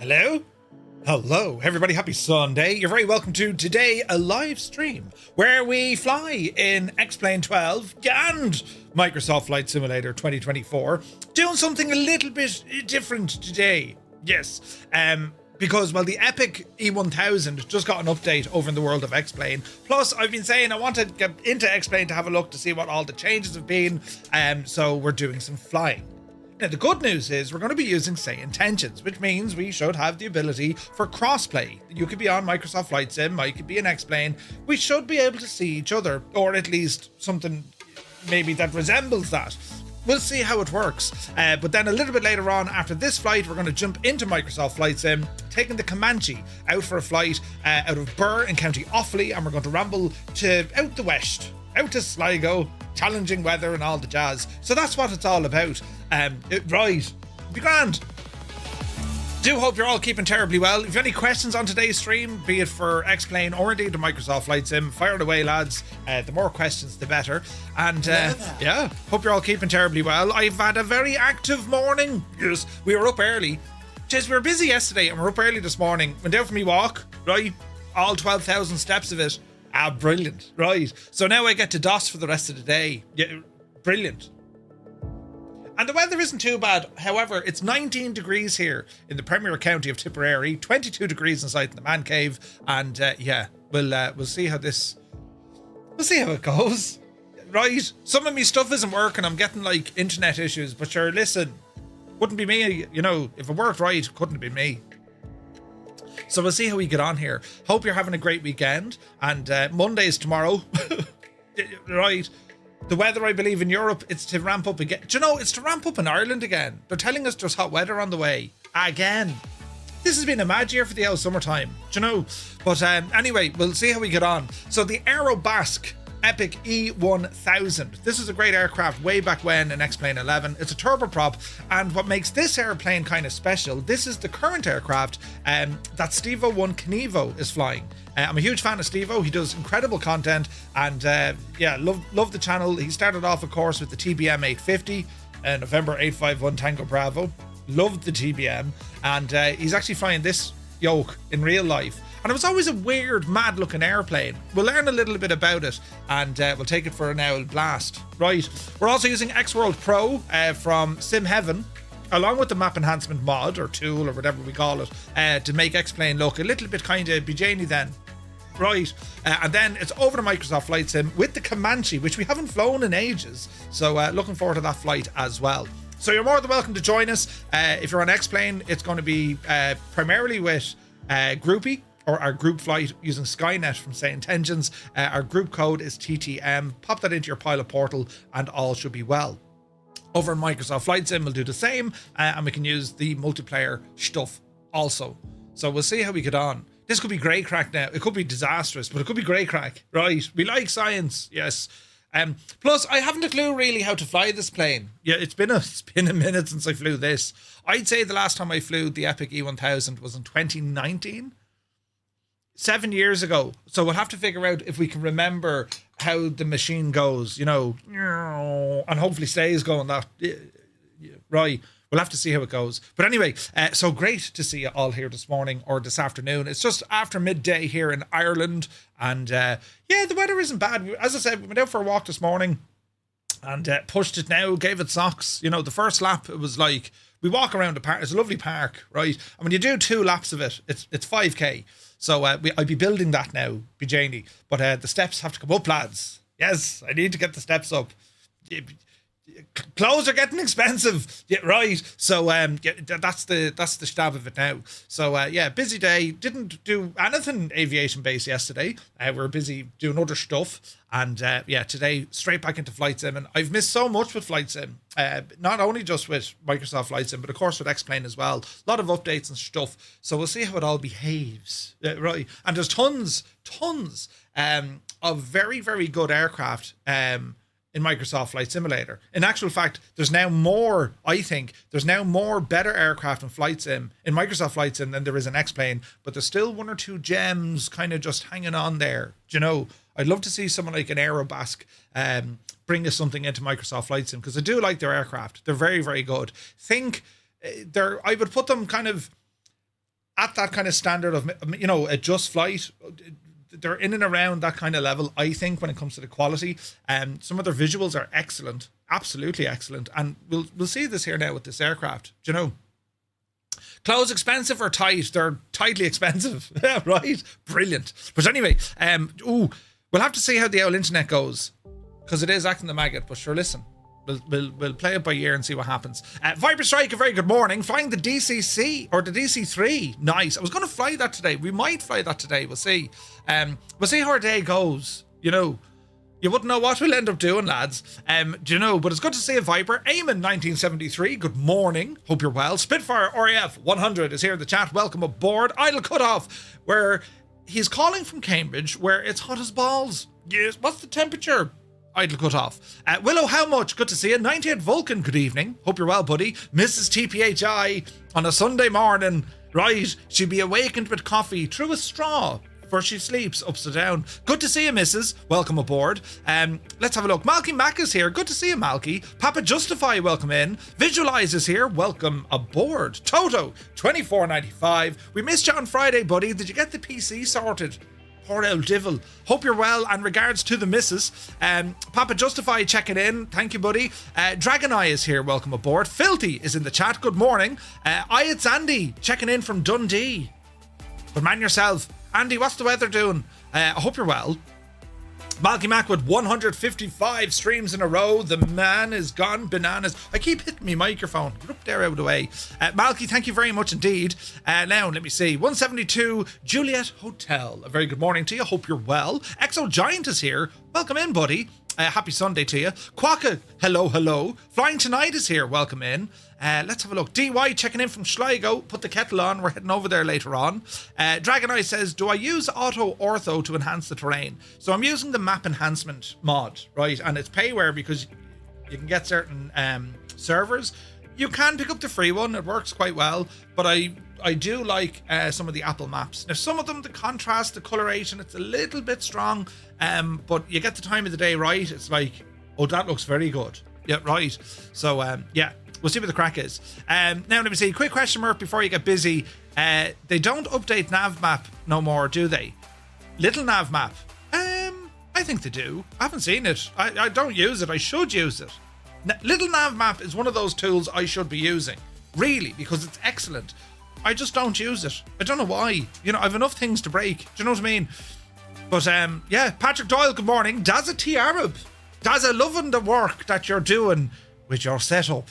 Hello? Hello, everybody. Happy Sunday. You're very welcome to Today, a live stream where we fly in X-Plane 12 and Microsoft Flight Simulator 2024. Doing something a little bit different today. Yes, because, well, the Epic E1000 just got an update over in the world of X-Plane. Plus, I've been saying I want to get into X-Plane to have a look to see what all the changes have been. So we're doing some flying. Now, the good news is we're going to be using SayIntentions, which means we should have the ability for crossplay. You could be on Microsoft Flight Sim, I could be in X-Plane. We should be able to see each other, or at least something maybe that resembles that. We'll see how it works. But then a little bit later on, after this flight, we're going to jump into Microsoft Flight Sim, taking the Comanche out for a flight out of Birr in County Offaly, and we're going to ramble to out the west, out to Sligo, challenging weather and all the jazz. So that's what it's all about. Right, be grand. Do hope you're all keeping terribly well. If you have any questions on today's stream, be it for X-Plane or indeed the Microsoft Flight Sim, fire it away, lads. The more questions, the better. And yeah, hope you're all keeping terribly well. I've had a very active morning. Yes, we were up early. Jeez, we were busy yesterday and we're up early this morning. Went out for me walk, right? All 12,000 steps of it. Brilliant, right? So now I get to DOS for the rest of the day. Yeah, brilliant. And the weather isn't too bad. However, it's 19 degrees here in the Premier County of Tipperary, 22 degrees inside the man cave, and yeah, we'll see how this. We'll see how it goes. Right? Some of me stuff isn't working. I'm getting like internet issues, but sure, listen, wouldn't be me. You know, if it worked right, couldn't have been me. So we'll see how we get on here. Hope you're having a great weekend. And Monday's tomorrow. Right. The weather, I believe, in Europe, it's to ramp up again. Do you know, it's to ramp up in Ireland again. They're telling us there's hot weather on the way. Again. This has been a mad year for the old summertime. Do you know? But anyway, we'll see how we get on. So the Aerobask Epic E1000. This is a great aircraft way back when in X-Plane 11. It's a turboprop, and what makes this airplane kind of special, this is the current aircraft that Stevo1 Knievo is flying. I'm a huge fan of Stevo. He does incredible content, and yeah, love the channel. He started off, of course, with the TBM 850, November 851 Tango Bravo. Loved the TBM, and he's actually flying this yoke in real life. And it was always a weird, mad-looking airplane. We'll learn a little bit about it, and we'll take it for an owl blast. Right, we're also using X-World Pro from Sim Heaven, along with the Map Enhancement mod, or tool, or whatever we call it, to make X-Plane look a little bit kind of BJany then. Right, and then it's over to Microsoft Flight Sim with the Comanche, which we haven't flown in ages. So looking forward to that flight as well. So you're more than welcome to join us. If you're on X-Plane, it's going to be primarily with Groupie, or our group flight using Skynet from SayIntentions. Our group code is TTM. Pop that into your pilot portal and all should be well. Over in Microsoft Flight Sim, we'll do the same, and we can use the multiplayer stuff also. So we'll see how we get on. This could be great crack now. It could be disastrous, but it could be great crack. Right, we like science, yes. Plus, I haven't a clue really how to fly this plane. Yeah, it's been a minute since I flew this. I'd say the last time I flew the Epic E1000 was in 2019. 7 years ago. So we'll have to figure out if we can remember how the machine goes, you know, and hopefully stays going that. Right. We'll have to see how it goes. But anyway, so great to see you all here this morning or this afternoon. It's just after midday here in Ireland. And yeah, the weather isn't bad. As I said, we went out for a walk this morning and pushed it now, gave it socks. You know, the first lap, it was like, we walk around the park. It's a lovely park, right? And when you do 2 laps of it, it's 5k. So I'd be building that now, BJany. But the steps have to come up, lads. Yes, I need to get the steps up. Clothes are getting expensive. Yeah, right. So yeah, that's the stab of it now. So yeah, busy day. Didn't do anything aviation based yesterday. We were busy doing other stuff. And yeah, today straight back into Flight Sim. And I've missed so much with Flight Sim. Not only just with Microsoft Flight Sim, but of course with X-Plane as well. A lot of updates and stuff. So we'll see how it all behaves. Right. And there's tons of very, very good aircraft in Microsoft Flight Simulator. In actual fact, there's now more, I think, there's now more better aircraft in Flight Sim, in Microsoft Flight Sim than there is in X-Plane, but there's still 1 or 2 gems kind of just hanging on there. Do you know, I'd love to see someone like an Aerobask bring us something into Microsoft Flight Sim, because I do like their aircraft. They're very, very good. I would put them kind of at that kind of standard of, you know, a just flight. They're in and around that kind of level, I think, when it comes to the quality. Some of their visuals are excellent, absolutely excellent. And we'll see this here now with this aircraft. Do you know? Clothes expensive or tight? They're tightly expensive. Right? Brilliant. But anyway, we'll have to see how the old internet goes, because it is acting the maggot. But sure, listen, we'll play it by ear and see what happens. Viper Strike, a very good morning. Flying the DCC or the DC3. Nice. I was going to fly that today. We might fly that today. We'll see. We'll see how our day goes. You know, you wouldn't know what we'll end up doing, lads. Do you know? But it's good to see a Viper. Eamon 1973, good morning. Hope you're well. Spitfire RAF 100 is here in the chat. Welcome aboard. Idle Cutoff, where he's calling from Cambridge, where it's hot as balls. Yes. What's the temperature? Idle Cutoff. Willow, how much? Good to see you. 98 Vulcan, good evening. Hope you're well, buddy. Mrs. TPHI on a Sunday morning. Right, she'd be awakened with coffee through a straw, for she sleeps upside down. Good to see you, Mrs. Welcome aboard. Let's have a look. Malky Mac is here. Good to see you, Malky. Papa Justify, welcome in. Visualize is here. Welcome aboard. Toto, 24.95. We missed you on Friday, buddy. Did you get the PC sorted? Poor old Divil. Hope you're well, and regards to the missus. Papa Justify checking in. Thank you, buddy. Dragon Eye is here. Welcome aboard. Filthy is in the chat. Good morning. It's Andy checking in from Dundee. But man yourself. Andy, what's the weather doing? I hope you're well. Malky Mac with 155 streams in a row. The man is gone bananas. I keep hitting my microphone. Get up there out of the way. Malky, thank you very much indeed. Now, let me see. 172 Juliet Hotel. A very good morning to you. Hope you're well. Exo Giant is here. Welcome in, buddy. Happy Sunday to you. Quokka, hello. Flying Tonight is here. Welcome in. Let's have a look. DY checking in from Sligo. Put the kettle on. We're heading over there later on. Dragon Eye says, do I use auto ortho to enhance the terrain? So I'm using the Map Enhancement mod, right? And it's payware because you can get certain servers. You can pick up the free one. It works quite well. But I do like some of the Apple maps. Now, some of them, the contrast, the coloration, it's a little bit strong. But you get the time of the day right. It's like, oh, that looks very good. Yeah, right. So, yeah. We'll see what the crack is. Now, let me see. Quick question mark before you get busy. They don't update Navmap no more, do they? Little Navmap. I think they do. I haven't seen it. I don't use it. I should use it. Little Navmap is one of those tools I should be using. Really, because it's excellent. I just don't use it. I don't know why. You know, I have enough things to break. Do you know what I mean? But, yeah. Patrick Doyle, good morning. Daza T. Arab. Daza, loving the work that you're doing with your setup,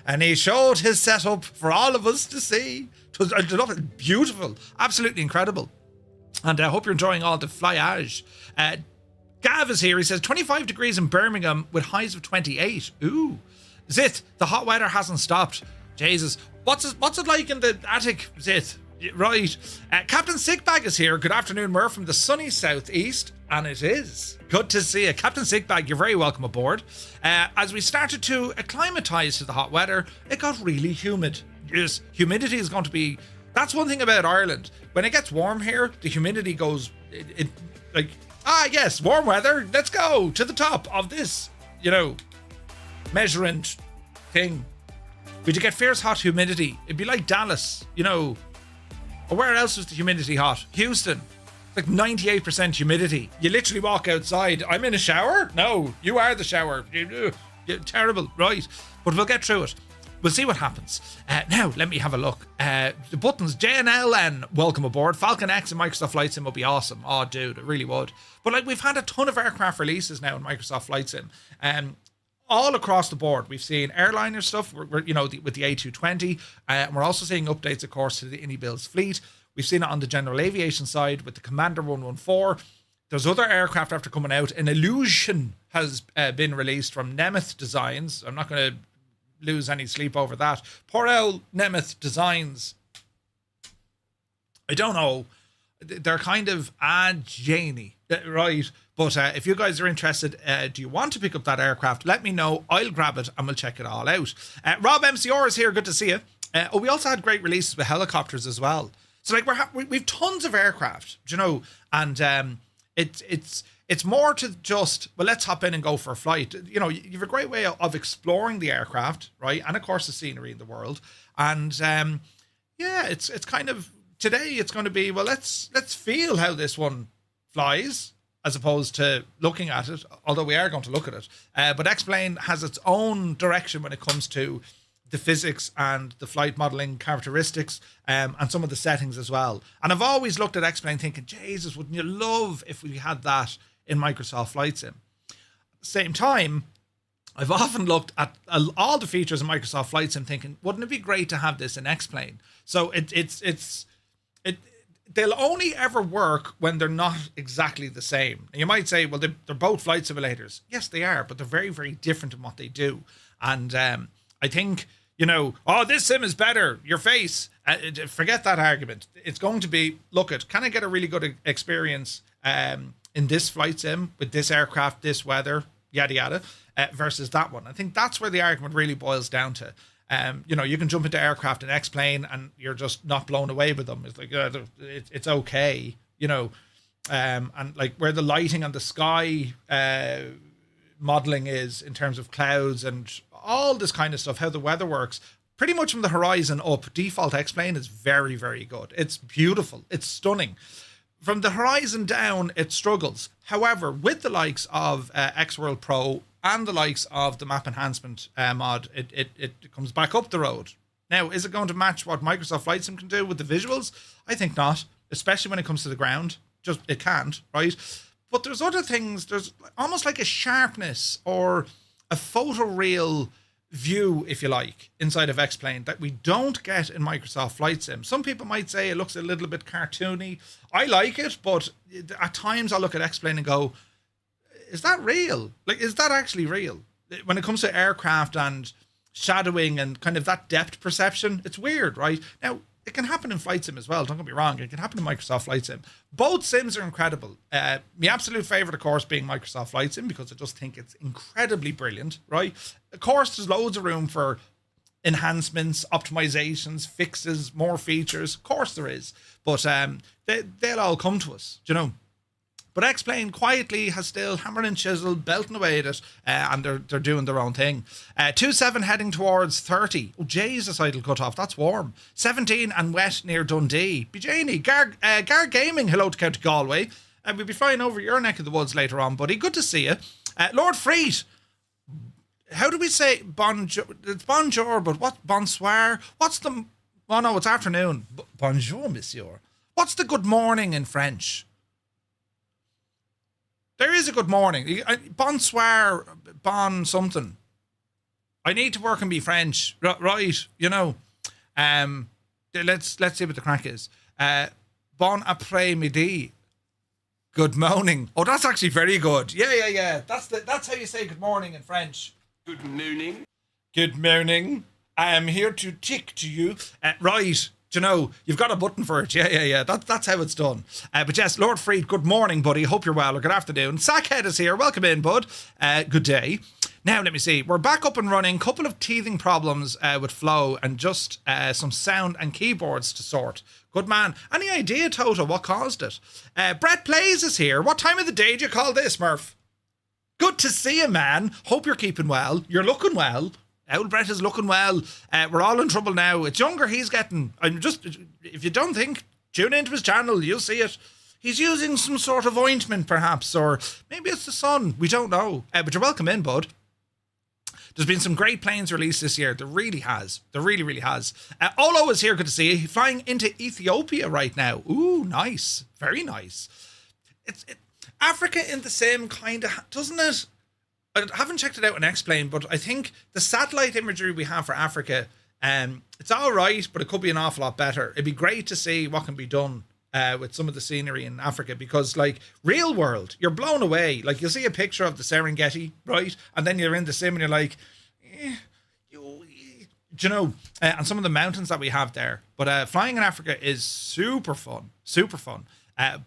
and he showed his setup for all of us to see. I love it. Beautiful, absolutely incredible. And I hope you're enjoying all the flyage. Gav is here. He says 25 degrees in Birmingham with highs of 28. Ooh, Zith, the hot weather hasn't stopped. Jesus, what's it like in the attic, Zith? Right. Captain Sickbag is here. Good afternoon, we're from the sunny southeast, and it is good to see you. Captain Sickbag, you're very welcome aboard. As we started to acclimatise to the hot weather, it got really humid. Yes, humidity is going to be... That's one thing about Ireland. When it gets warm here, the humidity goes... yes, warm weather, let's go to the top of this, measuring thing. Would you get fierce hot humidity? It'd be like Dallas, Or where else was the humidity hot? Houston. Like 98% humidity. You literally walk outside. I'm in a shower? No, you are the shower. You're terrible. Right. But we'll get through it. We'll see what happens. Now, let me have a look. The buttons. JNLN, welcome aboard. Falcon X and Microsoft Flight Sim will be awesome. Oh, dude, it really would. But we've had a ton of aircraft releases now in Microsoft Flight Sim. All across the board. We've seen airliner stuff, with the A220. And we're also seeing updates, of course, to the IndyBuilds fleet. We've seen it on the general aviation side with the Commander 114. There's other aircraft after coming out. An Illusion has been released from Nemeth Designs. I'm not going to lose any sleep over that. Poor old Nemeth Designs. I don't know. They're kind of Janie, right? But if you guys are interested, do you want to pick up that aircraft? Let me know. I'll grab it and we'll check it all out. Rob MCR is here. Good to see you. We also had great releases with helicopters as well. So we've tons of aircraft, and it's more to just, well, let's hop in and go for a flight. You have a great way of exploring the aircraft, right? And of course the scenery in the world. And it's kind of today it's going to be, well, let's feel how this one flies, as opposed to looking at it, although we are going to look at it. But X-Plane has its own direction when it comes to the physics and the flight modeling characteristics, and some of the settings as well. And I've always looked at X-Plane thinking, Jesus, wouldn't you love if we had that in Microsoft Flight Sim? At the same time, I've often looked at all the features in Microsoft Flight Sim thinking, wouldn't it be great to have this in X-Plane? So they'll only ever work when they're not exactly the same. And you might say, well, they're both flight simulators. Yes, they are, but they're very, very different in what they do. And I think, oh, this sim is better, your face. Forget that argument. It's going to be, can I get a really good experience in this flight sim with this aircraft, this weather, yada, yada, versus that one. I think that's where the argument really boils down to. You can jump into aircraft and X-Plane and you're just not blown away with them. It's like, it's okay, and like where the lighting and the sky modeling is in terms of clouds and all this kind of stuff, how the weather works, pretty much from the horizon up, default X-Plane is very, very good. It's beautiful. It's stunning. From the horizon down, it struggles. However, with the likes of X-World Pro and the likes of the Map Enhancement mod, it comes back up the road. Now, is it going to match what Microsoft Flight Sim can do with the visuals? I think not, especially when it comes to the ground. It can't, right? But there's other things. There's almost like a sharpness or a photoreal view, if you like, inside of X-Plane that we don't get in Microsoft Flight Sim. Some people might say it looks a little bit cartoony. I like it, but at times I look at X-Plane and go, is that real? Like, is that actually real? When it comes to aircraft and shadowing and kind of that depth perception, it's weird, right? Now, it can happen in Flight Sim as well, don't get me wrong. It can happen in Microsoft Flight Sim. Both sims are incredible. My absolute favourite, of course, being Microsoft Flight Sim, because I just think it's incredibly brilliant, right? Of course, there's loads of room for enhancements, optimizations, fixes, more features. Of course there is. But they'll all come to us, But X-Plane quietly has still hammered and chiseled, belting away at it, and they're doing their own thing. 27 heading towards 30. Oh, Jesus, idle cut off. That's warm. 17 and wet near Dundee. Bejanie, Gar Gaming, hello to County Galway. We'll be flying over your neck of the woods later on, buddy. Good to see you. Lord Freet. How do we say bonjour? It's bonjour, but what? Bonsoir? What's the... Oh, no, it's afternoon. Bonjour, monsieur. What's the good morning in French? There is a good morning. Bonsoir, bon something. I need to work and be French, right? Let's see what the crack is. Bon après-midi. Good morning. Oh, that's actually very good. Yeah. That's how you say good morning in French. Good morning. Good morning. I am here to tick to you. Right. You've got a button for it. Yeah. That's how it's done. But yes, Lord Freed, good morning, buddy. Hope you're well, or good afternoon. Sackhead is here. Welcome in, bud. Good day. Now, let me see. We're back up and running. Couple of teething problems with Flow and just some sound and keyboards to sort. Good man. Any idea, Toto, what caused it? Brett Plays is here. What time of the day do you call this, Murph? Good to see you, man. Hope you're keeping well. You're looking well. Owl Brett is looking well. We're all in trouble now. It's younger he's getting. If you don't think, tune into his channel. You'll see it. He's using some sort of ointment, perhaps, or maybe it's the sun. We don't know. But you're welcome in, bud. There's been some great planes released this year. There really has. There really, really has. Olo is here. Good to see you. He's flying into Ethiopia right now. Ooh, nice. Very nice. Africa in the same kind of... Doesn't it... I haven't checked it out in X-Plane, but I think the satellite imagery we have for Africa, it's all right, but it could be an awful lot better. It'd be great to see what can be done with some of the scenery in Africa, because, like, real world, you're blown away. Like, you'll see a picture of the Serengeti, right? And then you're in the sim and you're like, and some of the mountains that we have there. But flying in Africa is super fun, super fun.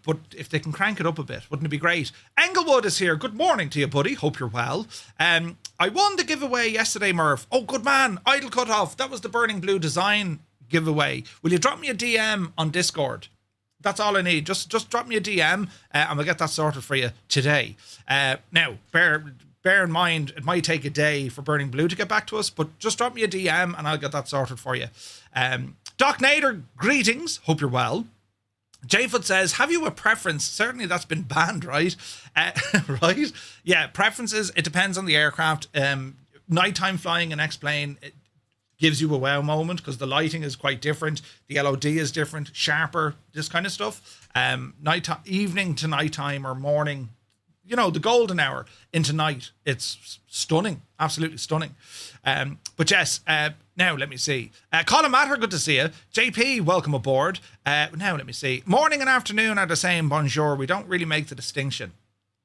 But if they can crank it up a bit, wouldn't it be great? Englewood is here. Good morning to you, buddy. Hope you're well. I won the giveaway yesterday, Murph. Oh, good man. Idle Cutoff. That was the Burning Blue design giveaway. Will you drop me a DM on Discord? That's all I need. Just drop me a DM and we'll get that sorted for you today. Now, bear in mind, it might take a day for Burning Blue to get back to us, but just drop me a DM and I'll get that sorted for you. Doc Nader, greetings. Hope you're well. Jfoot says, have you a preference? Certainly that's been banned, right? Right? Yeah, preferences, it depends on the aircraft. Nighttime flying in X-Plane, it gives you a wow moment because the lighting is quite different. The LOD is different, sharper, this kind of stuff. Evening to nighttime or morning, you know, the golden hour into night, it's stunning, absolutely stunning. But yes, now let me see. Colin Matter, good to see you. JP, welcome aboard. Now let me see. Morning and afternoon are the same, bonjour. We don't really make the distinction.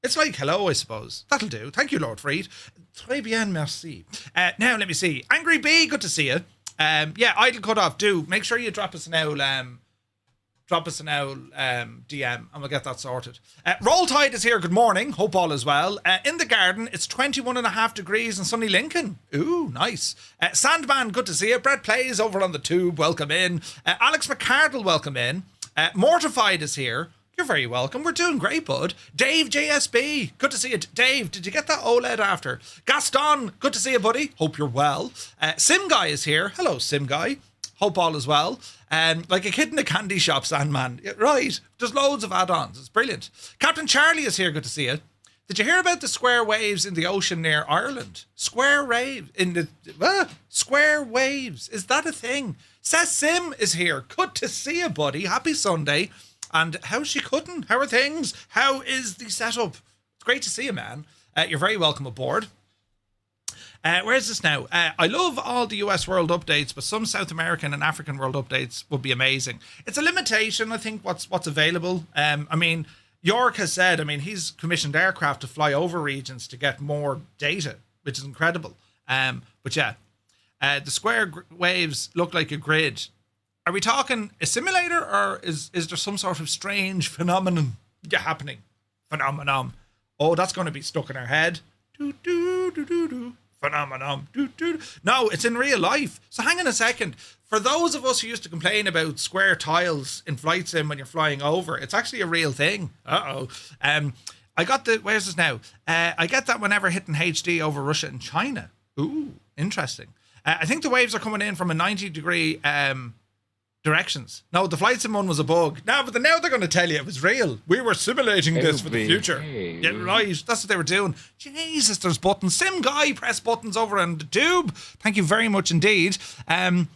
It's like hello, I suppose. That'll do. Thank you, Lord Freed. Très bien, merci. Now let me see. Angry B, good to see you. Yeah, idle cut off. Do make sure you drop us an owl. DM and we'll get that sorted. Roll Tide is here. Good morning. Hope all is well. In the garden, it's 21.5 degrees in sunny Lincoln. Ooh, nice. Sandman, good to see you. Brett Plays over on the tube. Welcome in. Alex McCardle, welcome in. Mortified is here. You're very welcome. We're doing great, bud. Dave JSB, good to see you. Dave, did you get that OLED after? Gaston, good to see you, buddy. Hope you're well. Sim Guy is here. Hello, Sim Guy. Hope all is well. Like a kid in a candy shop, Sandman. Right. There's loads of add-ons. It's brilliant. Captain Charlie is here. Good to see you. Did you hear about the square waves in the ocean near Ireland? Square waves in the square waves. Is that a thing? Seth Sim is here. Good to see you, buddy. Happy Sunday. And how's she cutting? How are things? How is the setup? It's great to see you, man. You're very welcome aboard. Where is this now? I love all the US world updates, but some South American and African world updates would be amazing. It's a limitation, I think, what's available. I mean, York has said, I mean, he's commissioned aircraft to fly over regions to get more data, which is incredible. But yeah, the square waves look like a grid. Are we talking a simulator, or is there some sort of strange phenomenon happening? Phenomenon. Oh, that's going to be stuck in our head. Do, do, do, do, do. Phenomenon. No, it's in real life. So hang on a second. For those of us who used to complain about square tiles in flight sim when you're flying over, it's actually a real thing. I got where's this now? I get that whenever hitting HD over Russia and China. Ooh, interesting. I think the waves are coming in from a 90-degree directions. No, the flight sim one was a bug. No, but now they're going to tell you it was real. We were simulating this for the future. Yeah, right. That's what they were doing. Jesus, there's buttons. Sim Guy, press buttons over on the tube. Thank you very much indeed. 5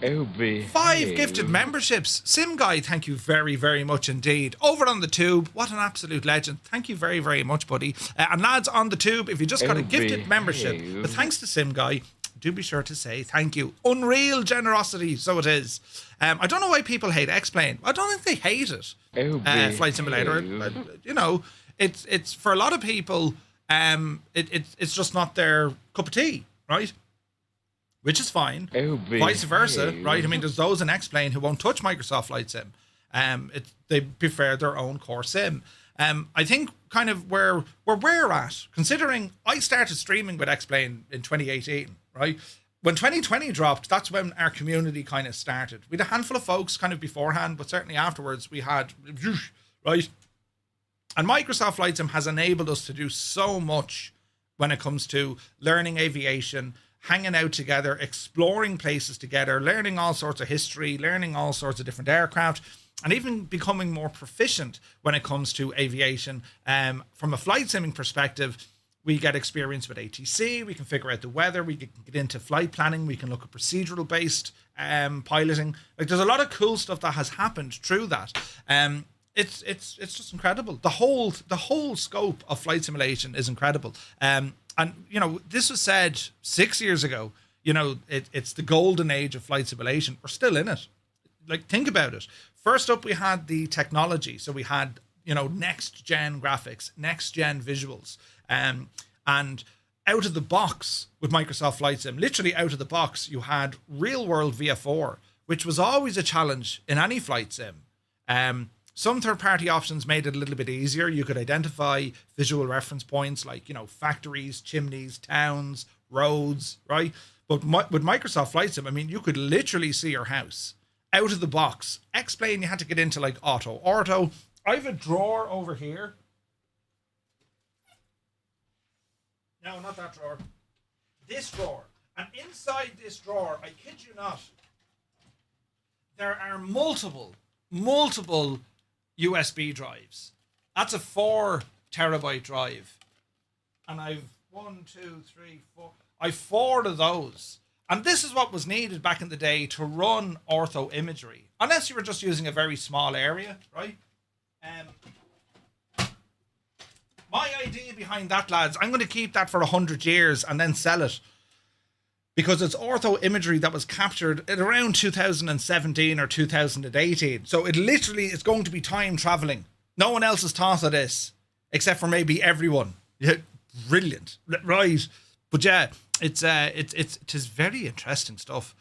gifted memberships. Sim Guy, thank you very, very much indeed. Over on the tube, what an absolute legend. Thank you very, very much, buddy. And lads on the tube, if you just got a gifted membership, but thanks to Sim Guy, do be sure to say thank you. Unreal generosity, so it is. I don't know why people hate X-Plane. I don't think they hate it. Flight Simulator. You know, it's for a lot of people, it's just not their cup of tea, right? Which is fine. Vice versa, right? I mean, there's those in X-Plane who won't touch Microsoft Flight Sim. They prefer their own core sim. I think kind of where we're at, considering I started streaming with X-Plane in 2018, right? When 2020 dropped, that's when our community kind of started. We had a handful of folks kind of beforehand, but certainly afterwards we had, right? And Microsoft Flight Sim has enabled us to do so much when it comes to learning aviation, hanging out together, exploring places together, learning all sorts of history, learning all sorts of different aircraft, and even becoming more proficient when it comes to aviation. From a flight simming perspective, we get experience with ATC, we can figure out the weather, we can get into flight planning, we can look at procedural based piloting. Like, there's a lot of cool stuff that has happened through that. It's just incredible. The whole scope of flight simulation is incredible. And you know, this was said 6 years ago. You know, it's the golden age of flight simulation. We're still in it. Like, think about it. First up, we had the technology. So we had, you know, next gen graphics, next gen visuals. And out of the box with Microsoft Flight Sim, literally out of the box, you had real world VF4, which was always a challenge in any flight sim. Some third-party options made it a little bit easier. You could identify visual reference points like, you know, factories, chimneys, towns, roads, right? But with Microsoft Flight Sim, I mean, you could literally see your house out of the box. X-Plane, you had to get into like Ortho. I have a drawer over here. No, not that drawer. This drawer. And inside this drawer, I kid you not, there are multiple USB drives. That's a 4 terabyte drive. And I've 1, 2, 3, 4. I've 4 of those. And this is what was needed back in the day to run ortho imagery. Unless you were just using a very small area, right? My idea behind that, lads, I'm going to keep that for 100 years and then sell it. Because it's ortho imagery that was captured at around 2017 or 2018. So it literally is going to be time traveling. No one else has thought of this, except for maybe everyone. Yeah, brilliant. Right. But yeah, it is very interesting stuff.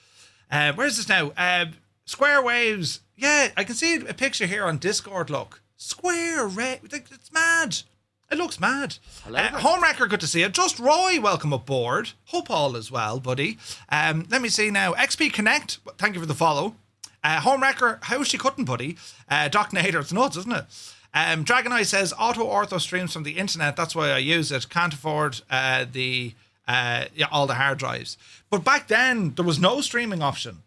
Where is this now? Square waves. Yeah, I can see a picture here on Discord, look. Square waves. It's mad. It looks mad. Homewrecker, good to see you. Just Roy, welcome aboard. Hope all is well, buddy. Let me see now. XP Connect, thank you for the follow. Homewrecker, how's she cutting, buddy? Doc Nader, it's nuts, isn't it? Dragon Eye says, auto ortho streams from the internet. That's why I use it. Can't afford all the hard drives. But back then, there was no streaming option.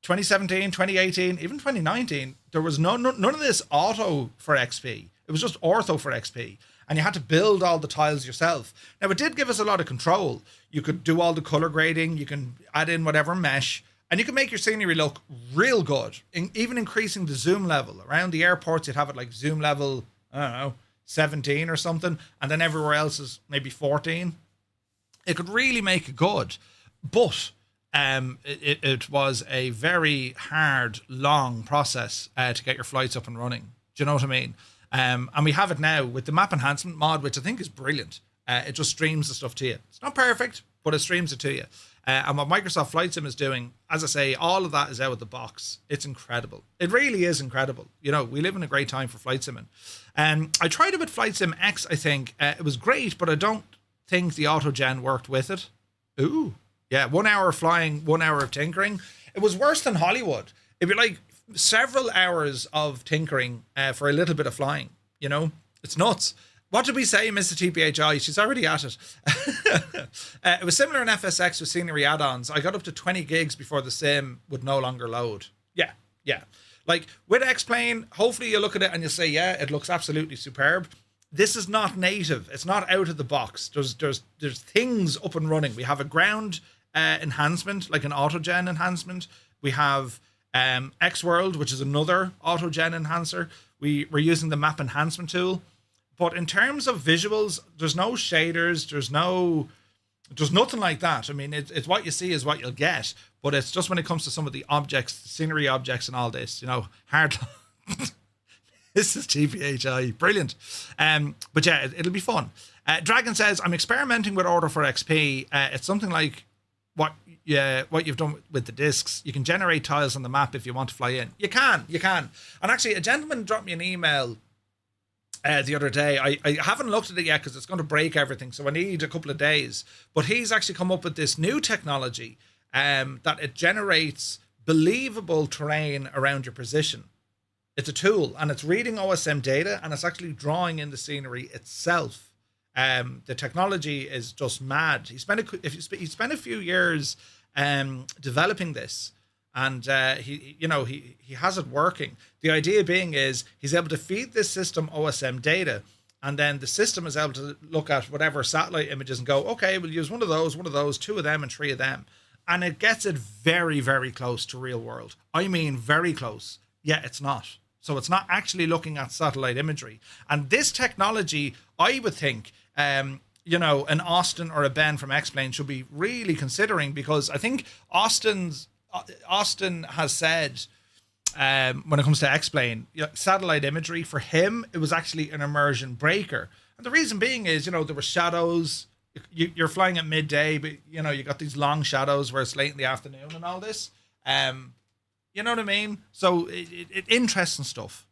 2017, 2018, even 2019, there was none of this auto for XP. It was just ortho for XP, and you had to build all the tiles yourself. Now, it did give us a lot of control. You could do all the color grading, you can add in whatever mesh, and you can make your scenery look real good, even increasing the zoom level. Around the airports, you'd have it like zoom level, I don't know, 17 or something, and then everywhere else is maybe 14. It could really make it good, but it was a very hard, long process to get your flights up and running. Do you know what I mean? And we have it now with the Map Enhancement mod, which I think is brilliant. It just streams the stuff to you. It's not perfect, but it streams it to you. And what Microsoft Flight Sim is doing, as I say, all of that is out of the box. It's incredible. It really is incredible. You know, we live in a great time for flight simming. I tried it with Flight Sim X, I think. It was great, but I don't think the autogen worked with it. Ooh. Yeah, 1 hour of flying, 1 hour of tinkering. It was worse than Hollywood. It'd be like several hours of tinkering for a little bit of flying. You know, it's nuts. What did we say, Mr. TPHI? She's already at it. It was similar in FSX with scenery add-ons. I got up to 20 gigs before the sim would no longer load. Yeah. Like with X-Plane, hopefully you look at it and you say, yeah, it looks absolutely superb. This is not native. It's not out of the box. There's things up and running. We have a ground enhancement, like an autogen enhancement. We have X-World, which is another autogen enhancer. We're using the Map Enhancement tool. But in terms of visuals, there's no shaders. There's nothing like that. I mean, it's what you see is what you'll get. But it's just when it comes to some of the objects, scenery objects and all this, you know, hard. This is TPHI. Brilliant. But yeah, it'll be fun. Dragon says, I'm experimenting with Order for XP. It's something like what you've done with the discs. You can generate tiles on the map if you want to fly in. You can. And actually, a gentleman dropped me an email the other day. I haven't looked at it yet because it's going to break everything, so I need a couple of days. But he's actually come up with this new technology that it generates believable terrain around your position. It's a tool, and it's reading OSM data, and it's actually drawing in the scenery itself. The technology is just mad. He spent a few years developing this. And he has it working. The idea being is he's able to feed this system OSM data, and then the system is able to look at whatever satellite images and go, okay, we'll use one of those, two of them, and three of them. And it gets it very, very close to real world. I mean, very close. Yeah, it's not. So it's not actually looking at satellite imagery. And this technology, I would think, an Austin or a Ben from X-Plane should be really considering, because I think Austin has said, when it comes to X-Plane, satellite imagery, for him, it was actually an immersion breaker. And the reason being is, there were shadows. You're flying at midday, but, you got these long shadows where it's late in the afternoon and all this. You know what I mean? So interesting stuff.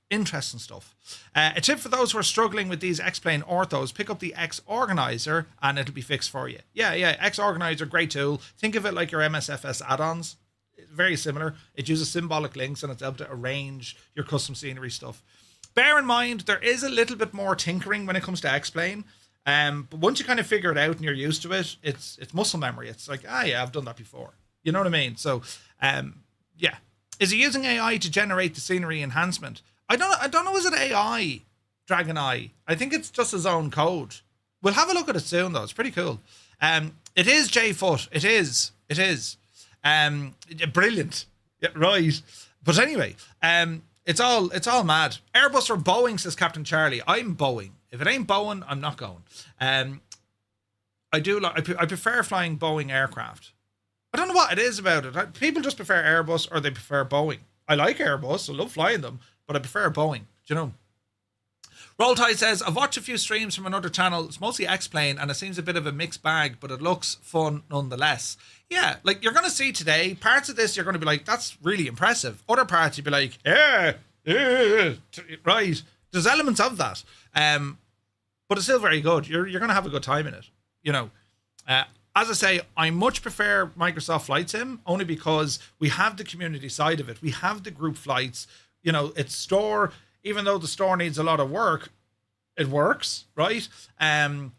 A tip for those who are struggling with these X-Plane orthos, pick up the X Organizer and it'll be fixed for you. Yeah. X Organizer, great tool. Think of it like your MSFS add-ons. Very similar. It uses symbolic links and it's able to arrange your custom scenery stuff. Bear in mind, there is a little bit more tinkering when it comes to X-Plane. But once you kind of figure it out and you're used to it, it's muscle memory. It's like, yeah, I've done that before. You know what I mean? So, yeah. Is he using AI to generate the scenery enhancement? I don't know. Is it AI, Dragon Eye? I think it's just his own code. We'll have a look at it soon, though. It's pretty cool. It is J Foot. It is. Brilliant. Yeah, right. But anyway, it's all mad. Airbus or Boeing, says Captain Charlie. I'm Boeing. If it ain't Boeing, I'm not going. I prefer flying Boeing aircraft. I don't know what it is about it. People just prefer Airbus or they prefer Boeing. I like Airbus. I love flying them, but I prefer Boeing. Do you know? Roll Tide says, I've watched a few streams from another channel. It's mostly X-Plane, and it seems a bit of a mixed bag, but it looks fun nonetheless. Yeah, like you're going to see today, parts of this you're going to be like, that's really impressive. Other parts you'll be like, yeah, right. There's elements of that. But it's still very good. You're going to have a good time in it. You know, as I say, I much prefer Microsoft Flight Sim only because we have the community side of it. We have the group flights. You know, it's store. Even though the store needs a lot of work, it works, right? The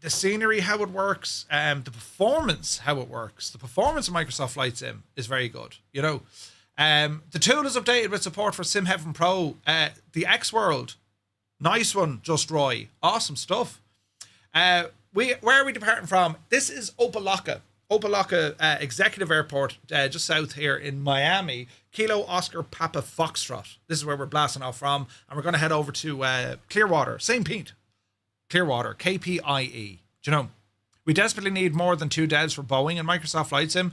scenery, how it works, the performance, how it works. The performance of Microsoft Flight Sim is very good, you know. The tool is updated with support for Sim Heaven Pro. The X World, nice one, Just Roy. Awesome stuff. Where are we departing from? This is Opa Locka. Opa Locka Executive Airport, just south here in Miami. Kilo Oscar Papa Foxtrot. This is where we're blasting off from. And we're going to head over to Clearwater. St. Pete. Clearwater. KPIE. Do you know? We desperately need more than 2 devs for Boeing and Microsoft Flight Sim.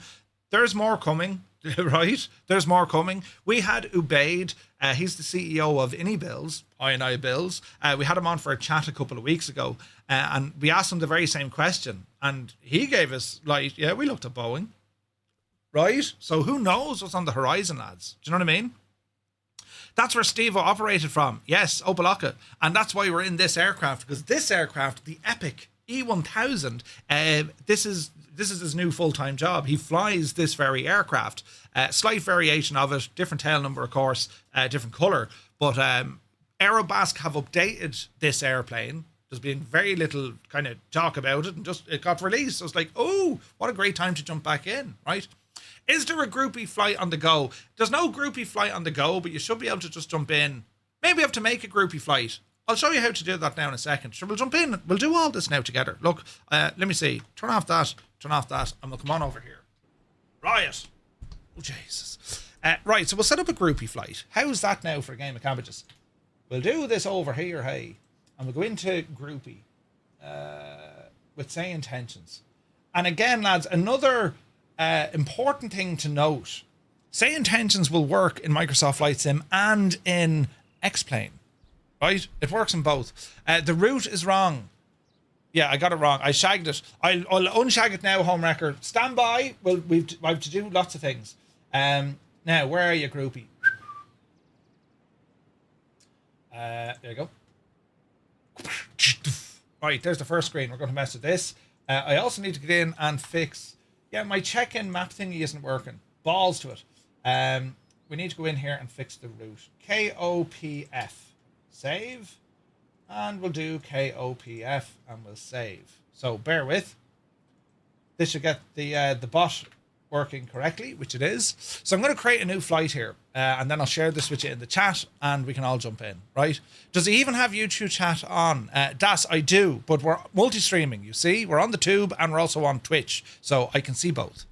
There's more coming, right? There's more coming. We had Ubaid. He's the CEO of I&I Bills. We had him on for a chat a couple of weeks ago. And we asked him the very same question. And he gave us, like, yeah, we looked at Boeing. Right? So who knows what's on the horizon, lads? Do you know what I mean? That's where Steve operated from. Yes, Opa Locka. And that's why we're in this aircraft. Because this aircraft, the Epic E1000, this is his new full-time job. He flies this very aircraft. Slight variation of it. Different tail number, of course. Different colour. But Aerobask have updated this airplane. There's been very little kind of talk about it. And just it got released. So it's like, oh, what a great time to jump back in, right? Is there a groupie flight on the go? There's no groupie flight on the go, but you should be able to just jump in. Maybe you have to make a groupie flight. I'll show you how to do that now in a second. Sure, we'll jump in. We'll do all this now together. Look, let me see. Turn off that, and we'll come on over here. Riot. Oh, Jesus. Right, so we'll set up a groupie flight. How's that now for a game of cabbages? We'll do this over here, hey, and we'll go into groupie with SayIntentions. And again, lads, another important thing to note, SayIntentions will work in Microsoft Flight Sim and in X-Plane, right? It works in both. The route is wrong. Yeah, I got it wrong. I shagged it. I'll unshag it now, home wrecker. Stand by. Well, I have to do lots of things. Now, where are you, groupie? There you go. Right, there's the first screen. We're going to mess with this. I also need to get in and fix... Yeah, my check-in map thingy isn't working. Balls to it. We need to go in here and fix the route. KOPF. Save. And we'll do KOPF and we'll save. So bear with. This should get the bot working correctly, which it is. So I'm going to create a new flight here. And then I'll share this with you in the chat and we can all jump in, right? Does he even have YouTube chat on? Das, I do, but we're multi-streaming, you see? We're on the tube and we're also on Twitch, so I can see both.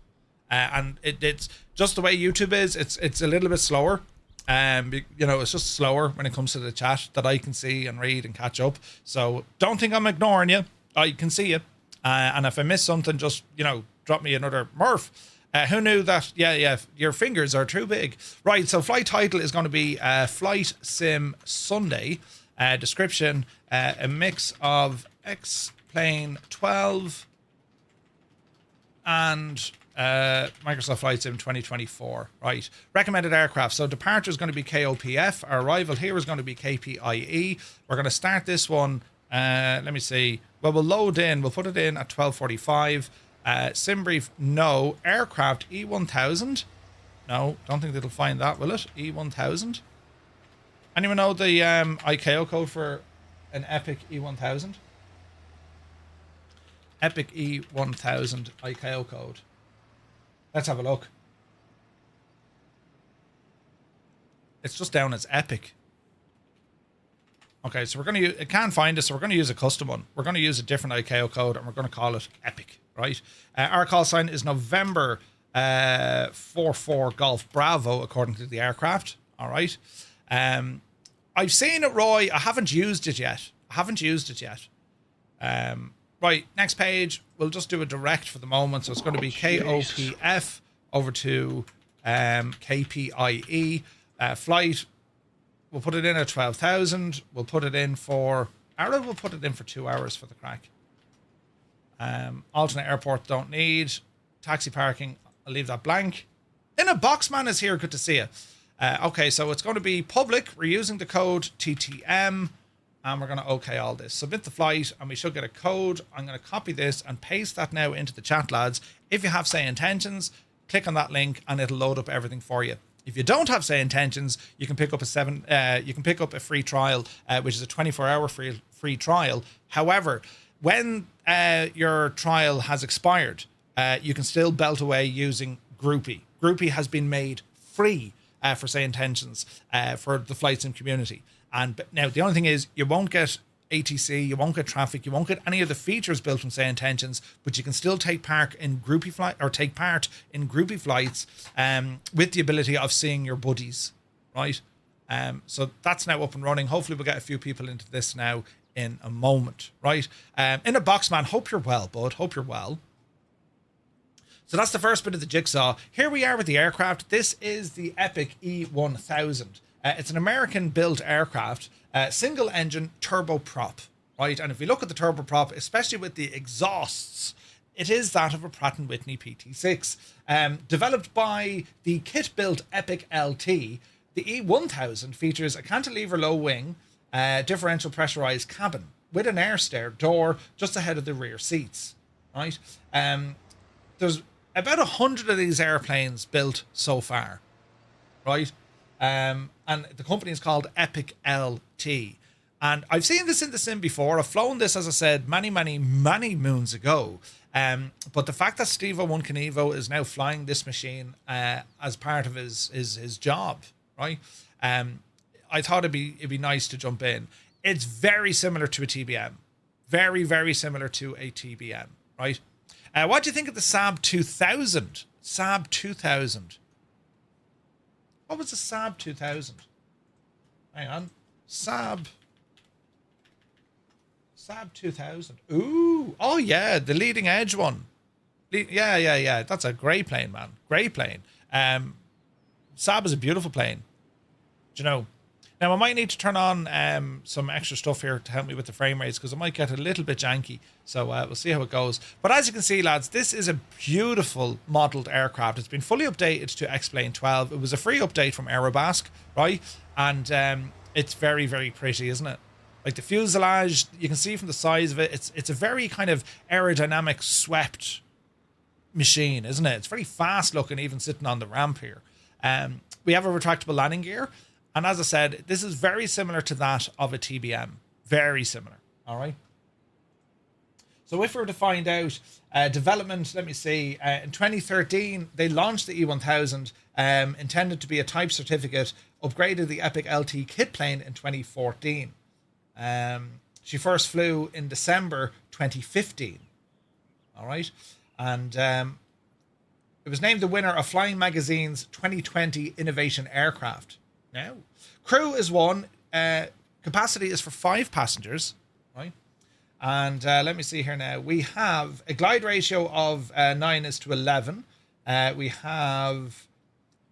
And it's just the way YouTube is. It's a little bit slower. You know, it's just slower when it comes to the chat that I can see and read and catch up. So don't think I'm ignoring you. I can see you. And if I miss something, just, you know, drop me another Murph. Who knew that? Yeah, your fingers are too big. Right, so flight title is going to be Flight Sim Sunday. Description, a mix of X-Plane 12 and Microsoft Flight Sim 2024. Right, recommended aircraft. So departure is going to be KOPF. Our arrival here is going to be KPIE. We're going to start this one. Let me see. Well, we'll load in. We'll put it in at 12:45. Sim brief, no. Aircraft E1000. No, don't think it'll find that, will it? E1000. Anyone know the ICAO code for an Epic E1000? Epic E1000 ICAO code. Let's have a look. It's just down as Epic. Okay, so we're going to, it can't find us, so we're going to use a custom one. We're going to use a different ICAO code, and we're going to call it Epic, right? Our call sign is November 44 Golf Bravo, according to the aircraft, all right? I've seen it, Roy. I haven't used it yet. Right, next page. We'll just do a direct for the moment. So it's going to be KOPF over to KPIE. Flight, we'll put it in at 12,000. We'll put it in for... Arrow, we'll put it in for 2 hours for the crack. Alternate airport, don't need. Taxi parking, I'll leave that blank. In a Boxman is here. Good to see you. Okay, so it's going to be public. We're using the code TTM. And we're going to OK all this. Submit the flight, and we should get a code. I'm going to copy this and paste that now into the chat, lads. If you have SayIntentions, click on that link, and it'll load up everything for you. If you don't have SayIntentions, you can pick up a free trial, which is a 24-hour free trial. However, when your trial has expired, you can still belt away using Groupie. Groupie has been made free for SayIntentions for the flight sim community. And now the only thing is, you won't get ATC, you won't get traffic, you won't get any of the features built from SayIntentions, but you can still take part in Groupie flights with the ability of seeing your buddies, right? So that's now up and running. Hopefully we'll get a few people into this now in a moment, right? In a box, man, hope you're well, bud. Hope you're well. So that's the first bit of the jigsaw. Here we are with the aircraft. This is the Epic E1000. It's an American-built aircraft, single engine turboprop, right? And if we look at the turboprop, especially with the exhausts, it is that of a Pratt & Whitney PT6. Developed by the kit-built Epic LT, the E1000 features a cantilever low wing, differential pressurized cabin with an air stair door just ahead of the rear seats, right? There's about 100 of these airplanes built so far, right? And the company is called Epic LT. And I've seen this in the sim before. I've flown this, as I said, many moons ago. But the fact that Steve-O-One Knievo is now flying this machine as part of his job, right? I thought it'd be nice to jump in. It's very similar to a TBM. Very similar to a TBM, right? What do you think of the Saab 2000? Saab 2000. What was the Saab 2000? Hang on. Saab 2000. Ooh. Oh, yeah. The leading edge one. Yeah. That's a great plane, man. Great plane. Saab is a beautiful plane. Do you know? Now, I might need to turn on some extra stuff here to help me with the frame rates, because it might get a little bit janky. So we'll see how it goes. But as you can see, lads, this is a beautiful modelled aircraft. It's been fully updated to X-Plane 12. It was a free update from Aerobask, right? And it's very pretty, isn't it? Like the fuselage, you can see from the size of it, it's a very kind of aerodynamic swept machine, isn't it? It's very fast looking, even sitting on the ramp here. We have a retractable landing gear. And as I said, this is very similar to that of a TBM. Very similar. All right. So if we were to find out development, let me see. In 2013, they launched the E1000, intended to be a type certificate, upgraded the Epic LT kit plane in 2014. She first flew in December 2015. All right. And it was named the winner of Flying Magazine's 2020 Innovation Aircraft. Now, crew is one. Capacity is for 5 passengers, right? And let me see here now. We have a glide ratio of 9:11. We have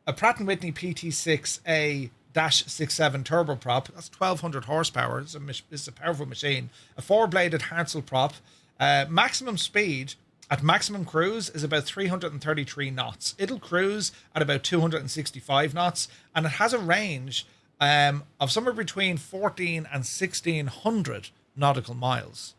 a Pratt & Whitney PT6A-67 turboprop. That's 1,200 horsepower. This is a powerful machine. A 4-bladed Hartzell prop. Maximum speed at maximum cruise is about 333 knots. It'll cruise at about 265 knots, and it has a range of somewhere between 14 and 1,600 nautical miles.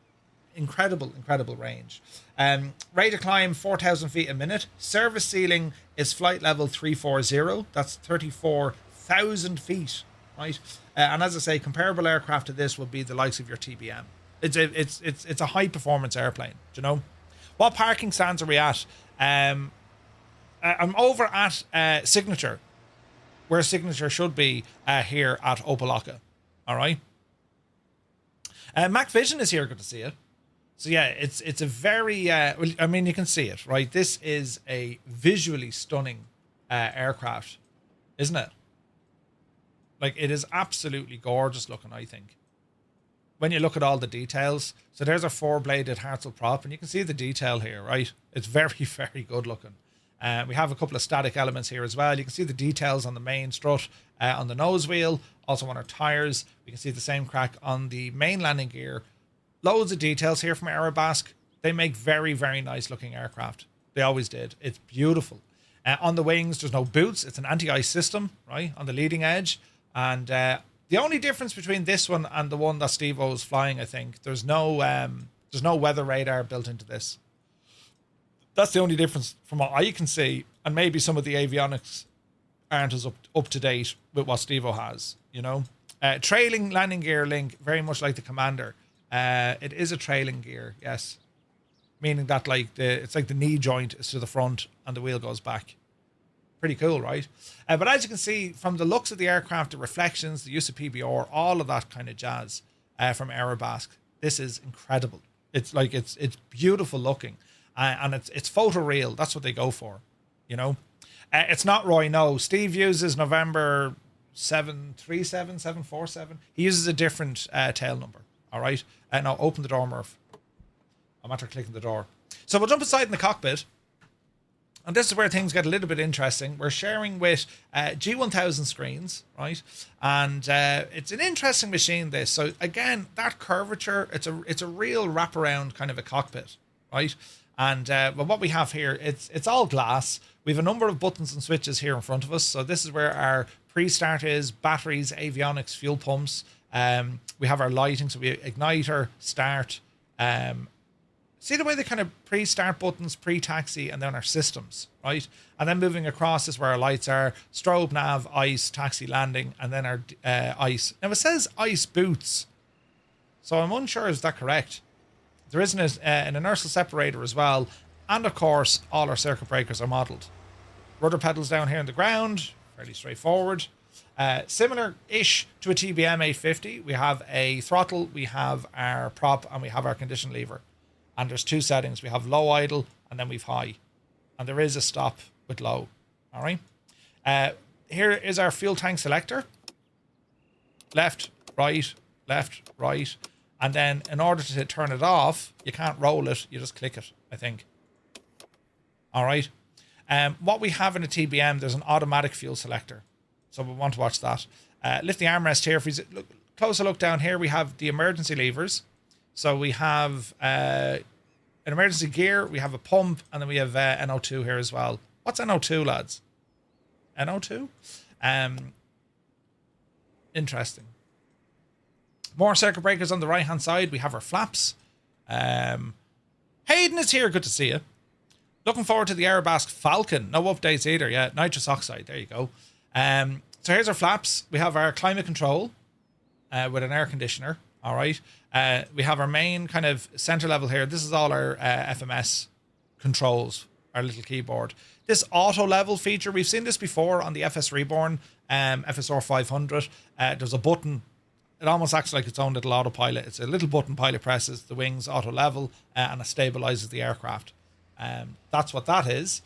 Incredible range. Rate of climb 4,000 feet a minute. Service ceiling is flight level 340. That's 34,000 feet, right? And as I say, comparable aircraft to this would be the likes of your TBM. It's a high performance airplane. Do you know? What parking stands are we at? I'm over at Signature. where signature should be here at Opa Locka. All right. Mac Vision is here. Good to see you. So yeah, it's a very well, I mean, you can see it, right? This is a visually stunning aircraft, isn't it? Like, it is absolutely gorgeous looking, I think. When you look at all the details, so there's a 4-bladed Hartzell prop, and you can see the detail here, right? It's very, very good looking. We have a couple of static elements here as well. You can see the details on the main strut, on the nose wheel, also on our tires. We can see the same crack on the main landing gear. Loads of details here from Aerobask. They make very, very nice looking aircraft. They always did. It's beautiful. On the wings, there's no boots. It's an anti-ice system, right, on the leading edge. And the only difference between this one and the one that Steve-O is flying, I think, there's no weather radar built into this. That's the only difference from what I can see. And maybe some of the avionics aren't as up to date with what Steve-O has, you know. Trailing landing gear link, very much like the Commander. It is a trailing gear, yes. Meaning that it's like the knee joint is to the front and the wheel goes back. Pretty cool, right? But as you can see, from the looks of the aircraft, the reflections, the use of PBR, all of that kind of jazz from Aerobask, this is incredible. It's like, it's beautiful looking. And it's photoreal. That's what they go for, you know? It's not Roy, no. Steve uses November 737, 747. He uses a different tail number, all right? Now, open the door, Murph. I'm after clicking the door. So we'll jump inside in the cockpit. And this is where things get a little bit interesting. We're sharing with G1000 screens, right? And it's an interesting machine, this. So again, that curvature, it's a real wraparound kind of a cockpit, right? And well, what we have here, it's all glass. We have a number of buttons and switches here in front of us. So this is where our pre-start is, batteries, avionics, fuel pumps. We have our lighting, so we igniter, start. See the way they kind of pre-start buttons, pre-taxi, and then our systems, right? And then moving across is where our lights are, strobe, nav, ice, taxi, landing, and then our ice. Now it says ice boots, so I'm unsure, is that correct? There is an inertial separator as well, and of course all our circuit breakers are modelled. Rudder pedals down here on the ground, fairly straightforward. Similar-ish to a TBM 850, we have a throttle, we have our prop, and we have our condition lever. And there's two settings. We have low idle, and then we've high. And there is a stop with low. All right. Here is our fuel tank selector. Left, right, left, right. And then in order to turn it off, you can't roll it. You just click it, I think. All right. What we have in a TBM, there's an automatic fuel selector. So we want to watch that. Lift the armrest here. If we look, closer look down here, we have the emergency levers. So we have an emergency gear, we have a pump, and then we have NO2 here as well. What's NO2, lads? NO2? Interesting. More circuit breakers on the right-hand side. We have our flaps. Hayden is here. Good to see you. Looking forward to the Aerobask Falcon. No updates either. Yeah, nitrous oxide. There you go. So here's our flaps. We have our climate control with an air conditioner. All right. We have our main kind of center level here. This is all our FMS controls, our little keyboard. This auto level feature, we've seen this before on the FS Reborn, FSR 500. There's a button. It almost acts like its own little autopilot. It's a little button, pilot presses the wings auto level, and it stabilizes the aircraft. That's what that is.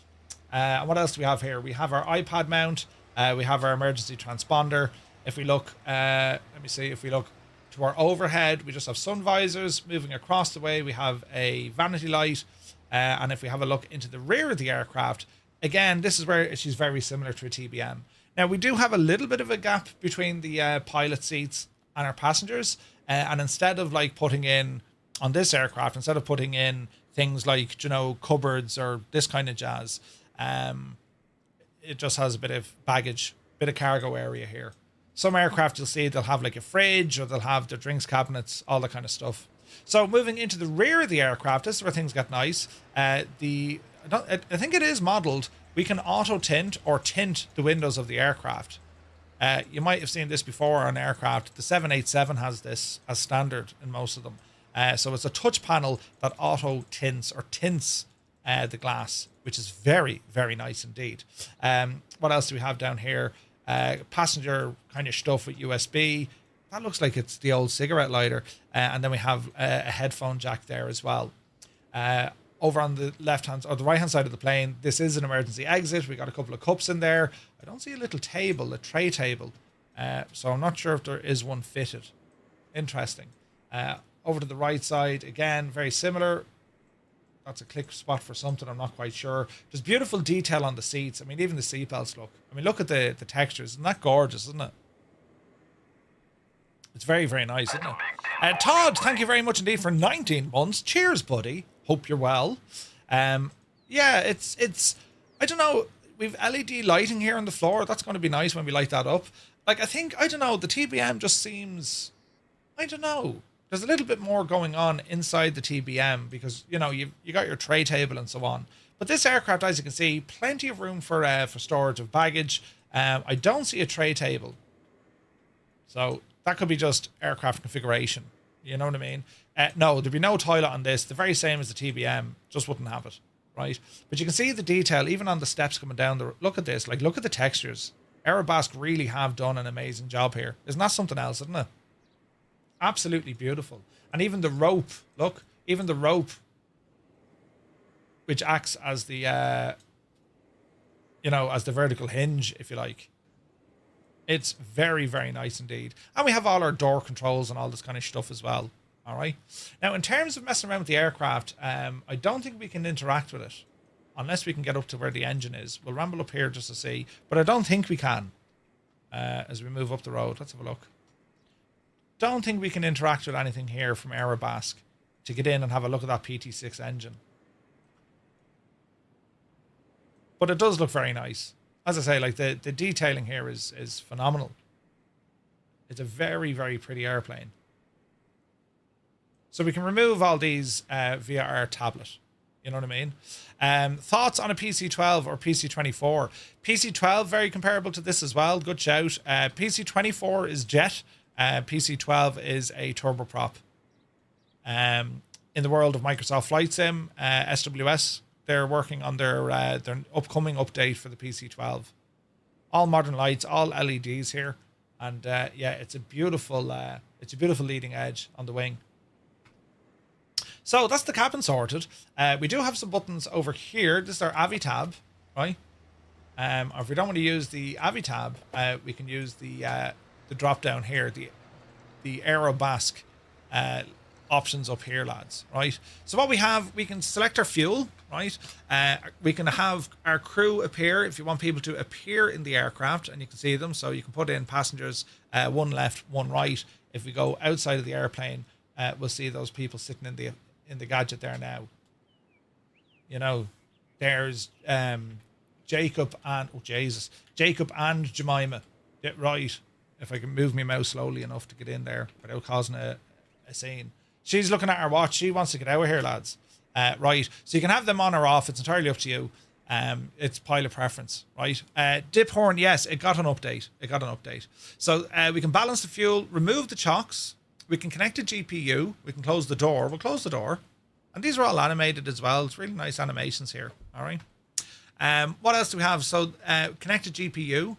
And what else do we have here? We have our iPad mount. We have our emergency transponder. If we look, let me see, if we look to our overhead, we just have sun visors. Moving across the way, we have a vanity light. And if we have a look into the rear of the aircraft, again, this is where she's very similar to a TBM. Now, we do have a little bit of a gap between the pilot seats and our passengers. And instead of like putting in, on this aircraft, instead of putting in things like, you know, cupboards or this kind of jazz, it just has a bit of baggage, bit of cargo area here. Some aircraft you'll see they'll have like a fridge, or they'll have their drinks cabinets, all that kind of stuff. So moving into the rear of the aircraft, this is where things get nice. I think it is modelled. We can auto tint or tint the windows of the aircraft. You might have seen this before on aircraft. The 787 has this as standard in most of them. So it's a touch panel that auto tints or tints the glass, which is very, very nice indeed. What else do we have down here? passenger kind of stuff with USB. That looks like it's the old cigarette lighter. And then we have a headphone jack there as well. Over on the left-hand or the right-hand side of the plane, this is an emergency exit. We got a couple of cups in there. I don't see a little table, a tray table. So I'm not sure if there is one fitted. Interesting. Over to the right side, again, very similar. That's a click spot for something, I'm not quite sure. There's beautiful detail on the seats. I mean, even the seatbelts look. I mean, look at the textures. Isn't that gorgeous, isn't it? It's very, very nice, isn't it? Todd, thank you very much indeed for 19 months. Cheers, buddy. Hope you're well. Yeah, it's I don't know. We've LED lighting here on the floor. That's going to be nice when we light that up. Like, I don't know. The TBM just seems, I don't know. There's a little bit more going on inside the TBM because, you know, you got your tray table and so on. But this aircraft, as you can see, plenty of room for storage of baggage. I don't see a tray table. So that could be just aircraft configuration. You know what I mean? No, there'd be no toilet on this. The very same as the TBM, just wouldn't have it, right? But you can see the detail, even on the steps coming down. Look at this. Like, look at the textures. Aerobask really have done an amazing job here. Isn't that something else, isn't it? Absolutely beautiful. And even the rope, look, even the rope, which acts as the, you know, as the vertical hinge, if you like. It's very, very nice indeed. And we have all our door controls and all this kind of stuff as well. All right. Now, in terms of messing around with the aircraft, I don't think we can interact with it unless we can get up to where the engine is. We'll ramble up here just to see, but I don't think we can as we move up the road. Let's have a look. Don't think we can interact with anything here from Aerobask to get in and have a look at that PT6 engine. But it does look very nice. As I say, like the detailing here is phenomenal. It's a very, very pretty airplane. So we can remove all these via our tablet. You know what I mean? Thoughts on a PC-12 or PC-24? PC-12, very comparable to this as well. Good shout. PC-24 is jet. PC-12 is a turboprop. In the world of Microsoft Flight Sim, SWS, they're working on their upcoming update for the PC-12. All modern lights, all LEDs here, and yeah, it's a beautiful leading edge on the wing. So that's the cabin sorted. We do have some buttons over here. This is our Avi tab, right? Or if we don't want to use the Avi tab, we can use the drop down here, the Aerobask options up here, lads, right? So what we have, we can select our fuel, right? We can have our crew appear if you want people to appear in the aircraft, and you can see them. So you can put in passengers, one left, one right. If we go outside of the airplane, we'll see those people sitting in the gadget there now. You know, there's Jacob and Jacob and Jemima. Yeah, right. If I can move my mouse slowly enough to get in there without causing a scene. She's looking at her watch. She wants to get out of here, lads. Right. So you can have them on or off. It's entirely up to you. It's pilot preference, right? Dip horn, yes, it got an update. So we can balance the fuel, remove the chocks. We can connect a GPU. We can close the door. We'll close the door. And these are all animated as well. It's really nice animations here. All right. What else do we have? So connect a GPU.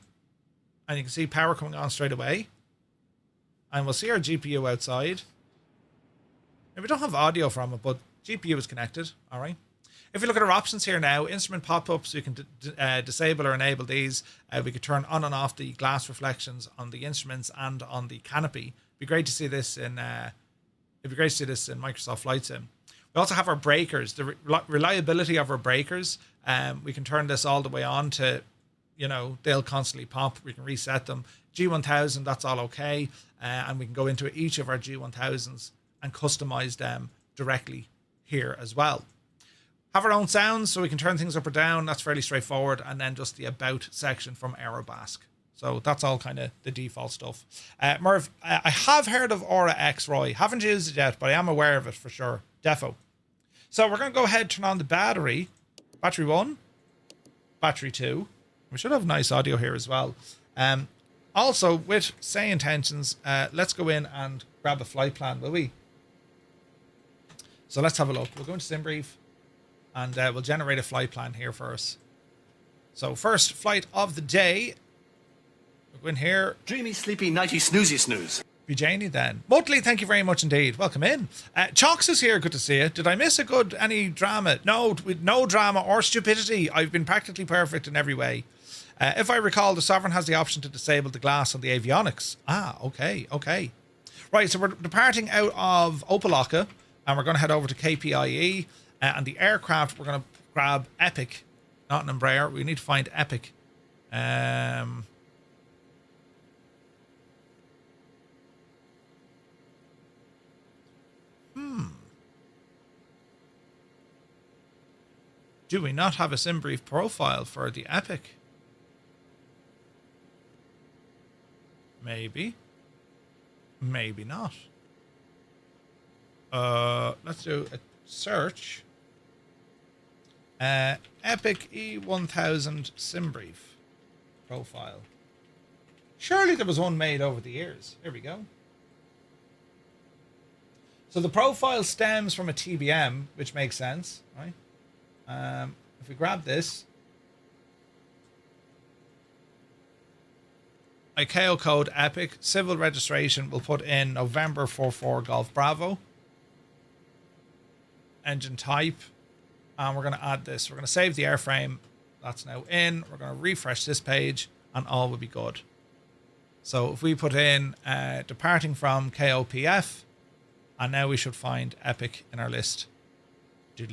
And you can see power coming on straight away. And we'll see our GPU outside. Now, we don't have audio from it, but GPU is connected. All right. If you look at our options here now, instrument pop-ups, you can disable or enable these. We could turn on and off the glass reflections on the instruments and on the canopy. It'd be great to see this in Microsoft Flight Sim. We also have our breakers, the reliability of our breakers. We can turn this all the way on to, you know, they'll constantly pop. We can reset them. G1000, that's all okay. And we can go into each of our G1000s and customize them directly here as well. Have our own sounds, so we can turn things up or down. That's fairly straightforward. And then just the about section from Aerobask. So that's all kind of the default stuff. Merv, I have heard of Aura X, Roy. Haven't used it yet, but I am aware of it for sure. Defo. So we're going to go ahead and turn on the battery. Battery 1. Battery 2. We should have nice audio here as well. Also, with SayIntentions, let's go in and grab a flight plan, will we? So let's have a look. We'll go into SimBrief and we'll generate a flight plan here for us. So first flight of the day We'll go in here. Dreamy, sleepy, nighty, snoozy, snooze. Be Janie then. Mutley, thank you very much indeed. Welcome in. Chalks is here. Good to see you. Did I miss any drama? No, with no drama or stupidity. I've been practically perfect in every way. If I recall, the Sovereign has the option to disable the glass on the avionics. Ah, okay. Right, so we're departing out of Opa Locka, and we're going to head over to KPIE. And the aircraft, we're going to grab Epic, not an Embraer. We need to find Epic. Do we not have a sim brief profile for the Epic? Maybe. Maybe not. Let's do a search. Epic E1000 sim brief profile. Surely there was one made over the years. Here we go. So the profile stems from a TBM, which makes sense, right? If we grab this, ICAO code Epic, civil registration, we'll put in November 44 Golf Bravo, engine type, and we're going to add this. We're going to save the airframe. That's now in. We're going to refresh this page, and all will be good. So if we put in departing from KOPF, and now we should find Epic in our list. There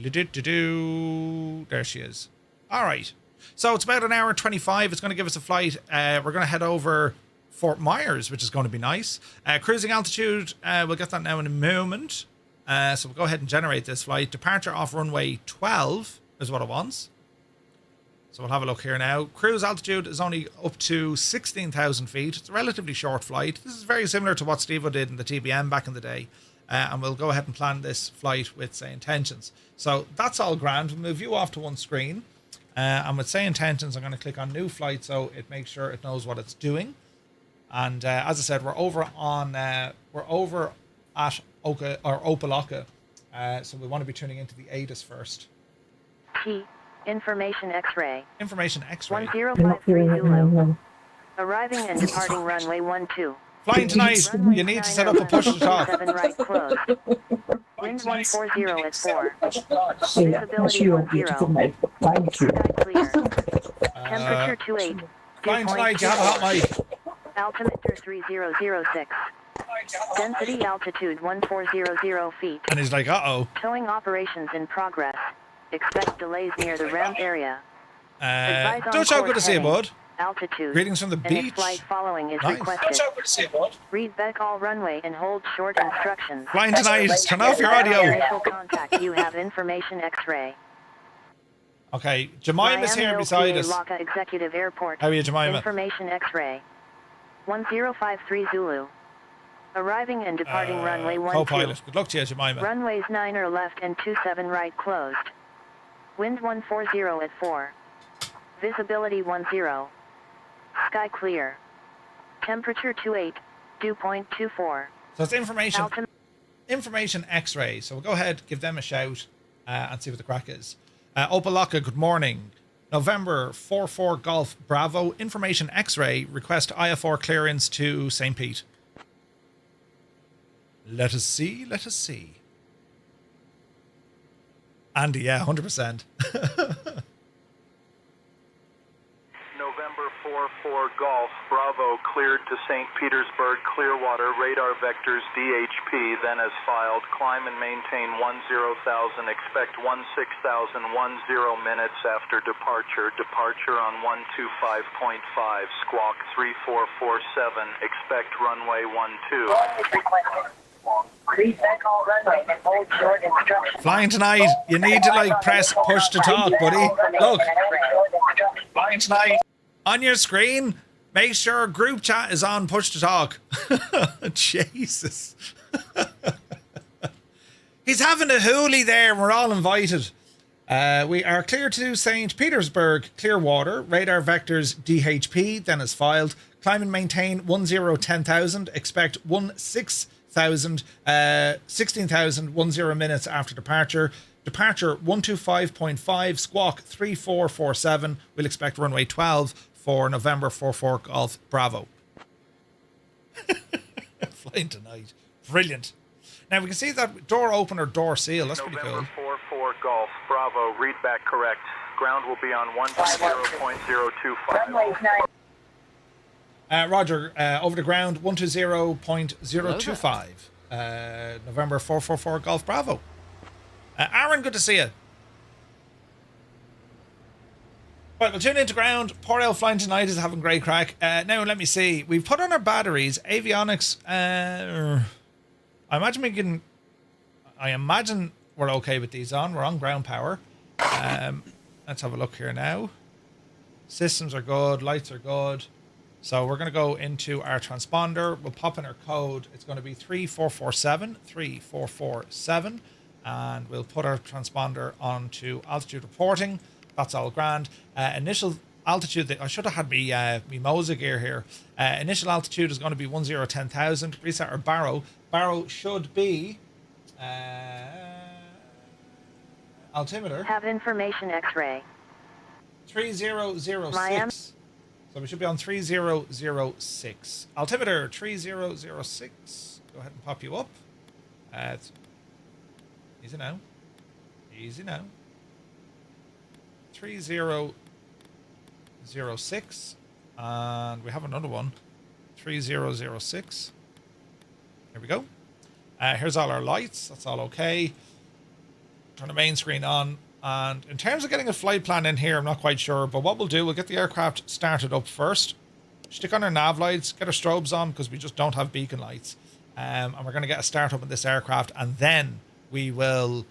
she is. All right. So it's about an hour and 25. It's going to give us a flight. We're going to head over Fort Myers, which is going to be nice. Cruising altitude, we'll get that now in a moment. So we'll go ahead and generate this flight. Departure off runway 12 is what it wants. So we'll have a look here now. Cruise altitude is only up to 16,000 feet. It's a relatively short flight. This is very similar to what Steve did in the TBM back in the day. And we'll go ahead and plan this flight with SayIntentions. So that's all grand. We'll move you off to one screen. And with SayIntentions, I'm going to click on new flight so it makes sure it knows what it's doing. And as I said, we're over at Opa Locka. So we want to be tuning into the ATIS first. T. Information X-ray. Information X-ray. 1053 Zulu. Arriving and departing runway 12. Flying tonight, you need to set up a push to talk. 7 right closed. Wind 140 at 4. Visibility 10. Sky clear. Temperature 28. Flying tonight, you have a hot mic. Altimeter 3006. Density altitude 1400 feet. And he's like, uh-oh. Towing operations in progress. Expect delays near the ramp area. Dutch, how good to see you, bud. Altitude. Greetings from the beach. Flight following is Nice. requested. Read back all runway and hold short instructions. Flying tonight, turn off your audio. Initial contact. You have information X-ray. Okay, Jemima's here beside us. Miami-Opa Locka Executive Airport. How are you, Jemima? Information X-ray. 1053 Zulu. Arriving and departing runway 12. Co-pilot. Good luck to you, Jemima. Runways 9 are left and 27 right closed. Wind 140 at 4. Visibility 10. Sky clear. Temperature 28. Dew point 24. So it's information X-ray. So we'll go ahead, give them a shout, and see what the crack is. Opa Locka, good morning. November 44 Golf Bravo. Information X-ray. Request IFR clearance to St. Pete. Let us see. Let us see. Andy, yeah, 100%. November 44 Golf Bravo cleared to St. Petersburg Clearwater radar vectors DHP then as filed climb and maintain 10,000 expect 16,010 minutes after departure on 125.5 squawk 3447 expect runway 12. Read back all runway and hold short instructions. Flying tonight, you need to like press push to talk, buddy. Look, flying tonight. On your screen, make sure group chat is on push to talk. Jesus. He's having a hoolie there. We're all invited. We are clear to St. Petersburg, Clearwater, radar vectors DHP, then as filed. Climb and maintain 10,000, expect 16,010 minutes after departure. Departure 125.5, squawk 3447. We'll expect runway 12. for November 44 Golf Bravo. Flying tonight. Brilliant. Now we can see that door opener, door seal. That's pretty cool. November 44 Golf Bravo, read back correct. Ground will be on 120.025. Roger, over the ground, 120.025. November 444 Golf Bravo. Aaron, good to see you. Right, we'll tune into ground. Poor L flying tonight is having great crack. Now, let me see. We've put on our batteries. Avionics. I imagine we're okay with these on. We're on ground power. Let's have a look here now. Systems are good. Lights are good. So we're going to go into our transponder. We'll pop in our code. It's going to be 3447. And we'll put our transponder onto altitude reporting. That's all grand. Initial altitude, I should have had me Mosa gear here. Initial altitude is going to be 10,000. Reset our barrow. Barrow should be altimeter. Have information X-ray. 3006. Miami. So we should be on 3006. Altimeter 3006. Go ahead and pop you up. It's easy now. Easy now. 3006. And we have another one. 3006. Here we go. Here's all our lights. That's all okay. Turn the main screen on. And in terms of getting a flight plan in here, I'm not quite sure. But what we'll do, we'll get the aircraft started up first. Stick on our nav lights. Get our strobes on because we just don't have beacon lights. And we're going to get a start up in this aircraft. And then we will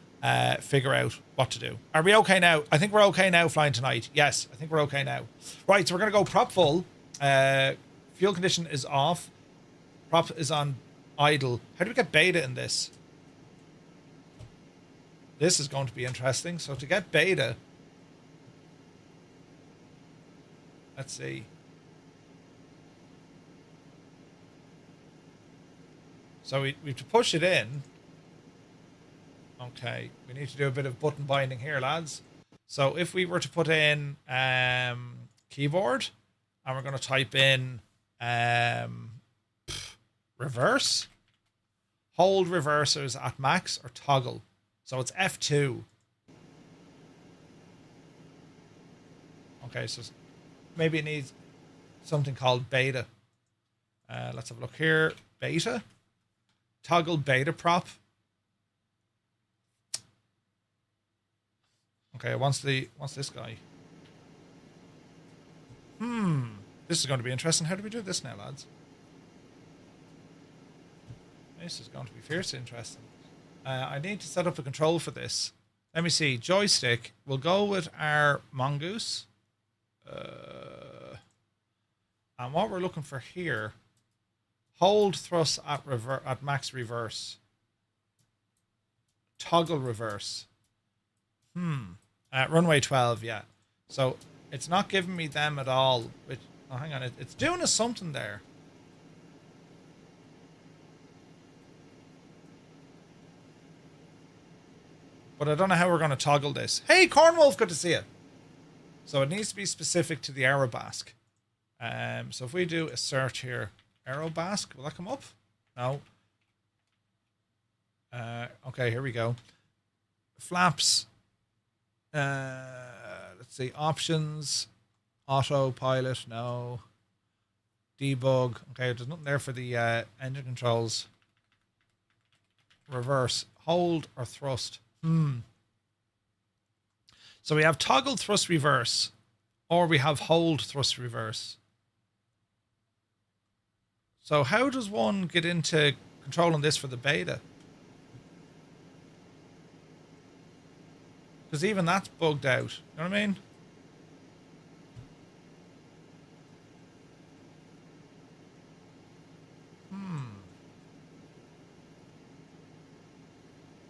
figure out what to do. Are we okay now? I think we're okay now flying tonight. Yes, I think we're okay now. Right, so we're going to go prop full. Fuel condition is off. Prop is on idle. How do we get beta in this? This is going to be interesting. So to get beta, let's see. So we have to push it in. Okay, we need to do a bit of button binding here, lads. So if we were to put in keyboard, and we're going to type in reverse, hold reversers at max or toggle. So it's F2. Okay, so maybe it needs something called beta. Let's have a look here. Beta. Toggle beta prop. Okay, what's this guy? This is going to be interesting. How do we do this now, lads? This is going to be fiercely interesting. I need to set up a control for this. Let me see. Joystick. We'll go with our mongoose. And what we're looking for here, hold thrust at max reverse. Toggle reverse. Runway 12, yeah. So it's not giving me them at all. Oh, hang on. It's doing us something there. But I don't know how we're going to toggle this. Hey, Cornwolf, good to see you. So it needs to be specific to the Aerobask. So if we do a search here, Aerobask, will that come up? No. Okay, here we go. Flaps. Let's see, options, autopilot, no. Debug. Okay, there's nothing there for the engine controls. Reverse, hold or thrust. So we have toggle thrust reverse, or we have hold thrust reverse. So how does one get into controlling this for the beta? Because even that's bugged out. You know what I mean?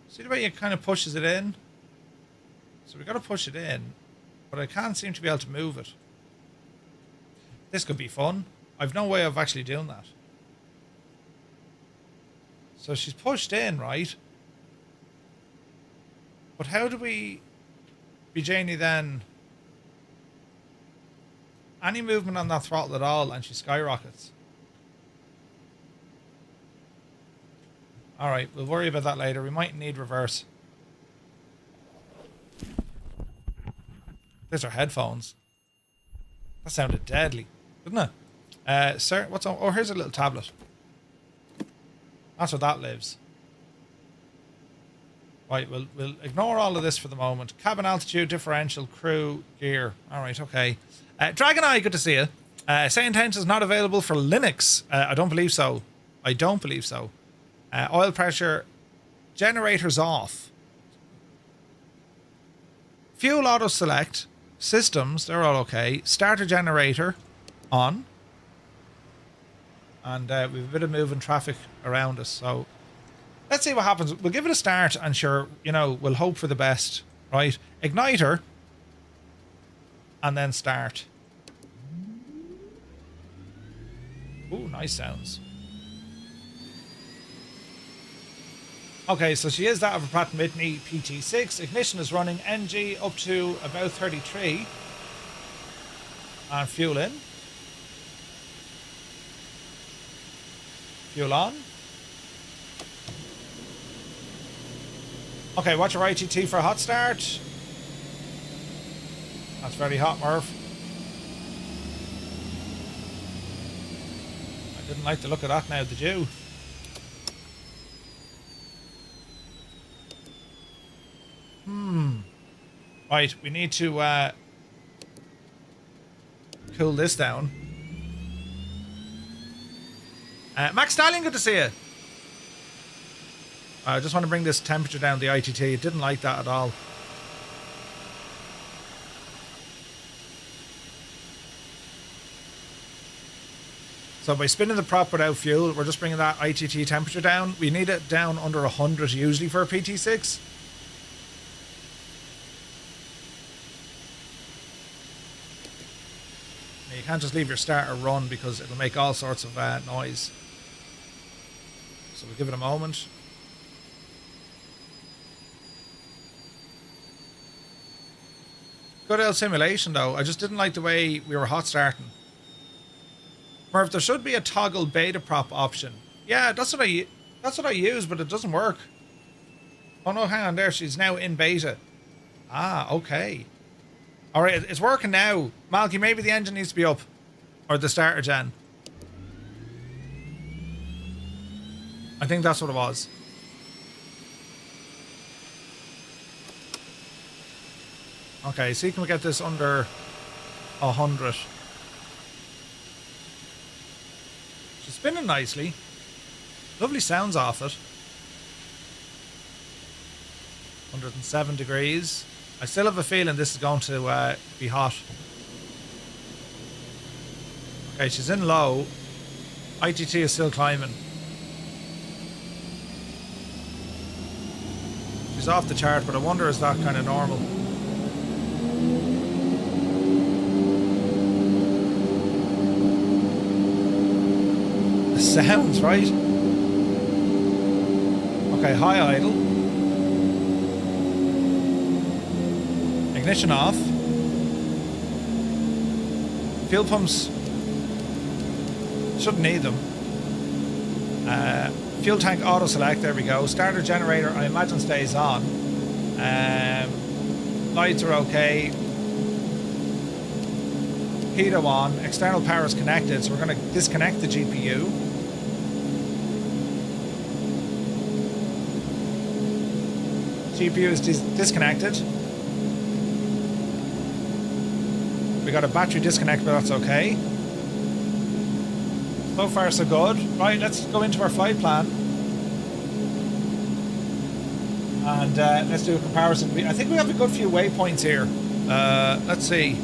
See the way it kind of pushes it in? So we got to push it in, but I can't seem to be able to move it. This could be fun. I've no way of actually doing that. So she's pushed in, right? But how do we be Janie then? any movement on that throttle at all and she skyrockets. Alright, we'll worry about that later. We might need reverse. These are headphones. That sounded deadly, didn't it? Sir, what's on? Oh, here's a little tablet. That's where that lives. Right, we'll ignore all of this for the moment. Cabin altitude, differential, crew, gear. Alright, okay. Dragon Eye, good to see you. SayIntentions is not available for Linux. I don't believe so. I don't believe so. Oil pressure, generators off. Fuel auto select. Systems, they're all okay. Starter generator on. And we've a bit of moving traffic around us, so let's see what happens. We'll give it a start and sure, you know, we'll hope for the best, right? Igniter and then start. Ooh, nice sounds. Okay, so she is that of a Pratt & Whitney PT6. Ignition is running. NG up to about 33. And fuel in. Fuel on. Okay, watch your ITT for a hot start. That's very hot, Murph. I didn't like the look of that now, did you? Right, we need to cool this down. Max Stallion, good to see you. I just want to bring this temperature down, the ITT. It didn't like that at all. So by spinning the prop without fuel, we're just bringing that ITT temperature down. We need it down under 100 usually for a PT6. You can't just leave your starter run because it'll make all sorts of noise. So we'll give it a moment. Good old simulation though. I just didn't like the way we were hot starting. Murph, there should be a toggle beta prop option. Yeah, that's what I use, but it doesn't work. Oh no, hang on there. She's now in beta. Ah, okay. Alright, it's working now. Malky, maybe the engine needs to be up. Or the starter gen. I think that's what it was. Okay, see, can we get this under 100? She's spinning nicely. Lovely sounds off it. 107 degrees. I still have a feeling this is going to be hot. Okay, she's in low. ITT is still climbing. She's off the chart, but I wonder is that kind of normal? The sounds, right? Okay, high idle. Ignition off. Fuel pumps shouldn't need them. Fuel tank auto select, there we go. Starter generator, I imagine, stays on. Lights are okay. Pitot on. External power is connected, so we're going to disconnect the GPU. GPU is disconnected. We got a battery disconnect, but that's okay. So far, so good. Right, let's go into our flight plan. And let's do a comparison. I think we have a good few waypoints here. Let's see.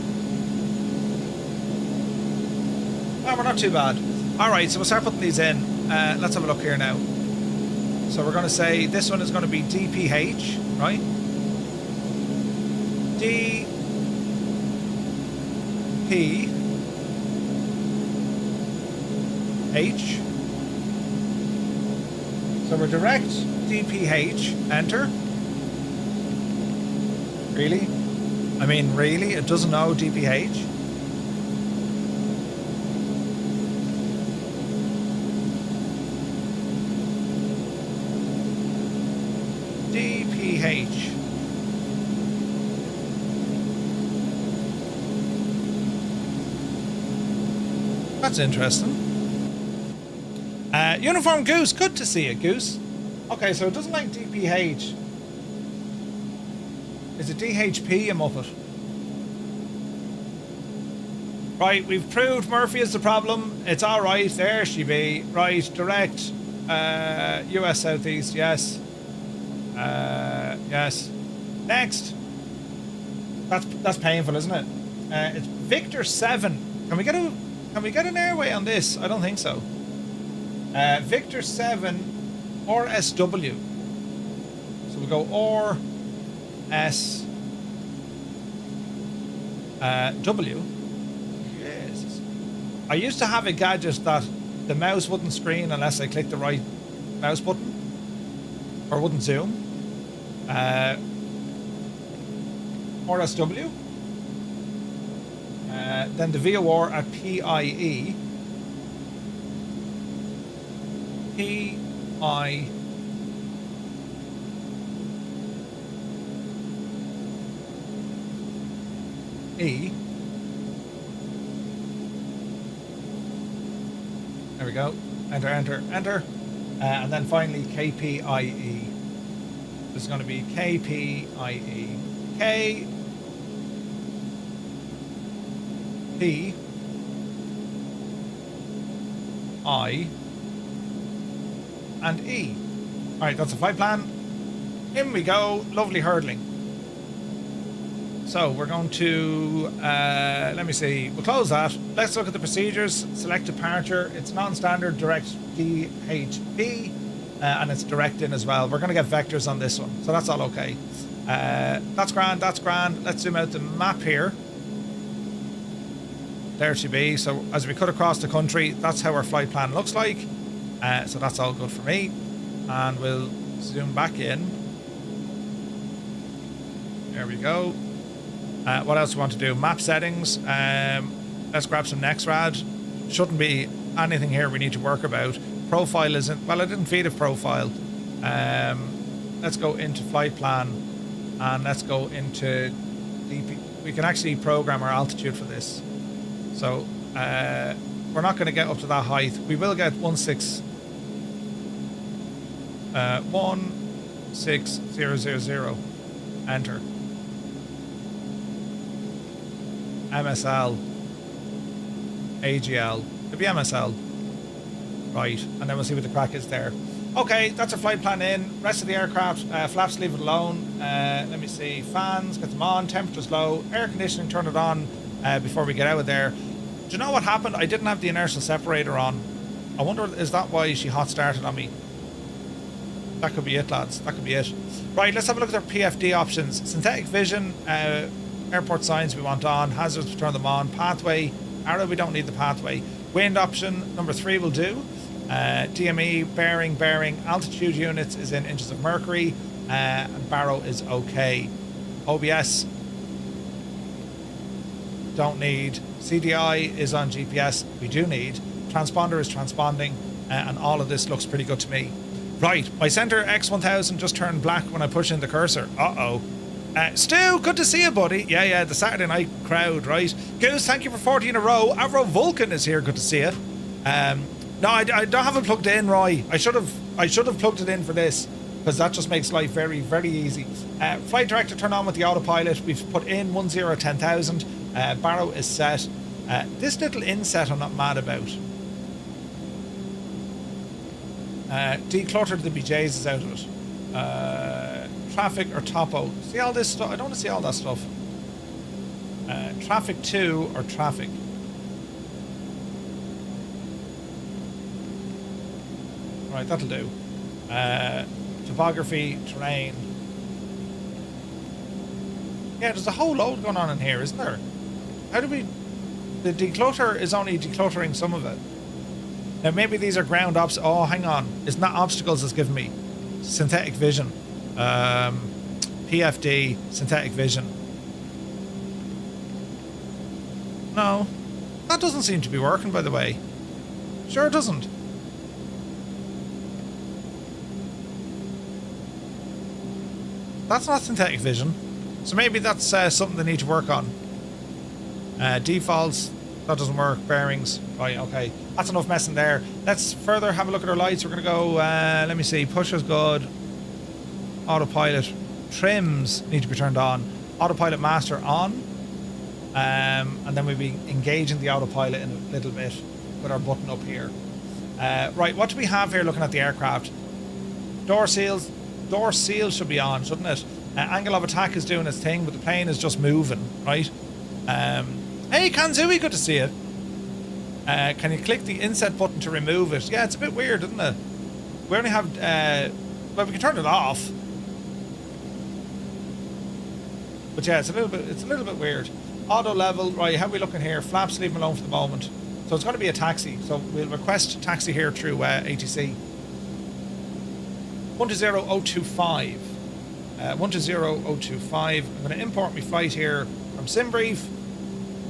Oh, we're not too bad. Alright, so we'll start putting these in. Let's have a look here now. So we're going to say this one is going to be DPH, right? DP H. So we're direct DPH, enter. Really? I mean, really? It doesn't know DPH? DPH. That's interesting. Uniform Goose, good to see it, Goose. Okay, so it doesn't like DPH. Is it DHP, a Muppet? Right, we've proved Murphy is the problem. It's alright, there she be. Right, direct. US Southeast, yes. Yes. Next. That's painful, isn't it? It's Victor 7. Can we get an airway on this? I don't think so. Victor 7 RSW. So we go RSW. Jesus. I used to have a gadget that the mouse wouldn't screen unless I clicked the right mouse button, or wouldn't zoom. RSW. Then the VOR at PIE. PI. E. There we go. Enter, enter, enter. And then finally KPIE. This is going to be KPIE. K. P. I. And E. Alright, that's a flight plan. In we go. Lovely hurdling. So we're going to, let me see, we'll close that. Let's look at the procedures. Select departure. It's non-standard direct DHP, and it's direct in as well. We're going to get vectors on this one, so that's all okay. That's grand, that's grand. Let's zoom out the map here. There she be. So as we cut across the country, that's how our flight plan looks like. So that's all good for me. And we'll zoom back in. There we go. What else do we want to do? Map settings. Let's grab some NextRad. Shouldn't be anything here we need to work about. Profile isn't... Well, I didn't feed a profile. Let's go into flight plan. And let's go into DP. We can actually program our altitude for this. So, we're not going to get up to that height. We will get 16000. Enter. MSL, AGL, it'll be MSL, right, and then we'll see what the crack is there. Okay, that's our flight plan in. Rest of the aircraft, flaps leave it alone. Let me see, fans, get them on, temperature's low, air conditioning, turn it on before we get out of there. Do you know what happened? I didn't have the inertial separator on. I wonder, is that why she hot started on me? That could be it, lads, that could be it. Right, let's have a look at our PFD options. Synthetic vision, airport signs we want on, hazards we turn them on, pathway, arrow we don't need the pathway, wind option number 3 will do, DME, bearing, altitude units is in inches of mercury, and baro is okay. OBS don't need, CDI is on GPS, we do need, transponder is transponding, and all of this looks pretty good to me. Right, my center X1000 just turned black when I push in the cursor. Uh-oh. Stu, good to see you, buddy. Yeah, the Saturday night crowd, right? Goose, thank you for 40 in a row. Avro Vulcan is here, good to see you. No, I don't have it plugged in, Roy. I should have plugged it in for this, because that just makes life very, very easy. Flight director turn on with the autopilot. We've put in 1010,000. Barrow is set. This little inset I'm not mad about. Decluttered the BJs is out of it. Traffic or topo. See all this stuff? I don't want to see all that stuff. Traffic to or traffic. Right, that'll do. Topography, terrain. Yeah, there's a whole load going on in here, isn't there? How do we... The declutter is only decluttering some of it. Now, maybe these are ground ops. Oh, hang on. It's not obstacles that's giving me. Synthetic vision. PFD, synthetic vision. No. That doesn't seem to be working, by the way. Sure it doesn't. That's not synthetic vision. So maybe that's something they need to work on. Defaults, that doesn't work. Bearings, right, okay. That's enough messing there. Let's further have a look at our lights. We're going to go, let me see, push is good. Autopilot. Trims need to be turned on. Autopilot master on. And then we'll be engaging the autopilot in a little bit with our button up here. Right, what do we have here looking at the aircraft? Door seals. Door seals should be on, shouldn't it? Angle of attack is doing its thing, but the plane is just moving, right? Hey, Kanzui, good to see you. Can you click the inset button to remove it? Yeah, it's a bit weird, isn't it? We only have... well, we can turn it off. But yeah, it's a little bit weird. Auto level, right, how are we looking here? Flaps, leave them alone for the moment. So it's going to be a taxi. So we'll request taxi here through ATC. 120025. 120025. I'm going to import my flight here from SimBrief.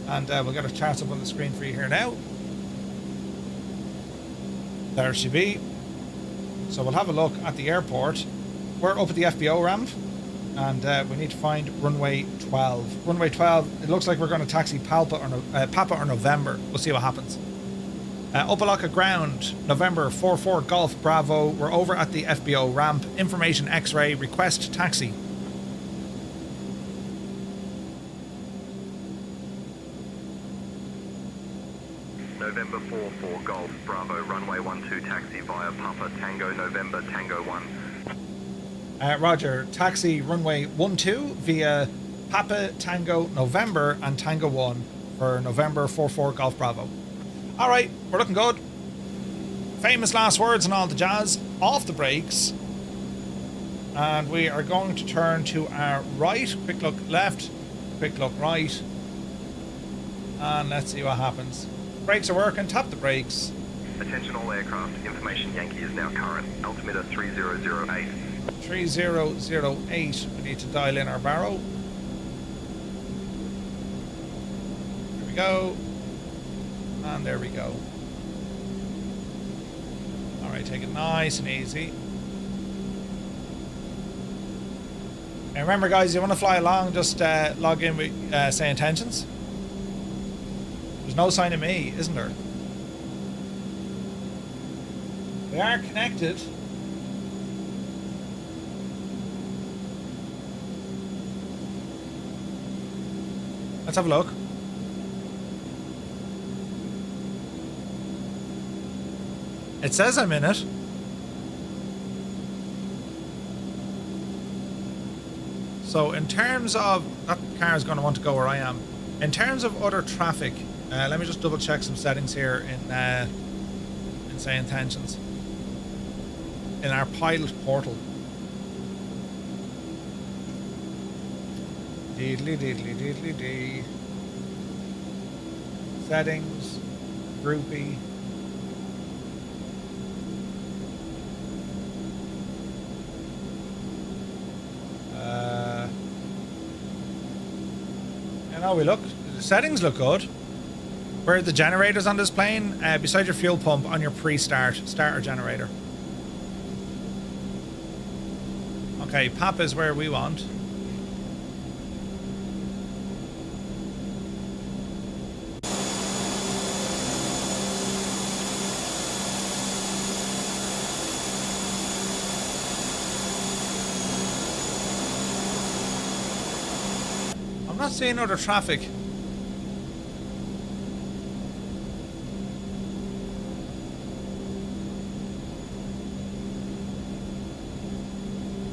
And we'll get our charts up on the screen for you here now. There she be. So we'll have a look at the airport. We're up at the FBO ramp. And we need to find runway 12. Runway 12, it looks like we're going to taxi Papa or November. We'll see what happens. Opa Locka ground, November 44 Golf Bravo. We're over at the FBO ramp. Information X-ray, request taxi. November 44 Golf Bravo, runway 12 taxi via Papa Tango November Tango 1. Roger, taxi runway 12 via Papa Tango November and Tango 1 for November 44 Golf Bravo. Alright, we're looking good. Famous last words and all the jazz. Off the brakes. And we are going to turn to our right. Quick look left, quick look right. And let's see what happens. Brakes are working, tap the brakes. Attention all aircraft, information Yankee is now current. Altimeter 3008. 3008. We need to dial in our barrow. There we go. And there we go. Alright, take it nice and easy. And remember guys, you want to fly along, just log in with SayIntentions. There's no sign of me, isn't there? We are connected. Let's have a look. It says I'm in it. So in terms of... that car is going to want to go where I am. In terms of other traffic, let me just double check some settings here in SayIntentions. In our pilot portal. Deedly deedly deedly dee. Settings. Groupie. You know, we look. The settings look good. Where are the generators on this plane? Beside your fuel pump on your pre-start starter generator. Okay, Papa is where we want. I'm not seeing other traffic.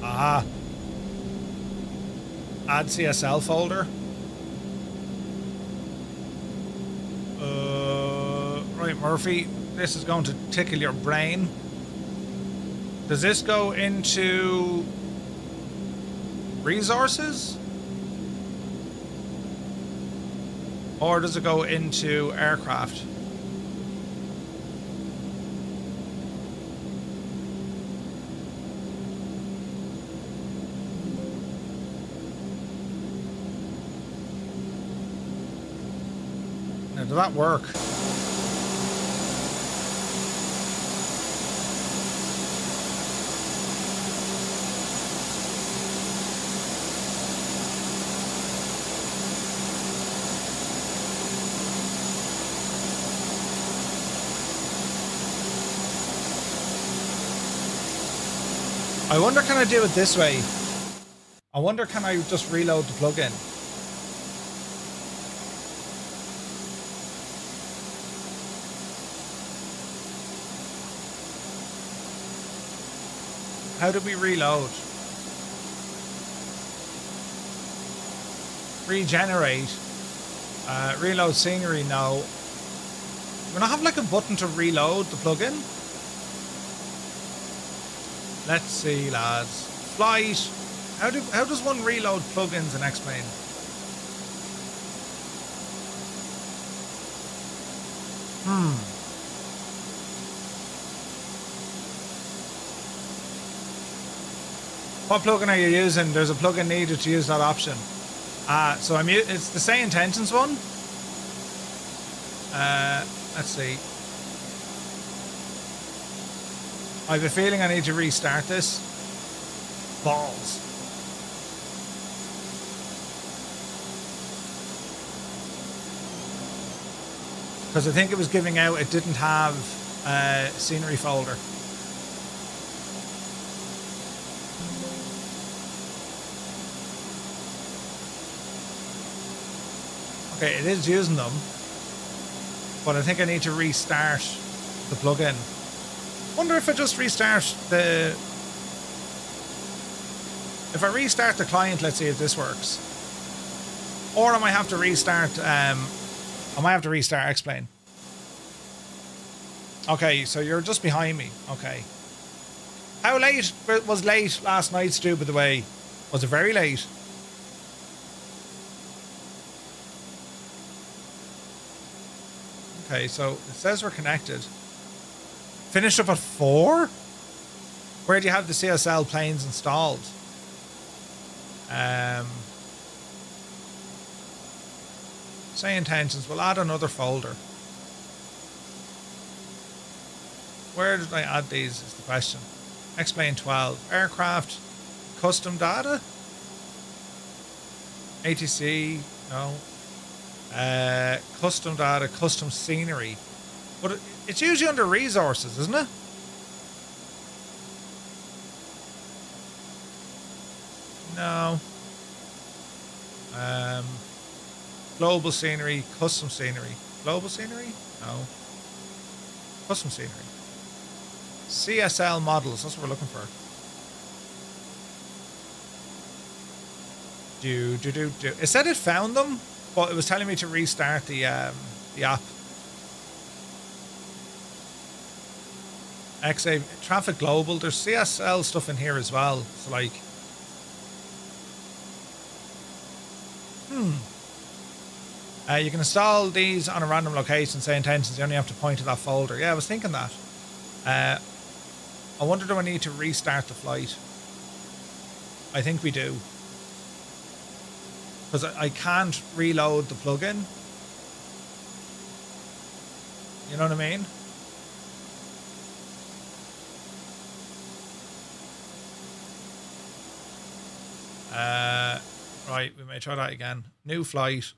Ah. Add CSL folder. Right, Murphy. This is going to tickle your brain. Does this go into resources? Or does it go into aircraft? Now, did that work? I wonder, can I do it this way? I wonder, can I just reload the plugin? How do we reload? Regenerate. Reload scenery, no. We're gonna have like a button to reload the plugin. Let's see, lads. Flight. How does one reload plugins and explain? What plugin are you using? There's a plugin needed to use that option. So it's the SayIntentions one. Let's see. I have a feeling I need to restart this. Balls. Because I think it was giving out, it didn't have a scenery folder. Okay, it is using them, but I think I need to restart the plugin. Wonder if I just restart the... If I restart the client, let's see if this works. Or I might have to restart... I might have to restart Explain. Okay, so you're just behind me. Okay. How late was late last night, Stu, by the way? Was it very late? Okay, so it says we're connected. Finished up at 4? Where do you have the CSL planes installed? SayIntentions. We'll add another folder. Where did I add these is the question. Explain 12. Aircraft. Custom data. ATC. No. Custom data, custom scenery. But it's usually under resources, isn't it? No. Global scenery, custom scenery. Global scenery? No. Custom scenery. CSL models, that's what we're looking for. It said it found them, but it was telling me to restart the app. XA Traffic Global. There's CSL stuff in here as well. So like, you can install these on a random location. SayIntentions. You only have to point to that folder. Yeah, I was thinking that. I wonder, do I need to restart the flight? I think we do. Because I can't reload the plugin. You know what I mean? Right, we may try that again. New flight.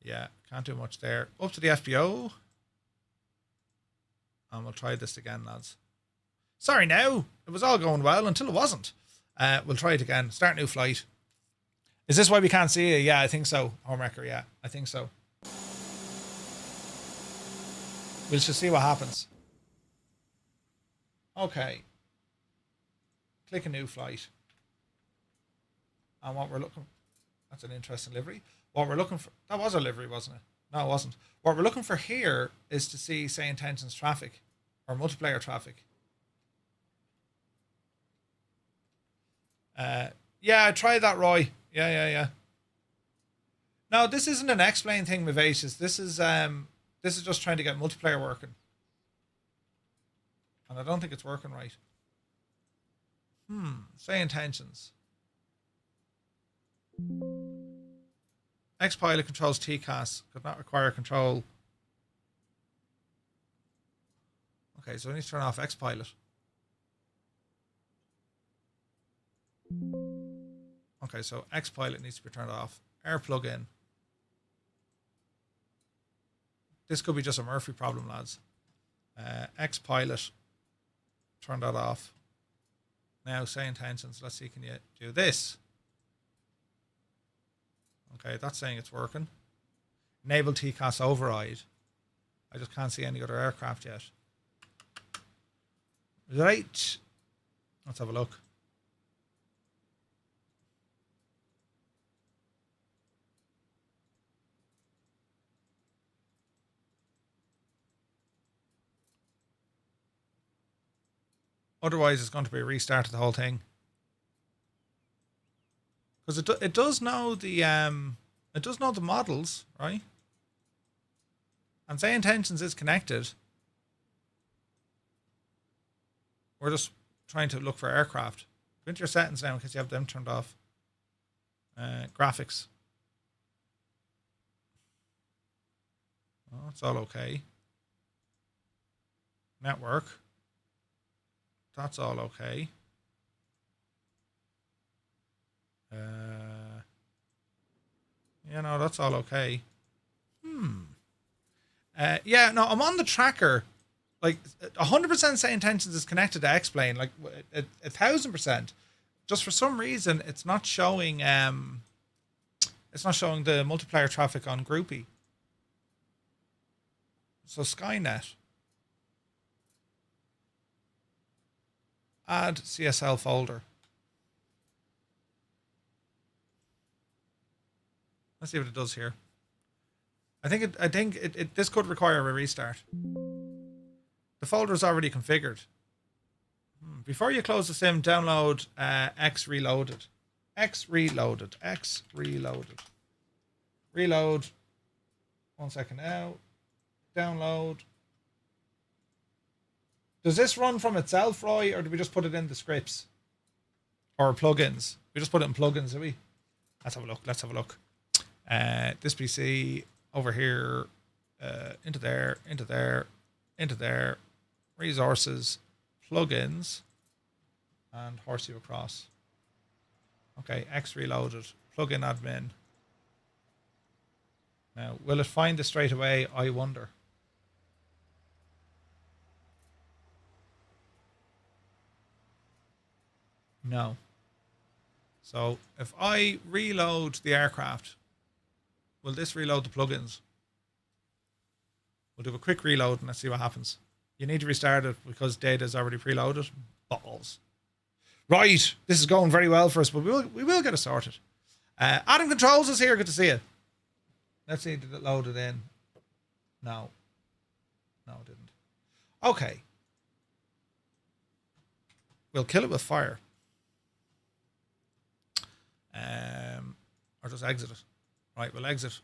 Yeah, can't do much there. Up to the FBO. And we'll try this again, lads. Sorry now. It was all going well until it wasn't. We'll try it again. Start new flight. Is this why we can't see it? Yeah, I think so. Homewrecker, yeah. I think so. We'll just see what happens. Okay. Click a new flight. And what we're looking... That's an interesting livery. What we're looking for... That was a livery, wasn't it? No, it wasn't. What we're looking for here is to see SayIntentions traffic. Or multiplayer traffic. Yeah, try that, Roy. Yeah. No, this isn't an explain thing, Vivacious. This is just trying to get multiplayer working. And I don't think it's working right. SayIntentions. X-Pilot controls TCAS. Could not require control. Okay, so I need to turn off X-Pilot. Okay, so X-Pilot needs to be turned off. Air plug-in. This could be just a Murphy problem, lads. X-Pilot. turn that off. Now, say intentions. Let's see, can you do this? Okay, that's saying it's working. Enable TCAS override. I just can't see any other aircraft yet. Right. Let's have a look. Otherwise, it's going to be a restart of the whole thing. Because it does know the models, right? And SayIntentions is connected. We're just trying to look for aircraft. Go into your settings now in case you have them turned off. Graphics. Oh, it's all okay. Network. That's all okay. Yeah, no, that's all okay. Yeah, no, I'm on the tracker. Like 100% SayIntentions is connected to X-Plane, like 1,000%. Just for some reason, it's not showing. It's not showing the multiplayer traffic on Groupie. So Skynet. Add CSL folder. Let's see what it does here. I think this could require a restart. The folder is already configured. Before you close the sim, download X Reloaded. X Reloaded. X Reloaded. Reload. 1 second now. Download. Does this run from itself, Roy, or do we just put it in the scripts? Or plugins? We just put it in plugins, do we? Let's have a look. Let's have a look. This PC over here, into there, into there, into there. Resources, plugins, and horse you across. Okay, X Reloaded, plugin admin. Now, will it find this straight away? I wonder. No. So if I reload the aircraft, will this reload the plugins? We'll do a quick reload and let's see what happens. You need to restart it because data is already preloaded. Balls. Right, this is going very well for us, but we will get it sorted. Adam Controls is here. Good to see you. Let's see, did it load it in? No. No, it didn't. Okay. We'll kill it with fire. Or just exit it. Right, we'll exit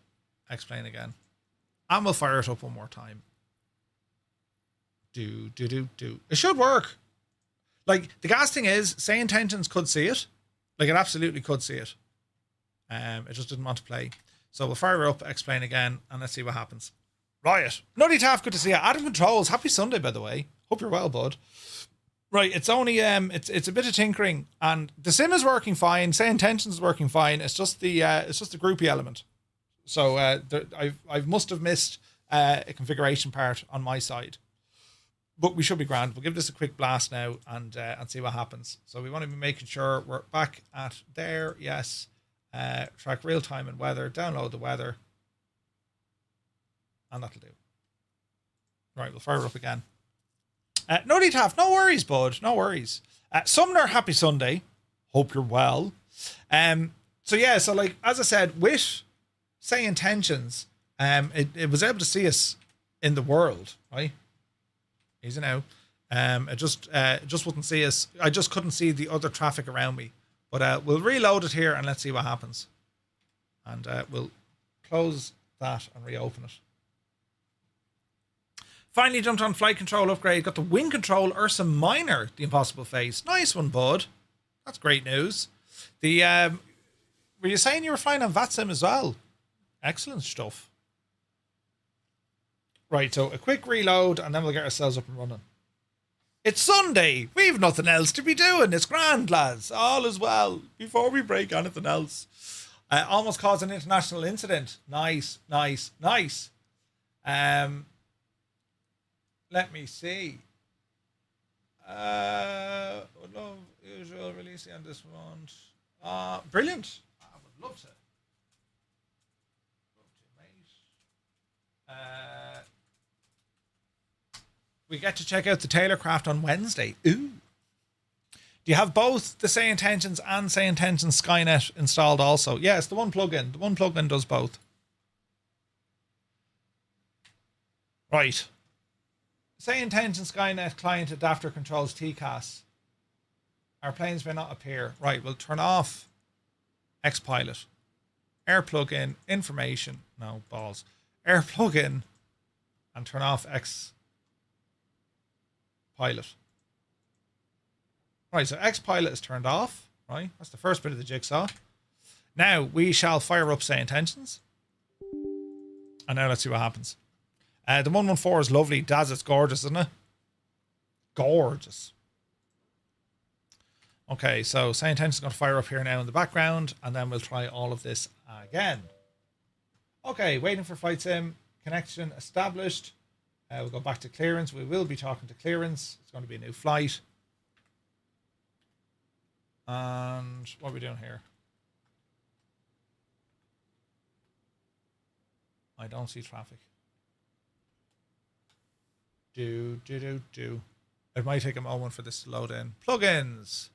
X-Plane again. And we'll fire it up one more time. Do. It should work. Like, the gas thing is, SayIntentions could see it. Like, it absolutely could see it. It just didn't want to play. So we'll fire up X-Plane again, and let's see what happens. Riot. Nutty Taff, good to see you. Adam Controls, happy Sunday, by the way. Hope you're well, bud. Right, it's only it's a bit of tinkering, and the sim is working fine. SayIntentions is working fine. It's just the groupie element. So I must have missed a configuration part on my side, but we should be grand. We'll give this a quick blast now and see what happens. So we want to be making sure we're back at there. Yes, track real time and weather. Download the weather, and that'll do. Right, we'll fire up again. Nutty Taff, no worries, bud. No worries. Sumner, happy Sunday. Hope you're well. So yeah, so like as I said, with SayIntentions, it was able to see us in the world, right? Easy now. It just wouldn't see us. I just couldn't see the other traffic around me. But we'll reload it here and let's see what happens. And we'll close that and reopen it. Finally jumped on flight control upgrade. Got the wing control Ursa Minor, the impossible phase. Nice one, bud. That's great news. The were you saying you were flying on VATSIM as well? Excellent stuff. Right, so a quick reload and then we'll get ourselves up and running. It's Sunday. We've nothing else to be doing. It's grand, lads. All is well. Before we break anything else. Almost caused an international incident. Nice. Let me see. Would love usual releasing on this one. Brilliant. I would love to. Mate. We get to check out the Taylorcraft on Wednesday. Ooh. Do you have both the SayIntentions and SayIntentions Skynet installed also? Yes, the one plugin. The one plugin does both. Right. SayIntentions Skynet client adapter controls TCAS. Our planes may not appear. Right, we'll turn off Xpilot. Air plugin, information. No, balls. Air plugin and turn off Xpilot. Right, so Xpilot is turned off. Right, that's the first bit of the jigsaw. Now we shall fire up SayIntentions. And now let's see what happens. The 114 is lovely. Daz, it's gorgeous, isn't it? Gorgeous. Okay, so SayIntentions is going to fire up here now in the background, and then we'll try all of this again. Okay, waiting for flight sim. Connection established. We'll go back to clearance. We will be talking to clearance. It's going to be a new flight. And what are we doing here? I don't see traffic. It might take a moment for this to load in. Plugins.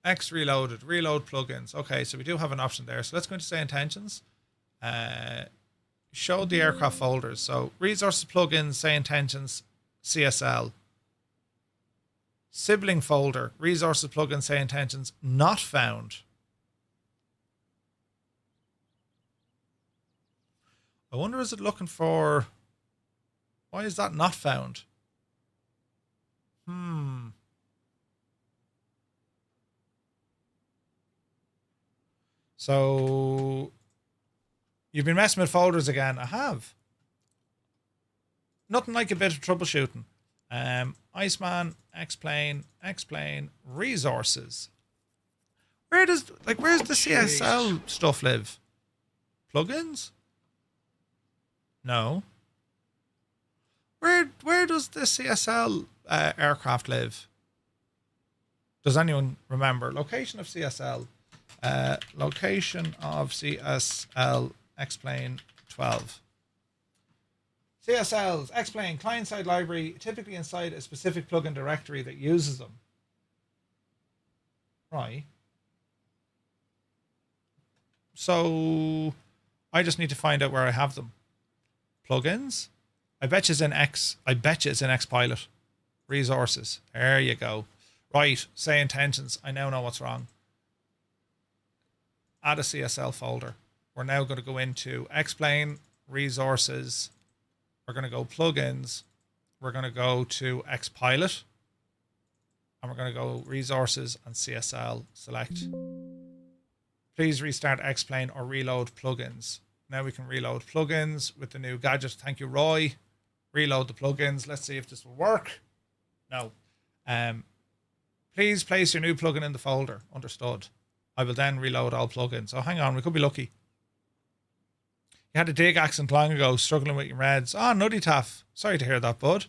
X reloaded. Reload plugins. Okay, so we do have an option there. So let's go into SayIntentions. Show the aircraft folders. So resources plugins, SayIntentions, CSL. Sibling folder, resources plugin, SayIntentions, not found. I wonder, is it looking for... Why is that not found? So, you've been messing with folders again. I have. Nothing like a bit of troubleshooting. Iceman, X-Plane, resources. Where's the CSL stuff live? Plugins? No. Where does the CSL aircraft live? Does anyone remember? Location of CSL. Location of CSL X-Plane 12. CSLs, X-Plane, client-side library, typically inside a specific plugin directory that uses them. Right. So I just need to find out where I have them. Plugins. I bet you it's in Xpilot. Resources. There you go. Right. SayIntentions. I now know what's wrong. Add a CSL folder. We're now going to go into X-Plane, resources. We're going to go plugins. We're going to go to Xpilot. And we're going to go resources and CSL. Select. Please restart X-Plane or reload plugins. Now we can reload plugins with the new gadget. Thank you, Roy. Reload the plugins. Let's see if this will work. No. Please place your new plugin in the folder. Understood. I will then reload all plugins. Oh, hang on. We could be lucky. You had a dig accident long ago, struggling with your meds. Oh, nutty taff. Sorry to hear that, bud.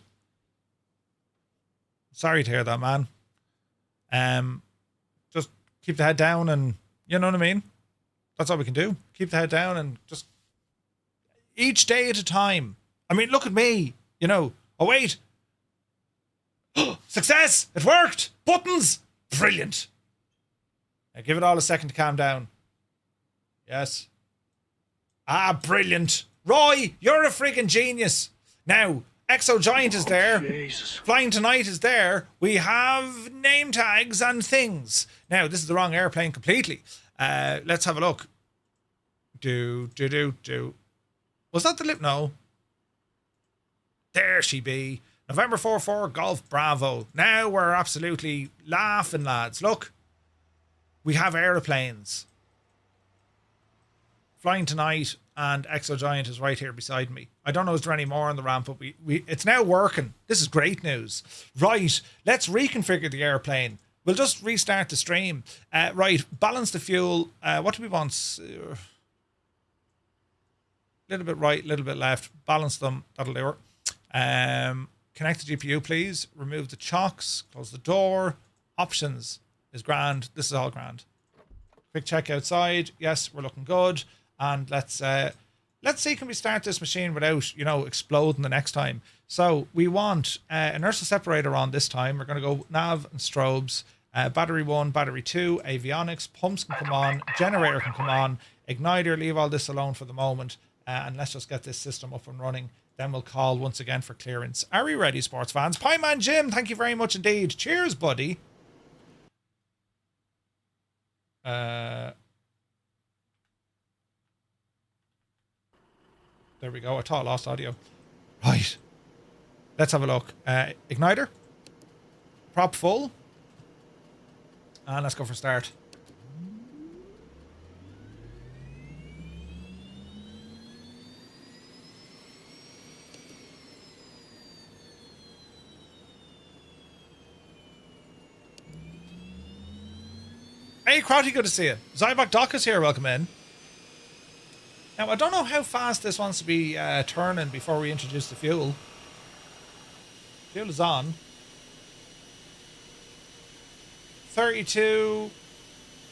Sorry to hear that, man. Just keep the head down and, you know what I mean? That's all we can do. Keep the head down and just each day at a time. I mean, look at me, you know. Oh, wait. Success! It worked! Buttons! Brilliant. Now give it all a second to calm down. Yes. Ah, brilliant. Roy, you're a freaking genius. Now, Exo Giant is there. Jesus. Flying Tonight is there. We have name tags and things. Now, this is the wrong airplane completely. Let's have a look. Do. Was that the lip? No. There she be. November 4-4, Golf Bravo. Now we're absolutely laughing, lads. Look. We have aeroplanes. Flying Tonight and Exo Giant is right here beside me. I don't know is there any more on the ramp, but it's now working. This is great news. Right, let's reconfigure the airplane. We'll just restart the stream. Right, balance the fuel. What do we want? Little bit right, little bit left. Balance them. That'll do it. Connect the GPU, please. Remove the chocks. Close the door. Options is grand. This is all grand. Quick check outside. Yes, we're looking good. And let's see, can we start this machine without, you know, exploding the next time? So we want inertial separator on this time. We're going to go nav and strobes. Battery 1, battery 2, avionics, pumps can come on, generator can come on, igniter, leave all this alone for the moment, and let's just get this system up and running. Then we'll call once again for clearance. Are we ready, sports fans? Pieman Jim, thank you very much indeed. Cheers, buddy. There we go. I thought I lost audio. Right. Let's have a look. Igniter. Prop full. And let's go for start. Hey, Crowty, good to see you. Zybok Doc is here. Welcome in. Now, I don't know how fast this wants to be turning before we introduce the fuel. Fuel is on. 32.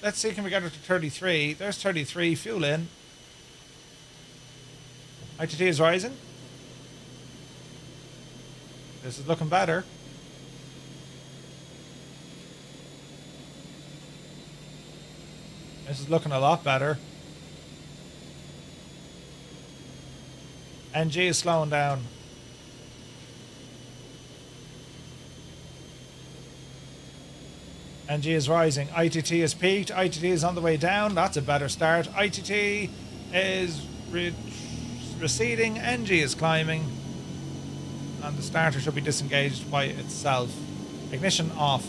Let's see, can we get it to 33? There's 33. Fuel in. ITT is rising. This is looking better. This is looking a lot better. NG is slowing down. NG is rising. ITT is peaked. ITT is on the way down. That's a better start. ITT is receding. NG is climbing. And the starter should be disengaged by itself. Ignition off.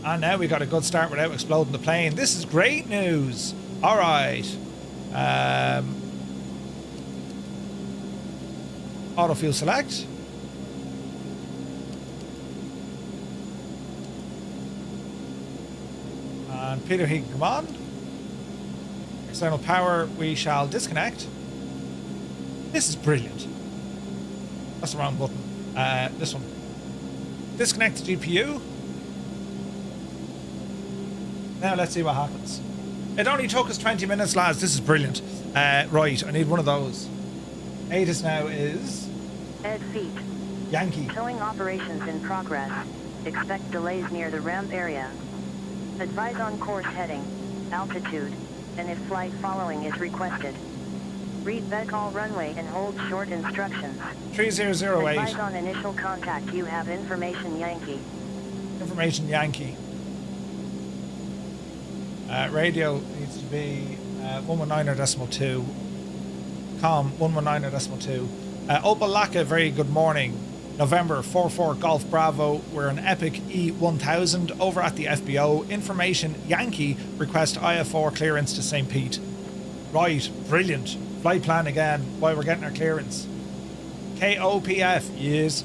And now we got a good start without exploding the plane. This is great news. All right. Auto fuel select. And Peter, he can come on. External power, we shall disconnect. This is brilliant. That's the wrong button. This one. Disconnect the GPU. Now let's see what happens. It only took us 20 minutes, lads. This is brilliant. Right, I need one of those. ATIS now is... Ed Feet. Yankee. Towing operations in progress. Expect delays near the ramp area. Advise on course heading, altitude, and if flight following is requested. Read back all runway and hold short instructions. 3008. Advise on initial contact. You have information Yankee. Information Yankee. Radio needs to be 119.2. Com 119.2. Opa Locka, very good morning. November 44 Golf Bravo. We're an Epic E1000 over at the FBO. Information Yankee. Request IF4 clearance to St. Pete. Right, brilliant. Flight plan again while we're getting our clearance. KOPF, yes.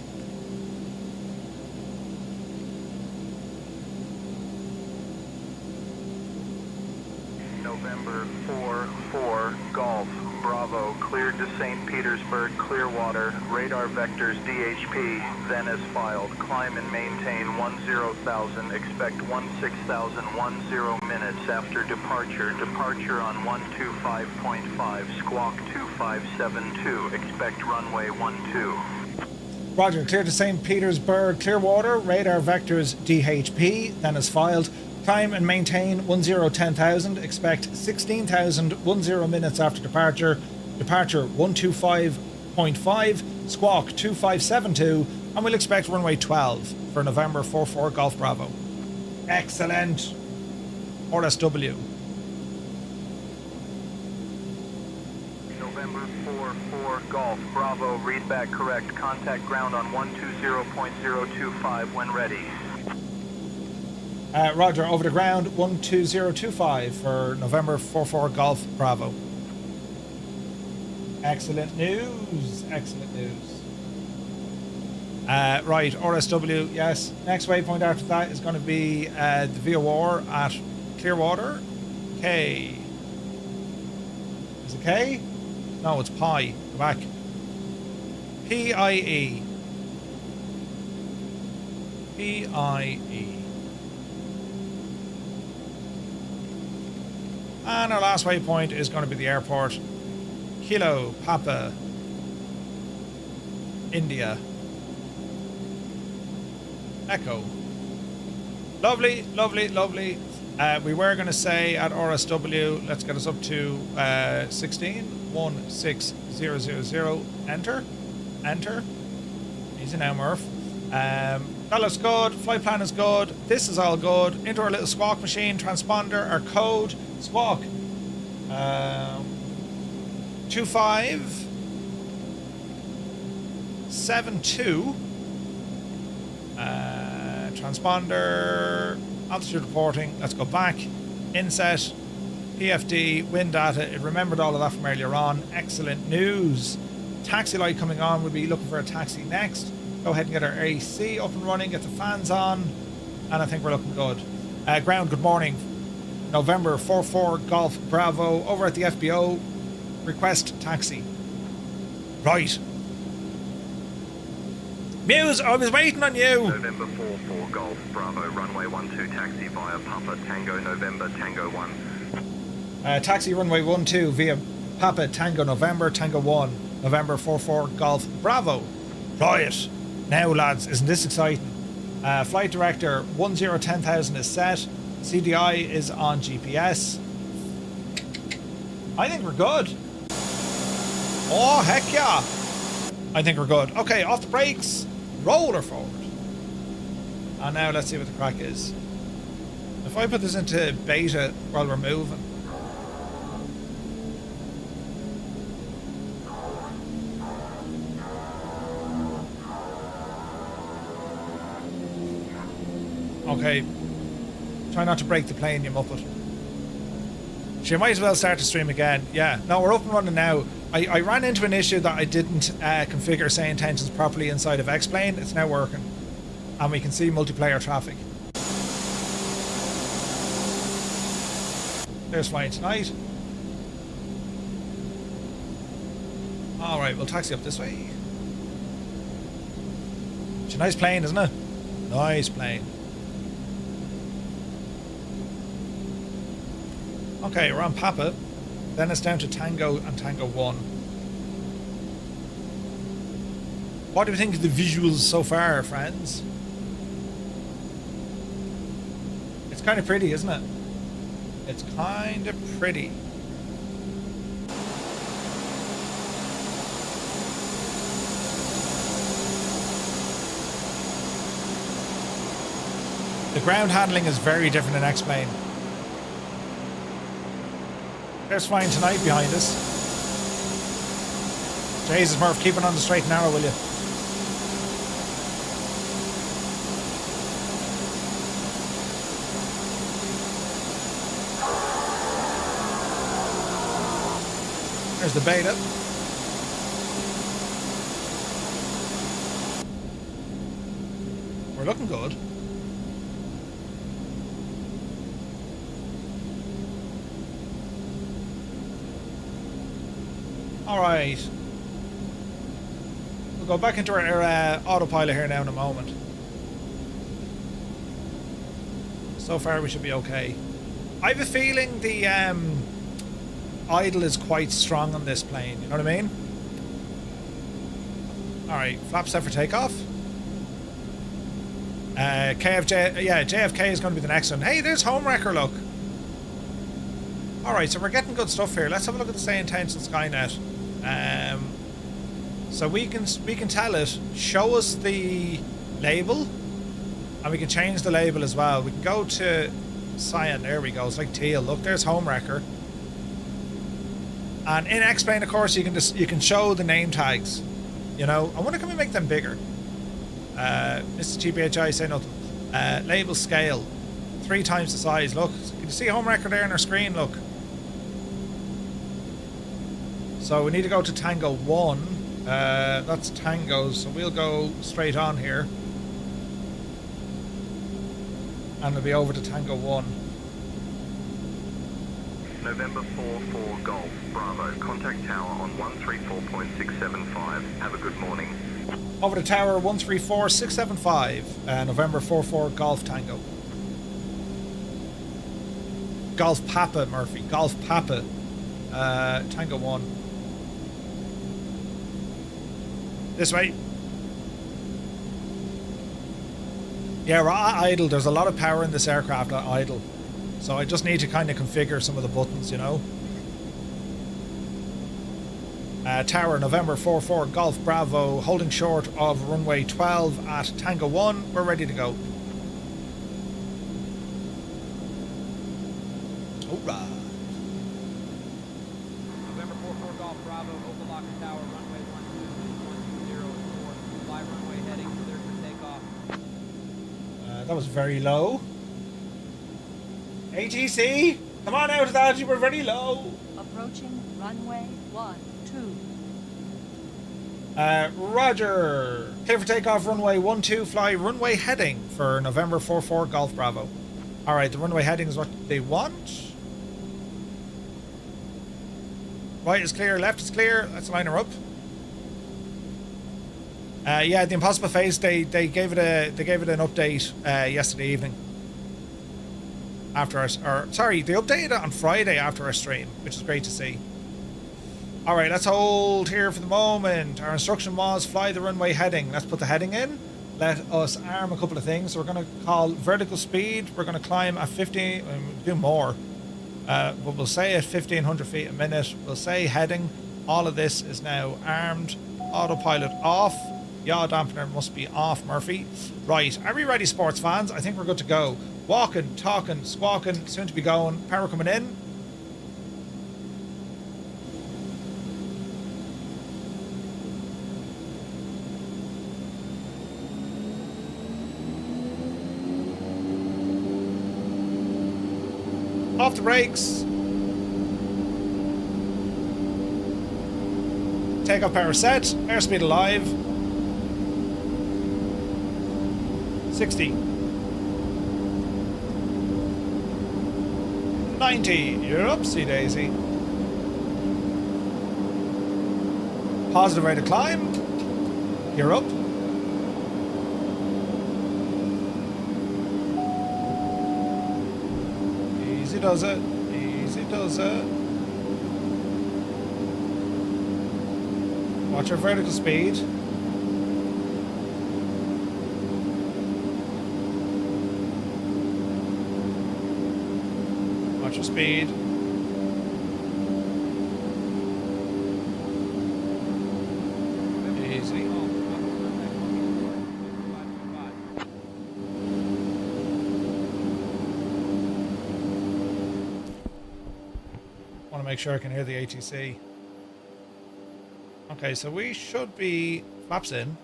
November 4-4 Golf Bravo, cleared to St. Petersburg, Clearwater, radar vectors DHP, then as filed, climb and maintain 10,000, expect 16,010 minutes after departure, departure on 125.5, squawk 2572, expect runway 12. Roger, clear to St. Petersburg, Clearwater, radar vectors DHP, then as filed, climb and maintain 10,000, expect 16,010 minutes after departure, departure 125.5, squawk 2572, and we'll expect runway 12 for November 44 Golf Bravo. Excellent. RSW. November 4-4 Golf Bravo, read back correct, contact ground on 120.025 when ready. Roger, over the ground 12025 for November 44 Golf Bravo. Excellent news. Excellent news. Right, RSW, yes. Next waypoint after that is going to be the VOR at Clearwater. K. Is it K? No, it's Pi. Go back. PIE. PIE. And our last waypoint is going to be the airport. Kilo Papa India Echo. Lovely, lovely, lovely. We were going to say at RSW, let's get us up to 1616000. Enter. Enter. Easy now, Murph. That looks good. Flight plan is good. This is all good. Into our little squawk machine. Transponder. Our code. Squawk. 2572. Transponder. Altitude reporting. Let's go back. Inset. PFD. Wind data. It remembered all of that from earlier on. Excellent news. Taxi light coming on. We'll be looking for a taxi next. Go ahead and get our AC up and running. Get the fans on. And I think we're looking good. Ground, good morning. November 44 Golf Bravo. Over at the FBO. Request taxi. Right. Muse, I was waiting on you. November 44 Golf Bravo, runway 12 taxi via Papa Tango November Tango 1. Taxi runway 12 via Papa Tango November Tango 1. November 44 Golf Bravo. Right. Now, lads, isn't this exciting? Flight director 1010000 is set. CDI is on GPS. I think we're good. Oh, heck yeah. I think we're good. Okay, off the brakes. Roller forward. And now let's see what the crack is. If I put this into beta while we're moving. Okay. Try not to break the plane, you muppet. So you might as well start to stream again. Yeah, no, we're up and running now. I ran into an issue that I didn't configure SayIntentions properly inside of X-Plane. It's now working. And we can see multiplayer traffic. There's flying tonight. Alright, we'll taxi up this way. It's a nice plane, isn't it? Nice plane. Okay, we're on Papa. Then it's down to Tango and Tango 1. What do you think of the visuals so far, friends? It's kind of pretty, isn't it? It's kind of pretty. The ground handling is very different in X-Plane. There's flying tonight behind us. Jesus, Murph, keep it on the straight and narrow, will you? There's the beta. We're looking good. Alright. We'll go back into our autopilot here now in a moment. So far we should be okay. I have a feeling the idle is quite strong on this plane, you know what I mean? Alright, flaps set for takeoff. JFK is going to be the next one. Hey, there's Homewrecker, look. Alright, so we're getting good stuff here. Let's have a look at the SayIntentions Skynet. So we can tell it, show us the label, and we can change the label as well. We can go to cyan, there we go, it's like teal. Look, there's Homewrecker. And in X-Plane, of course, you can show the name tags. You know, I wonder, can we make them bigger? Mr. GPHI say nothing. Label scale, 3 times the size. Look, can you see Homewrecker there on our screen? Look. So we need to go to Tango 1. That's Tango, so we'll go straight on here. And we'll be over to Tango 1. November 44 Golf Bravo. Contact tower on 134.675. Have a good morning. Over to tower 134675, November 44 Golf Tango. Golf Papa, Murphy. Golf Papa. Tango 1. This way. Yeah, we're at idle. There's a lot of power in this aircraft at idle. So I just need to kind of configure some of the buttons, you know. Tower November 44 Golf Bravo, holding short of runway 12 at Tango 1. We're ready to go. Alright. November 44 Golf Bravo, Opa Locka Tower, runway 120 and 4. Fly runway heading, clear for takeoff. That was very low. ATC, come on out of that, you were very low. Approaching runway 12. Roger. Clear for takeoff, runway 12, fly runway heading for November 44 Golf Bravo. Alright, the runway heading is what they want. Right is clear, left is clear. Let's line her up. Yeah, the Impossible Phase, they gave it an update yesterday evening. After our, sorry, they updated it on Friday after our stream, which is great to see. Alright, let's hold here for the moment. Our instruction was fly the runway heading. Let's put the heading in. Let us arm a couple of things. So we're going to call vertical speed. We're going to climb at 50, do more. But we'll say at 1500 feet a minute. We'll say heading. All of this is now armed. Autopilot off. Yaw dampener must be off, Murphy. Right, are we ready, sports fans? I think we're good to go. Walking, talking, squawking, soon to be going. Power coming in. Off the brakes. Takeoff power set. Airspeed alive. 60. 90. You're upsy daisy. Positive rate of climb. You're up. Easy does it. Easy does it. Watch our vertical speed. Watch your speed. Easy. Want to make sure I can hear the ATC. Okay, so we should be flaps in.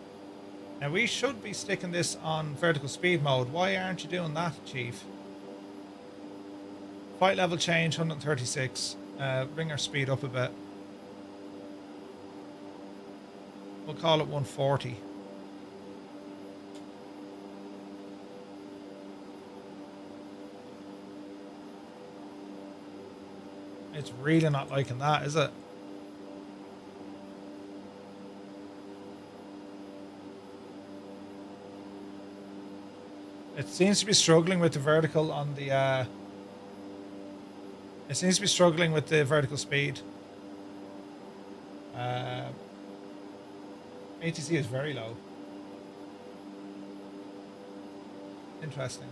Now we should be sticking this on vertical speed mode. Why aren't you doing that, Chief? Flight level change 136. Bring our speed up a bit. We'll call it 140. It's really not liking that, is it? It seems to be struggling with the vertical on the it seems to be struggling with the vertical speed. ATC is very low. Interesting.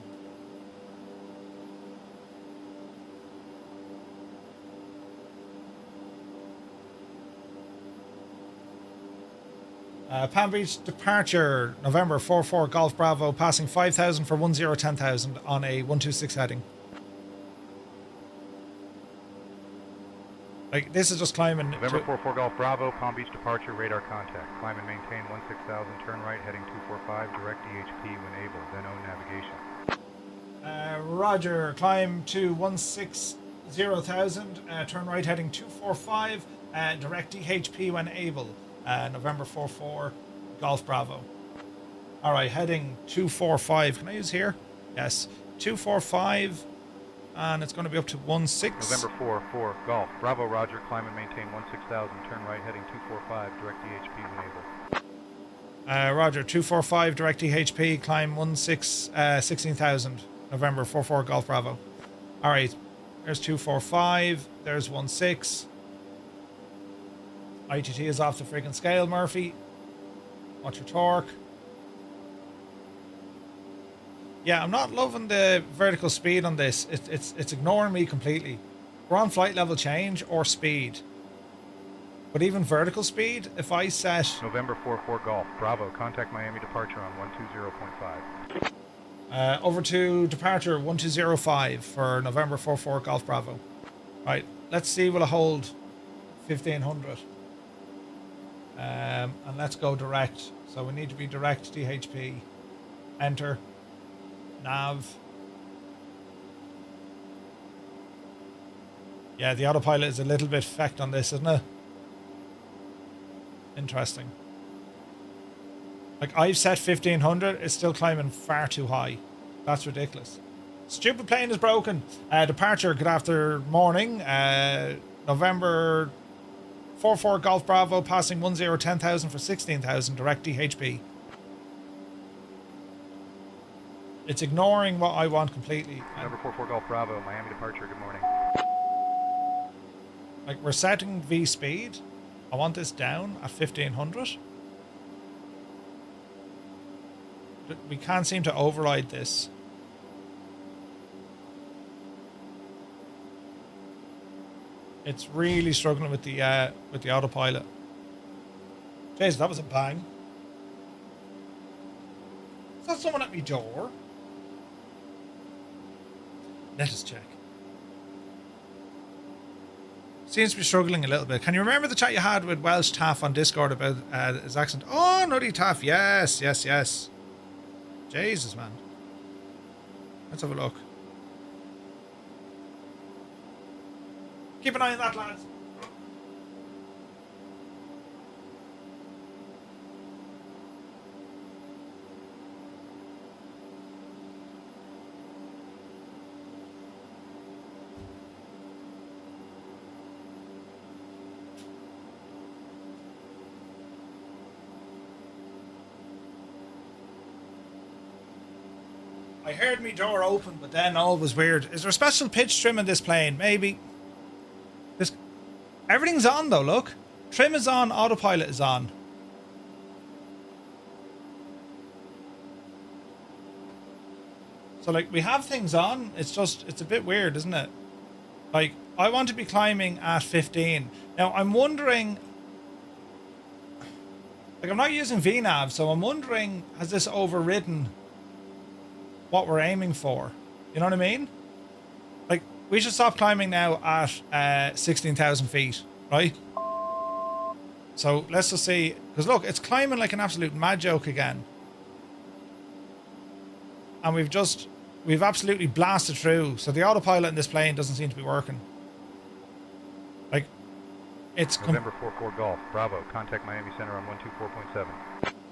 Palm Beach departure, November 44 Golf Bravo, passing 5,000 for 10,000 on a 126 heading. Like, this is just climbing. November 44 Golf Bravo, Palm Beach departure, radar contact. Climb and maintain 16,000, turn right, heading 245, direct DHP when able, then own navigation. Roger, climb to 16,000, turn right, heading 245, direct DHP when able. November 44 Golf Bravo. Alright, heading 245. Can I use here? Yes. 245. And it's going to be up to 16. November 44 Golf Bravo, Roger. Climb and maintain 16,000. Turn right, heading 245. Direct DHP when Roger, 245 direct DHP, climb 16,000, November 44 Golf Bravo. Alright, there's 245, there's 16. ITT is off the freaking scale, Murphy. Watch your torque. Yeah, I'm not loving the vertical speed on this. It's ignoring me completely. We're on flight level change or speed. But even vertical speed, if I set... November 44 Golf, Bravo, contact Miami departure on 120.5. Over to departure 1205 for November 44 Golf Bravo. Right, let's see will it hold 1500. And let's go direct. So we need to be direct DHP. Enter. Nav. Yeah, the autopilot is a little bit fecked on this, isn't it? Interesting. Like, I've set 1500, it's still climbing far too high. That's ridiculous. Stupid plane is broken. Departure, good after morning. November 44 Golf Bravo, passing 10,000 for 16,000, direct DHP. It's ignoring what I want completely. November 44 Golf Bravo, Miami departure, good morning. Like, we're setting V speed. I want this down at 1500. We can't seem to override this. It's really struggling with the autopilot. Jeez, that was a bang. Is that someone at my door? Let us check. Seems to be struggling a little bit. Can you remember the chat you had with Welsh Taff on Discord about his accent? Oh, Nutty Taff. Yes, yes, yes. Jesus, man. Let's have a look. Keep an eye on that, lads. I heard me door open, but then all was weird. Is there a special pitch trim in this plane? Maybe. This, everything's on though, look. Trim is on, autopilot is on. So like, we have things on, it's just, it's a bit weird, isn't it? Like, I want to be climbing at 15. Now, I'm wondering... Like, I'm not using VNAV, so I'm wondering, has this overridden what we're aiming for? You know what I mean? Like, we should stop climbing now at 16,000 feet, right? So let's just see, because look, it's climbing like an absolute mad joke again. And we've absolutely blasted through. So the autopilot in this plane doesn't seem to be working. Like, it's... November 44 Golf, Bravo, contact Miami Center on 124.7.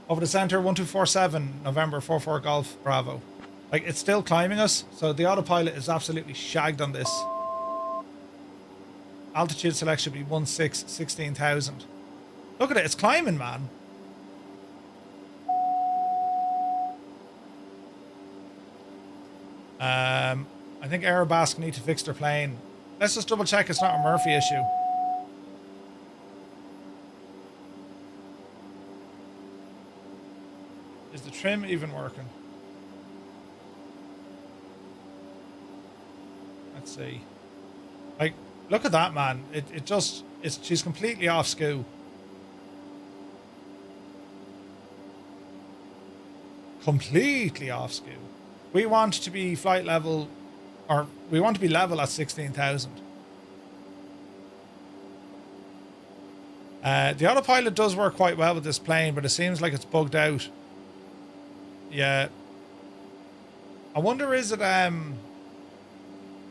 Over the center, 1247, November 44 Golf, Bravo. Like, it's still climbing us, so the autopilot is absolutely shagged on this. Altitude select should be 16,000. Look at it, it's climbing, man. I think Aerobask need to fix their plane. Let's just double check it's not a Murphy issue. Is the trim even working? Let's see. Like, look at that, man. She's completely off skew. Completely off skew. We want to be flight level, or we want to be level at 16,000. The autopilot does work quite well with this plane, but it seems like it's bugged out. Yeah. I wonder, is it,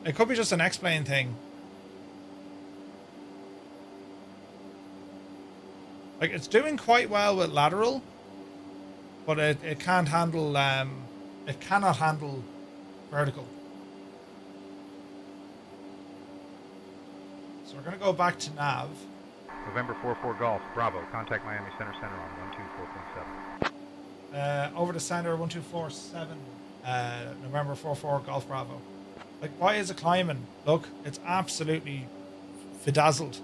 it could be just an X-plane thing. Like, it's doing quite well with lateral, but it can't handle, it cannot handle vertical. So we're going to go back to nav. November 44 Golf, Bravo, contact Miami Center on 124.7. Over the center, 1247, November 44, Golf Bravo. Like, why is it climbing? Look, it's absolutely fidazzled.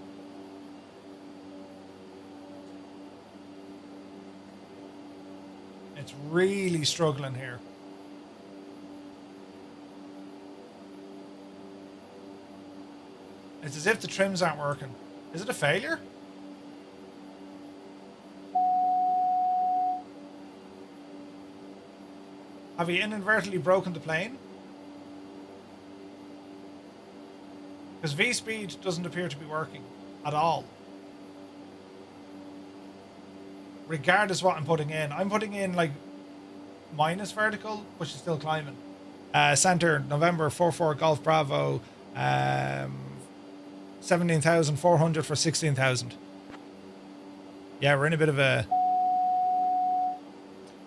It's really struggling here. It's as if the trims aren't working. Is it a failure? Have you inadvertently broken the plane? Because V-speed doesn't appear to be working at all. Regardless of what I'm putting in. I'm putting in like minus vertical, but she's still climbing. Center, November 44 Golf Bravo. 17,400 for 16,000. Yeah, we're in a bit of a...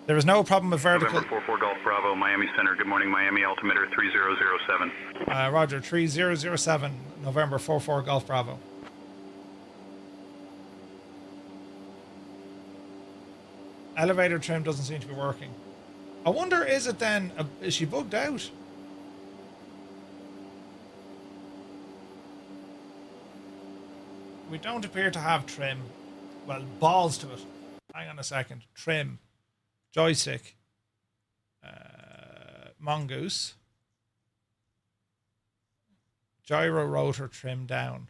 There is no problem with vertical. November 44 Golf Bravo, Miami Center. Good morning, Miami. Altimeter 3007. Roger, 3007, November 44 Golf Bravo. Elevator trim doesn't seem to be working. I wonder, is it then... is she bugged out? We don't appear to have trim. Well, balls to it. Hang on a second. Trim. Joystick. Mongoose. Gyro rotor trim down.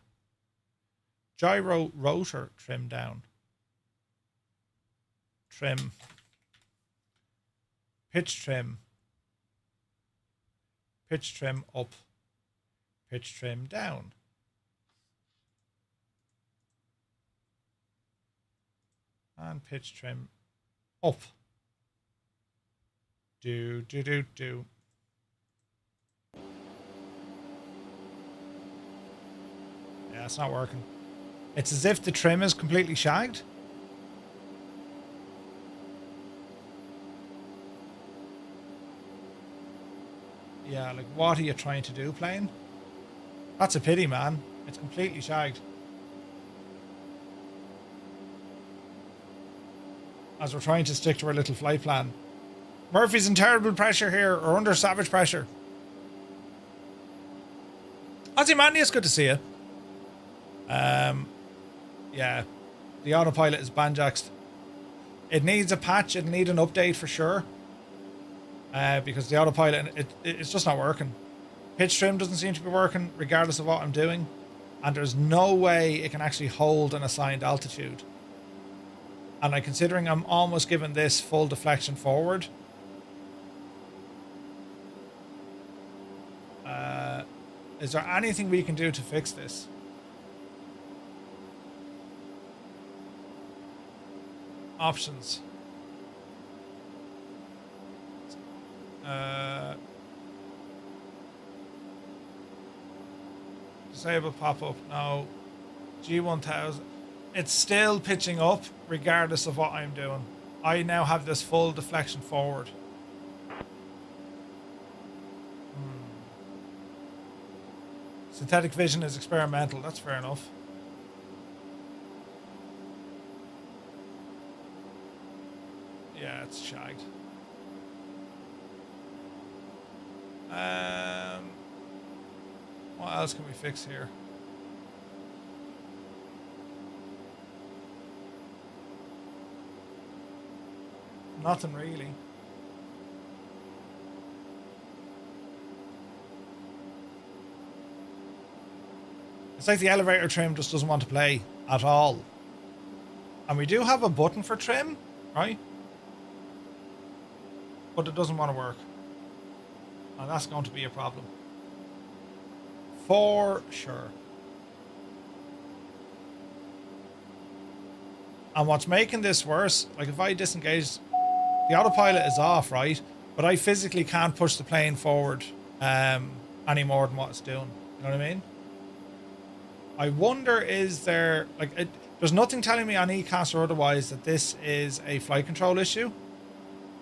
Gyro rotor trim down. Trim. Pitch trim. Pitch trim up. Pitch trim down. And pitch trim up. Do. Yeah, it's not working. It's as if the trim is completely shagged. Yeah, like, what are you trying to do, plane? That's a pity, man. It's completely shagged. As we're trying to stick to our little flight plan. Murphy's in terrible pressure here, or under savage pressure. Ozymandias, good to see you. Yeah, the autopilot is banjaxed. It needs a patch, it'll need an update for sure. Because the autopilot, it's just not working. Pitch trim doesn't seem to be working, regardless of what I'm doing. And there's no way it can actually hold an assigned altitude. And I'm considering I'm almost giving this full deflection forward. Is there anything we can do to fix this? Options. Disable pop-up. No. G1000. It's still pitching up regardless of what I'm doing. I now have this full deflection forward. Synthetic vision is experimental. That's fair enough. Yeah, it's shagged. What else can we fix here? Nothing really. It's like the elevator trim just doesn't want to play at all. And we do have a button for trim, right? But it doesn't want to work. And that's going to be a problem. For sure. And what's making this worse, like if I disengage, the autopilot is off, right? But I physically can't push the plane forward any more than what it's doing. You know what I mean? I wonder, is there, like, there's nothing telling me on ECAS or otherwise that this is a flight control issue.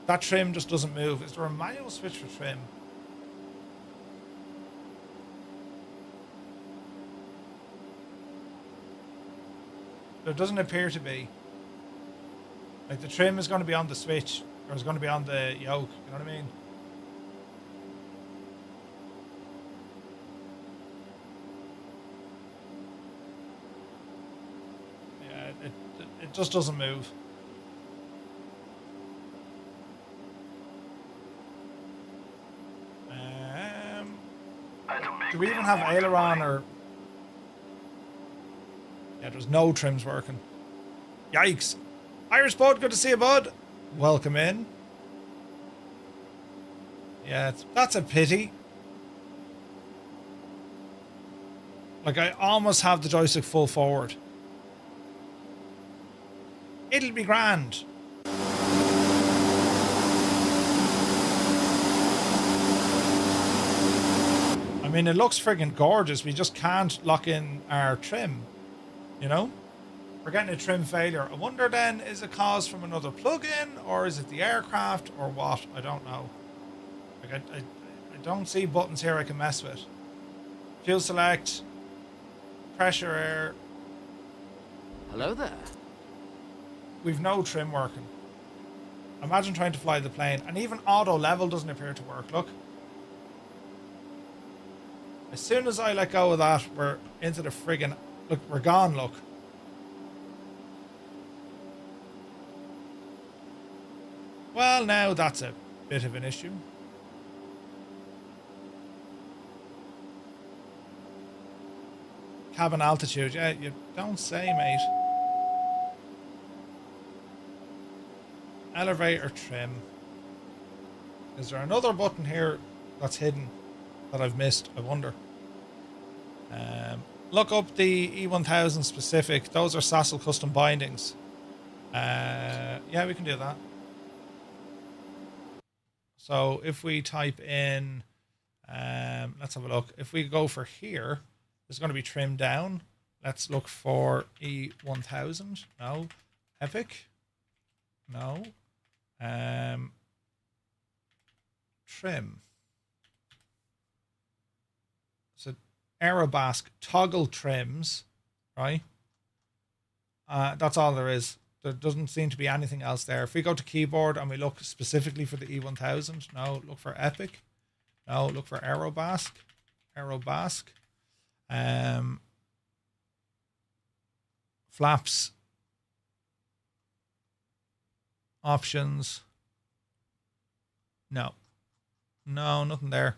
That trim just doesn't move. Is there a manual switch for trim? There doesn't appear to be. Like, the trim is going to be on the switch Or it's going to be on the yoke, you know what I mean? Yeah, it just doesn't move. Do we even have aileron or... Yeah, there's no trims working. Yikes. Irish Bud, good to see you, bud. Welcome in. Yeah, that's a pity. Like, I almost have the joystick full forward. It'll be grand. I mean, it looks friggin' gorgeous. We just can't lock in our trim, you know? We're getting a trim failure. I wonder then, is it caused from another plug-in, or is it the aircraft, or what? I don't know. Like, I don't see buttons here I can mess with. Fuel select, pressure air. Hello there. We've no trim working. Imagine trying to fly the plane, and even auto level doesn't appear to work. Look. As soon as I let go of that, we're into the friggin'... Look, we're gone, look. Well, now that's a bit of an issue. Cabin altitude. Yeah, you don't say, mate. Elevator trim. Is there another button here that's hidden that I've missed? I wonder. Look up the E1000 specific. Those are Sassel custom bindings. Yeah, we can do that. So if we type in, let's have a look. If we go for here, it's going to be trimmed down. Let's look for E1000. No. Epic. No. Trim. So Aerobask toggle trims, right? That's all there is. There doesn't seem to be anything else there. If we go to keyboard and we look specifically for the E1000, no, look for Epic. No, look for Aerobask. Aerobask. Flaps. Options. No. No, nothing there.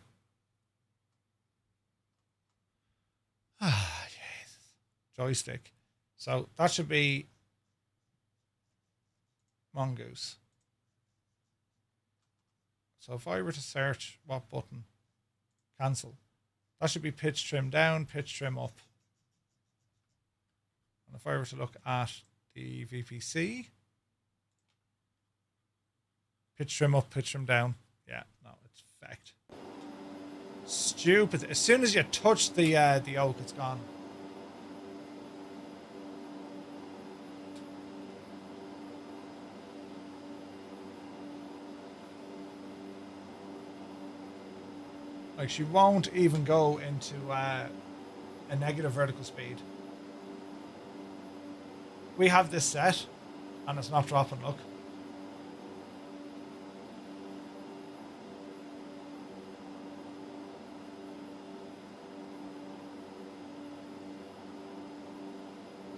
Ah, Jesus. Joystick. So that should be Mongoose. So if I were to search what button, cancel. That should be pitch trim down, pitch trim up. And if I were to look at the VPC, pitch trim up, pitch trim down. Yeah, no, it's fecked. Stupid. As soon as you touch the yoke, it's gone. Like, she won't even go into a negative vertical speed. We have this set, and it's not dropping, look.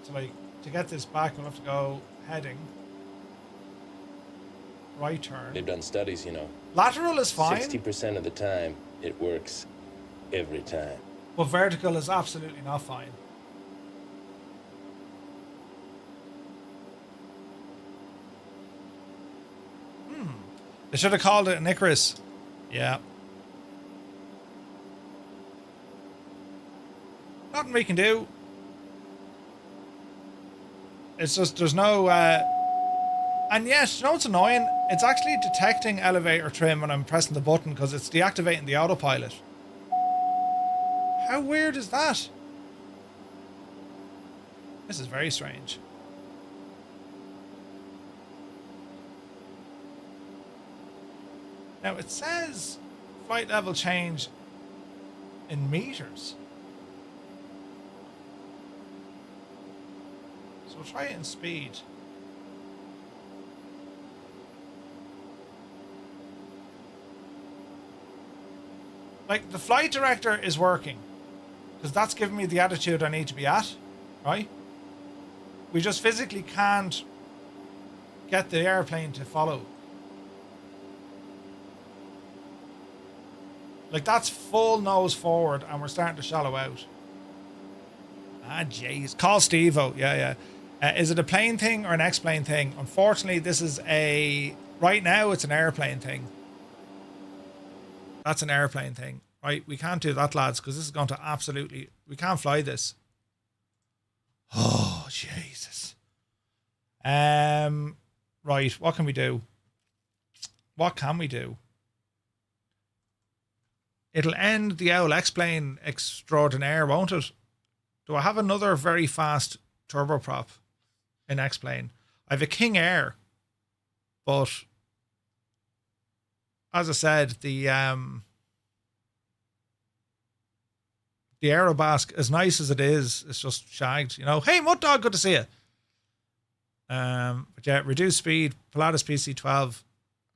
So, like, to get this back, we'll have to go heading. Right turn. They've done studies, you know. Lateral is fine. 60% of the time, it works every time. But vertical is absolutely not fine. They should have called it an Icarus. Yeah. Nothing we can do. It's just, there's no... And yes, you know what's annoying? It's actually detecting elevator trim when I'm pressing the button because it's deactivating the autopilot. How weird is that? This is very strange. Now it says flight level change in meters. So we'll try it in speed. Like, the flight director is working. Because that's giving me the attitude I need to be at. Right? We just physically can't get the airplane to follow. Like, that's full nose forward and we're starting to shallow out. Ah, jeez. Call Steve-O. Yeah, yeah. Is it a plane thing or an X-plane thing? Unfortunately, this is a... Right now, it's an airplane thing. That's an airplane thing. Right? We can't do that, lads, because this is going to absolutely... We can't fly this. Oh, Jesus. Right. What can we do? What can we do? It'll end the owl X-plane extraordinaire, won't it? Do I have another very fast turboprop in X-plane? I have a King Air, but as I said, the Aerobask, as nice as it is, it's just shagged. You know, hey, Mud Dog, good to see you. But yeah, reduced speed, Pilatus PC-12.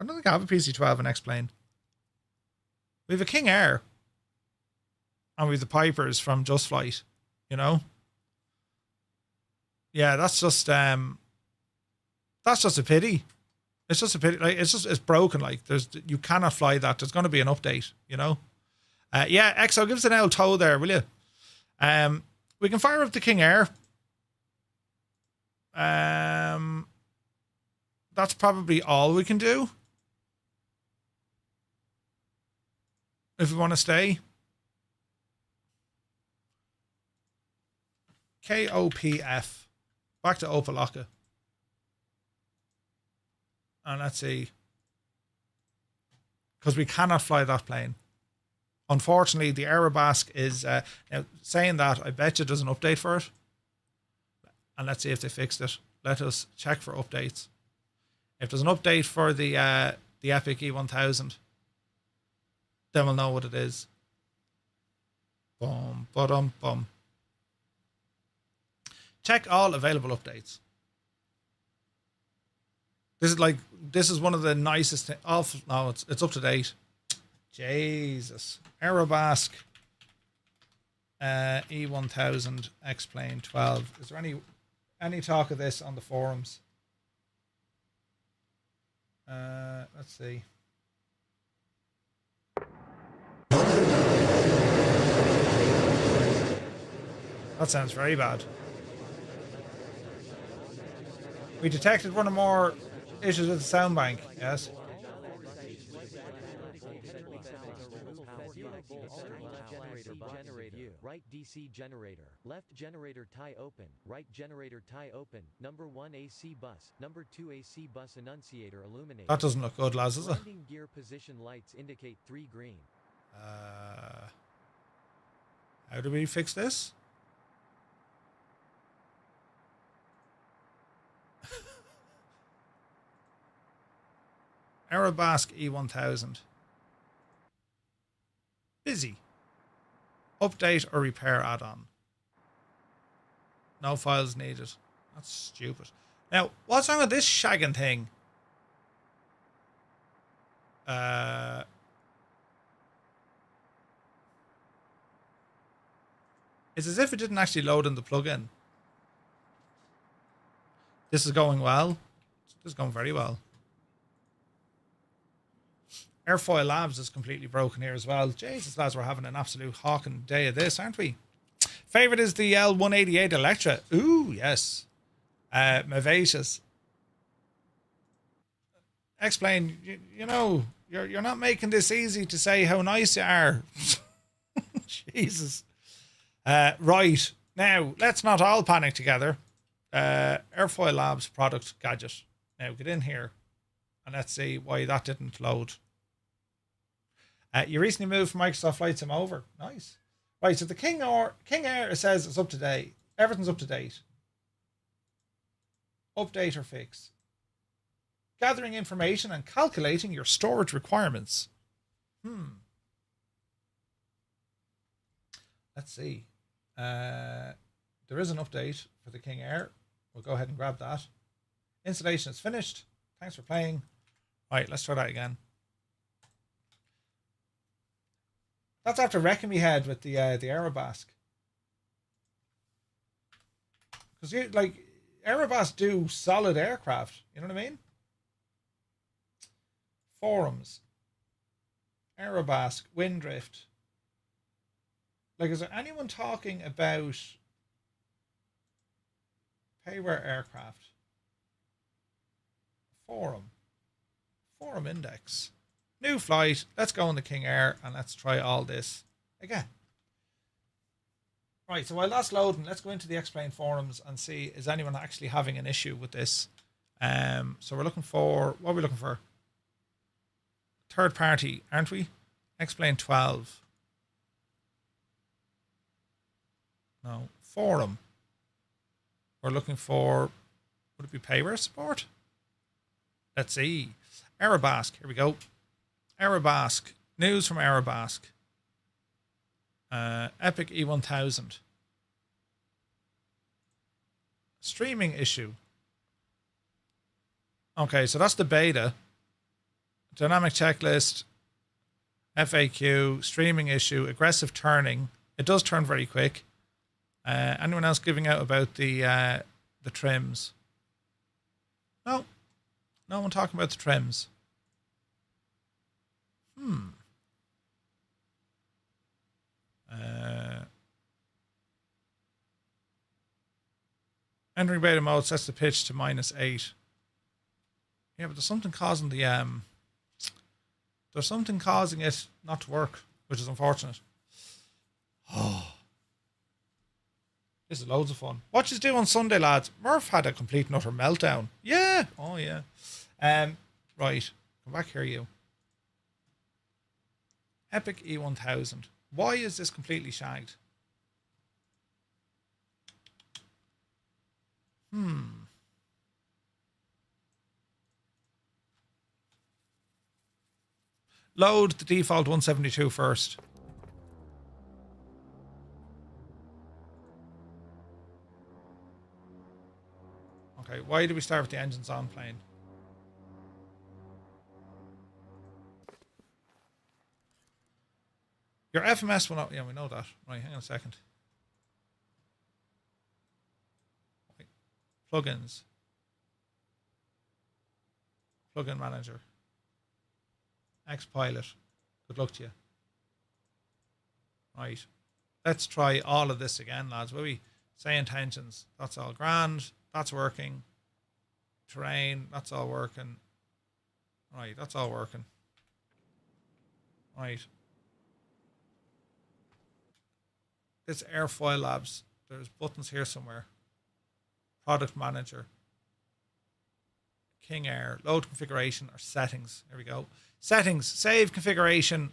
I don't think I have a PC-12 in X-plane. We have a King Air. And we have the Pipers from Just Flight, you know? Yeah, that's just a pity. It's just a pity. Like, it's broken. Like, you cannot fly that. There's going to be an update, you know? Yeah, Exo, give us an L toe there, will you? We can fire up the King Air. That's probably all we can do. If we want to stay. KOPF. Back to Opa Locka. And let's see. Because we cannot fly that plane. Unfortunately, the Aerobask is... now, saying that, I bet you there's an update for it. And let's see if they fixed it. Let us check for updates. If there's an update for the Epic E1000, then we'll know what it is. Boom, ba-dum, bum. Check all available updates. This is one of the nicest things. Oh, no, it's up to date. Jesus. Aerobask E1000 X-Plane 12. Is there any talk of this on the forums? Let's see. That sounds very bad. We detected one or more issues with the sound bank. Yes. Right DC generator. Left generator tie open. Right generator tie open. Number 1 AC bus. Number 2 AC bus annunciator illuminated. That doesn't look good, lads, does it? Landing gear position lights indicate 3 green. How do we fix this? Aerobask E1000. Busy. Update or repair add-on. No files needed. That's stupid. Now, what's wrong with this shagging thing? It's as if it didn't actually load in the plugin. This is going well. This is going very well. Airfoil Labs is completely broken here as well. Jesus, lads, we're having an absolute hawking day of this, aren't we? Favorite is the L188 Electra. Ooh, yes. Vivacious. Explain, you know, you're not making this easy to say how nice you are. Jesus. Right. Now, let's not all panic together. Airfoil Labs product gadget. Now, get in here and let's see why that didn't load. You recently moved from Microsoft Flight Sim over. Nice. Right, so the King Air, it says it's up to date. Everything's up to date. Update or fix. Gathering information and calculating your storage requirements. Let's see. There is an update for the King Air. We'll go ahead and grab that. Installation is finished. Thanks for playing. Right, let's try that again. That's after wrecking me head with the Aerobask. Because you like Aerobask do solid aircraft. You know what I mean? Forums. Aerobask, Windrift. Like, is there anyone talking about payware aircraft? Forum index. New flight. Let's go on the King Air and let's try all this again. Right, so while that's loading, let's go into the Explain forums and see is anyone actually having an issue with this. So we're looking for, what are we looking for? Third party, aren't we? Explain 12. No, forum. We're looking for, would it be payware support? Let's see. Aerobask, here we go. Aerobask, news from Aerobask. Epic E1000. Streaming issue. Okay, so that's the beta. Dynamic checklist. FAQ. Streaming issue. Aggressive turning. It does turn very quick. Anyone else giving out about the trims? No. No one talking about the trims. Entering beta mode sets the pitch to -8. Yeah, but there's something causing the there's something causing it not to work, which is unfortunate. Oh, this is loads of fun. What you do on Sunday, lads? Murph had a complete and utter meltdown. Yeah. Oh yeah. Right. Come back here, you. Epic E1000. Why is this completely shagged? Load the default 172 first. Okay, why do we start with the engines on plane? Your FMS will not... Yeah, we know that. Right, hang on a second. Right. Plugins. Plugin manager. Xpilot. Good luck to you. Right. Let's try all of this again, lads. Will we? SayIntentions. That's all grand. That's working. Terrain. That's all working. Right, that's all working. Right. This Airfoil Labs. There's buttons here somewhere. Product Manager. King Air. Load configuration or settings. There we go. Settings. Save configuration.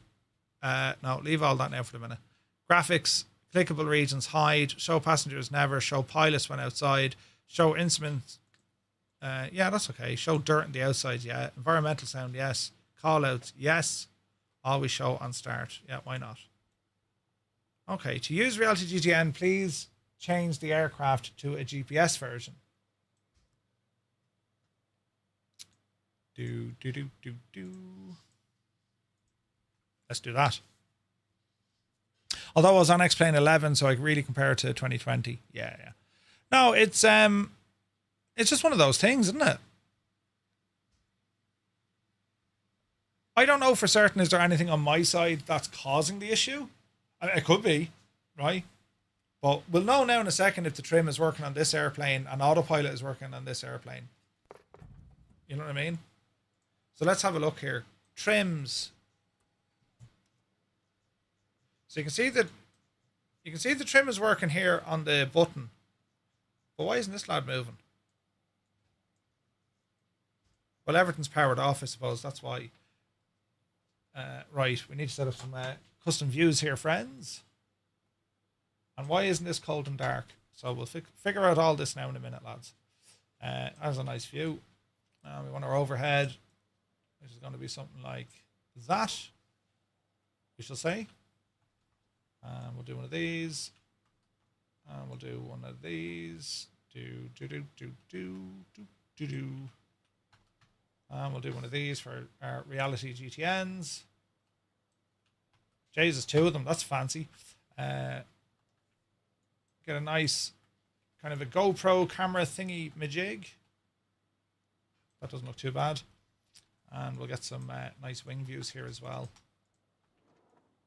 No, leave all that now for the minute. Graphics. Clickable regions. Hide. Show passengers never. Show pilots when outside. Show instruments. Yeah, that's okay. Show dirt on the outside. Yeah. Environmental sound. Yes. Callouts. Yes. Always show on start. Yeah, why not? Okay, to use Reality GTN, please change the aircraft to a GPS version. Let's do that. Although I was on X-Plane 11, so I can really compare it to 2020. Yeah. No, it's just one of those things, isn't it? I don't know for certain, is there anything on my side that's causing the issue? I mean, it could be, right? But we'll know now in a second if the trim is working on this airplane and autopilot is working on this airplane. You know what I mean? So let's have a look here. Trims. So you can see that the trim is working here on the button. But why isn't this lad moving? Well, everything's powered off, I suppose. That's why. Right, we need to set up some custom views here, friends. And why isn't this cold and dark? So we'll figure out all this now in a minute, lads. That's a nice view. We want our overhead, which is going to be something like that, we shall say. We'll do one of these. We'll do one of these. And we'll do one of these for our Reality GTNs. Jesus, 2 of them. That's fancy. Get a nice kind of a GoPro camera thingy majig. That doesn't look too bad. And we'll get some nice wing views here as well.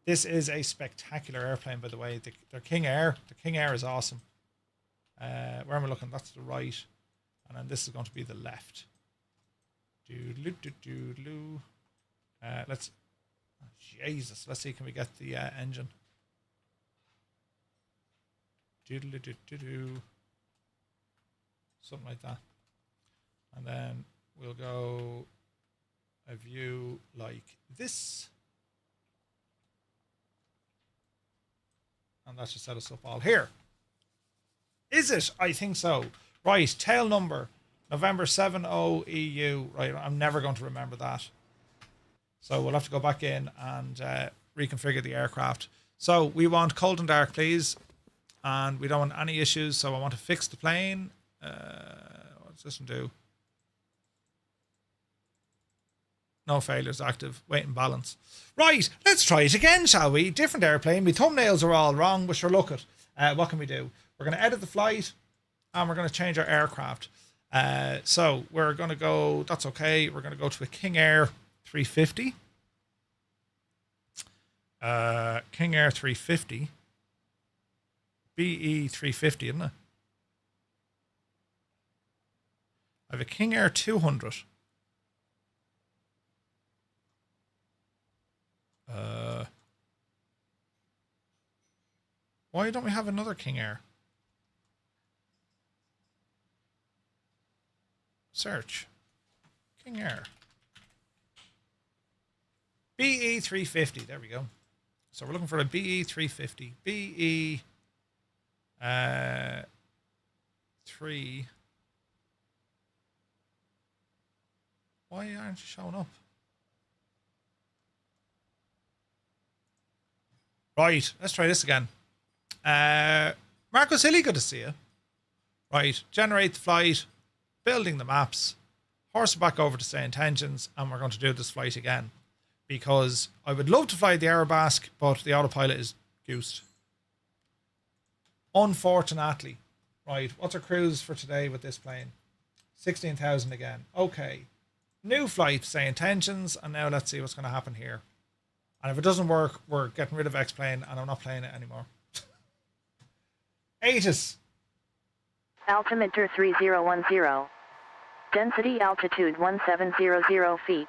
This is a spectacular airplane, by the way. The King Air. The King Air is awesome. Where am I looking? That's the right. And then this is going to be the left. Doodaloo. Let's... Oh, Jesus. Let's see, can we get the engine? Doodaloo. Something like that. And then we'll go a view like this. And that should set us up all here. Is it? I think so. Right, tail number. November 70 EU. Right, I'm never going to remember that. So we'll have to go back in and reconfigure the aircraft. So we want cold and dark, please. And we don't want any issues, so I want to fix the plane. What does this one do? No failures active. Weight and balance. Right, let's try it again, shall we? Different airplane. My thumbnails are all wrong, but sure, look it. What can we do? We're going to edit the flight, and we're going to change our aircraft. So we're going to go, that's okay, we're going to go to a King Air 350. King Air 350. BE 350, isn't it? I have a King Air 200. Why don't we have another King Air? Search. King Air. BE 350. There we go. So we're looking for a BE 350. BE 3. Why aren't you showing up? Right, let's try this again. Marcus Hilly, good to see you. Right, generate the flight, building the maps, horse it back over to SayIntentions, and we're going to do this flight again. Because I would love to fly the Aerobask, but the autopilot is goosed. Unfortunately. Right, what's our cruise for today with this plane? 16,000 again. Okay. New flight, SayIntentions, and now let's see what's going to happen here. And if it doesn't work, we're getting rid of X-Plane, and I'm not playing it anymore. ATIS. Altimeter 3010. Density altitude 1700 feet.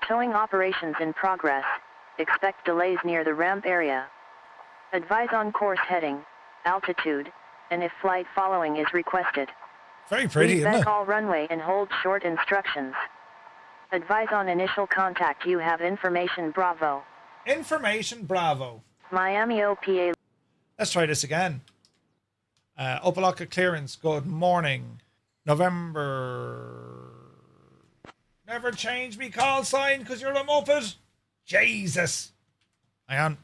Towing operations in progress. Expect delays near the ramp area. Advise on course heading, altitude, and if flight following is requested. Very pretty, isn't it? Leave back all runway and hold short instructions. Advise on initial contact. You have information Bravo. Information Bravo. Miami-Opa. Let's try this again. Opa Locka clearance. Good morning. November. Never change me call sign because you're a moped. Jesus. Hang on.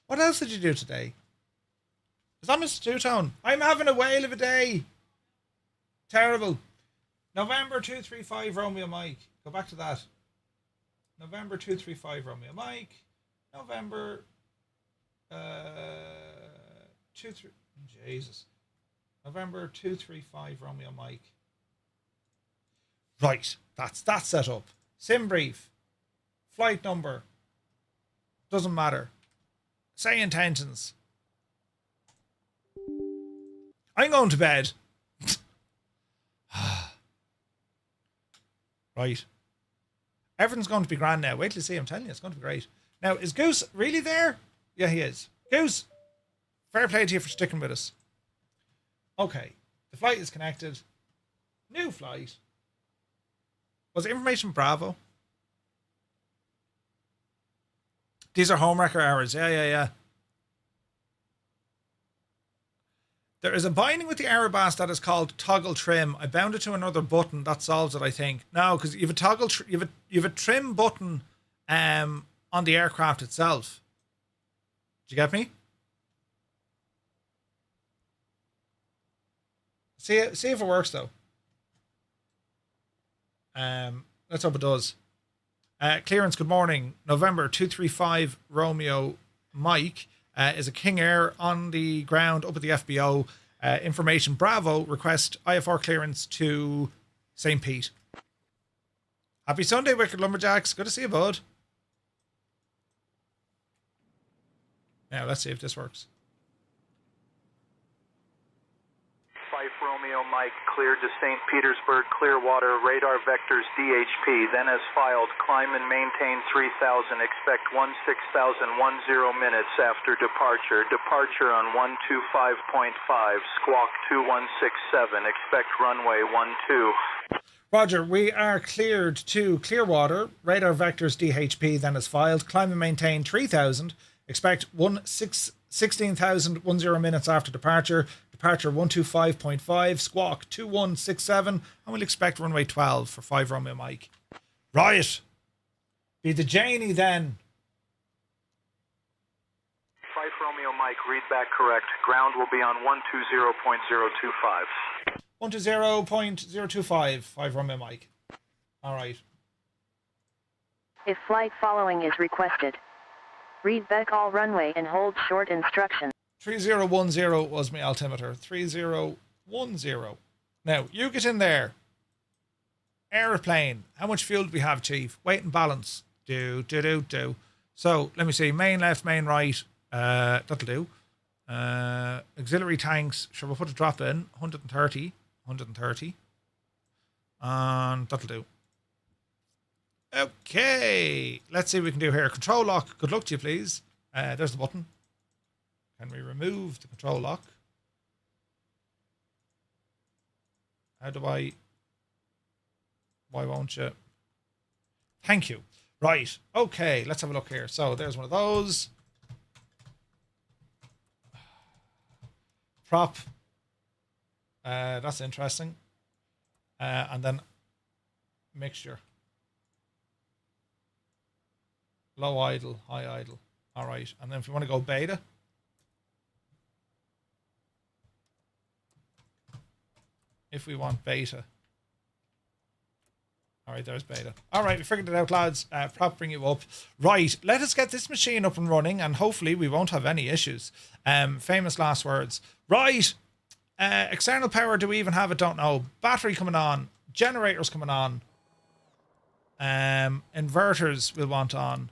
What else did you do today? Is that Mr. Two-Tone? I'm having a whale of a day. Terrible. November 235 Romeo Mike. Go back to that. November 235 Romeo Mike. November 23. Jesus. November 235 Romeo Mike. Right. That's that set up. Sim brief. Flight number. Doesn't matter. SayIntentions. I'm going to bed. Right. Everything's going to be grand now. Wait till you see. I'm telling you, it's going to be great. Now, is Goose really there? Yeah, he is. Goose, fair play to you for sticking with us. Okay. The flight is connected. New flight. Was it information Bravo? These are homewrecker hours. Yeah. There is a binding with the Aerobask that is called toggle trim. I bound it to another button. That solves it, I think. No, because you have a toggle, you have a trim button on the aircraft itself. Did you get me? See if it works though. Let's hope it does. Clearance, good morning. November 235 Romeo Mike is a King Air on the ground up at the FBO. Information Bravo, request IFR clearance to St. Pete. Happy Sunday, Wicked Lumberjacks. Good to see you, bud. Now, let's see if this works. 5 Romeo Mike, cleared to St. Petersburg, Clearwater, radar vectors DHP, then as filed, climb and maintain 3000, expect 16,010 minutes after departure, departure on 125.5, squawk 2167, expect runway 12. Roger, we are cleared to Clearwater, radar vectors DHP, then as filed, climb and maintain 3000, expect 16,010 minutes after departure, departure 125.5, squawk 2167, and we'll expect runway 12 for 5 Romeo Mike. Right. Be the Janie then. 5 Romeo Mike, read back correct. Ground will be on 120.025. 120.025, 5 Romeo Mike. All right. If flight following is requested, read back all runway and hold short instruction. 3010 was my altimeter. 3010. Now, you get in there. Airplane. How much fuel do we have, Chief? Weight and balance. Do. So, let me see. Main left, main right. That'll do. Auxiliary tanks. Sure, we'll put a drop in. 130. And that'll do. Okay. Let's see what we can do here. Control lock. Good luck to you, please. There's the button. Can we remove the control lock? How do I... Why won't you? Thank you. Right. Okay. Let's have a look here. So there's one of those. Prop. That's interesting. And then mixture. Low idle, high idle. All right. And then if we want to go beta. If we want beta. All right, there's beta. All right, we figured it out, lads. Prop bring you up. Right, let us get this machine up and running, and hopefully we won't have any issues. Famous last words. Right, external power, do we even have it? Don't know. Battery coming on. Generators coming on. Inverters we'll want on.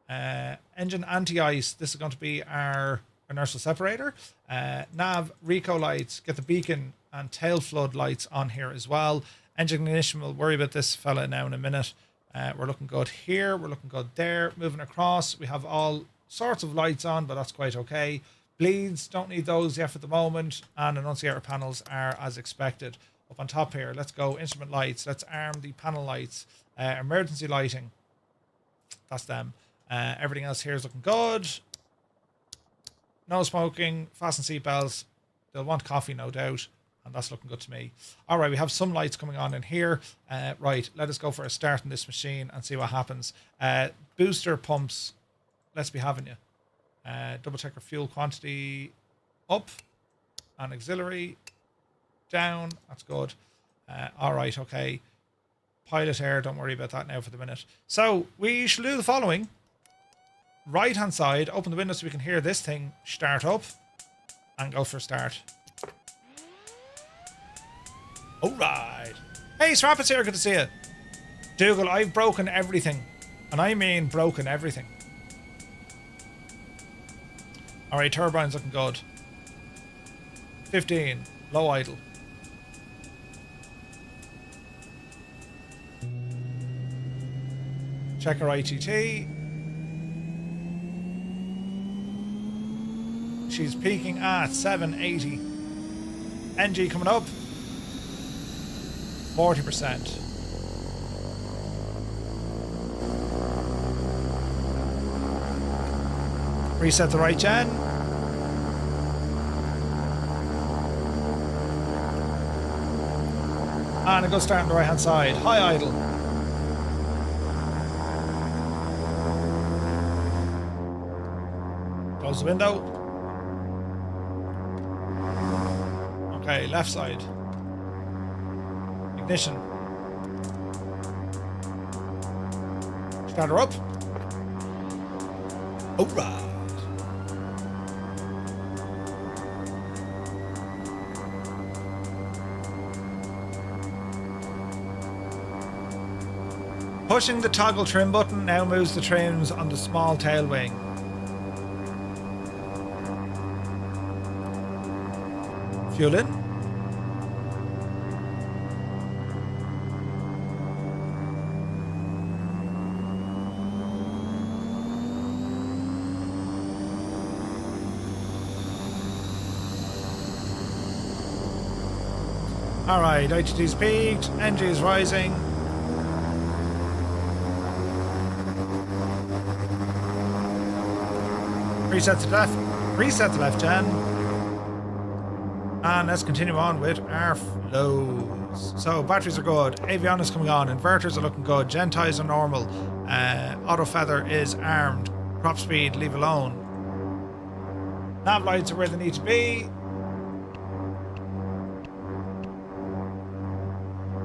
Engine anti-ice. This is going to be our inertial separator. Nav, Rico lights. Get the beacon and tail flood lights on here as well. Engine ignition, we'll worry about this fella now in a minute. We're looking good here. We're looking good there. Moving across, we have all sorts of lights on, but that's quite okay. Bleeds, don't need those yet for the moment. And annunciator panels are as expected. Up on top here, let's go instrument lights. Let's arm the panel lights. Emergency lighting. That's them. Everything else here is looking good. No smoking. Fasten seatbelts. They'll want coffee, no doubt. And that's looking good to me. All right, we have some lights coming on in here. Right, let us go for a start in this machine and see what happens. Booster pumps. Let's be having you. Double check our fuel quantity up. And auxiliary down. That's good. All right, okay. Pilot air, don't worry about that now for the minute. So we shall do the following. Right hand side, open the window so we can hear this thing start up. And go for a start. All right. Hey, Srappets here. Good to see you. Dougal, I've broken everything. And I mean broken everything. All right, turbine's looking good. 15. Low idle. Check our ITT. She's peaking at 780. NG coming up. 40%. Reset the right gen. And a good start on the right hand side. High idle. Close the window. Okay, left side. Ignition. Start her up. Alright. Pushing the toggle trim button now moves the trims on the small tail wing. Fuel in. Alright, ITT's peaked, NG is rising. Reset the left gen. And let's continue on with our flows. So batteries are good, Aviation is coming on, inverters are looking good, gen ties are normal, auto feather is armed, prop speed leave alone. Nav lights are where they need to be.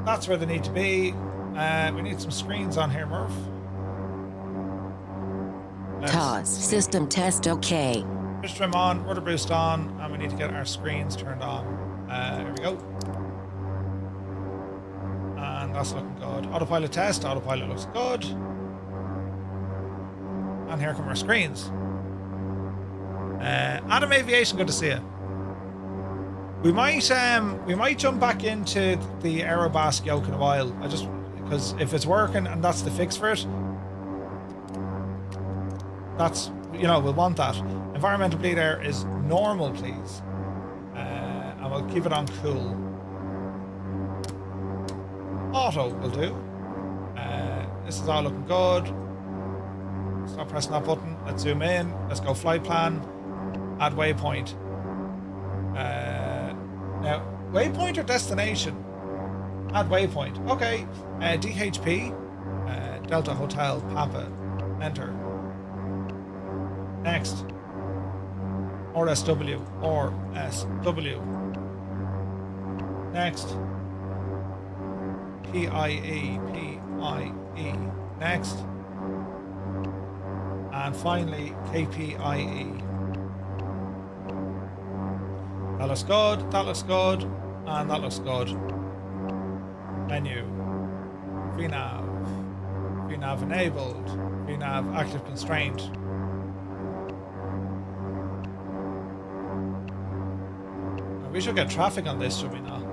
That's where they need to be. We need some screens on here, Murph. TOS, system test okay. Push trim on, rudder boost on, and we need to get our screens turned on. Here we go. And that's looking good. Autopilot test, autopilot looks good. And here come our screens. Adam Aviation, good to see you. We might jump back into the Aerobask yoke in a while. Because if it's working and that's the fix for it, that's, we'll want that. Environmental bleed air is normal, please. And we'll keep it on cool. Auto will do. This is all looking good. Stop pressing that button. Let's zoom in. Let's go flight plan. Add waypoint. Now, waypoint or destination? Add waypoint. Okay. DHP. Delta Hotel Papa. Enter. Next. RSW. RSW. Next. PIE. PIE. Next. And finally, KPIE. That looks good, that looks good, and that looks good. Menu. VNav. VNav enabled. VNav active constraint. Now we should get traffic on this, should we not?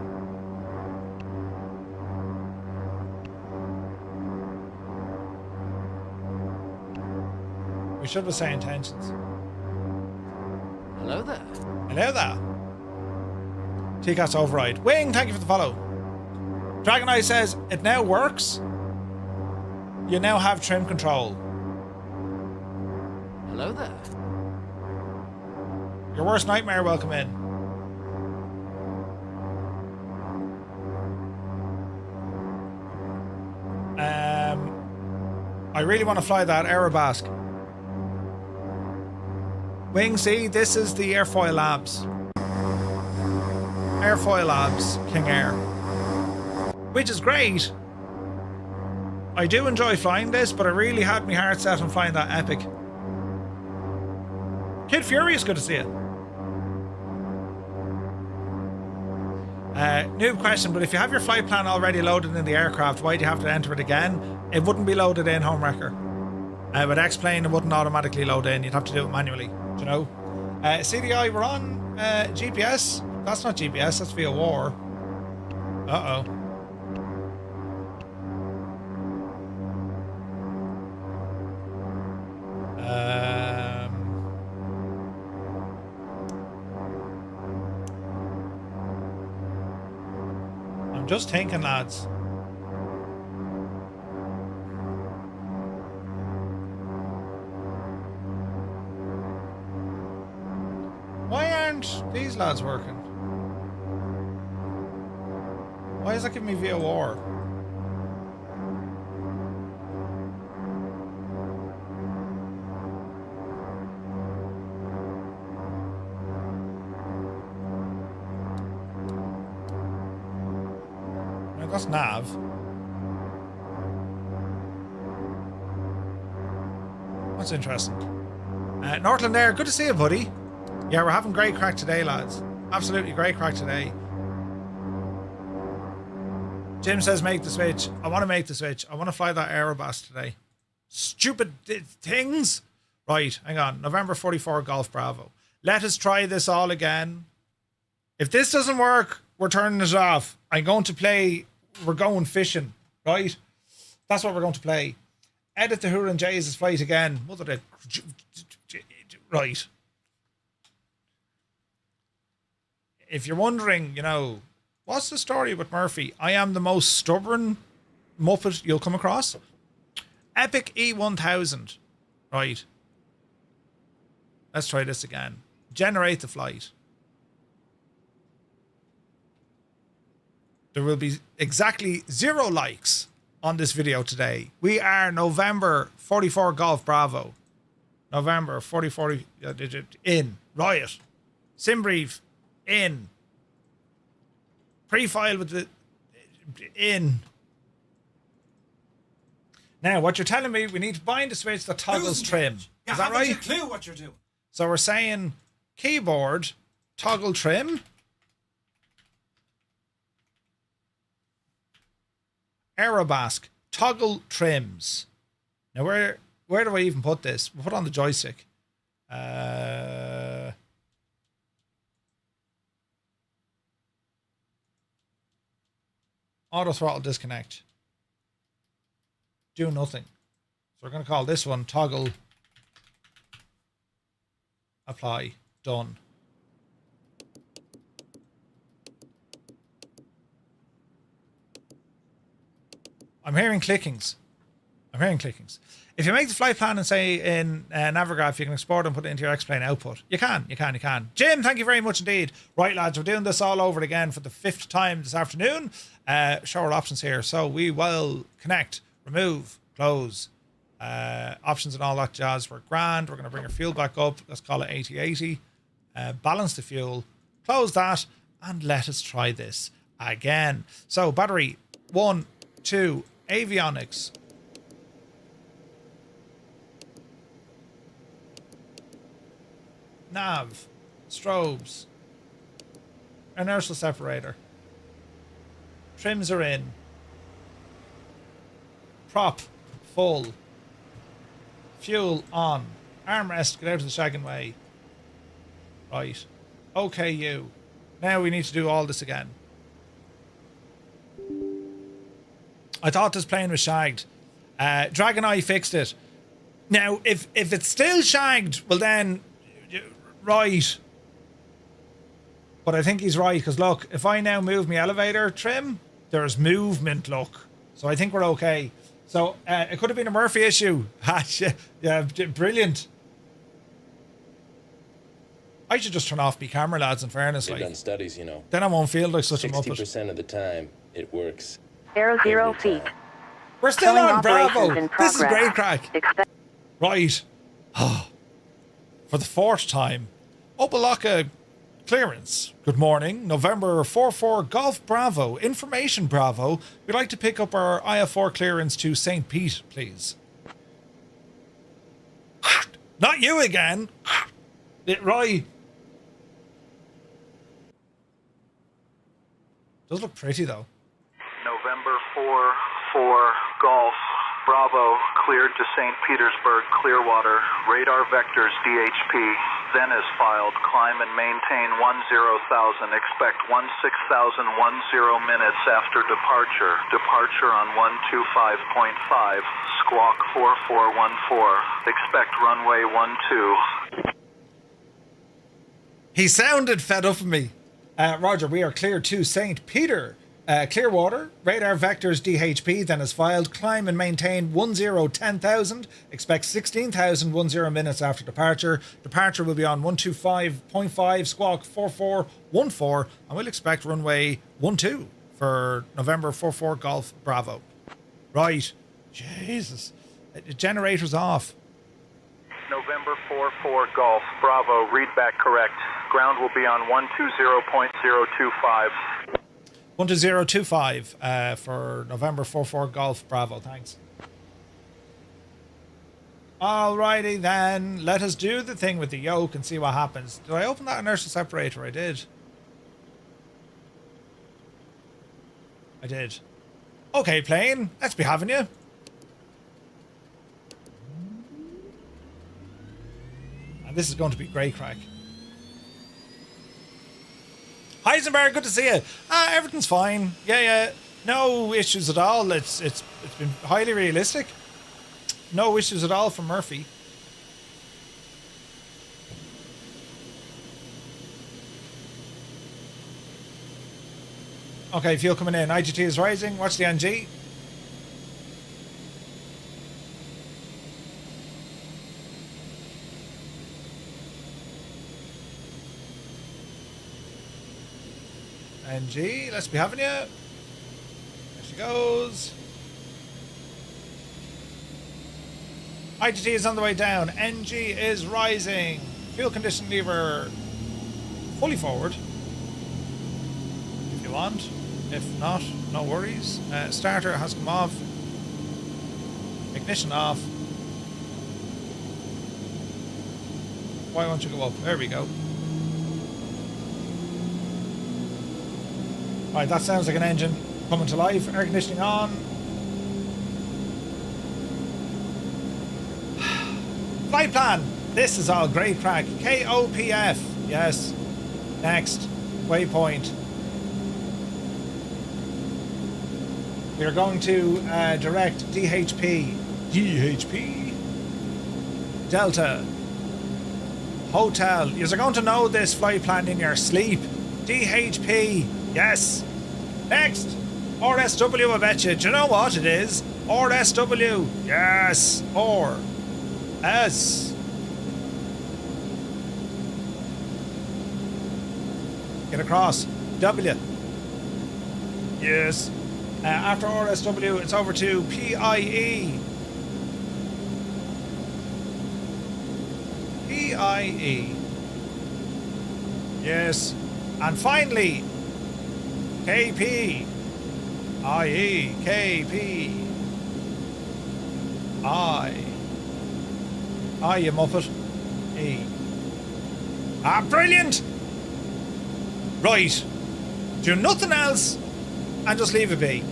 We should be saying intentions. Hello there. Hello there. TCAS override. Wing, thank you for the follow. Dragon Eye says, it now works. You now have trim control. Hello there. Your worst nightmare, welcome in. I really want to fly that Aerobask. Wing, see, this is the Airfoil Labs. Airfoil Labs, King Air. Which is great. I do enjoy flying this, but I really had my heart set on flying that Epic. Kid Fury is good to see you. Noob question, but if you have your flight plan already loaded in the aircraft, why do you have to enter it again? It wouldn't be loaded in, Homewrecker. With X-Plane, it wouldn't automatically load in. You'd have to do it manually, do you know? CDI, we're on GPS. That's not GPS, that's via war. Uh-oh. I'm just thinking, lads. Why aren't these lads working? Why is that giving me VOR? That's nav. That's interesting. Northland there, good to see you, buddy. Yeah, we're having great crack today, lads. Absolutely great crack today. Jim says make the switch. I want to make the switch. I want to fly that Aerobask today. Stupid things. Right, hang on. November 44 Golf Bravo. Let us try this all again. If this doesn't work, we're turning it off. I'm going to play. We're going fishing, right? That's what we're going to play. Edit the Huron Jays' flight again. Right. If you're wondering, you know, what's the story with Murphy? I am the most stubborn Muppet you'll come across. Epic E1000. Right. Let's try this again. Generate the flight. There will be exactly 0 likes on this video today. We are November 44 Golf Bravo. November 44 in. Riot. Simbrief in. Pre-file with the in. Now, what you're telling me, we need to bind the switch that toggles trim. Is that right? You haven't a clue what you're doing. So we're saying keyboard toggle trim. Aerobask toggle trims. Now where do I even put this? We'll put it on the joystick. Auto throttle disconnect. Do nothing. So we're going to call this one toggle apply. Done. I'm hearing clickings. If you make the flight plan and say in Navigraph, you can export and put it into your X-Plane output. You can. Jim, thank you very much indeed. Right, lads, we're doing this all over again for the 5th time this afternoon. Show our options here. So we will connect, remove, close, options and all that jazz. We're grand. We're going to bring our fuel back up. Let's call it 80-80. Balance the fuel, close that, and let us try this again. So battery 1, 2, avionics. Nav, strobes, inertial separator, trims are in, prop full, fuel on, armrest, get out of the shagging way. Right, okay, you. Now we need to do all this again. I thought this plane was shagged. Dragon Eye fixed it. Now, if it's still shagged, well then, right. But I think he's right, because look, if I now move my elevator trim, there's movement, look. So I think we're okay. So it could have been a Murphy issue. Yeah, brilliant. I should just turn off my camera, lads, in fairness. They've like, done studies, you know. Then I won't feel like such a muppet. 60% of the time, it works. Aero 0 feet. We're still Showing on Bravo. operations in This is progress. great crack. Right. For the 4th time. Opa Locka clearance. Good morning. November 44 Golf Bravo. Information Bravo. We'd like to pick up our IF4 clearance to St. Pete, please. Not you again. Right. Does look pretty though. November 4 Golf Bravo cleared to St. Petersburg, Clearwater. Radar vectors DHP. Then is filed. Climb and maintain 10,000. Expect 16,010 minutes after departure. Departure on 125.5. Squawk 4414. Expect runway 12. He sounded fed up of me. Roger, we are clear to St. Peter. Clearwater, radar vectors DHP, then is filed. Climb and maintain 10,000. Expect 16,010 minutes after departure. Departure will be on 125.5, squawk 4414, and we'll expect runway 12 for November 44 Golf Bravo. Right. Jesus. The generator's off. November 44 Golf Bravo, read back correct. Ground will be on 120.025. 12025 for November 44 Golf Bravo, thanks. Alrighty then, let us do the thing with the yoke and see what happens. Did I open that inertial separator? I did. I did. Okay, plane, let's be having you. And this is going to be great crack. Heisenberg, good to see you. Everything's fine. Yeah. No issues at all. It's been highly realistic. No issues at all from Murphy. Okay, fuel coming in. IGT is rising. Watch the NG. NG, let's be having you. There she goes. IGT is on the way down. NG is rising. Fuel condition lever fully forward if you want. If not, no worries. Starter has come off. Ignition off. Why won't you go up? There we go. Alright, that sounds like an engine coming to life. Air conditioning on. Flight plan. This is all great crack. KOPF. Yes. Next. Waypoint. We are going to direct DHP. DHP. Delta. Hotel. You're going to know this flight plan in your sleep. DHP. Yes. Next. RSW, I bet you. Do you know what it is? RSW. Yes. Or. S. Get across. W. Yes. After RSW, it's over to PIE. PIE. Yes. And finally, KP. IE. KP. I, you muppet. E. Brilliant! Right. Do nothing else and just leave it be.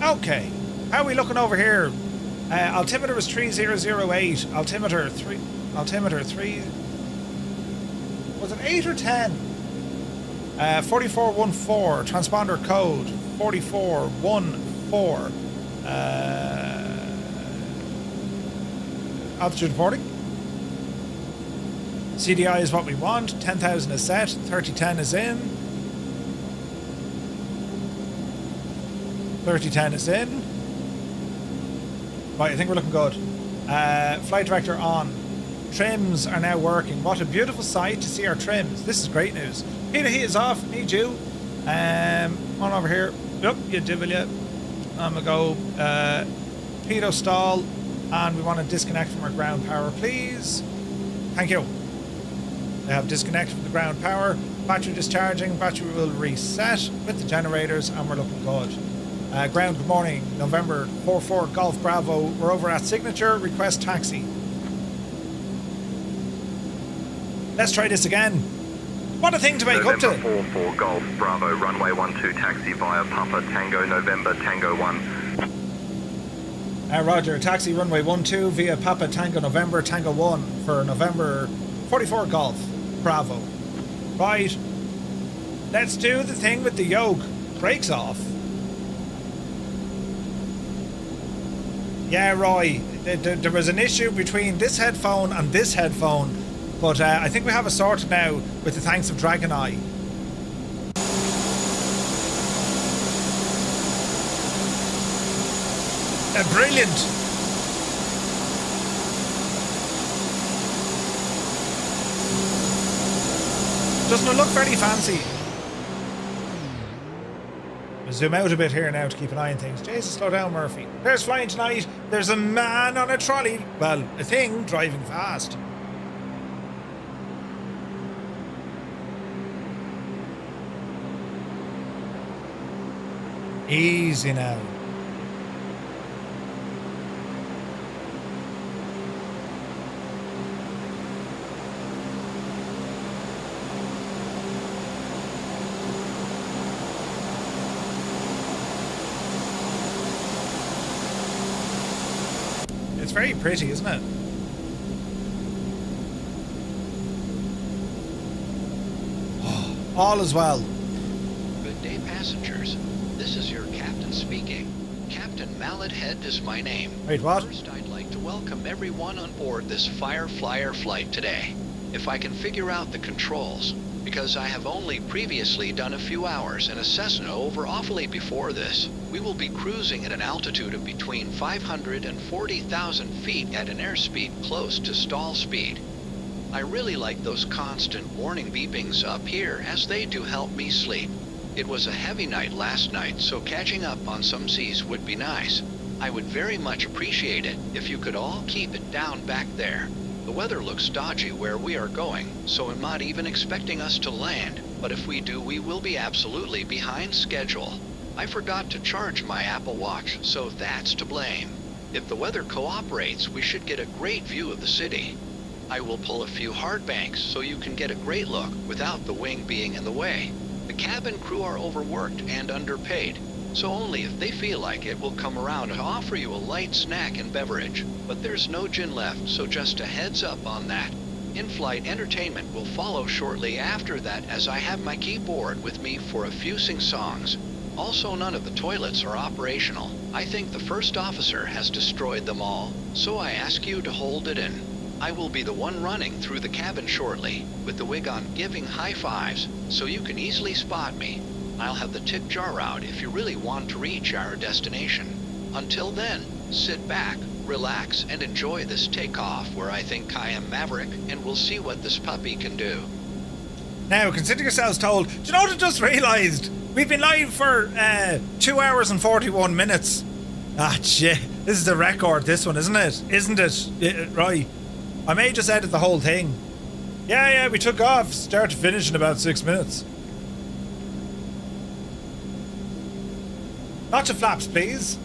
Okay. How are we looking over here? Altimeter was 3008. Altimeter 3. Was it 8 or 10? 4414. Transponder code 4414. Altitude reporting. CDI is what we want. 10,000 is set. 3010 is in. 3010 is in. Right, I think we're looking good. Flight director on. Trims are now working. What a beautiful sight to see our trims. This is great news. Peter, he is off. Need you. On over here. Yep, you divil ya. I'm gonna go Pedo stall. And we want to disconnect from our ground power, please. Thank you. They have disconnected from the ground power. Battery discharging. Battery will reset with the generators, and we're looking good. Ground, good morning. November 44 Golf Bravo. We're over at signature. Request taxi. Let's try this again. What a thing to make up to. November 44 Golf Bravo. Runway 12 taxi via Papa Tango November Tango 1. Roger, taxi runway 12 via Papa Tango November Tango 1 for November 44 Golf Bravo. Right, let's do the thing with the yoke. Brakes off. Yeah, Roy, there was an issue between this headphone and this headphone, but I think we have it sorted now with the thanks of Dragon Eye. Brilliant. Doesn't it look very fancy? I'll zoom out a bit here now to keep an eye on things. Jesus, slow down, Murphy. There's flying tonight. There's a man on a trolley. Well, a thing driving fast. Easy now. very pretty, isn't it? Oh, all is well. Good day, passengers. This is your captain speaking. Captain Mallet Head is my name. Wait, what? First, I'd like to welcome everyone on board this Fireflyer flight today. If I can figure out the controls, because I have only previously done a few hours in a Cessna over Offaly before this. We will be cruising at an altitude of between 500 and 40,000 feet at an airspeed close to stall speed. I really like those constant warning beepings up here, as they do help me sleep. It was a heavy night last night, so catching up on some seas would be nice. I would very much appreciate it if you could all keep it down back there. The weather looks dodgy where we are going, so I'm not even expecting us to land, but if we do, we will be absolutely behind schedule. I forgot to charge my Apple Watch, so that's to blame. If the weather cooperates, we should get a great view of the city. I will pull a few hard banks so you can get a great look without the wing being in the way. The cabin crew are overworked and underpaid, so only if they feel like it will come around to offer you a light snack and beverage. But there's no gin left, so just a heads up on that. In-flight entertainment will follow shortly after that, as I have my keyboard with me for a few sing-songs. Also, none of the toilets are operational. I think the first officer has destroyed them all, so I ask you to hold it in. I will be the one running through the cabin shortly, with the wig on giving high fives, so you can easily spot me. I'll have the tip jar out if you really want to reach our destination. Until then, sit back, relax, and enjoy this takeoff where I think I am Maverick, and we'll see what this puppy can do. Now, consider yourselves told. Do you know what I just realised? We've been live for 2 hours and 41 minutes. Ah, shit. This is the record, this one, isn't it? Isn't it? Right. I may just edit the whole thing. Yeah, we took off start to finish in about 6 minutes. Lots of flaps, please.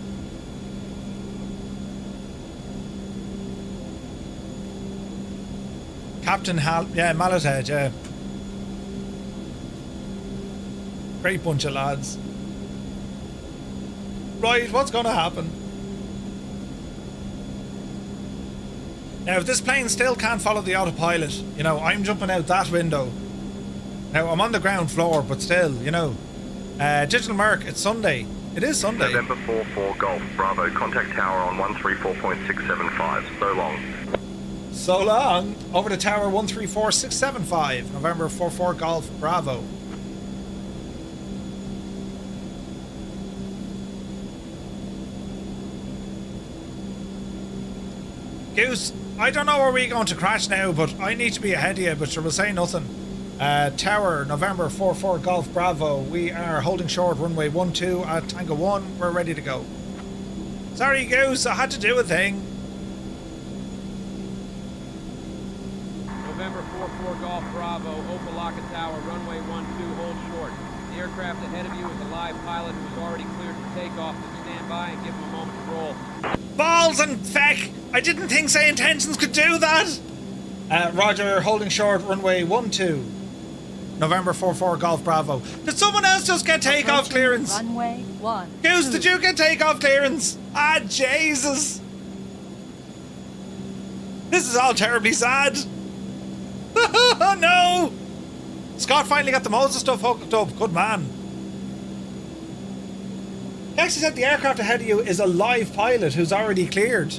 Captain Mallet Head, yeah. Great bunch of lads. Right, what's going to happen? Now, if this plane still can't follow the autopilot, you know, I'm jumping out that window. Now, I'm on the ground floor, but still, you know. Digital Merc, it's Sunday. It is Sunday. November 44 Golf, Bravo, contact tower on 134.675. So long. So long. Over to tower 134.675. November 44 Golf, Bravo. Goose, I don't know where we're going to crash now, but I need to be ahead of you, but sure, we'll say nothing. Tower, November 44 Golf Bravo. We are holding short runway 12 at Tango 1. We're ready to go. Sorry, Goose, I had to do a thing. November 44 Golf Bravo, Opa Locka Tower, runway 12, hold short. The aircraft ahead of you is a live pilot who is already cleared for takeoff. Please stand by and give him a moment to roll. Balls and feck! I didn't think SayIntentions could do that! Roger, holding short, runway 12. November 44 Golf Bravo. Did someone else just get takeoff clearance? Runway 1. Goose, did you get takeoff clearance? Ah, Jesus! This is all terribly sad. No! Scott finally got the Moses stuff hooked up. Good man. He actually said the aircraft ahead of you is a live pilot who's already cleared.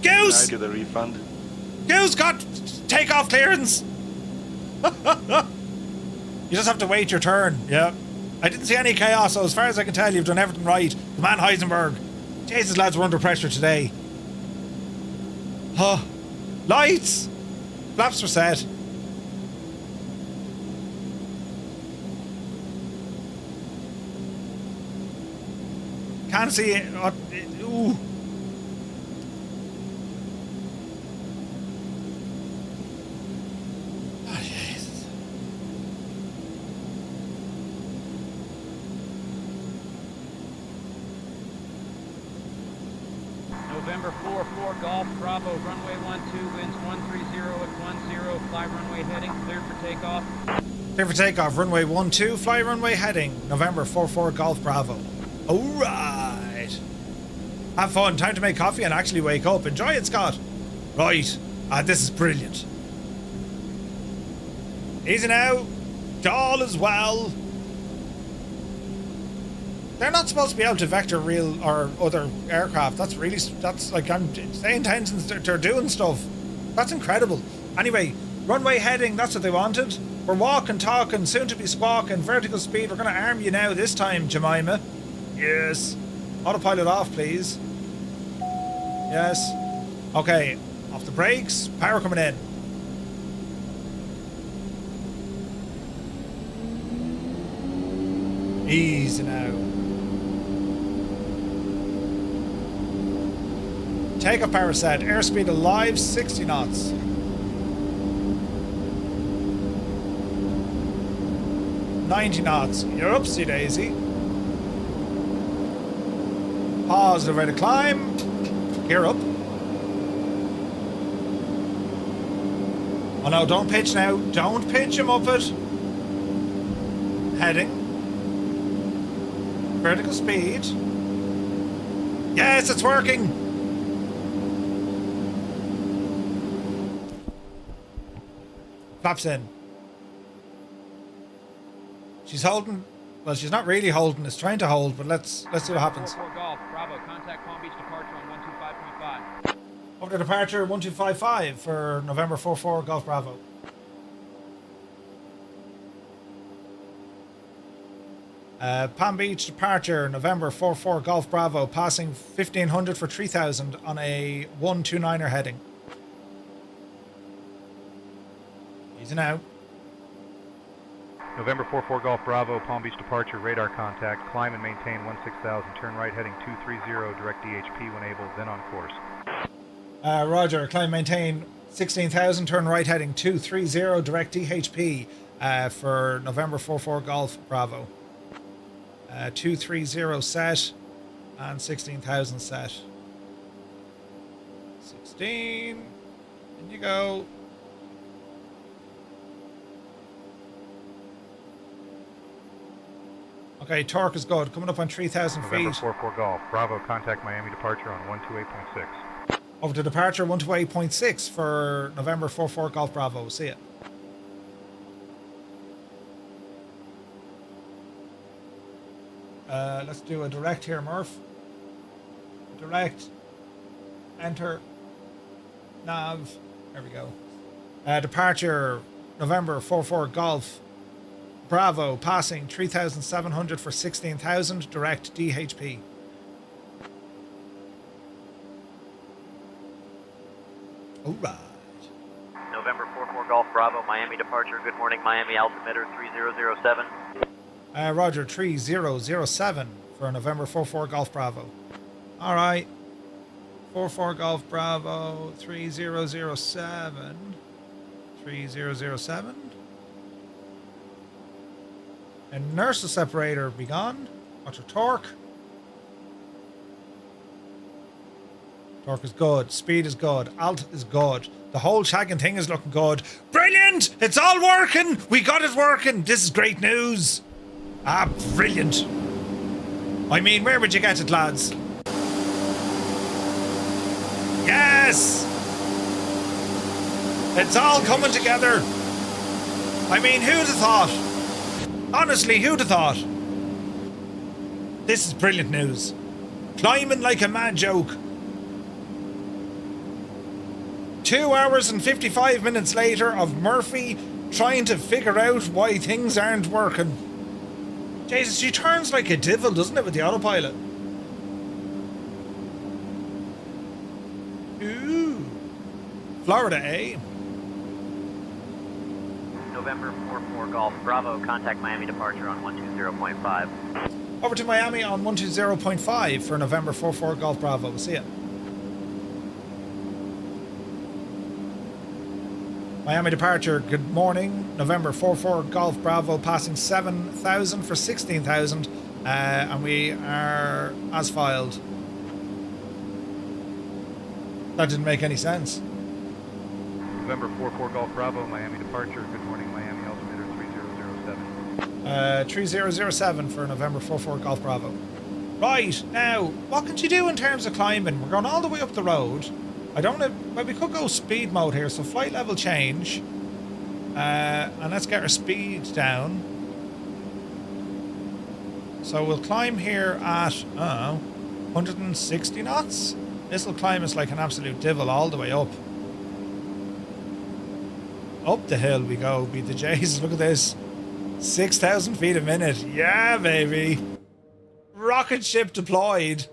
Goose! Can I get a refund? Goose got takeoff clearance. You just have to wait your turn. Yeah. I didn't see any chaos, so as far as I can tell, you've done everything right. The man Heisenberg. Jesus, lads, we're under pressure today. Huh. Lights! Flaps were set. Can't see it. Ooh. Oh, Jesus. November 44 Golf Bravo, runway 12, winds 130 at 10, fly runway heading, cleared for takeoff. Clear for takeoff, runway 12, fly runway heading, November 44 Golf Bravo. Alright. Have fun. Time to make coffee and actually wake up. Enjoy it, Scott. Right. This is brilliant. Easy now. All is well. They're not supposed to be able to vector real or other aircraft. That's like, I'm saying intentions. They're doing stuff. That's incredible. Anyway, runway heading. That's what they wanted. We're walking, talking, soon to be squawking. Vertical speed. We're going to arm you now this time, Jemima. Yes. Autopilot off, please. Yes. Okay. Off the brakes. Power coming in. Easy now. Takeoff power set. Airspeed alive, 60 knots. $90 knots. You're upsy daisy. Positive rate of climb. Gear up. Oh no, don't pitch now. Don't pitch him up it. Heading. Vertical speed. Yes, it's working. Flaps in. She's holding. Well, she's not really holding. It's trying to hold, but let's see what happens. 44 Golf, Bravo, contact Palm Beach departure on 125.5. Over to departure 1255 for November 44 Golf Bravo. Palm Beach departure November 44 Golf Bravo, passing 1500 for 3000 on a 129er heading. Easy now. November 44 Golf Bravo, Palm Beach departure, radar contact, climb and maintain 16,000, turn right heading 230, direct DHP when able, then on course. Roger, climb maintain 16,000, turn right heading 230, direct DHP for November 44 Golf Bravo. 230 set and 16,000 set. 16, in you go. Okay, torque is good. Coming up on 3,000 feet. November 44 Golf, Bravo, contact Miami departure on 128.6. Over to departure 128.6 for November 44 Golf Bravo. See ya. Let's do a direct here, Murph. Direct. Enter. Nav. There we go. Departure November 44 Golf Bravo, passing 3,700 for 16,000, direct DHP. Alright. November 44 Golf Bravo, Miami departure. Good morning, Miami altimeter 3007. Roger, 3007 for November 44 Golf Bravo. Alright. 44 Golf Bravo, 3007. 3007. Inertial separator be gone. Watch your torque. Torque is good. Speed is good. Alt is good. The whole shagging thing is looking good. Brilliant! It's all working! We got it working! This is great news! Ah, brilliant. I mean, where would you get it, lads? Yes! It's all coming together. I mean, who'd have thought? Honestly, who'd have thought? This is brilliant news. Climbing like a mad joke. 2 hours and 55 minutes later of Murphy trying to figure out why things aren't working. Jesus, she turns like a devil, doesn't it, with the autopilot? Ooh. Florida, eh? November 44 Golf Bravo, contact Miami departure on 120.5. Over to Miami on 120.5 for November 44 Golf Bravo. We'll see ya. Miami departure, good morning. November 44 Golf Bravo, passing 7,000 for 16,000. And we are as filed. That didn't make any sense. November 44 Golf Bravo, Miami departure. Good morning, Miami altimeter 3007. 3007 for November 44 Golf Bravo. Right, now, what can you do in terms of climbing? We're going all the way up the road. I don't know, well, we could go speed mode here, so flight level change. And let's get our speed down. So we'll climb here at, 160 knots. This will climb us like an absolute devil all the way up. Up the hill we go, beat the Jays. Look at this. 6,000 feet a minute. Yeah, baby. Rocket ship deployed.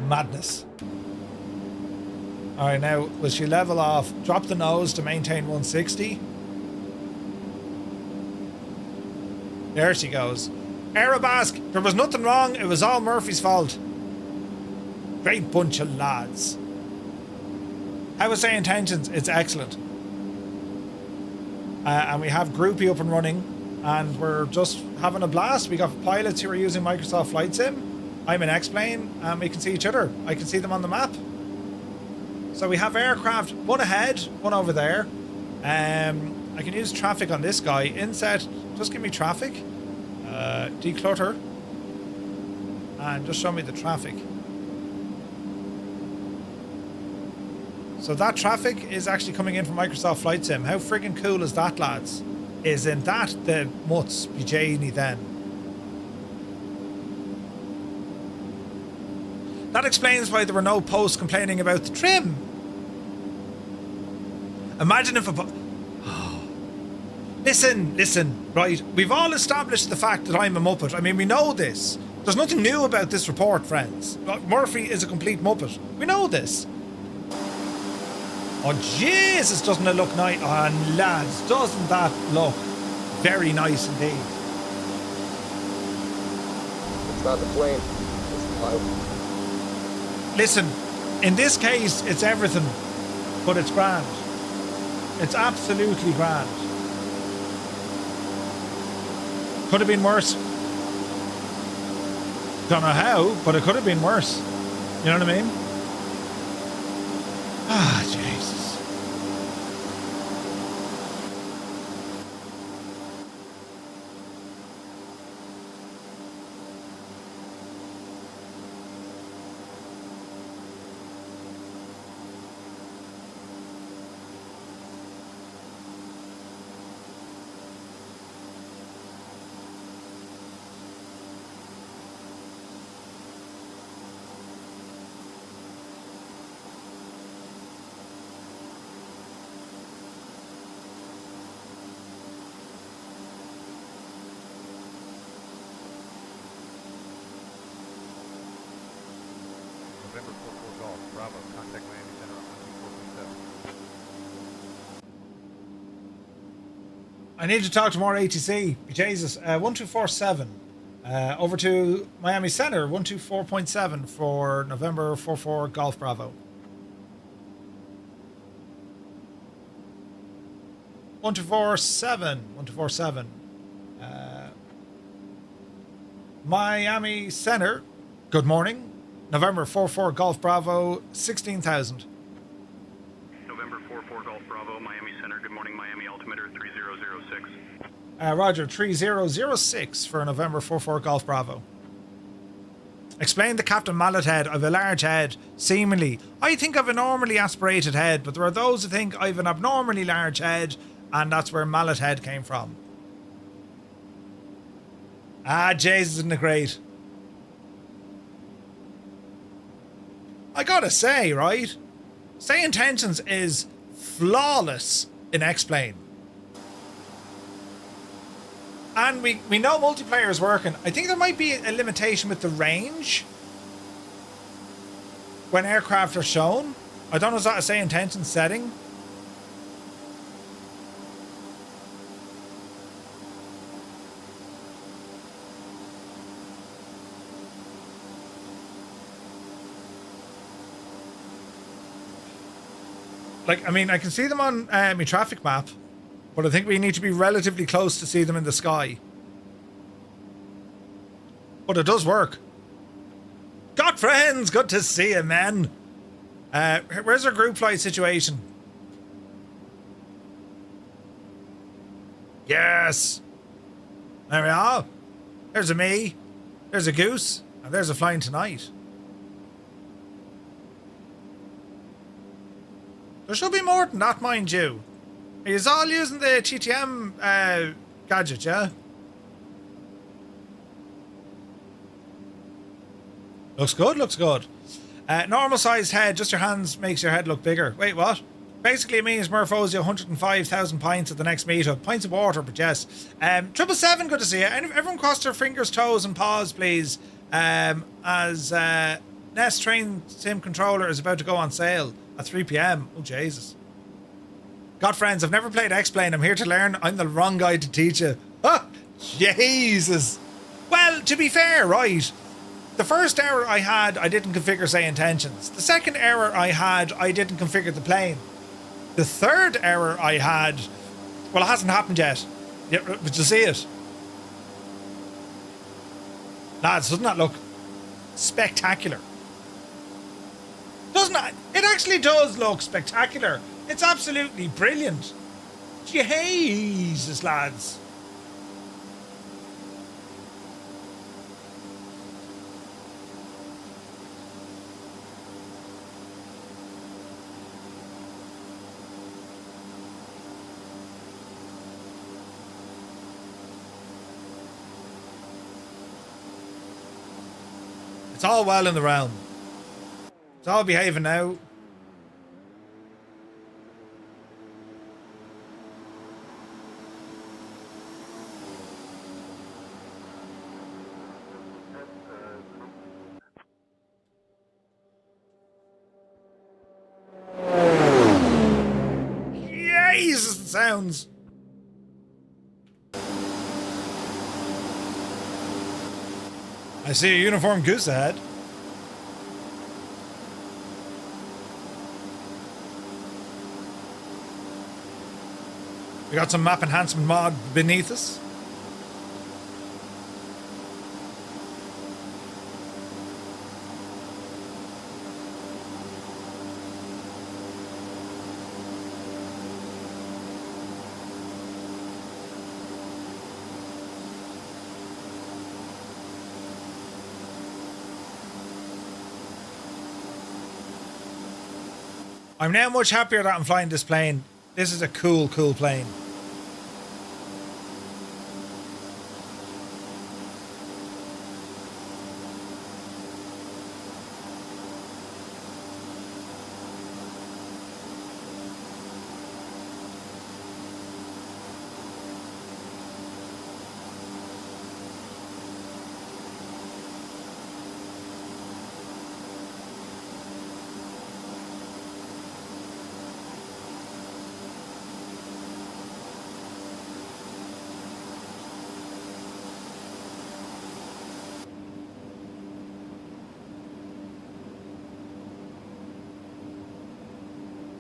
Madness. Alright, now, will she level off? Drop the nose to maintain 160. There she goes. Aerobask, there was nothing wrong. It was all Murphy's fault. Great bunch of lads. How was SayIntentions? It's excellent. And we have Groupie up and running. And we're just having a blast. We got pilots who are using Microsoft Flight Sim. I'm in X-Plane. And we can see each other. I can see them on the map. So we have aircraft, one ahead, one over there. I can use traffic on this guy. Inset, just give me traffic. Declutter. And just show me the traffic. So that traffic is actually coming in from Microsoft Flight Sim. How friggin' cool is that, lads? Isn't that the muts be Janie then? That explains why there were no posts complaining about the trim. Imagine if a... Listen, right? We've all established the fact that I'm a Muppet. I mean, we know this. There's nothing new about this report, friends. Murphy is a complete Muppet. We know this. Oh, Jesus, doesn't it look nice? Oh, lads, doesn't that look very nice indeed? It's not the plane. It's the pilot. Listen, in this case, it's everything, but it's grand. It's absolutely grand. Could have been worse. Don't know how, but it could have been worse. You know what I mean? Ah, Jesus. November 44 Golf, Bravo, contact Miami Center on 124.7. I need to talk to more ATC. Jesus, 1247. Over to Miami Center, 124.7 for November 44 Golf Bravo. 1247. Miami Center, good morning. November 44 Golf Bravo, 16,000. November 44 Golf Bravo, Miami Center, good morning, Miami altimeter 3006. Roger, 3006 for November 44 Golf Bravo. Explain to Captain Mallethead, I've a large head, seemingly. I think I've a normally aspirated head, but there are those who think I've an abnormally large head, and that's where Mallethead came from. Ah, Jesus, isn't it great? I gotta say, right? SayIntentions is flawless in X-Plane. And we know multiplayer is working. I think there might be a limitation with the range when aircraft are shown. I don't know, is that a SayIntentions setting? Like, I mean, I can see them on my traffic map, but I think we need to be relatively close to see them in the sky. But it does work. Got friends, good to see you, man. Where's our group flight situation? Yes. There we are. There's a me. There's a Goose. And there's a Flying Tonight. There should be more than that, mind you. Are you all using the TTM gadget, yeah? Looks good, looks good. Normal sized head, just your hands makes your head look bigger. Wait, what? Basically it means Murph owes you 105,000 pints at the next meetup. Pints of water, but yes. 777, good to see you. Everyone cross their fingers, toes and paws, please. As Nest Train Sim Controller is about to go on sale at 3 p.m. Oh, Jesus. God, friends, I've never played X-Plane. I'm here to learn. I'm the wrong guy to teach you. Ah, Jesus. Well, to be fair, right, the first error I had, I didn't configure SayIntentions. The second error I had, I didn't configure the plane. The third error I had, well, it hasn't happened yet. Yeah, but you see it. Lads, doesn't that look spectacular? Doesn't it? It actually does look spectacular. It's absolutely brilliant. Jesus, lads. It's all well in the realm. It's all behaving now. Jesus, it sounds. I see a uniform Goose ahead. We got some Map Enhancement mod beneath us. I'm now much happier that I'm flying this plane. This is a cool, cool plane.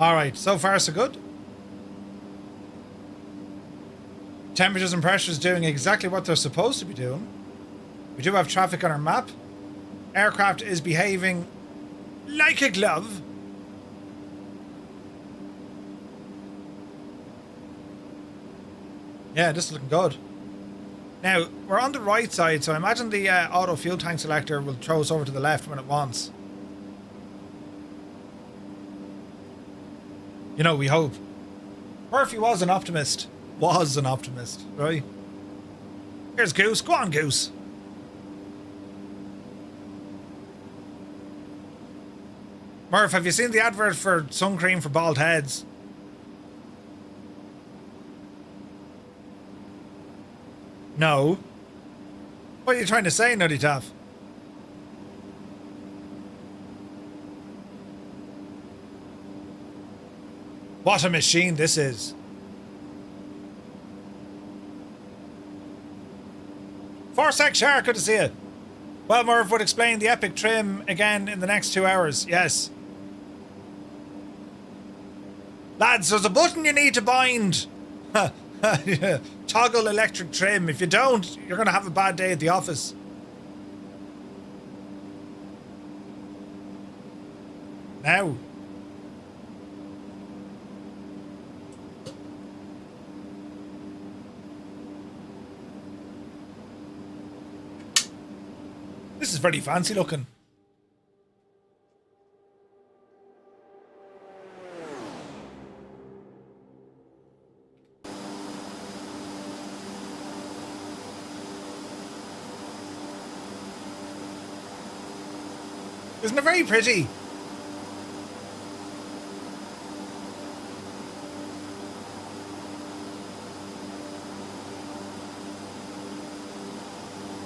Alright, so far so good. Temperatures and pressures doing exactly what they're supposed to be doing. We do have traffic on our map. Aircraft is behaving like a glove. Yeah, this is looking good. Now, we're on the right side, so I imagine the auto fuel tank selector will throw us over to the left when it wants. You know, we hope. Murphy was an optimist. Was an optimist, right? Here's Goose. Go on, Goose. Murph, have you seen the advert for sun cream for bald heads? No. What are you trying to say, Nutty Taff? What a machine this is. Forsec Shark, good to see you. Well, Murph would explain the epic trim again in the next 2 hours. Yes. Lads, there's a button you need to bind. Toggle electric trim. If you don't, you're going to have a bad day at the office. Now. This is very fancy looking. Isn't it very pretty?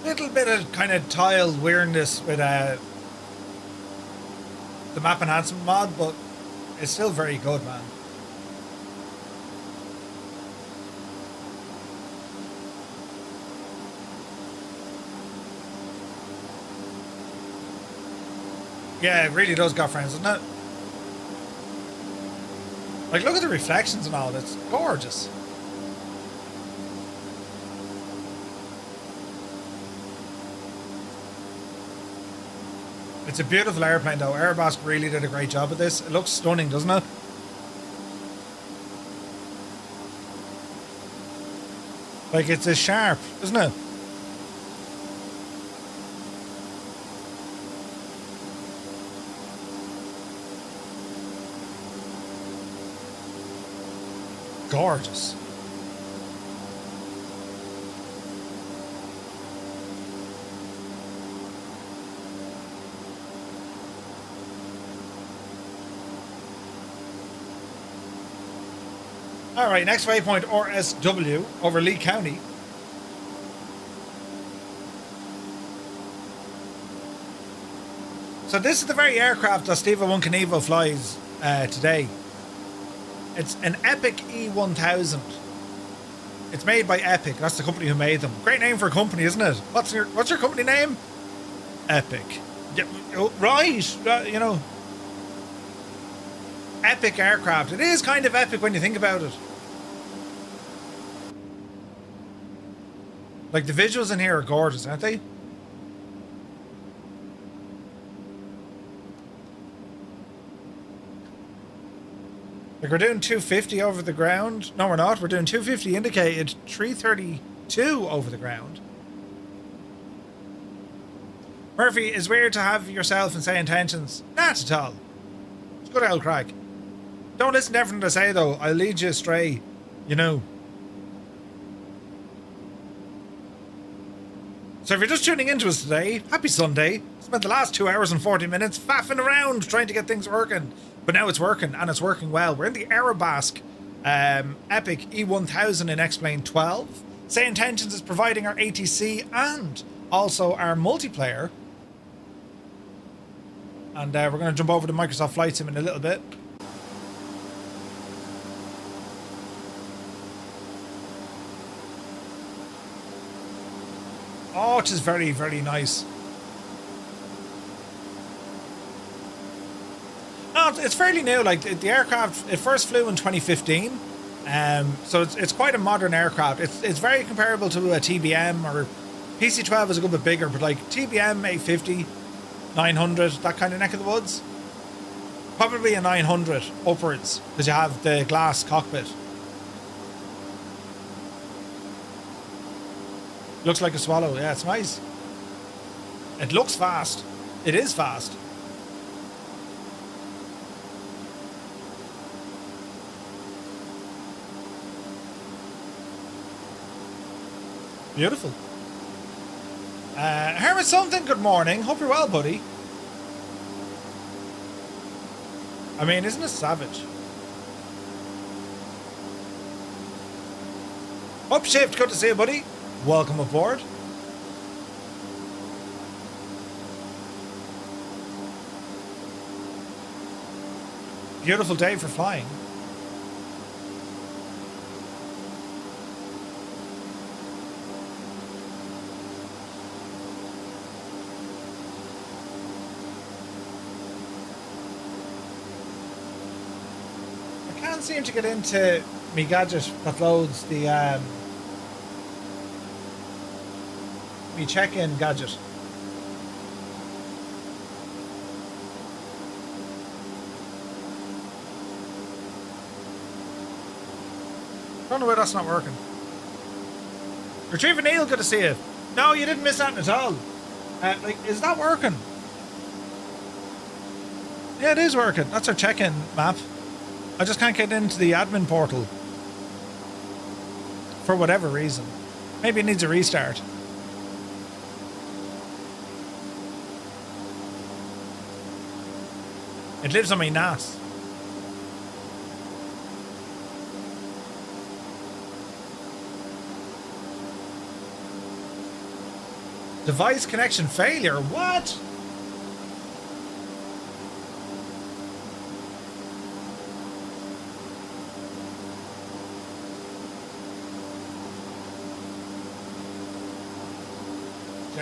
Little bit of kind of tile weirdness with the Map Enhancement mod, but it's still very good, man. Yeah, it really does got friends, doesn't it? Like, look at the reflections and all. It's gorgeous. It's a beautiful airplane, though. Aerobask really did a great job with this. It looks stunning, doesn't it? Like, it's a sharp, isn't it? Gorgeous. All right, next waypoint, RSW over Lee County. So this is the very aircraft that Steve One Knievo flies today. It's an Epic E1000. It's made by Epic. That's the company who made them. Great name for a company, isn't it? What's your company name? Epic. Yeah, right. You know, epic aircraft. It is kind of epic when you think about it. Like, the visuals in here are gorgeous, aren't they? Like, we're doing 250 over the ground. No, we're not. We're doing 250 indicated, 332 over the ground. Murphy, it's weird to have yourself and say intentions. Not at all. It's good old crack. Don't listen to everything I say, though. I'll lead you astray. You know. So if you're just tuning into us today, happy Sunday. Spent the last 2 hours and 40 minutes faffing around trying to get things working. But now it's working, and it's working well. We're in the Aerobask Epic E1000 in X-Plane 12. SayIntentions is providing our ATC and also our multiplayer. And we're going to jump over to Microsoft Flight Sim in a little bit. Oh, it is very, very nice. No, it's fairly new. Like, the aircraft, it first flew in 2015. So it's quite a modern aircraft. It's very comparable to a TBM, or PC-12 is a good bit bigger, but like TBM 850, 900, that kind of neck of the woods. Probably a 900 upwards, because you have the glass cockpit. Looks like a Swallow. Yeah, it's nice. It looks fast. It is fast. Beautiful. Hermit Something, good morning. Hope you're well, buddy. I mean, isn't it savage? Upshift, good to see you, buddy. Welcome aboard. Beautiful day for flying. I can't seem to get into me gadget that loads the me check-in gadget. Don't know why that's not working. Retriever Neil, good to see you. No, you didn't miss that at all. Like, is that working? Yeah, it is working. That's our check-in map. I just can't get into the admin portal. For whatever reason. Maybe it needs a restart. It lives on my NAS. Device connection failure. What?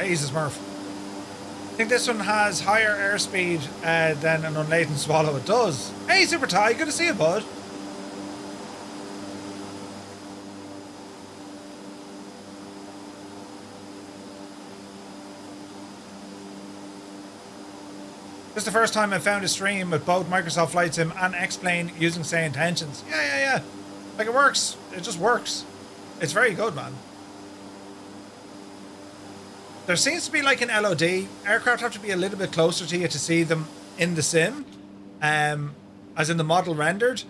Jesus, Murph. I think this one has higher airspeed than an unladen Swallow. It does. Hey, Super Ty, good to see you, bud. This is the first time I found a stream with both Microsoft Flight Sim and X-Plane using SayIntentions. Yeah. Like, it works. It just works. It's very good, man. There seems to be like an LOD. Aircraft have to be a little bit closer to you to see them in the sim, as in the model rendered.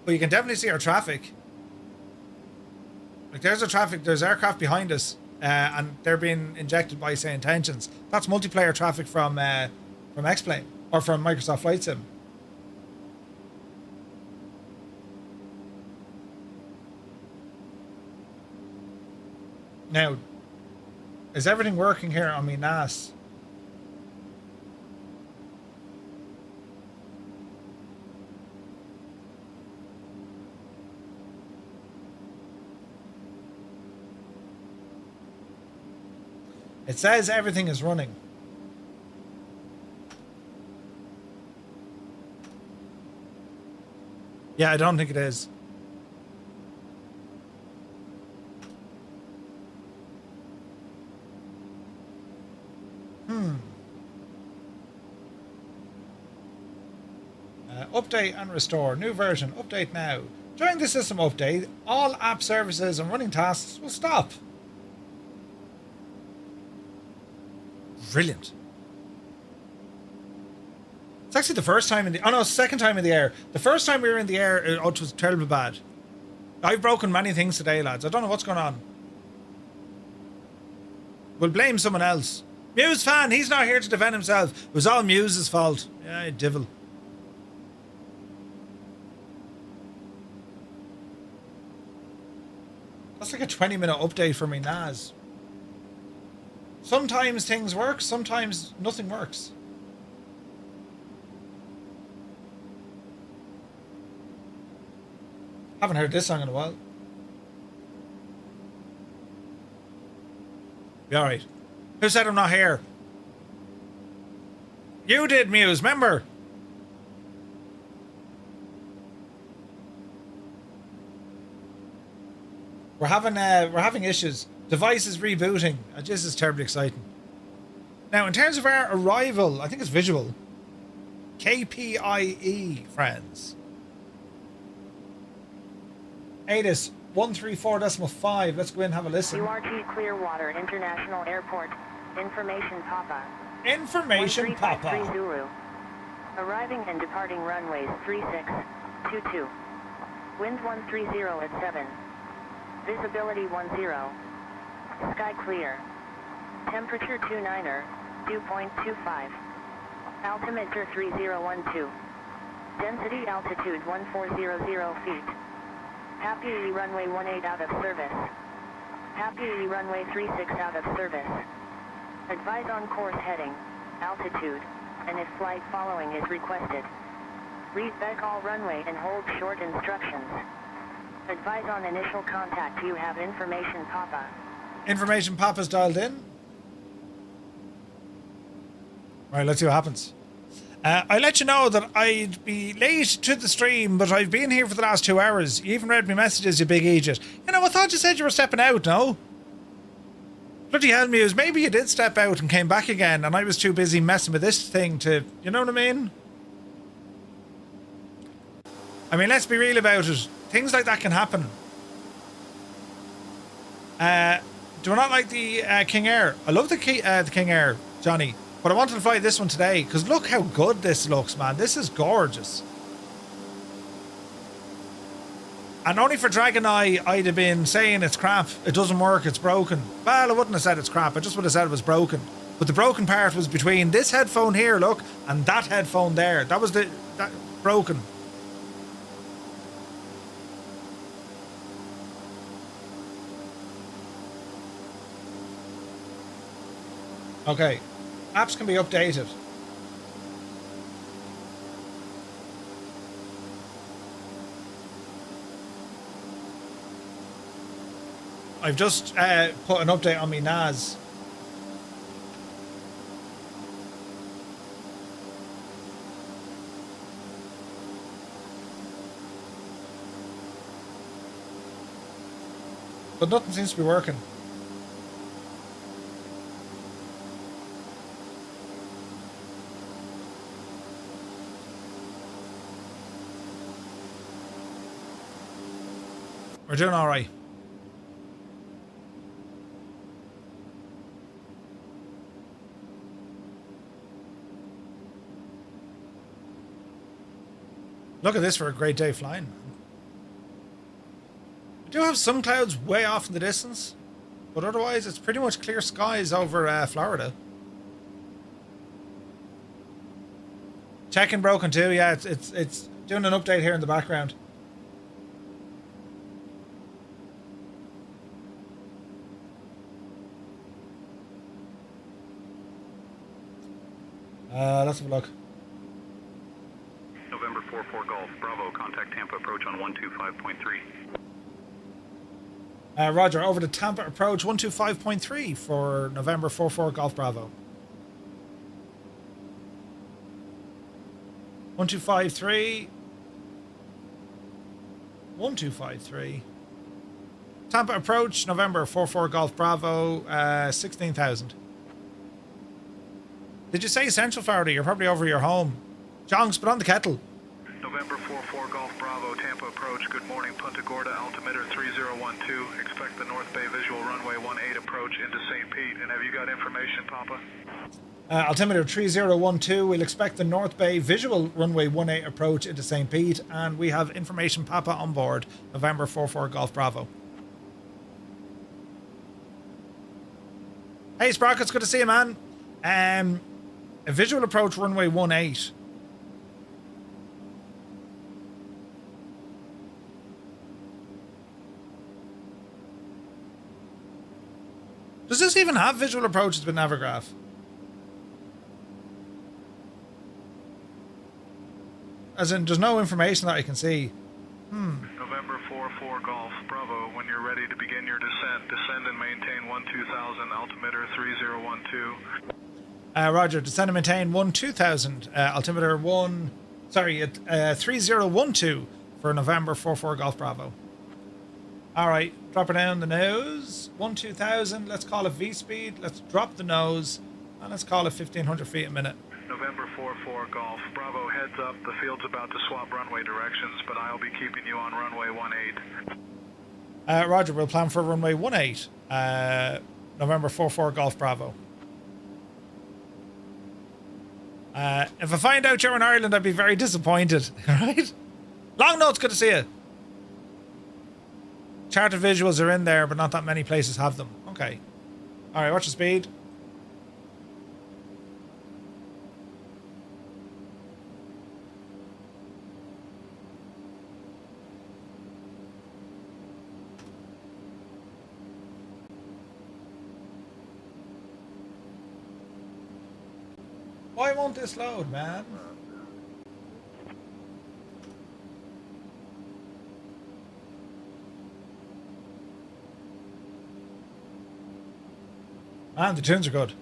But you can definitely see our traffic. Like, there's there's aircraft behind us, and they're being injected by SayIntentions. That's multiplayer traffic from X-Plane or from Microsoft Flight Sim. Now, is everything working here on me NAS? It says everything is running. Yeah, I don't think it is. Update and restore. New version. Update now. During the system update, all app services and running tasks will stop. Brilliant. It's actually the first time in the... Oh no, second time in the air. The first time we were in the air, it was terribly bad. I've broken many things today, lads. I don't know what's going on. We'll blame someone else. Muse fan, he's not here to defend himself. It was all Muse's fault. Yeah, divil. That's like a 20-minute update for me NAS. Sometimes things work, sometimes nothing works. Haven't heard this song in a while. Be alright. Who said I'm not here? You did, Muse, remember? We're having issues. Device is rebooting. This is terribly exciting. Now, in terms of our arrival, I think it's visual. KPIE, friends. ATIS 134.5. Let's go in and have a listen. Pete-Clearwater International Airport. Information Papa. Information Papa. Zulu. Arriving and departing runways 3622. Wind 130 at 7. Visibility 10. Sky clear. Temperature 29er, dew point 25. Altimeter 3012. Density altitude 1400 feet. Happy E runway 18 out of service. Happy E runway 36 out of service. Advise on course heading, altitude, and if flight following is requested. Read back all runway and hold short instructions. Advise on initial contact. You have Information Papa. Information Papa's dialed in. Right, let's see what happens. I let you know that I'd be late to the stream, but I've been here for the last 2 hours. You even read my messages, you big idiot. You know, I thought you said you were stepping out, no? Bloody hell, Muse, maybe you did step out and came back again, and I was too busy messing with this thing to... You know what I mean? I mean, let's be real about it. Things like that can happen. Do I not like the King Air? I love the King Air. Johnny. But I wanted to fly this one today because look how good this looks, man. This is gorgeous. And only for Dragon Eye, I'd have been saying it's crap. It doesn't work. It's broken. Well, I wouldn't have said it's crap. I just would have said it was broken. But the broken part was between this headphone here, look, and that headphone there. That was that broken. Okay. Apps can be updated. I've just put an update on my NAS. But nothing seems to be working. We're doing all right. Look at this for a great day flying. We do have some clouds way off in the distance, but otherwise it's pretty much clear skies over Florida. Checking broken too, yeah, it's doing an update here in the background. Let's have a look. November 44 Golf, Bravo, contact Tampa approach on 125.3. Roger, over to Tampa approach 125.3 for November 44 Golf Bravo. 1253. 1253. Tampa approach, November 44 Golf Bravo, 16,000. Did you say Central Florida? You're probably over your home. Jongs, put on the kettle. November 44 Golf Bravo, Tampa approach. Good morning, Punta Gorda, altimeter 3012. Expect the North Bay visual runway 18 approach into St. Pete. And have you got information, Papa? Altimeter 3012. We'll expect the North Bay visual runway 18 approach into St. Pete. And we have information, Papa, on board. November 44 Golf Bravo. Hey, Sprockets, good to see you, man. A visual approach runway 18. Does this even have visual approaches with Navigraph? As in, there's no information that I can see. November 44 Golf Bravo, when you're ready to begin your descent, descend and maintain 12,000, altimeter 3012. Roger, descend and maintain 12,000, altimeter 3012 for November 44 Golf Bravo. Alright, drop her down the nose, 12,000, let's call it V-speed, let's drop the nose, and let's call it 1,500 feet a minute. November 44 Golf Bravo, heads up, the field's about to swap runway directions, but I'll be keeping you on runway 18. Roger, we'll plan for runway 18, November 44 Golf Bravo. If I find out you're in Ireland, I'd be very disappointed, right? Long notes, good to see you. Charted visuals are in there, but not that many places have them. Okay. Alright, watch the speed. Why won't this load, man? Man, the tunes are good.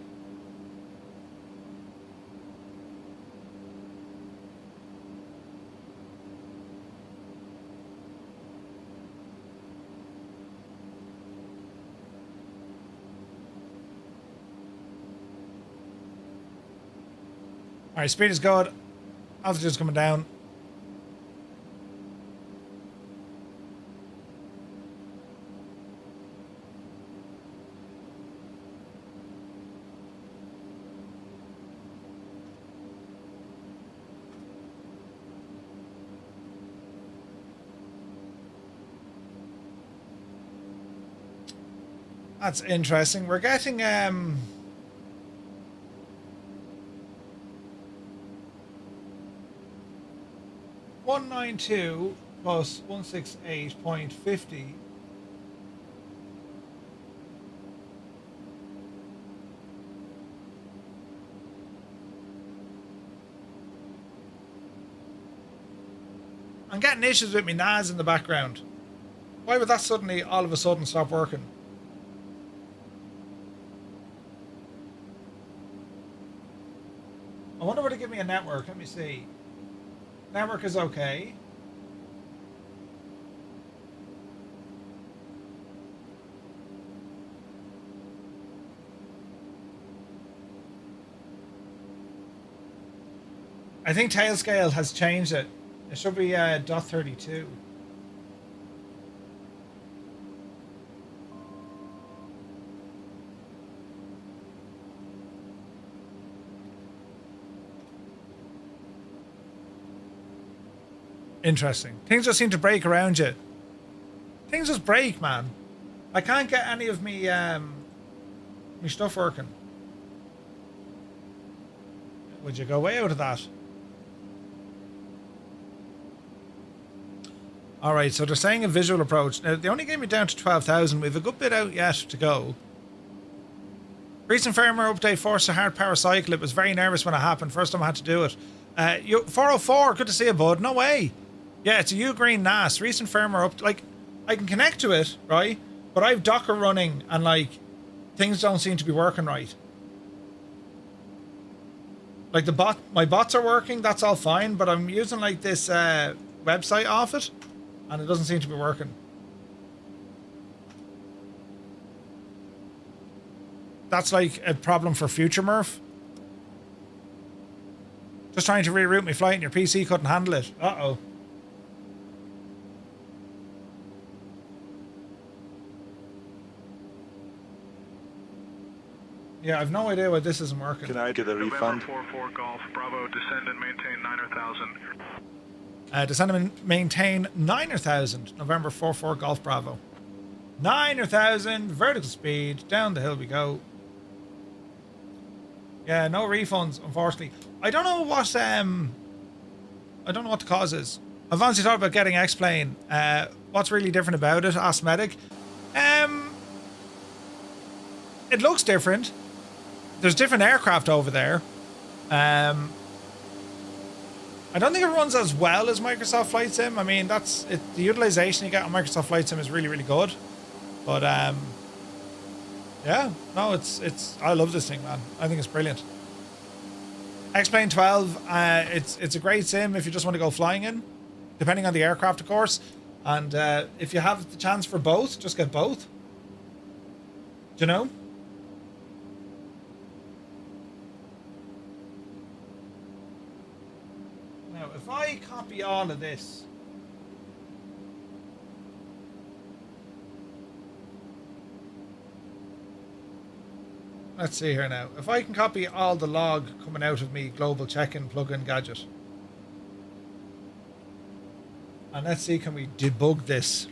Alright, speed is good. Altitude's coming down. That's interesting. We're getting 192 plus 168.50. I'm getting issues with my NAS in the background. Why would that suddenly, all of a sudden, stop working? I wonder where to give me a network. Let me see. Network is okay. I think Tailscale has changed it. It should be .32. Interesting. Things just seem to break around you. Things just break, man. I can't get any of me me stuff working. Would you go way out of that? Alright, so they're saying a visual approach. Now, they only gave me down to 12,000. We have a good bit out yet to go. Recent firmware update forced a hard power cycle. It was very nervous when it happened. First time I had to do it. 404, good to see you, bud. No way. Yeah, it's a U-Green NAS. Recent firmware up. Like, I can connect to it, right? But I have Docker running and, like, things don't seem to be working right. Like, my bots are working. That's all fine. But I'm using, like, this website off it. And it doesn't seem to be working. That's like a problem for future Murph. Just trying to reroute my flight and your PC couldn't handle it. Uh-oh. Yeah, I've no idea why this isn't working. Can I get a refund? November 44 Golf Bravo, descend and maintain 9,000. Descend and maintain 9,000. November 44 Golf Bravo. 9,000 vertical speed. Down the hill we go. Yeah, no refunds, unfortunately. I don't know what the cause is. I've honestly thought about getting X-Plane. What's really different about it? Ask Medic. It looks different. There's different aircraft over there. I don't think it runs as well as Microsoft Flight Sim. I mean, that's it. The utilization you get on Microsoft Flight Sim is really, really good. But yeah, no, it's. I love this thing, man. I think it's brilliant. X-Plane 12. It's a great sim if you just want to go flying in, depending on the aircraft, of course. And if you have the chance for both, just get both. Do you know? If I copy all of this, let's see here now. If I can copy all the log coming out of me global check-in plugin gadget, and let's see, can we debug this?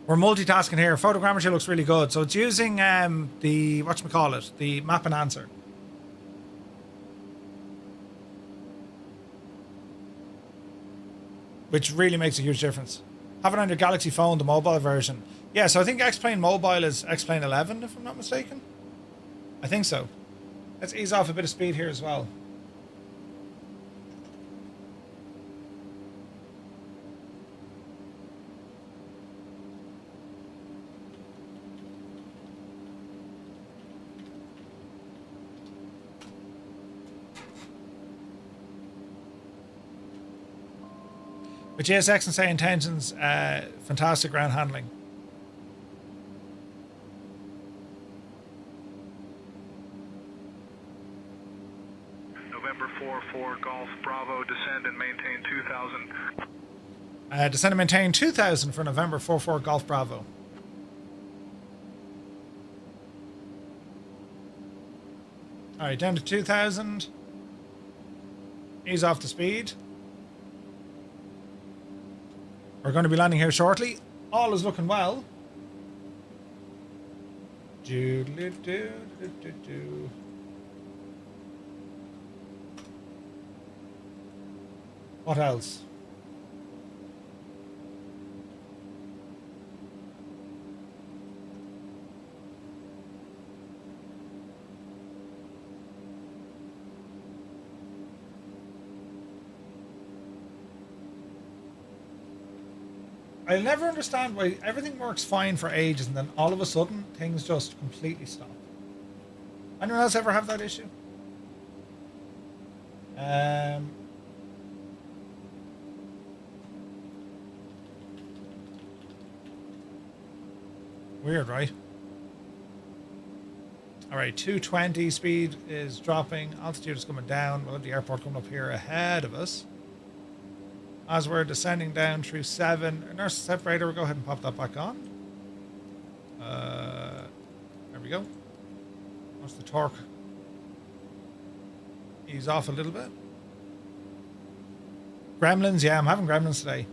We're multitasking here. Photogrammetry looks really good. So it's using the, whatchamacallit, the Map Enhancer. Which really makes a huge difference. Have it on your Galaxy phone, the mobile version. Yeah, so I think X-Plane Mobile is X-Plane 11, if I'm not mistaken. I think so. Let's ease off a bit of speed here as well. With GSX and SayIntentions, fantastic ground handling. November 44 Golf Bravo, descend and maintain 2,000. Descend and maintain 2,000 for November 44 Golf Bravo. All right, down to 2,000. Ease off the speed. We're going to be landing here shortly. All is looking well. Do-do-do-do-do-do. What else? I never understand why everything works fine for ages and then all of a sudden things just completely stop. Anyone else ever have that issue? Weird, right? All right, 220 speed is dropping. Altitude is coming down. We'll have the airport coming up here ahead of us. As we're descending down through 7, inertial separator, we'll go ahead and pop that back on. There we go. What's the torque? Ease off a little bit. Gremlins, yeah, I'm having gremlins today.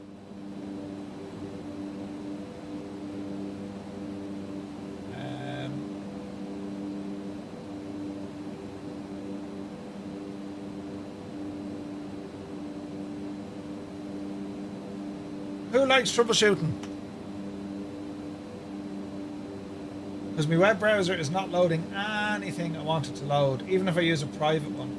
Who likes troubleshooting? Because my web browser is not loading anything I want it to load, even if I use a private one.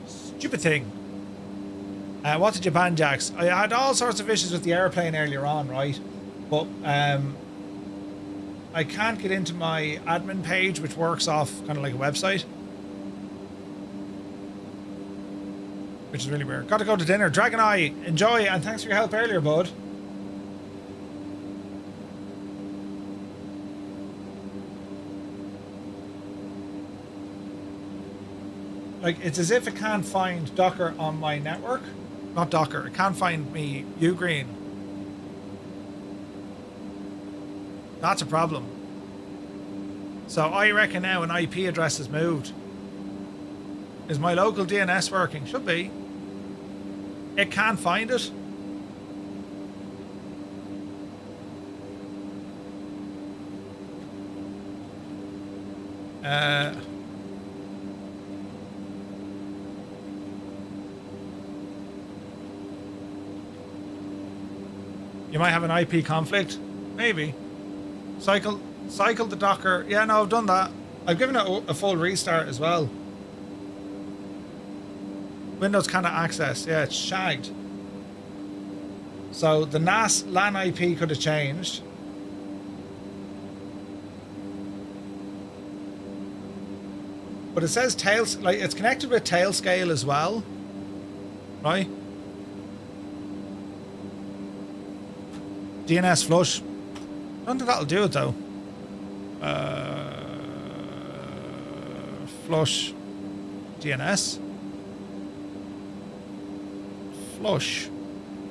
Stupid thing. What did you ban, Jax? I had all sorts of issues with the airplane earlier on, right? But I can't get into my admin page, which works off kind of like a website. Which is really weird. Got to go to dinner. Dragon Eye, enjoy, and thanks for your help earlier, bud. Like, it's as if it can't find Docker on my network. Not Docker. It can't find me Ugreen. That's a problem. So I reckon now an IP address has moved. Is my local DNS working? Should be. It can't find it. You might have an IP conflict. Maybe. Cycle the Docker. Yeah, no, I've done that. I've given it a full restart as well. Windows cannot access. Yeah, it's shagged. So the NAS LAN IP could have changed. But it says like it's connected with Tailscale as well. Right? DNS flush. I don't think that'll do it though. Flush DNS. Flush.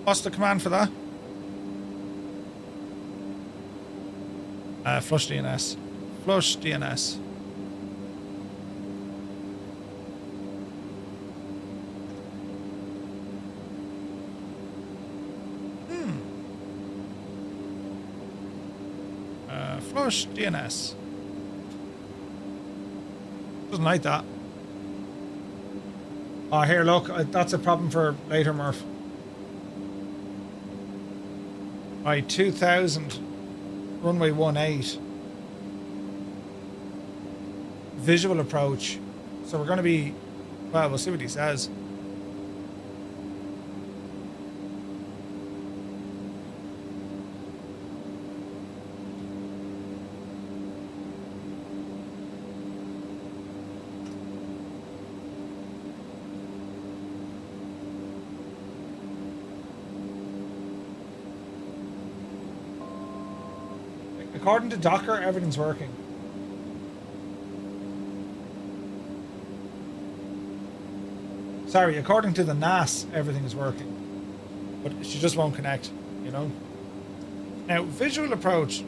What's the command for that? Flush DNS. Flush DNS. Flush DNS. Doesn't like that. Oh, here, look. That's a problem for later, Murph. Right, 2000. Runway 18. Visual approach. So we're going to be... Well, we'll see what he says. According to Docker, everything's working. Sorry, according to the NAS, everything is working. But she just won't connect, you know? Now, visual approach.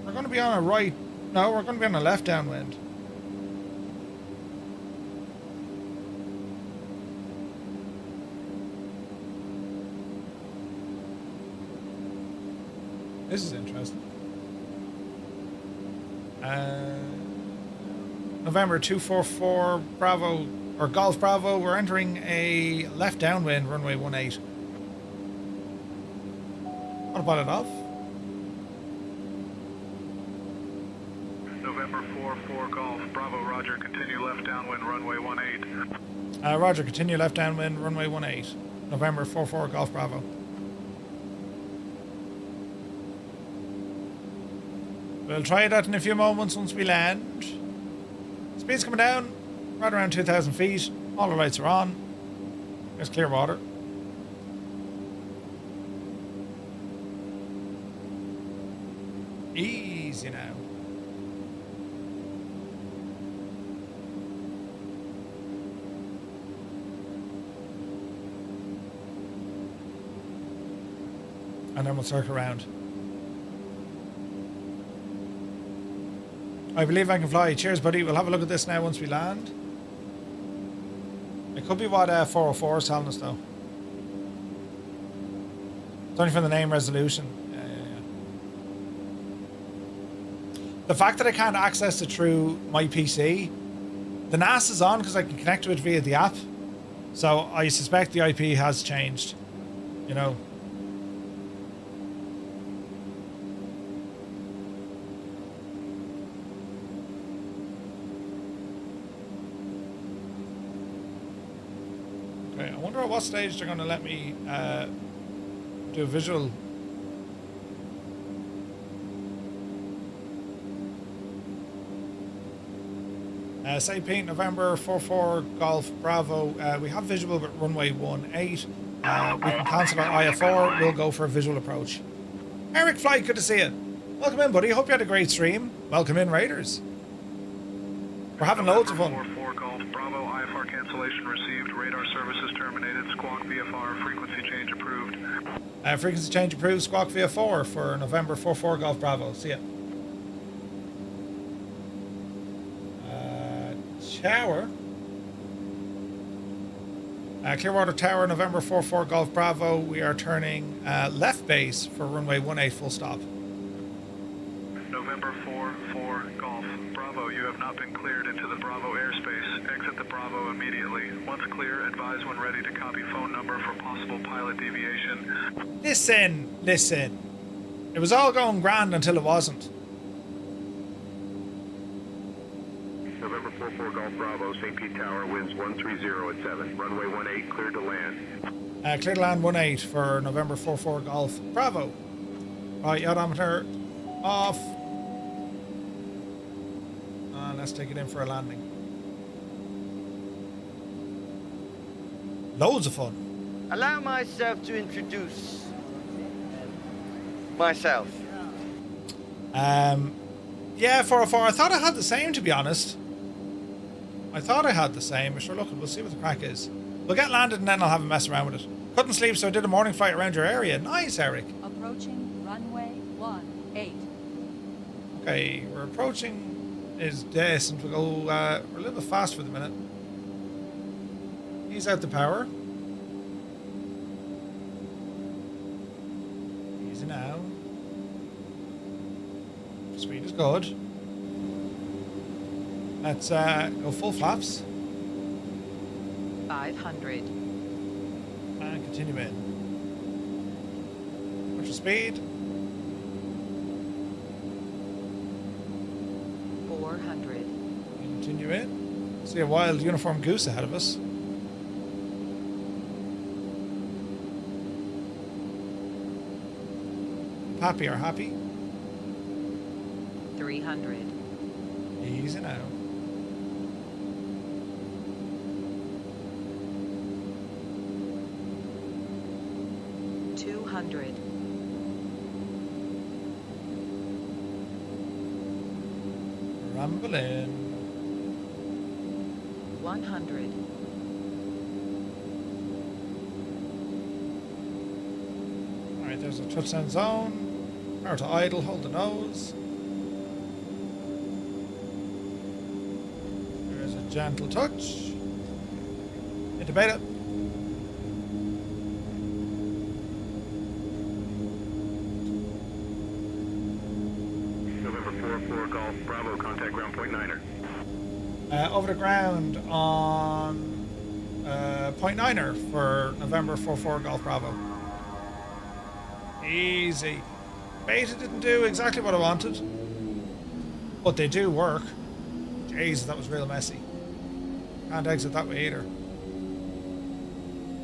We're going to be on a right. No, we're going to be on a left downwind. This is interesting. November 244 Bravo or Golf Bravo. We're entering a left downwind, runway 18. Autopilot off. November 44 Golf Bravo, roger, continue left downwind, runway 18. Roger, continue left downwind, runway 18. November 44 Golf Bravo. We'll try that in a few moments once we land. Speed's coming down, right around 2,000 feet. All the lights are on. There's Clearwater. Easy now. And then we'll circle around. I believe I can fly. Cheers, buddy. We'll have a look at this now once we land. It could be what 404 is telling us, though. It's only from the name resolution. The fact that I can't access it through my PC, the NAS is on because I can connect to it via the app. So I suspect the IP has changed, you know. Okay, I wonder at what stage they're going to let me do a visual. Say Pete, November 44 Golf Bravo. We have visual with runway 18. We can cancel our IF4. We'll go for a visual approach. Eric Flight, good to see you. Welcome in, buddy. Hope you had a great stream. Welcome in, Raiders. We're having loads of fun. 44 Golf Bravo, IFR cancellation received. Radar services terminated. Squawk VFR, frequency change approved. Frequency change approved. Squawk VFR for November 44 Golf Bravo. See ya. Tower. Clearwater Tower, November 44 Golf Bravo. We are turning left base for runway 18 full stop. November 44 Golf Bravo, you have not been cleared into the Bravo airspace. Exit the Bravo immediately. Once clear, advise when ready to copy phone number for possible pilot deviation. Listen. It was all going grand until it wasn't. November 44 Golf Bravo, St. Pete Tower, winds 130 at 7. Runway 18, cleared to land. Clear to land 18 for November 44 Golf Bravo. Right, odometer off. And let's take it in for a landing. Loads of fun. Allow myself to introduce myself. Yeah, 404. I thought I had the same, to be honest. But sure, look, we'll see what the crack is. We'll get landed and then I'll have a mess around with it. Couldn't sleep, so I did a morning flight around your area. Nice, Eric. Approaching runway 18. Okay, we're approaching is decent. We'll go, we're a little bit fast for the minute. Ease out the power. Easy now. Speed is good. Let's go full flaps. 500. And continue in. Watch your speed. 400. Continue in. See a wild uniform goose ahead of us. Happy or happy? 300. Easy now. 200. Rumble in. 100. Alright, there's a touchdown zone. Power to idle, hold the nose. There's a gentle touch. Into beta. November 4-4 Golf Bravo, contact ground point 9er. Over the ground on point 9er for November 4-4 Golf Bravo. Easy. Beta didn't do exactly what I wanted, but they do work. Jeez, that was real messy. Can't exit that way either.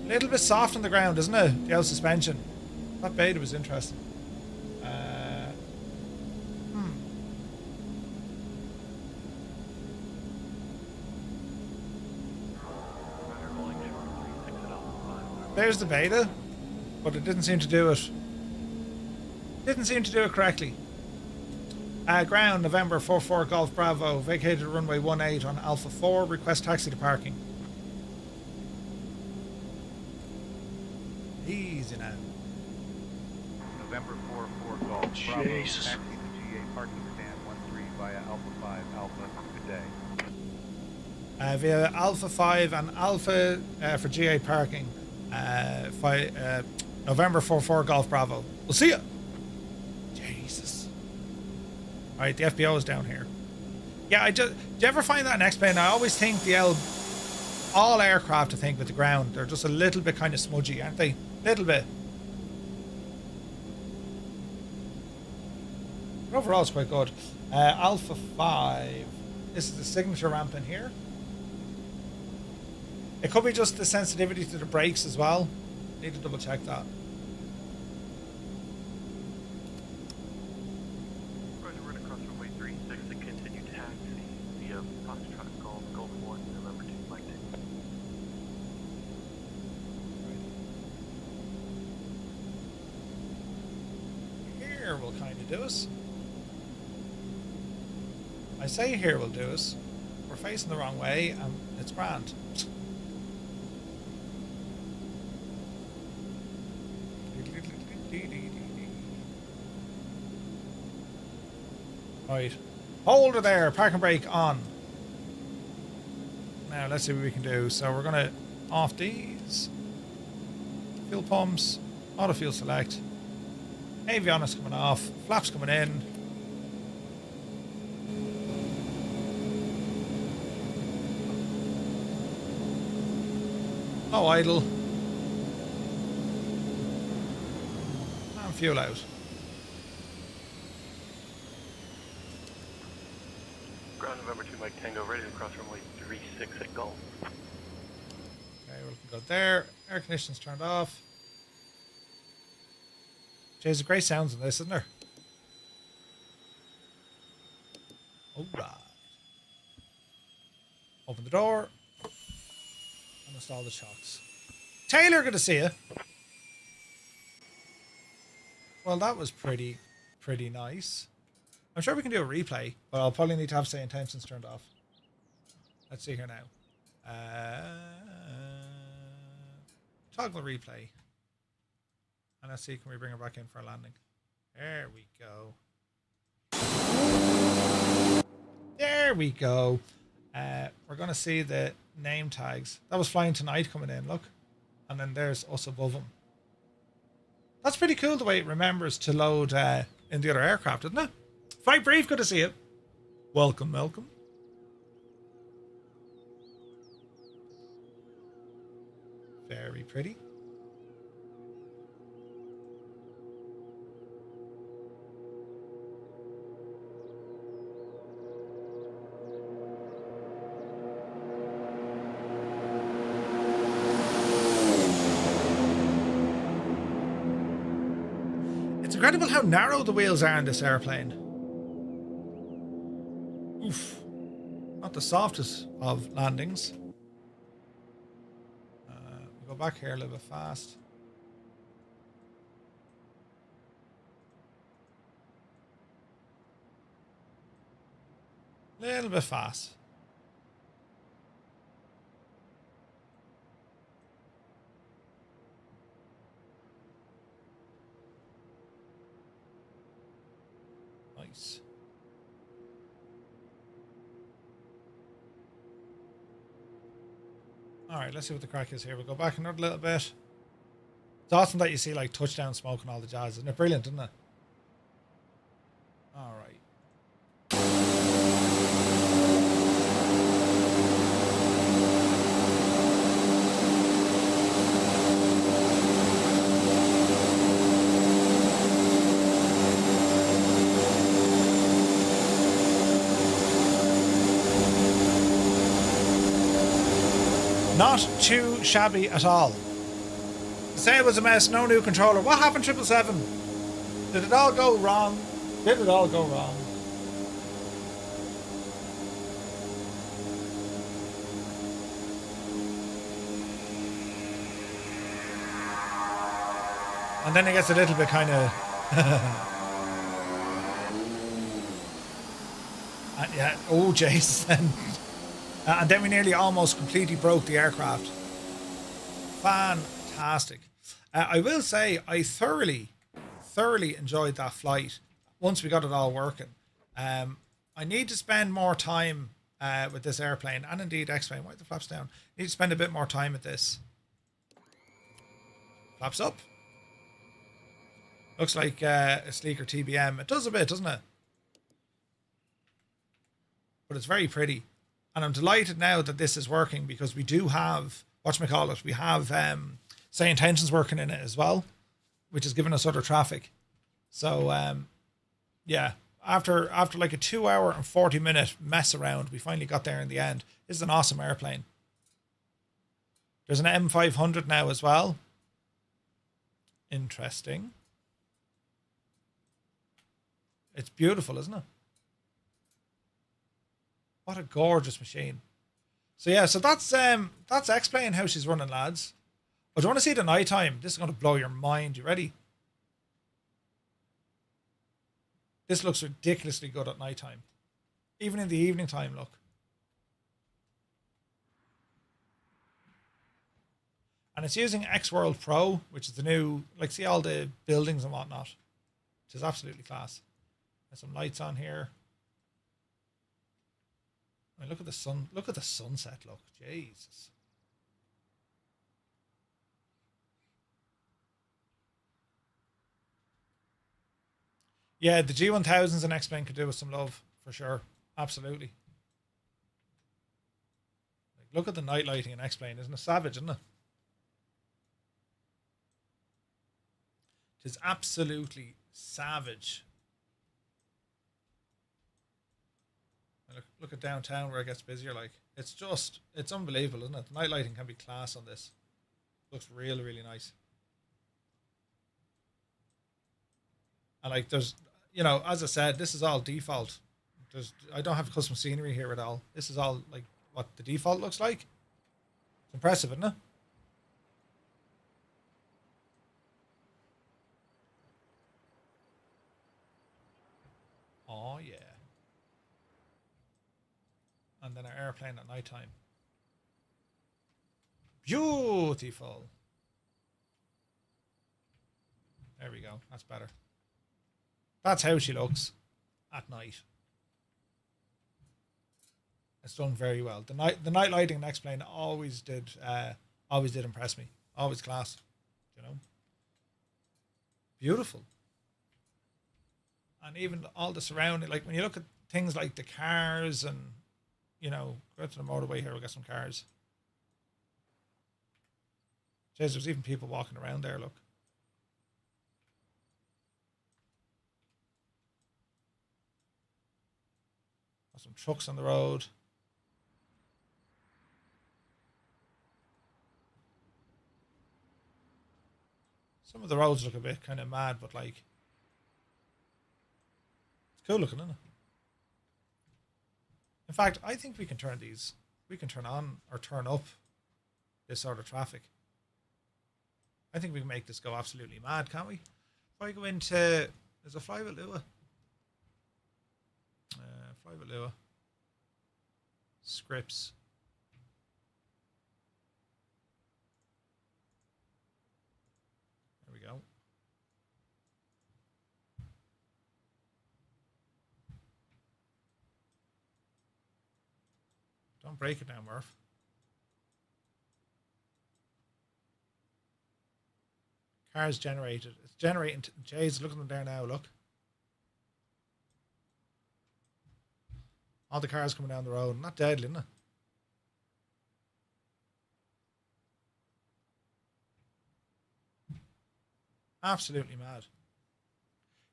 A little bit soft on the ground, isn't it? The out suspension. That beta was interesting. There's the beta, but it didn't seem to do it. Didn't seem to do it correctly. Ground, November 4-4 Golf Bravo, vacated runway 18 on Alpha 4, request taxi to parking. Easy now. November 4-4 Golf Bravo, taxi to GA parking stand 13 via Alpha 5 Alpha. Good day. Via Alpha 5 and Alpha for GA parking. November 4-4 Golf Bravo. We'll see ya. Jesus. Alright, the FBO is down here. Yeah, do you ever find that in X-Plane? I always think all aircraft, I think, with the ground, they're just a little bit kind of smudgy, aren't they? Little bit. But overall, it's quite good. Alpha 5. This is the signature ramp in here. It could be just the sensitivity to the brakes as well. Need to double check that. Roger, we're going to cross runway 36 and continue taxi via Foxtrot Golf, Golf 1, November 2, Mike 2. Here will kind of do us. I say here will do us. We're facing the wrong way and it's grand. Right, hold her there, parking brake on. Now let's see what we can do. So we're gonna off these fuel pumps, auto fuel select, avionics coming off, flaps coming in. No idle. And fuel out. Ground November 2 Mike Tango, ready to cross runway 36 at Golf. Okay, we can go there. Air conditioning's turned off. There's great sounds in this, isn't there? Alright. Open the door. And install the shocks. Taylor, good to see you. Well, that was pretty nice. I'm sure we can do a replay, but I'll probably need to have SayIntentions turned off. Let's see here now. Toggle replay. And let's see, can we bring her back in for a landing? There we go. There we go. We're going to see the name tags. That was Flying Tonight coming in, look. And then there's us above them. That's pretty cool the way it remembers to load in the other aircraft, isn't it? Flight Brief, good to see you. Welcome, welcome. Very pretty. It's incredible how narrow the wheels are in this airplane. Oof. Not the softest of landings. We'll go back here a little bit fast. Little bit fast. Nice. Alright, let's see what the crack is here. We'll go back another little bit. It's awesome that you see like touchdown smoke and all the jazz. Isn't it brilliant, isn't it? Alright. Not too shabby at all. The sail was a mess, no new controller. What happened, 777? Did it all go wrong? Did it all go wrong? And then it gets a little bit kind of... yeah, oh, Jason. And then we nearly almost completely broke the aircraft. Fantastic. I will say I thoroughly enjoyed that flight once we got it all working. I need to spend more time with this airplane and indeed X-plane. Why are the flaps down? Need to spend a bit more time with this. Flaps up. Looks like a sleeker TBM. It does a bit, doesn't it? But it's very pretty. And I'm delighted now that this is working because we do have, whatchamacallit, we have SayIntentions working in it as well, which is giving us other traffic. So, yeah, after like a 2 hour and 40 minute mess around, we finally got there in the end. This is an awesome airplane. There's an M500 now as well. Interesting. It's beautiful, isn't it? What a gorgeous machine. So yeah, so that's X-plane how she's running, lads. But do you want to see the nighttime? This is going to blow your mind. You ready? This looks ridiculously good at nighttime. Even in the evening time, look. And it's using X-World Pro, which is the new, like, see all the buildings and whatnot. Which is absolutely class. There's some lights on here. I mean, look at the sun. Look at the sunset. Look, Jesus. Yeah, the G1000s and X-plane could do with some love for sure. Absolutely. Like, look at the night lighting in X-plane. Isn't it savage? Isn't it? It is absolutely savage. Look at downtown where it gets busier. Like, it's unbelievable, isn't it? The night lighting can be class on this. Looks really, really nice. And like, there's, you know, as I said, this is all default. I don't have custom scenery here at all. This is all like what the default looks like. It's impressive, isn't it? Oh yeah. And then our airplane at nighttime. Beautiful. There we go. That's better. That's how she looks at night. It's done very well. The night lighting in X-plane always did impress me. Always class. You know. Beautiful. And even all the surrounding, like when you look at things like the cars and, you know, go out to the motorway here, we'll get some cars. Jeez, there's even people walking around there, look. Got some trucks on the road. Some of the roads look a bit kind of mad, but like, it's cool looking, isn't it? In fact, I think we can turn on or turn up this sort of traffic. I think we can make this go absolutely mad, can't we? If I go into, there's a fly with Lua. Fly with Lua. Scripts. There we go. Don't break it now, Murph. Cars generated. It's generating. Jay's looking at them there now. Look. All the cars coming down the road. Not deadly, isn't it? Absolutely mad.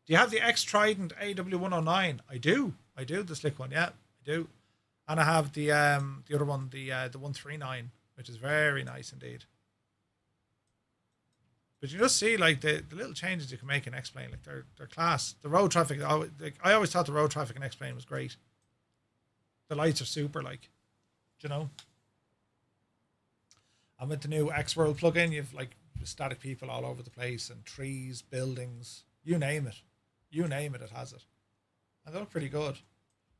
Do you have the X Trident AW109? I do. I do. The slick one. Yeah, I do. And I have the other one, the 139, which is very nice indeed. But you just see like the little changes you can make in X-Plane, like they're class. The road traffic, I always thought the road traffic in X-Plane was great. The lights are super, like, you know. And with the new X-World plugin, you've like static people all over the place and trees, buildings, you name it. You name it, it has it. And they look pretty good.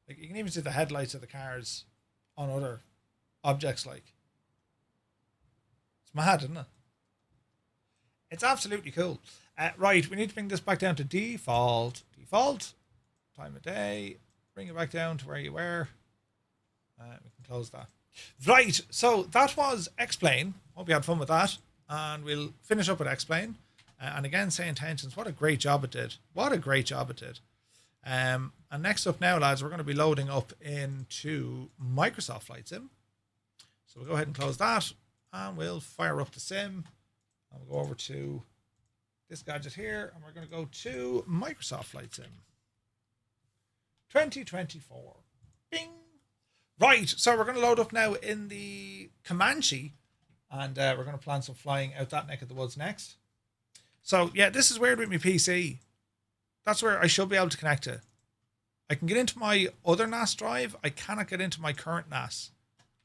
Like you can even see the headlights of the cars on other objects, like. It's mad, isn't it? It's absolutely cool. Right, we need to bring this back down to default. Default. Time of day. Bring it back down to where you were. We can close that. Right, so that was X-Plane. Hope you had fun with that. And we'll finish up with X-Plane. And again, SayIntentions. What a great job it did. What a great job it did. And next up now, lads, we're going to be loading up into Microsoft Flight Sim. So we'll go ahead and close that. And we'll fire up the sim. And we'll go over to this gadget here. And we're going to go to Microsoft Flight Sim. 2024. Bing. Right, so we're going to load up now in the Comanche. And we're going to plan some flying out that neck of the woods next. So, yeah, this is weird with my PC. That's where I should be able to connect to. I can get into my other NAS drive. I cannot get into my current NAS.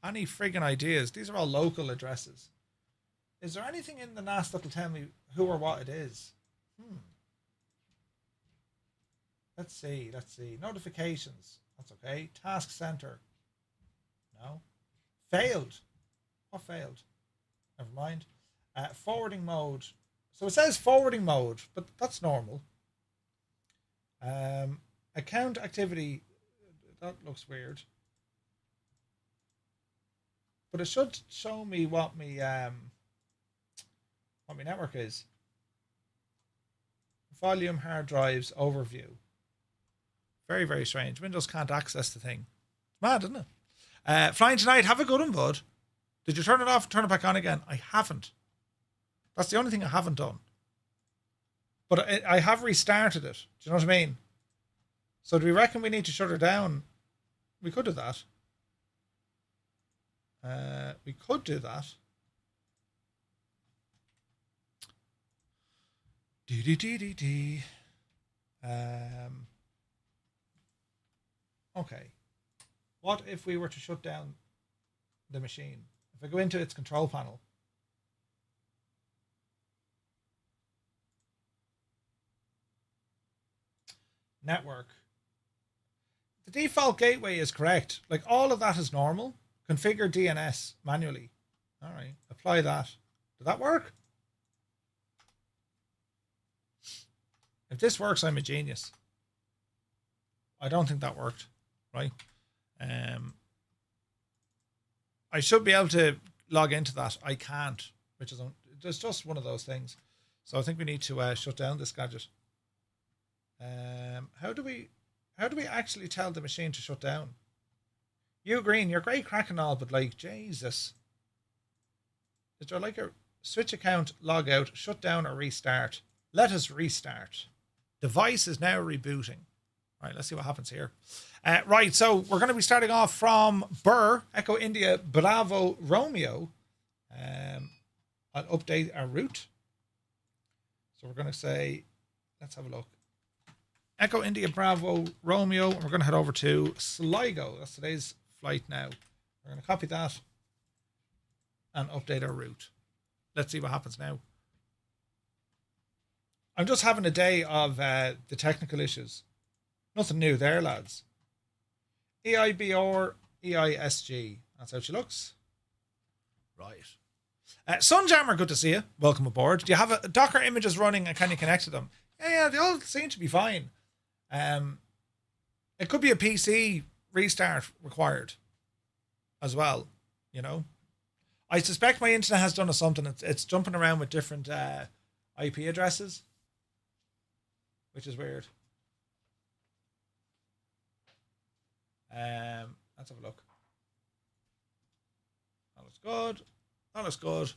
Any friggin' ideas? These are all local addresses. Is there anything in the NAS that will tell me who or what it is? Let's see. Notifications. That's okay. Task center. No. Failed. What failed? Never mind. Forwarding mode. So it says forwarding mode, but that's normal. Account activity. That looks weird. But it should show me what my network is. Volume, hard drives, overview. Very, very strange. Windows can't access the thing. It's mad, isn't it? Flying tonight. Have a good one, bud. Did you turn it off and turn it back on again? I haven't. That's the only thing I haven't done. But I have restarted it. Do you know what I mean? So do we reckon we need to shut her down? We could do that. We could do that. Okay. What if we were to shut down the machine? If I go into its control panel. Network. The default gateway is correct. Like all of that is normal. Configure DNS manually. All right. Apply that. Did that work? If this works, I'm a genius. I don't think that worked. Right. I should be able to log into that. I can't, which is it's just one of those things. So I think we need to shut down this gadget. How do we actually tell the machine to shut down? You Green, you're great crack and all, but like Jesus, is there like a switch account, log out, shut down, or restart? Let us restart. Device is now rebooting. All right, let's see what happens here. Right, so we're going to be starting off from Birr, Echo India, Bravo, Romeo. I'll update our route. So we're going to say, let's have a look. Echo India, Bravo, Romeo, and we're going to head over to Sligo. That's today's flight now. We're going to copy that and update our route. Let's see what happens now. I'm just having a day of the technical issues. Nothing new there, lads. EIBR, EISG. That's how she looks. Right. Sunjammer, good to see you. Welcome aboard. Do you have Docker images running and can you connect to them? Yeah, they all seem to be fine. It could be a PC restart required. as well, you know. I suspect my internet has done something. It's jumping around with different IP addresses, which is weird. Let's have a look. That looks good. That looks good.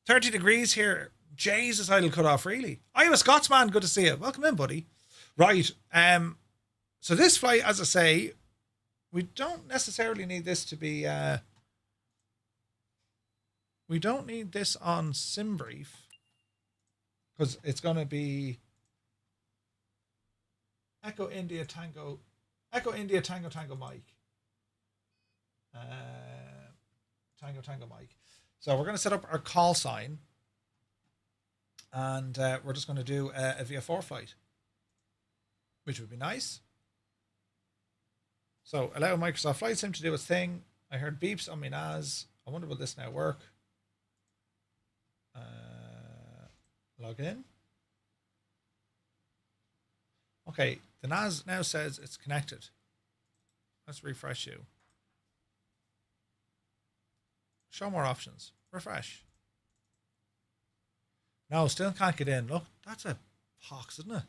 30 degrees here. Jesus, idle cut off, really. Iowa Scotsman, good to see you. Welcome in, buddy. Right. So this flight, as I say, we don't necessarily need this to be... we don't need this on SimBrief, because it's going to be Echo India Tango Mike. Tango Mike. So we're going to set up our call sign, and we're just going to do a VF4 flight, which would be nice. So allow Microsoft Flight Sim to do its thing. I heard beeps on my NAS. I wonder will this now work. Log in. Okay, the NAS now says it's connected. Let's refresh you. Show more options. Refresh. No, still can't get in. Look, that's a pox, isn't it?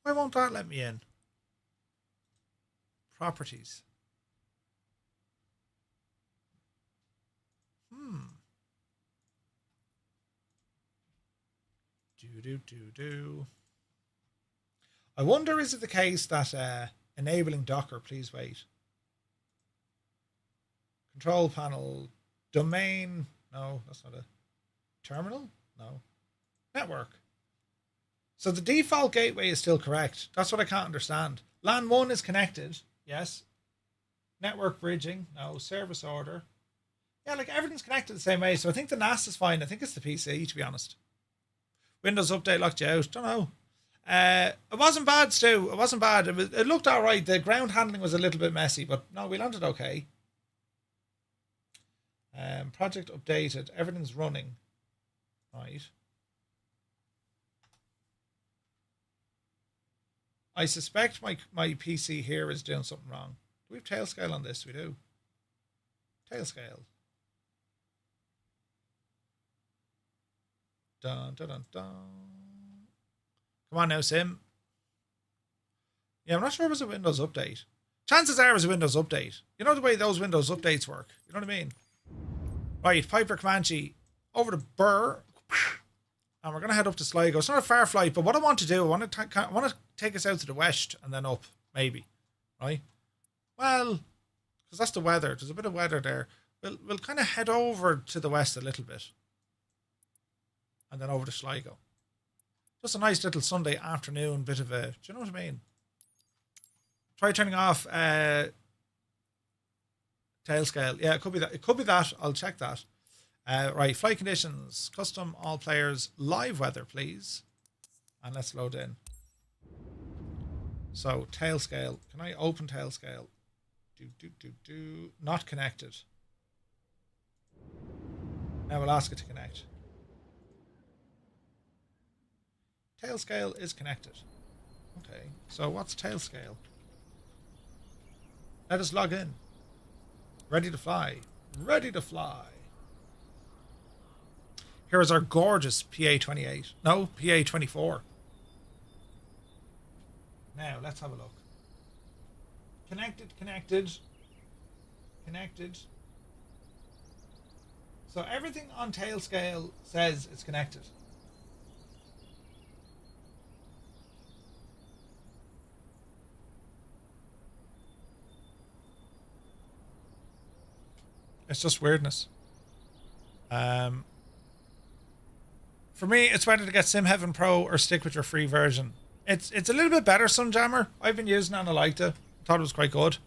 Why won't that let me in? Properties. Do. I wonder, is it the case that enabling Docker, please wait. Control panel, domain, no, that's not a terminal, no. Network. So the default gateway is still correct. That's what I can't understand. LAN 1 is connected, yes. Network bridging, no. Service order. Yeah, like everything's connected the same way. So I think the NAS is fine. I think it's the PC, to be honest. Windows update locked you out. Don't know. It wasn't bad, Stu. It wasn't bad. It looked all right. The ground handling was a little bit messy, but no, we landed okay. Project updated. Everything's running. Right. I suspect my PC here is doing something wrong. Do we have tail scale on this? We do. Tail scale. Dun, dun, dun, dun. Come on now, Sim. Yeah, I'm not sure it was a Windows update. Chances are it was a Windows update. You know the way those Windows updates work. You know what I mean? Right, Piper Comanche over to Birr. And we're going to head up to Sligo. It's not a far flight, but what I want to do, I want to take us out to the west and then up, maybe. Right? Well, because that's the weather. There's a bit of weather there. We'll kind of head over to the west a little bit. And then over to Sligo. Just a nice little Sunday afternoon bit of a... Do you know what I mean? Try turning off tail scale. Yeah, it could be that. It could be that. I'll check that. Right, flight conditions. Custom, all players. Live weather, please. And let's load in. So, tail scale. Can I open tail scale? Not connected. Now we'll ask it to connect. Tail scale is connected. Okay, so what's tail scale? Let us log in. Ready to fly. Ready to fly. Here is our gorgeous PA-28. No, PA-24. Now, let's have a look. Connected. So everything on tail scale says it's connected. It's just weirdness. For me, it's whether to get SimHeaven Pro or stick with your free version. It's a little bit better, Sunjammer. I've been using it and I liked it. Thought it was quite good.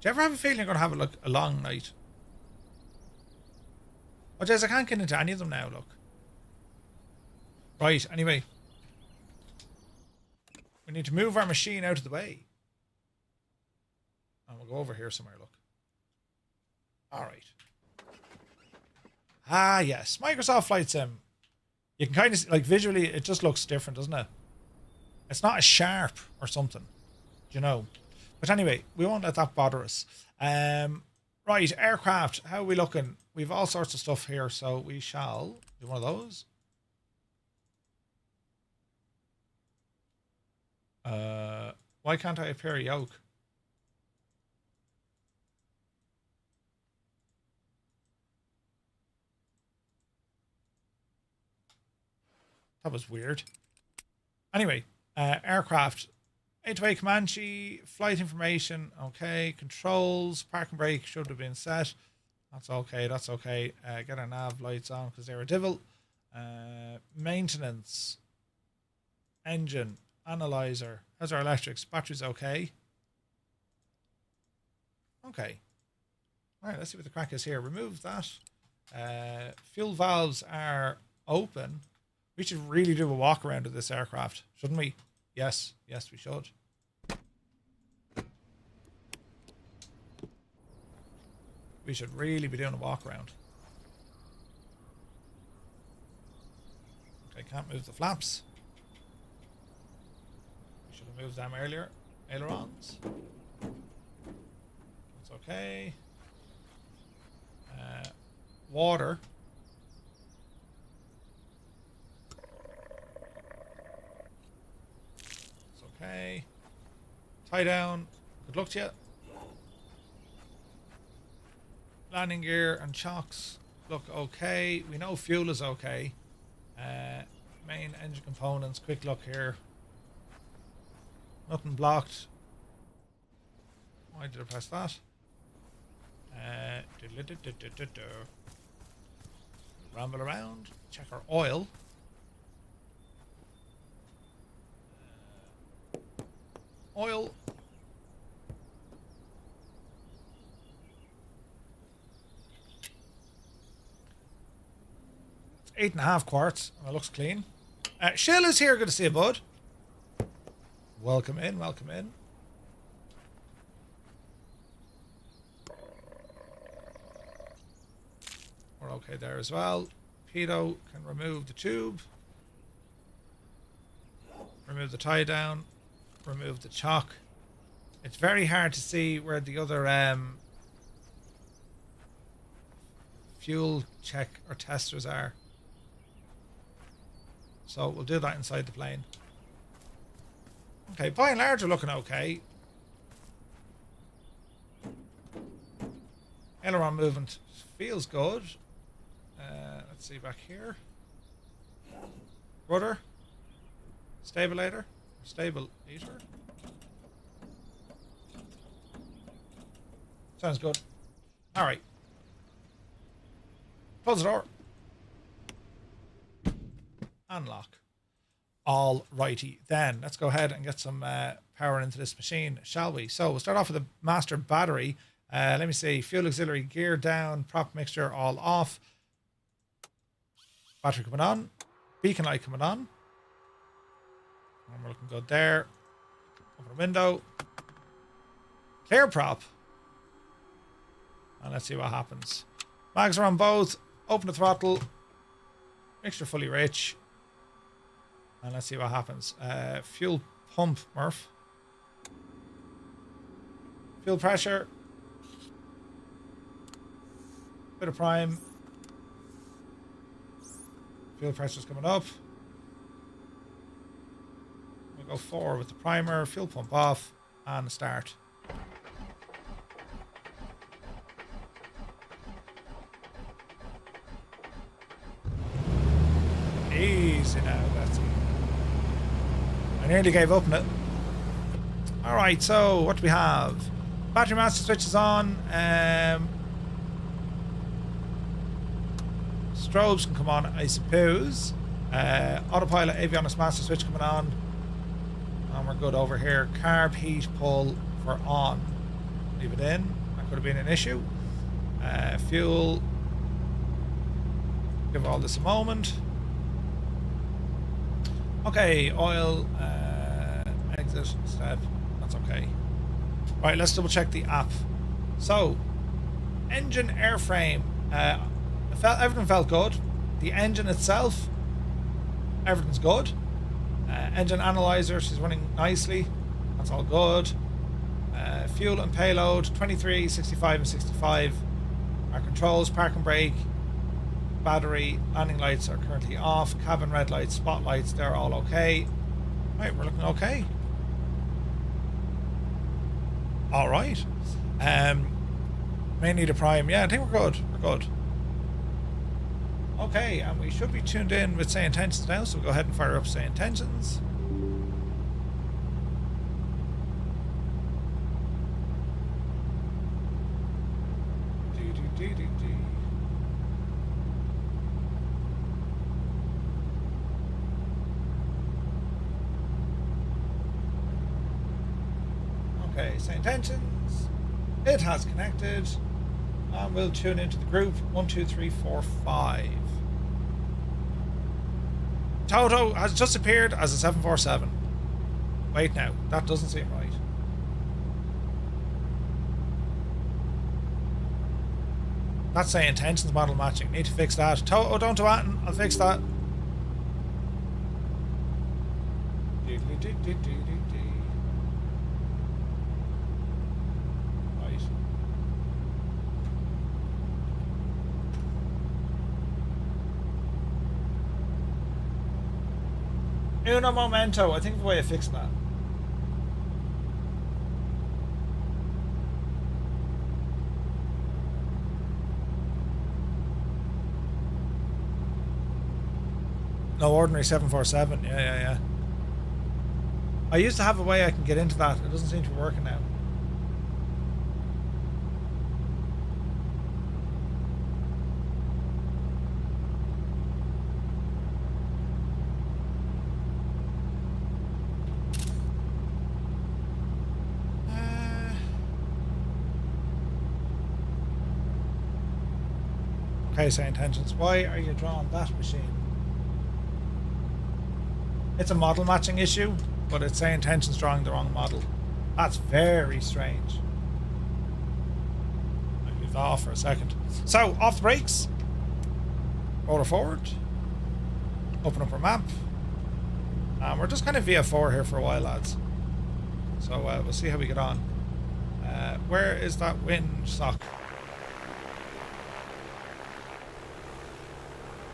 Do you ever have a feeling you're going to have a long night? Oh, Jez, I can't get into any of them now, look. Right, anyway. We need to move our machine out of the way. And we'll go over here somewhere, look. Alright. Ah, yes. Microsoft Flight Sim. You can kind of, like, visually, it just looks different, doesn't it? It's not as sharp or something, you know. But anyway, we won't let that bother us. Right, aircraft, how are we looking? We've all sorts of stuff here, so we shall do one of those. Why can't I appear a yoke? That was weird. Anyway, aircraft. A2A Comanche, flight information, okay. Controls, parking brake should have been set. That's okay, that's okay. Get our nav lights on because they're a divil. Maintenance. Engine. Analyzer. How's our electrics? Batteries okay. Okay. Alright, let's see what the crack is here. Remove that. Fuel valves are open. We should really do a walk around of this aircraft, shouldn't we? Yes, yes, we should. We should really be doing a walk around. Okay, can't move the flaps. We should have moved them earlier. Ailerons. That's okay. Water. Okay. Tie down. Good luck to you. Landing gear and chocks look okay. We know fuel is okay. Main engine components. Quick look here. Nothing blocked. Why did I press that? Ramble around. Check our oil. Oil. It's 8.5 quarts and it looks clean. Shill is here. Good to see you, bud. Welcome in, welcome in. We're okay there as well. Pedo can remove the tube. Remove the tie down. Remove the chock. It's very hard to see where the other fuel check or testers are. So we'll do that inside the plane. Okay, by and large we're looking okay. Aileron movement feels good. Let's see back here. Rudder. Stabilator. Stable eater. Sounds good. Alright. Close the door. Unlock. All righty then. Let's go ahead and get some power into this machine, shall we? So we'll start off with the master battery. Let me see. Fuel auxiliary gear down. Prop mixture all off. Battery coming on. Beacon light coming on. And we're looking good there. Open the window. Clear prop. And let's see what happens. Mags are on both. Open the throttle. Mixture fully rich. And let's see what happens. Fuel pump, Murph. Fuel pressure. Bit of prime. Fuel pressure's coming up. We'll go forward with the primer. Fuel pump off. And start. Easy now, that's it. I nearly gave up on it. Alright, so what do we have? Battery master switch is on. Strobes can come on, I suppose. Autopilot avionics master switch coming on. And we're good over here. Carb heat pull for on. Leave it in. That could have been an issue. Fuel. Give all this a moment. Okay, oil, exit instead. That's okay. Right, let's double check the app. So, engine airframe. Everything felt good. The engine itself, everything's good. Engine analyzer, she's running nicely. That's all good. Fuel and payload, 23, 65 and 65. Our controls, park and brake, battery, landing lights are currently off. Cabin red lights, spotlights, they're all okay. Right, we're looking okay. Alright. May need a prime. Yeah, I think we're good. We're good. Okay, and we should be tuned in with SayIntentions now, so we'll go ahead and fire up SayIntentions. Okay, SayIntentions. It has connected. And we'll tune into the group 1, 2, 3, 4, 5. Toto has just appeared as a 747. Wait now, that doesn't seem right. That's SayIntentions model matching. Need to fix that. Toto, don't do that. I'll fix that. Uno momento. I think of a way of fixing that. No, ordinary 747. Yeah. I used to have a way I can get into that. It doesn't seem to be working now. Okay, SayIntentions. Why are you drawing that machine? It's a model matching issue, but it's SayIntentions drawing the wrong model. That's very strange. I'll leave that off for a second. So, off the brakes. Roll her forward. Open up our map. And we're just kind of VF4 here for a while, lads. So, we'll see how we get on. Where is that wind sock?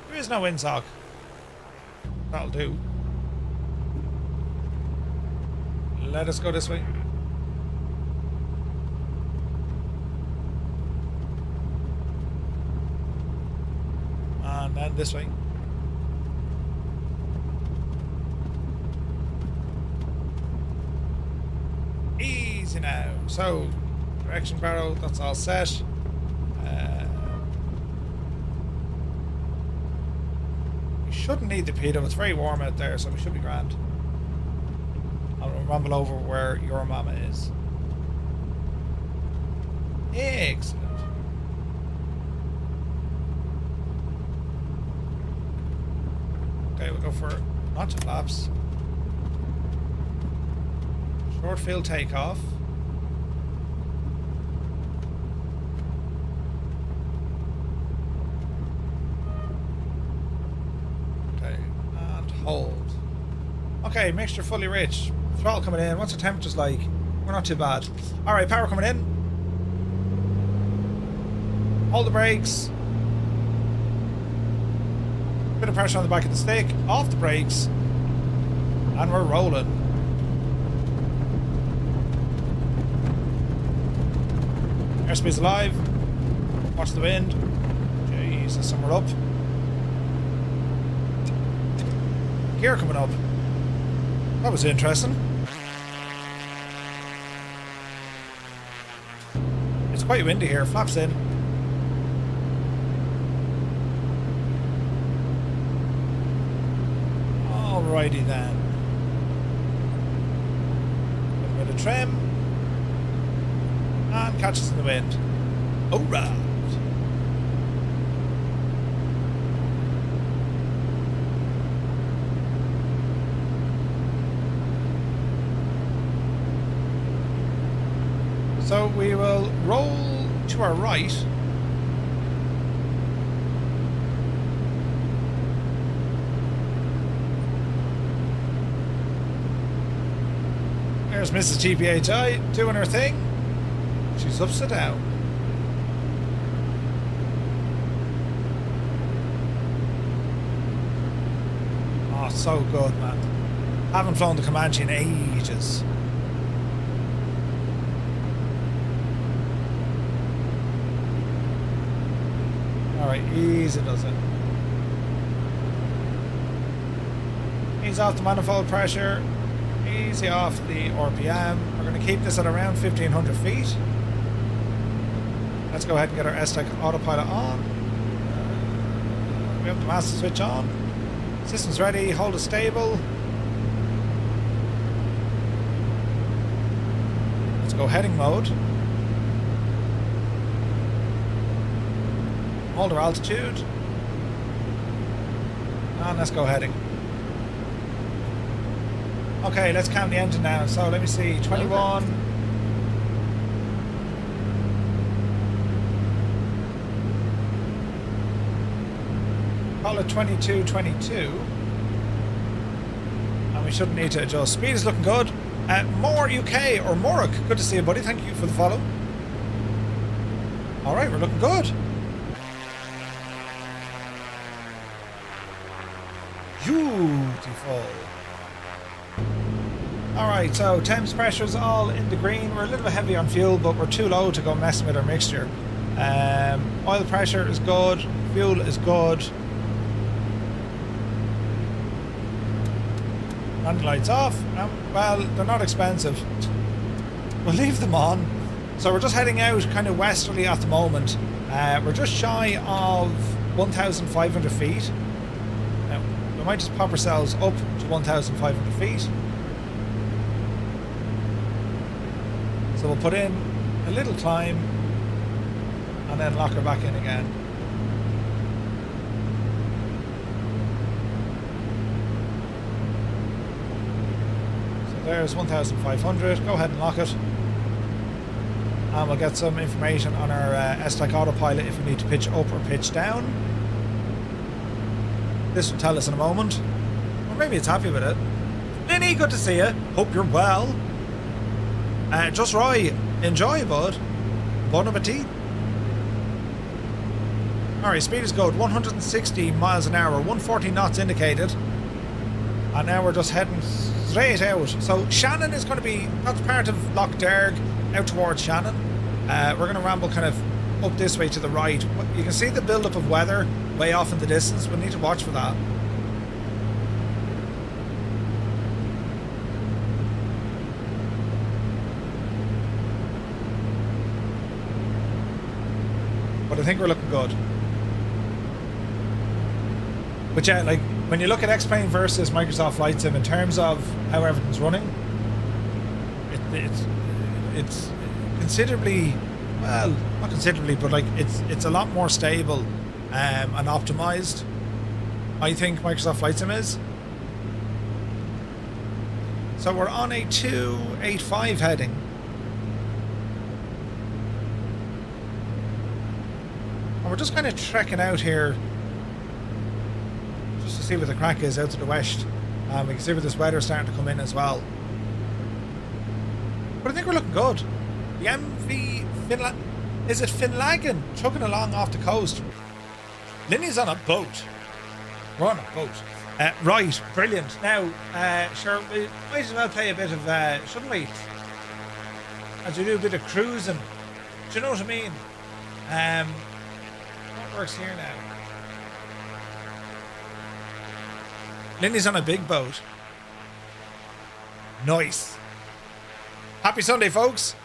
There is no windsock. That'll do. Let us go this way. And then this way. Easy now. So, direction barrow, that's all set. Shouldn't need the pedo. It's very warm out there, so we should be grand. I'll rumble over where your mama is. Excellent. Okay, we'll go for notch flaps. Short field takeoff. Hold. Okay, mixture fully rich. Throttle coming in. What's the temperatures like? We're not too bad. Alright, power coming in. Hold the brakes. Bit of pressure on the back of the stick. Off the brakes. And we're rolling. Airspeed's alive. Watch the wind. Jesus, somewhere up. Gear coming up. That was interesting. It's quite windy here. Flaps in. Alrighty then. A bit of trim. And catches in the wind. Alright. So we will roll to our right. There's Mrs. GPHI doing her thing. She's upside down. Oh, so good, man. Haven't flown the Comanche in ages. Alright, easy does it. Ease off the manifold pressure. Easy off the RPM. We're going to keep this at around 1500 feet. Let's go ahead and get our S-Tech autopilot on. We have the master switch on. System's ready. Hold it stable. Let's go heading mode. Hold our altitude. And let's go heading. Okay, let's count the engine now. So let me see, 21. Call it 22, 22. And we shouldn't need to adjust. Speed is looking good. More UK or Morik, good to see you, buddy. Thank you for the follow. Alright, we're looking good. Beautiful. Alright, so temps pressure's all in the green. We're a little bit heavy on fuel, but we're too low to go messing with our mixture. Oil pressure is good. Fuel is good. Landing lights off. Well, they're not expensive. We'll leave them on. So we're just heading out kind of westerly at the moment. We're just shy of 1,500 feet. Now, we might just pop ourselves up to 1,500 feet. So we'll put in a little time and then lock her back in again. So there's 1,500. Go ahead and lock it. And we'll get some information on our S-Tech autopilot if we need to pitch up or pitch down. This will tell us in a moment. Or maybe it's happy with it. Vinny, good to see you. Hope you're well. Just Roy, enjoy, bud. Bon appetit. Alright, speed is good. 160 miles an hour, 140 knots indicated. And now we're just heading straight out. So Shannon is going to be, that's part of Loch Derg, out towards Shannon. We're going to ramble kind of up this way to the right. You can see the build-up of weather way off in the distance. We'll need to watch for that. But I think we're looking good. But yeah, like when you look at X-Plane versus Microsoft Flight Sim in terms of how everything's running, it's considerably, well, not considerably, but like it's a lot more stable and optimized. I think Microsoft Flight Sim is. So we're on a 285 heading. And we're just kind of trekking out here just to see what the crack is out to the west. We can see where this weather's starting to come in as well. But I think we're looking good. The MV is it Finlagan chugging along off the coast. Linny's on a boat. We're on a boat. Right, brilliant. Now, sure, we might as well play a bit of, shouldn't we? As we do a bit of cruising. Do you know what I mean? What works here now? Lindy's on a big boat. Nice. Happy Sunday, folks.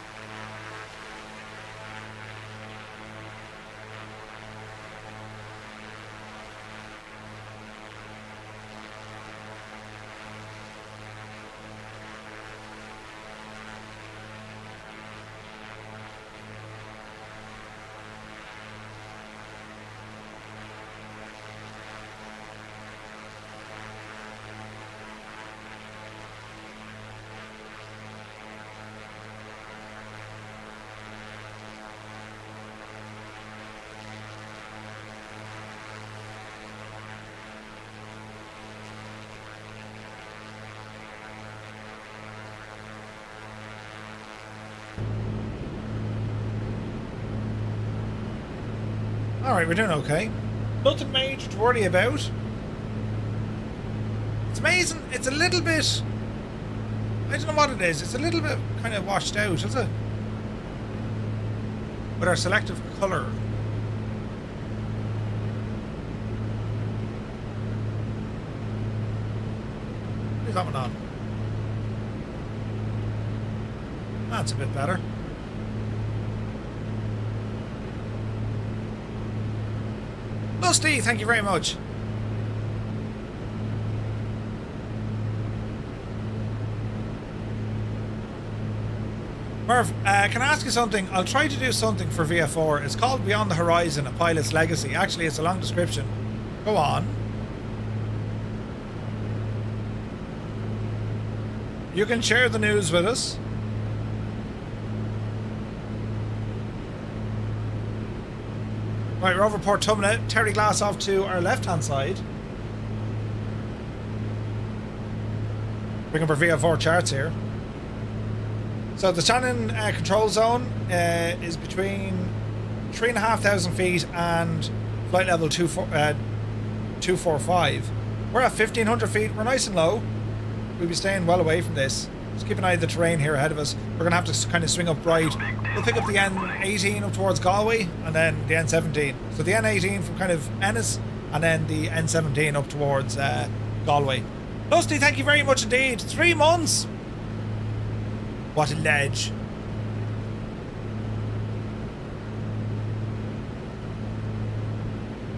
Alright, we're doing okay. Nothing major to worry about. It's amazing. It's a little bit... I don't know what it is. It's a little bit kind of washed out, is it? With our selective colour. Who's that one on? That's a bit better. Lusty, thank you very much. Merv, can I ask you something? I'll try to do something for VF4. It's called Beyond the Horizon, A Pilot's Legacy. Actually, it's a long description. Go on. You can share the news with us. Right, we're over Port Tumnett. Terry Glass off to our left-hand side. Bring up our VF4 charts here. So the Shannon control zone is between 3,500 feet and flight level 245. We're at 1,500 feet. We're nice and low. We'll be staying well away from this. Just keep an eye on the terrain here ahead of us. We're going to have to kind of swing up right. We'll pick up the N18 up towards Galway and then the N17. So the N18 from kind of Ennis and then the N17 up towards Galway. Lusty, thank you very much indeed. 3 months. What a ledge.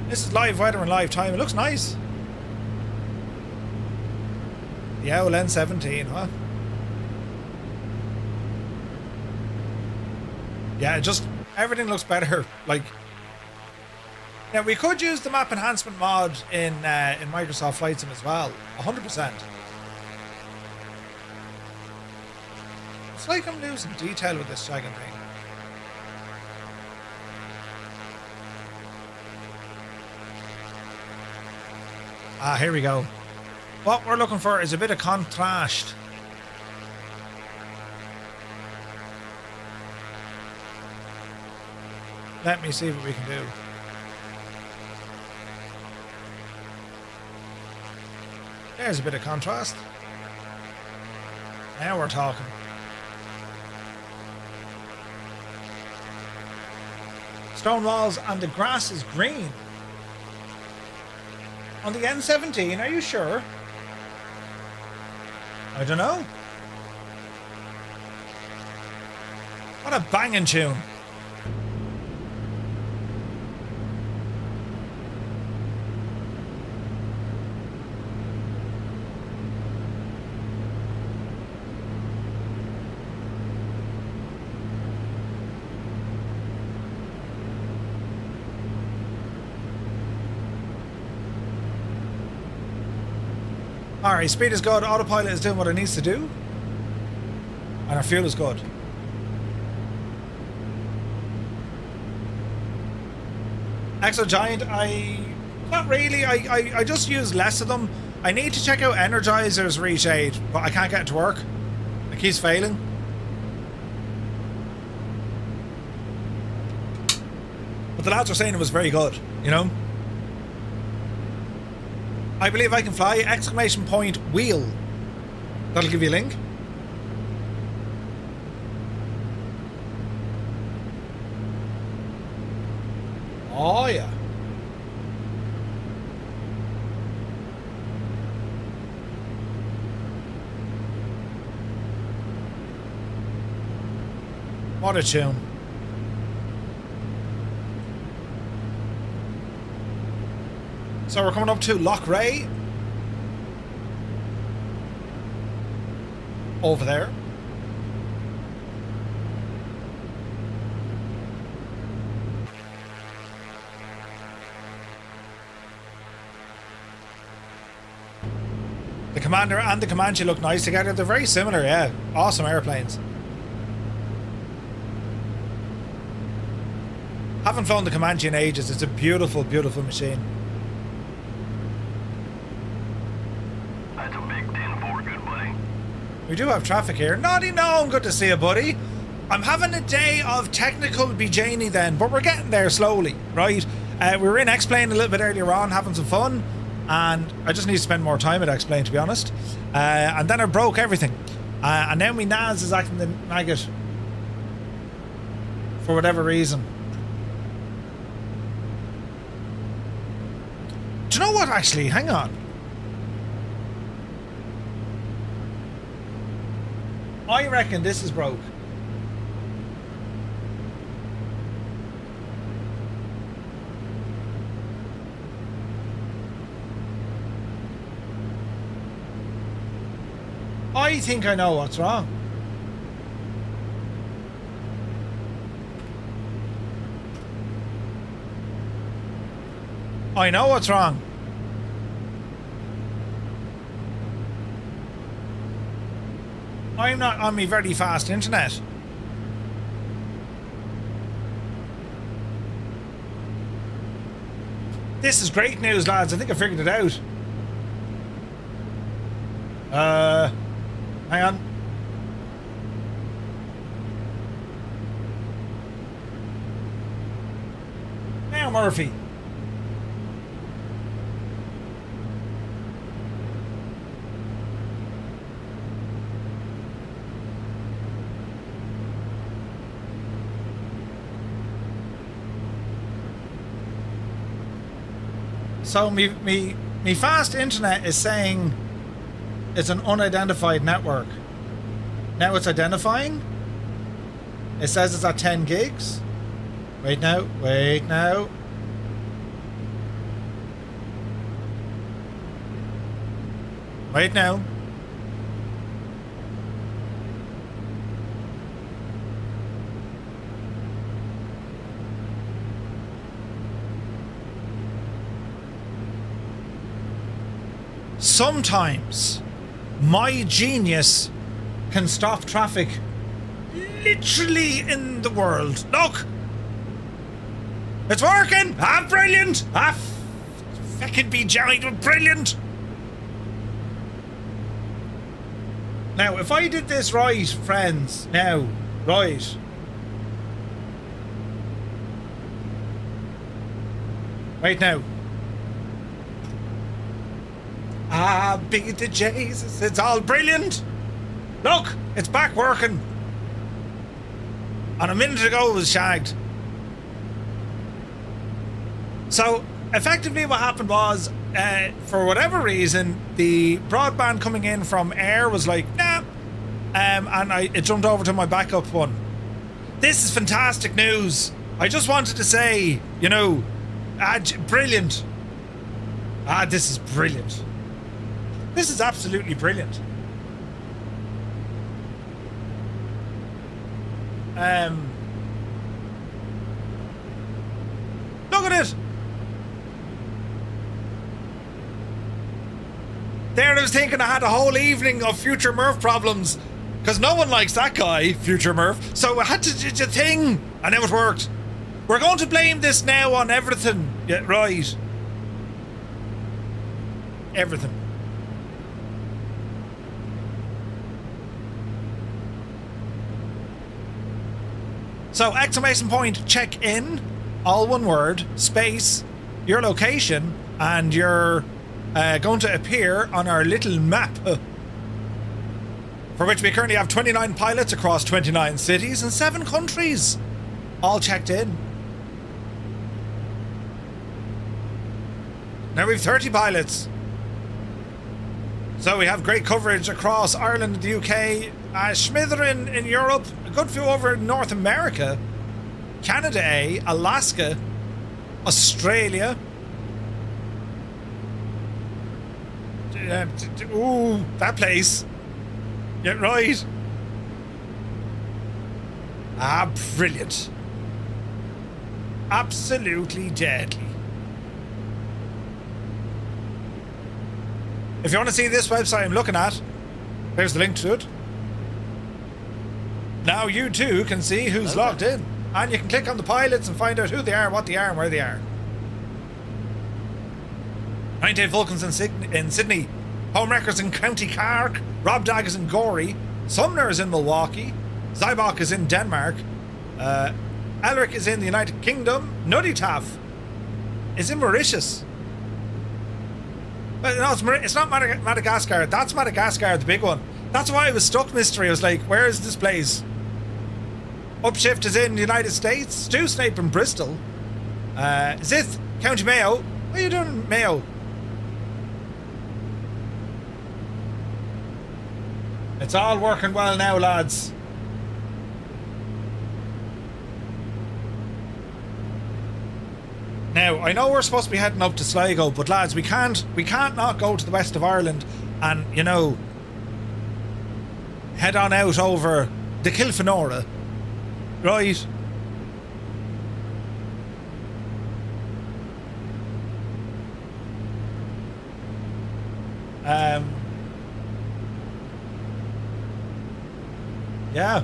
This is live weather and live time. It looks nice. The owl N17, huh? Yeah, just everything looks better. Like, now we could use the Map Enhancement mod in Microsoft Flight Sim as well. 100%. It's like I'm losing detail with this dragon thing. Ah, here we go. What we're looking for is a bit of contrast. Let me see what we can do. There's a bit of contrast. Now we're talking. Stone walls and the grass is green. On the N17, are you sure? I don't know. What a banging tune. Alright, speed is good, autopilot is doing what it needs to do, and our fuel is good. Exo Giant, not really, I just use less of them. I need to check out Energizer's reshade, but I can't get it to work. It keeps failing. But the lads were saying it was very good, you know? I believe I can fly! Exclamation point wheel. That'll give you a link. Oh yeah. What a tune. So we're coming up to Lochray. Over there. The Commander and the Comanche look nice together. They're very similar, yeah. Awesome airplanes. Haven't flown the Comanche in ages. It's a beautiful, beautiful machine. We do have traffic here. Naughty gnome, good to see you, buddy. I'm having a day of technical BJanie then, but we're getting there slowly, right? We were in X-Plane a little bit earlier on, having some fun, and I just need to spend more time at X-Plane, to be honest. And then I broke everything. And now my NAS is acting the maggot. For whatever reason. Do you know what, actually? Hang on. I reckon this is broke. I think I know what's wrong. I know what's wrong. I'm not on my very fast internet. This is great news, lads. I think I figured it out. Hang on. Now, Murphy. So me fast internet is saying it's an unidentified network. Now it's identifying. It says it's at 10 gigs. Wait now, wait now. Wait now. Sometimes my genius can stop traffic literally in the world. Look! It's working! Ah, brilliant! Ah, feckin' be giant, brilliant! Now, if I did this right, friends, now, right. Wait now. Ah, be the Jesus, it's all brilliant. Look, it's back working. And a minute ago it was shagged. So, effectively what happened was, for whatever reason, the broadband coming in from air was like, nah. And it jumped over to my backup one. This is fantastic news. I just wanted to say, you know, brilliant. This is brilliant. This is absolutely brilliant. Look at it. There I was thinking I had a whole evening of Future Murph problems because no one likes that guy, Future Murph. So I had to do the thing and now it worked. We're going to blame this now on everything. Yeah, right. Everything. So, exclamation point, check in, all one word, space, your location, and you're going to appear on our little map, for which we currently have 29 pilots across 29 cities and 7 countries, all checked in. Now we have 30 pilots. So we have great coverage across Ireland and the UK, Schmithering in Europe, a good few over in North America, Canada, Alaska, Australia. Ooh, that place. Yeah, right. Ah, brilliant. Absolutely deadly. If you want to see this website I'm looking at, there's the link to it. Now you too can see who's logged in. And you can click on the pilots and find out who they are, what they are, and where they are. 98 Vulcans in Sydney. Homewreckers in County Cork. Rob Dag is in Gorey. Sumner is in Milwaukee. Zybok is in Denmark. Elric is in the United Kingdom. Nutty Taff It's in Mauritius. But no, it's not Madagascar. That's Madagascar, the big one. That's why I was stuck, mystery. I was like, where is this place? Upshift is in the United States. Stu Snape in Bristol. Is it County Mayo? What are you doing in Mayo? It's all working well now, lads. Now, I know we're supposed to be heading up to Sligo, but lads, we can't not go to the west of Ireland and, you know, head on out over the Kilfenora, right? Yeah.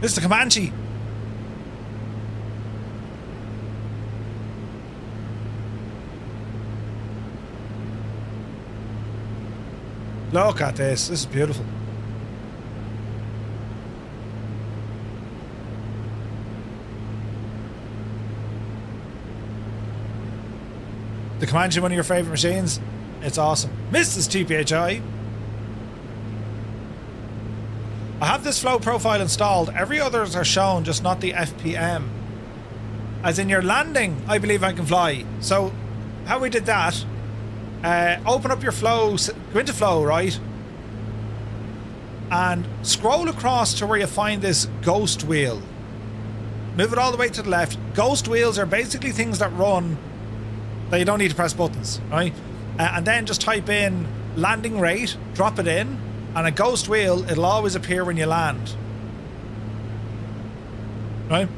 This is the Comanche. Look at this. This is beautiful. The Comanche, one of your favourite machines? It's awesome. Mrs. TPHI. I have this flow profile installed. Every others are shown, just not the FPM. As in your landing, I believe I can fly. So, how we did that, open up your flow, go into flow, right? And scroll across to where you find this ghost wheel. Move it all the way to the left. Ghost wheels are basically things that run that you don't need to press buttons, right? And then just type in landing rate, drop it in, and a ghost wheel, it'll always appear when you land. Right?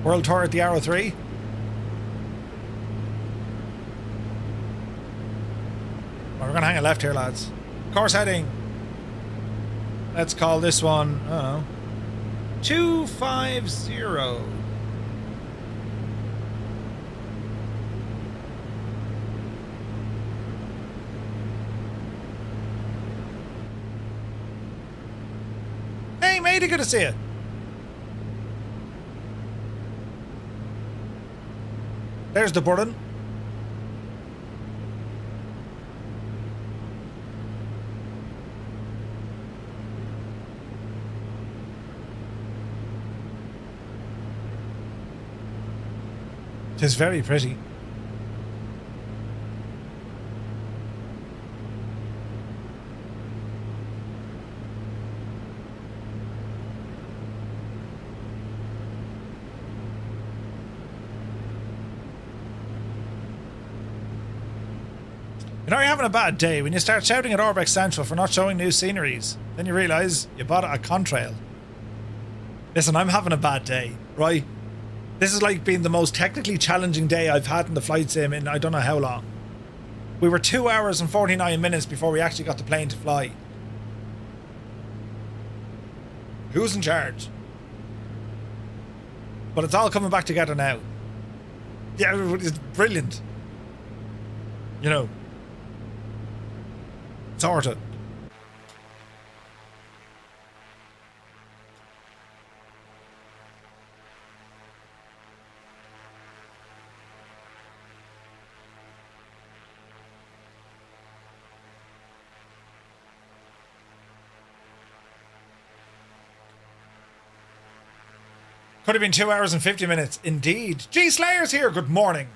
World Tour at the Arrow 3. Well, we're going to hang a left here, lads. Course heading. Let's call this one, I don't know, 250. Hey, matey, good to see you. There's the button. It is very pretty. You know you're having a bad day when you start shouting at Orbex Central for not showing new sceneries. Then you realise you bought a contrail. Listen, I'm having a bad day, right? This is like being the most technically challenging day I've had in the flight sim in I don't know how long. We were 2 hours and 49 minutes before we actually got the plane to fly. Who's in charge? But it's all coming back together now. Yeah, it's brilliant. You know. Sorted. Could have been 2 hours and 50 minutes. Indeed. G Slayer's here. Good morning.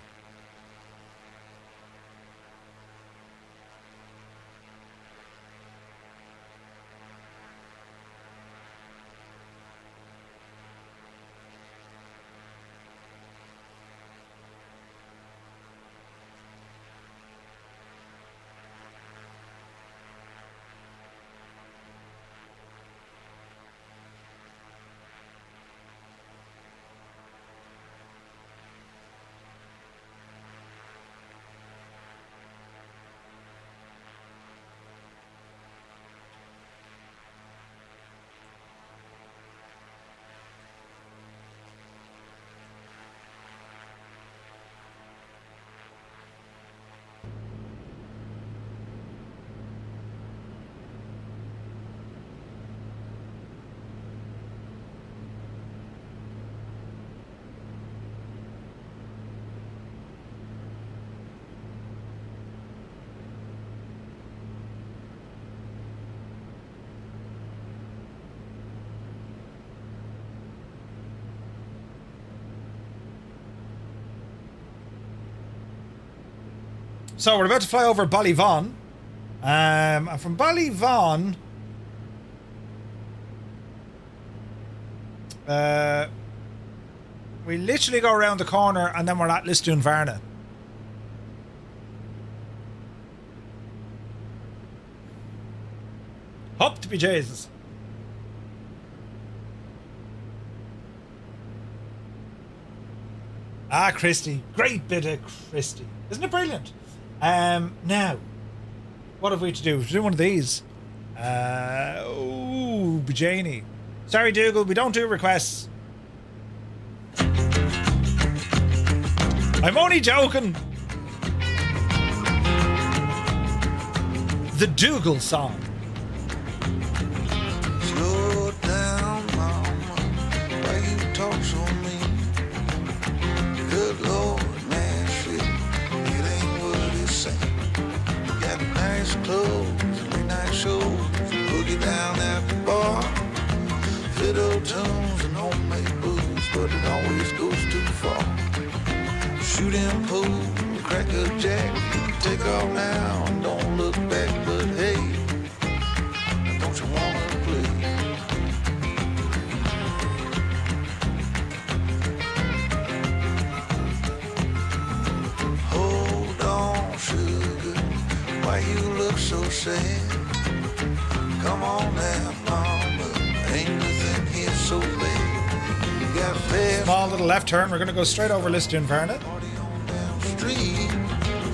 So we're about to fly over Ballyvaughan. And from Ballyvaughan, we literally go around the corner and then we're at Lisdoonvarna. Up to be Jesus. Ah, Christie. Great bit of Christie. Isn't it brilliant? Now, what have we to do? We do one of these. Oh, Bajani. Sorry, Dougal, we don't do requests. I'm only joking. The Dougal song. Slow down, mama. Why you talk so mean? Good Lord, Nashville, it ain't what it seems. Got nice clothes, late night shows, boogie down at the bar. Fiddle tunes and homemade booze, but it always goes too far. Shooting pool, crack a jack, take off now and don't look back. But hey, don't you wanna play? Hold on, sugar, why you look so sad? Come on now, mama, ain't nothing here so bad. You got fast. Small little left turn. We're going to go straight over Lisdoonvarna. Street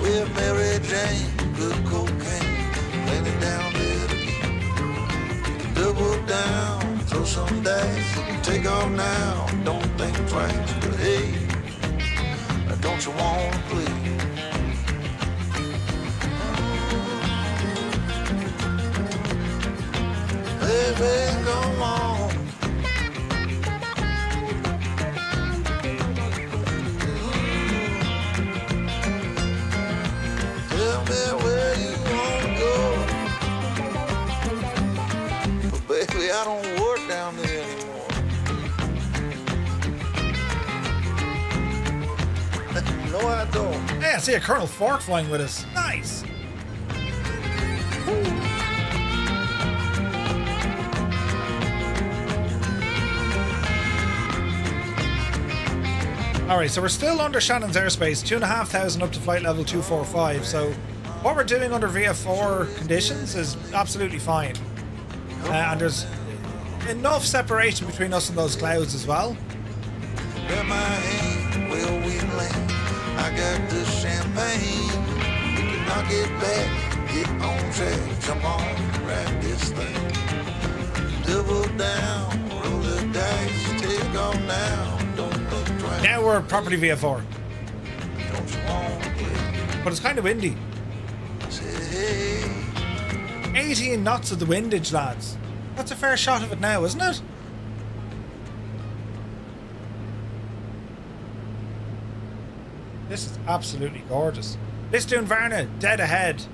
where Mary Jane, good cocaine, plenty down there again. Double down, throw some dice, take off now, don't think twice. But hey, don't you wanna play? Baby, come on. Tell me where you wanna go. But baby, I don't work down there anymore. No, I don't. Hey, I see a Colonel Fork flying with us. Nice. Alright, so we're still under Shannon's airspace, 2,500 up to flight level 245. So what we're doing under VF4 conditions is absolutely fine. And there's enough separation between us and those clouds as well. Grab my hand, well we land. I got the champagne. We can knock it back, get on track, jump on, grab this thing. Double down, roll the dice, take off now. Don't look twice. Now we're property VF4. Don't you want to play? But it's kind of windy. Say, hey. 18 knots of the windage, lads. That's a fair shot of it now, isn't it? This is absolutely gorgeous. Lisdoonvarna, dead ahead.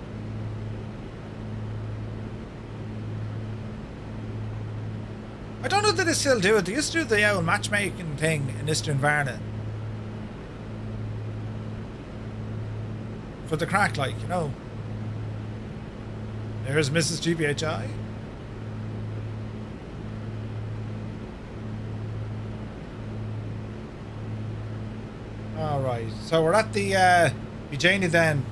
I don't know that they still do it. They used to do the old matchmaking thing in Lisdoonvarna. For the crack, like, you know. There's Mrs. GPHI. Alright, so we're at the Bajani then.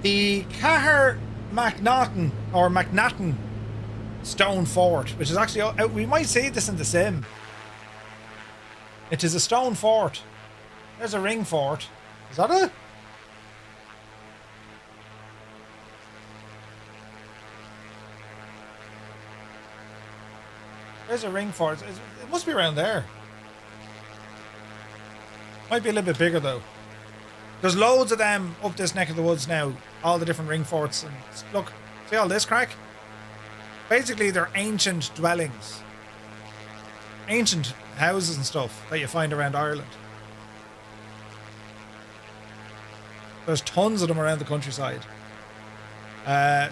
The Cahir MacNaughton or MacNaughton stone fort, which is actually, we might see this in the sim. It is a stone fort. There's a ring fort. Is that it? There's a ring fort. It must be around there. Might be a little bit bigger though. There's loads of them up this neck of the woods now. All the different ring forts. And look, see all this crack? Basically, they're ancient dwellings. Ancient houses and stuff that you find around Ireland. There's tons of them around the countryside.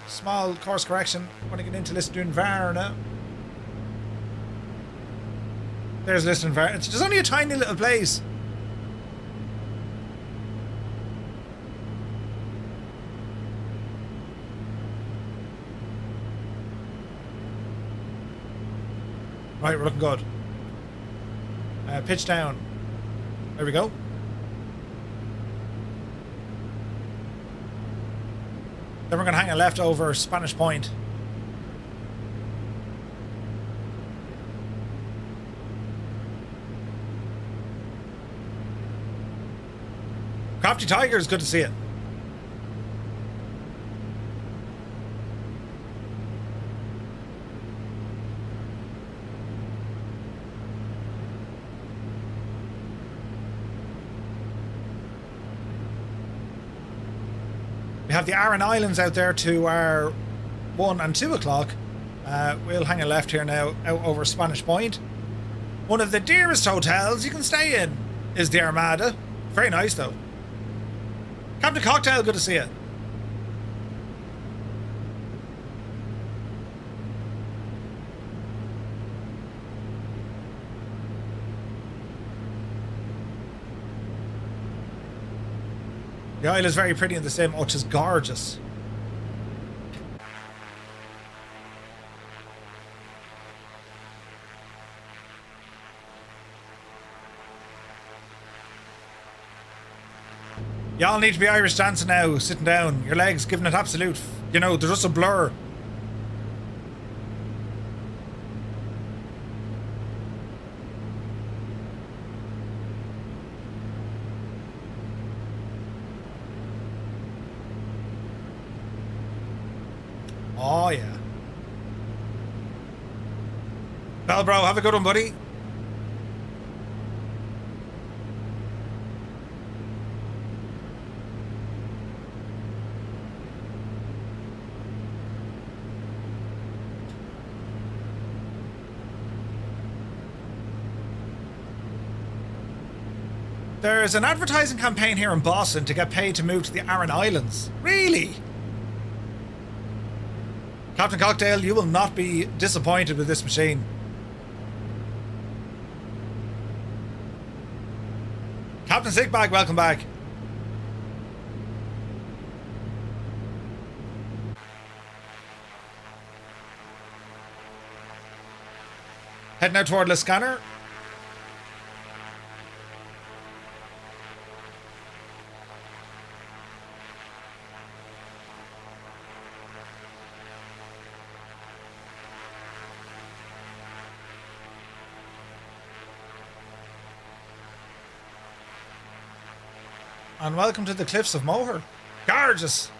Small course correction. Want to get into Lisdoonvarna. There's Lisdoonvarna. It's just only a tiny little place. Right, we're looking good. Pitch down. There we go. Then we're going to hang a left over Spanish Point. Crafty Tigers, good to see it. We have the Aran Islands out there to our 1 and 2 o'clock. We'll hang a left here now out over Spanish Point. One of the dearest hotels you can stay in is the Armada. Very nice though. Captain Cocktail, good to see you. The isle is very pretty and the same, which is gorgeous. Y'all need to be Irish dancing now, sitting down. Your legs giving it absolute, you know, they're just a blur. Oh, yeah. Well, bro, have a good one, buddy. There's an advertising campaign here in Boston to get paid to move to the Aran Islands. Really? Captain Cocktail, you will not be disappointed with this machine. Captain Sickbag, welcome back. Heading out toward the scanner. And welcome to the Cliffs of Moher. Gorgeous.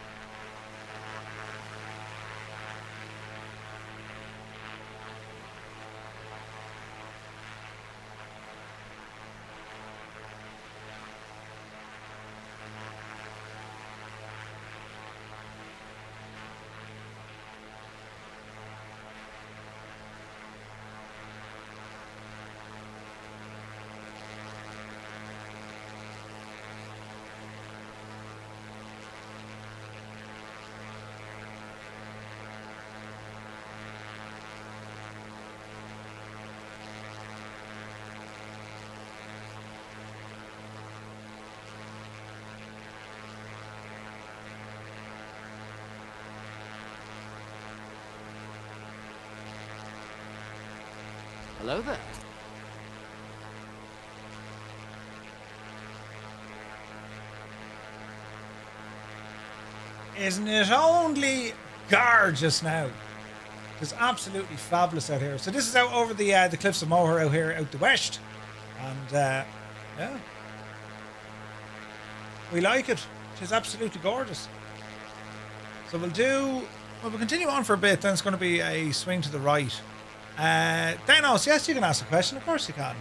Hello there. Isn't it only gorgeous now? It's absolutely fabulous out here. So this is out over the Cliffs of Moher out here out the west. And yeah. We like it. It's absolutely gorgeous. So we'll continue on for a bit, then it's going to be a swing to the right. Denos, yes, you can ask a question. Of course you can.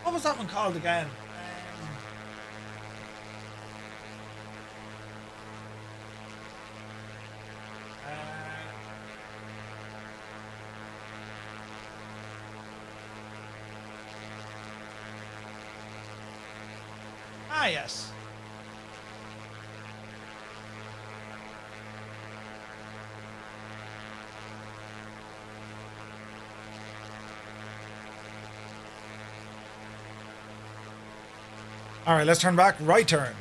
What was that one called again? Yes. All right, let's turn back. Right turn.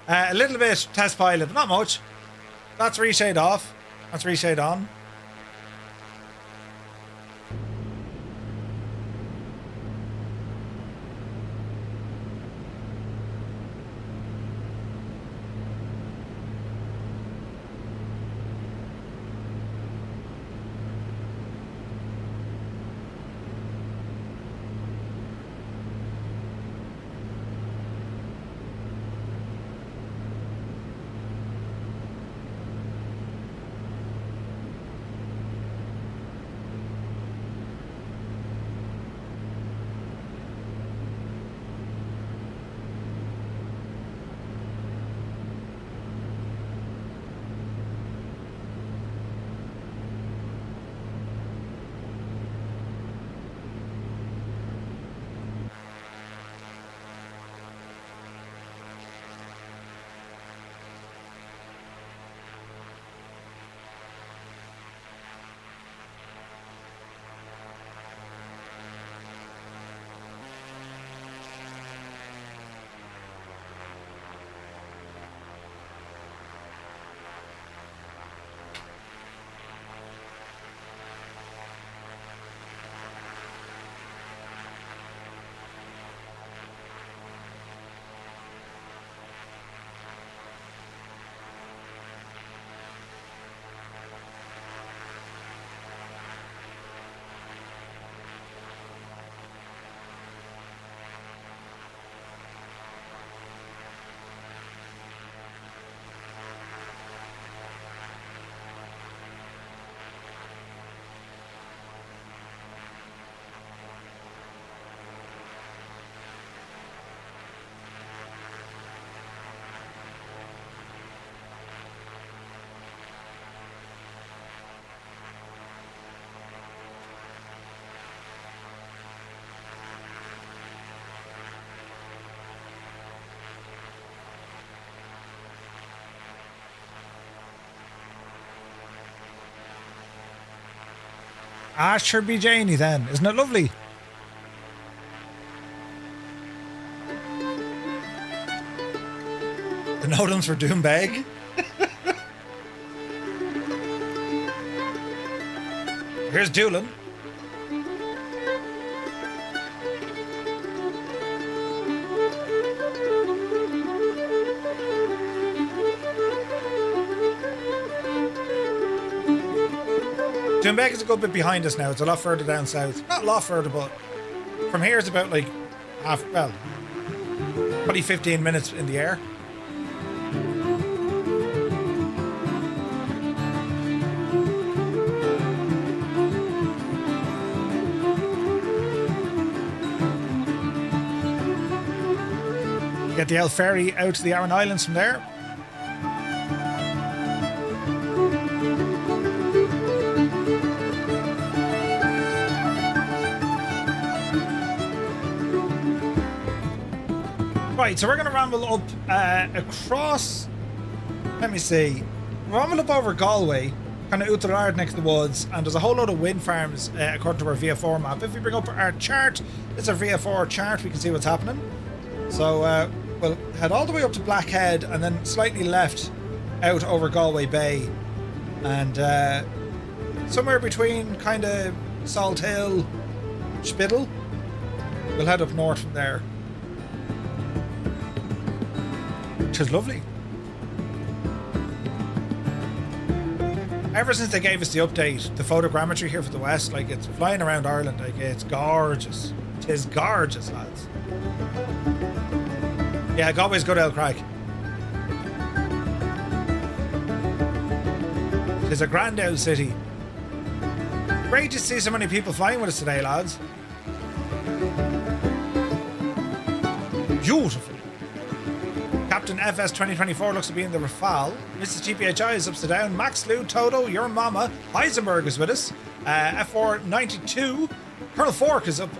A little bit test pilot, but not much. That's reshade off. That's reshade on. Ah, sure be Janie then. Isn't it lovely? The Nodums for Doombeg. Here's Doolin. Doombeg is a good bit behind us now. It's a lot further down south. Not a lot further, but from here it's about like probably 15 minutes in the air. Get the El Ferry out to the Aran Islands from there. Right, so we're going to ramble up across, let me see, ramble up over Galway, kind of Outre next to the woods, and there's a whole lot of wind farms according to our VF4 map. If we bring up our chart, it's our VF4 chart, we can see what's happening. So we'll head all the way up to Blackhead and then slightly left out over Galway Bay, and somewhere between kind of Salt Hill, Spittle, we'll head up north from there. Which is lovely. Ever since they gave us the update, the photogrammetry here for the west, like it's flying around Ireland, like it's gorgeous. It is gorgeous, lads. Yeah, Galway's good, El Crag. It's a grand old city. Great to see so many people flying with us today, lads. Beautiful. Captain FS 2024 looks to be in the Rafale. Mrs. GPHI is upside down. Max Lou, Toto, your mama. Heisenberg is with us. F492. Colonel Fork is up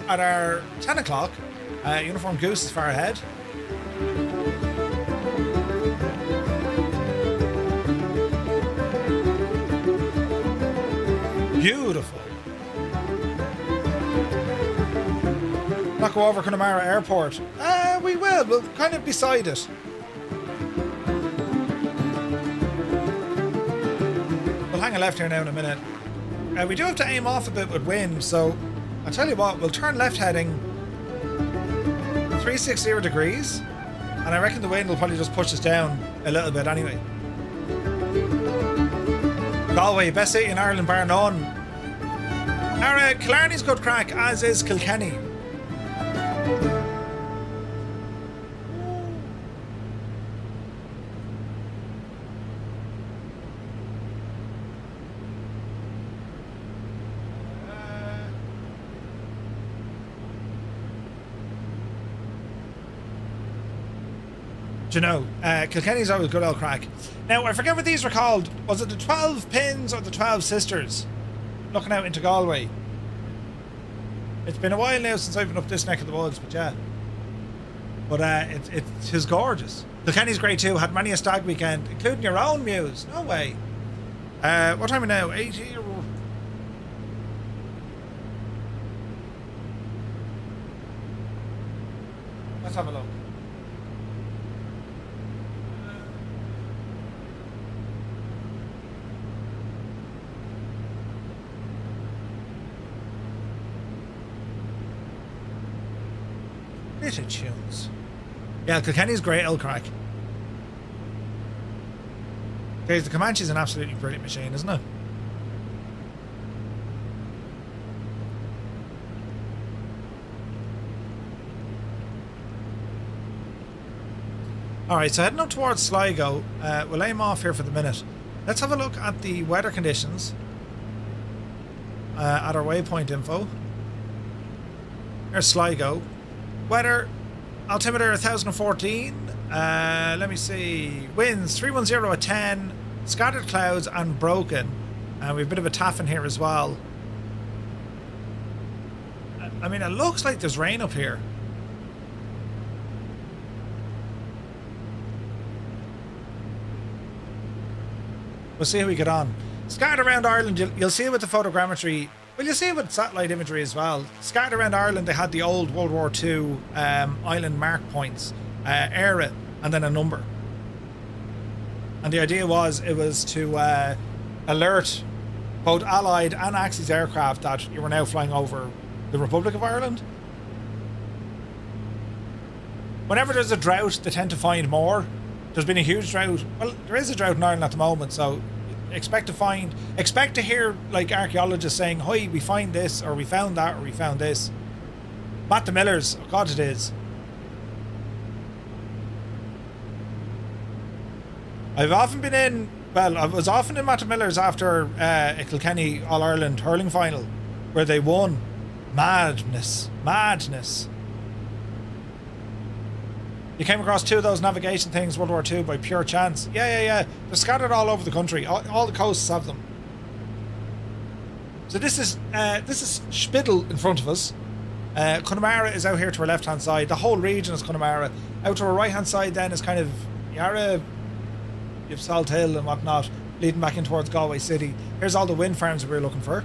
at our 10 o'clock. Uniform Goose is far ahead. Beautiful. Not go over Connemara Airport. We will. We'll kind of beside it. hang a left here now in a minute. We do have to aim off a bit with wind, so I'll tell you what, we'll turn left heading 360 degrees, and I reckon the wind will probably just push us down a little bit anyway. Galway, best city in Ireland bar none. Our Killarney's good crack, as is Kilkenny. Do you know, Kilkenny's always good old crack. Now, I forget what these were called. Was it the 12 Pins or the 12 Sisters? Looking out into Galway. It's been a while now since I've been up this neck of the woods, but yeah. But it's gorgeous. Kilkenny's great too. Had many a stag weekend, including your own Muse. No way. What time are we now? 80 or... Let's have a look. Bit of tunes. Yeah, Kilkenny's great old crack. Guys, the Comanche's an absolutely brilliant machine, isn't it? Alright, so heading up towards Sligo, we'll aim off here for the minute. Let's have a look at the weather conditions at our waypoint info. There's Sligo. Weather, altimeter 1014, let me see, winds 310 at 10, scattered clouds and broken, and we've a bit of a taffin here as well. I mean, it looks like there's rain up here. We'll see how we get on. Scattered around Ireland, you'll see it with the photogrammetry. Well, you see it with satellite imagery as well. Scattered around Ireland, they had the old World War II island mark points, era, and then a number. And the idea was, it was to alert both Allied and Axis aircraft that you were now flying over the Republic of Ireland. Whenever there's a drought, they tend to find more. There's been a huge drought. Well, there is a drought in Ireland at the moment, so expect to hear like archaeologists saying, "Hi, we find this, or we found that, or we found this." Matt the Millers, oh God, it is. I've often been in. Well, I was often in Matt the Millers after a Kilkenny All Ireland hurling final, where they won. Madness. You came across two of those navigation things, World War II, by pure chance. Yeah. They're scattered all over the country. All the coasts have them. So this is Spittle in front of us. Connemara is out here to our left-hand side. The whole region is Connemara. Out to our right-hand side then is kind of Yarra, you have Salt Hill and whatnot, leading back in towards Galway City. Here's all the wind farms we were looking for.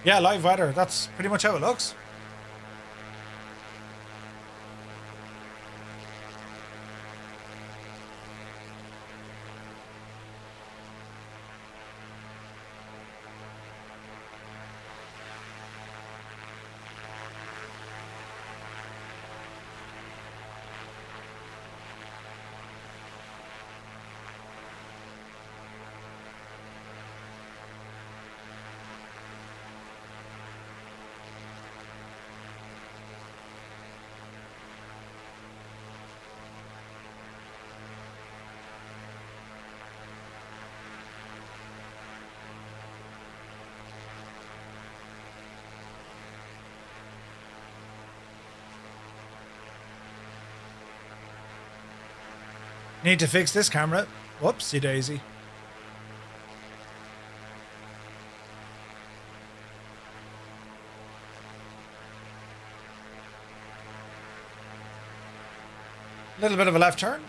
Yeah, live weather. That's pretty much how it looks. Need to fix this camera. Whoopsie daisy. Little bit of a left turn.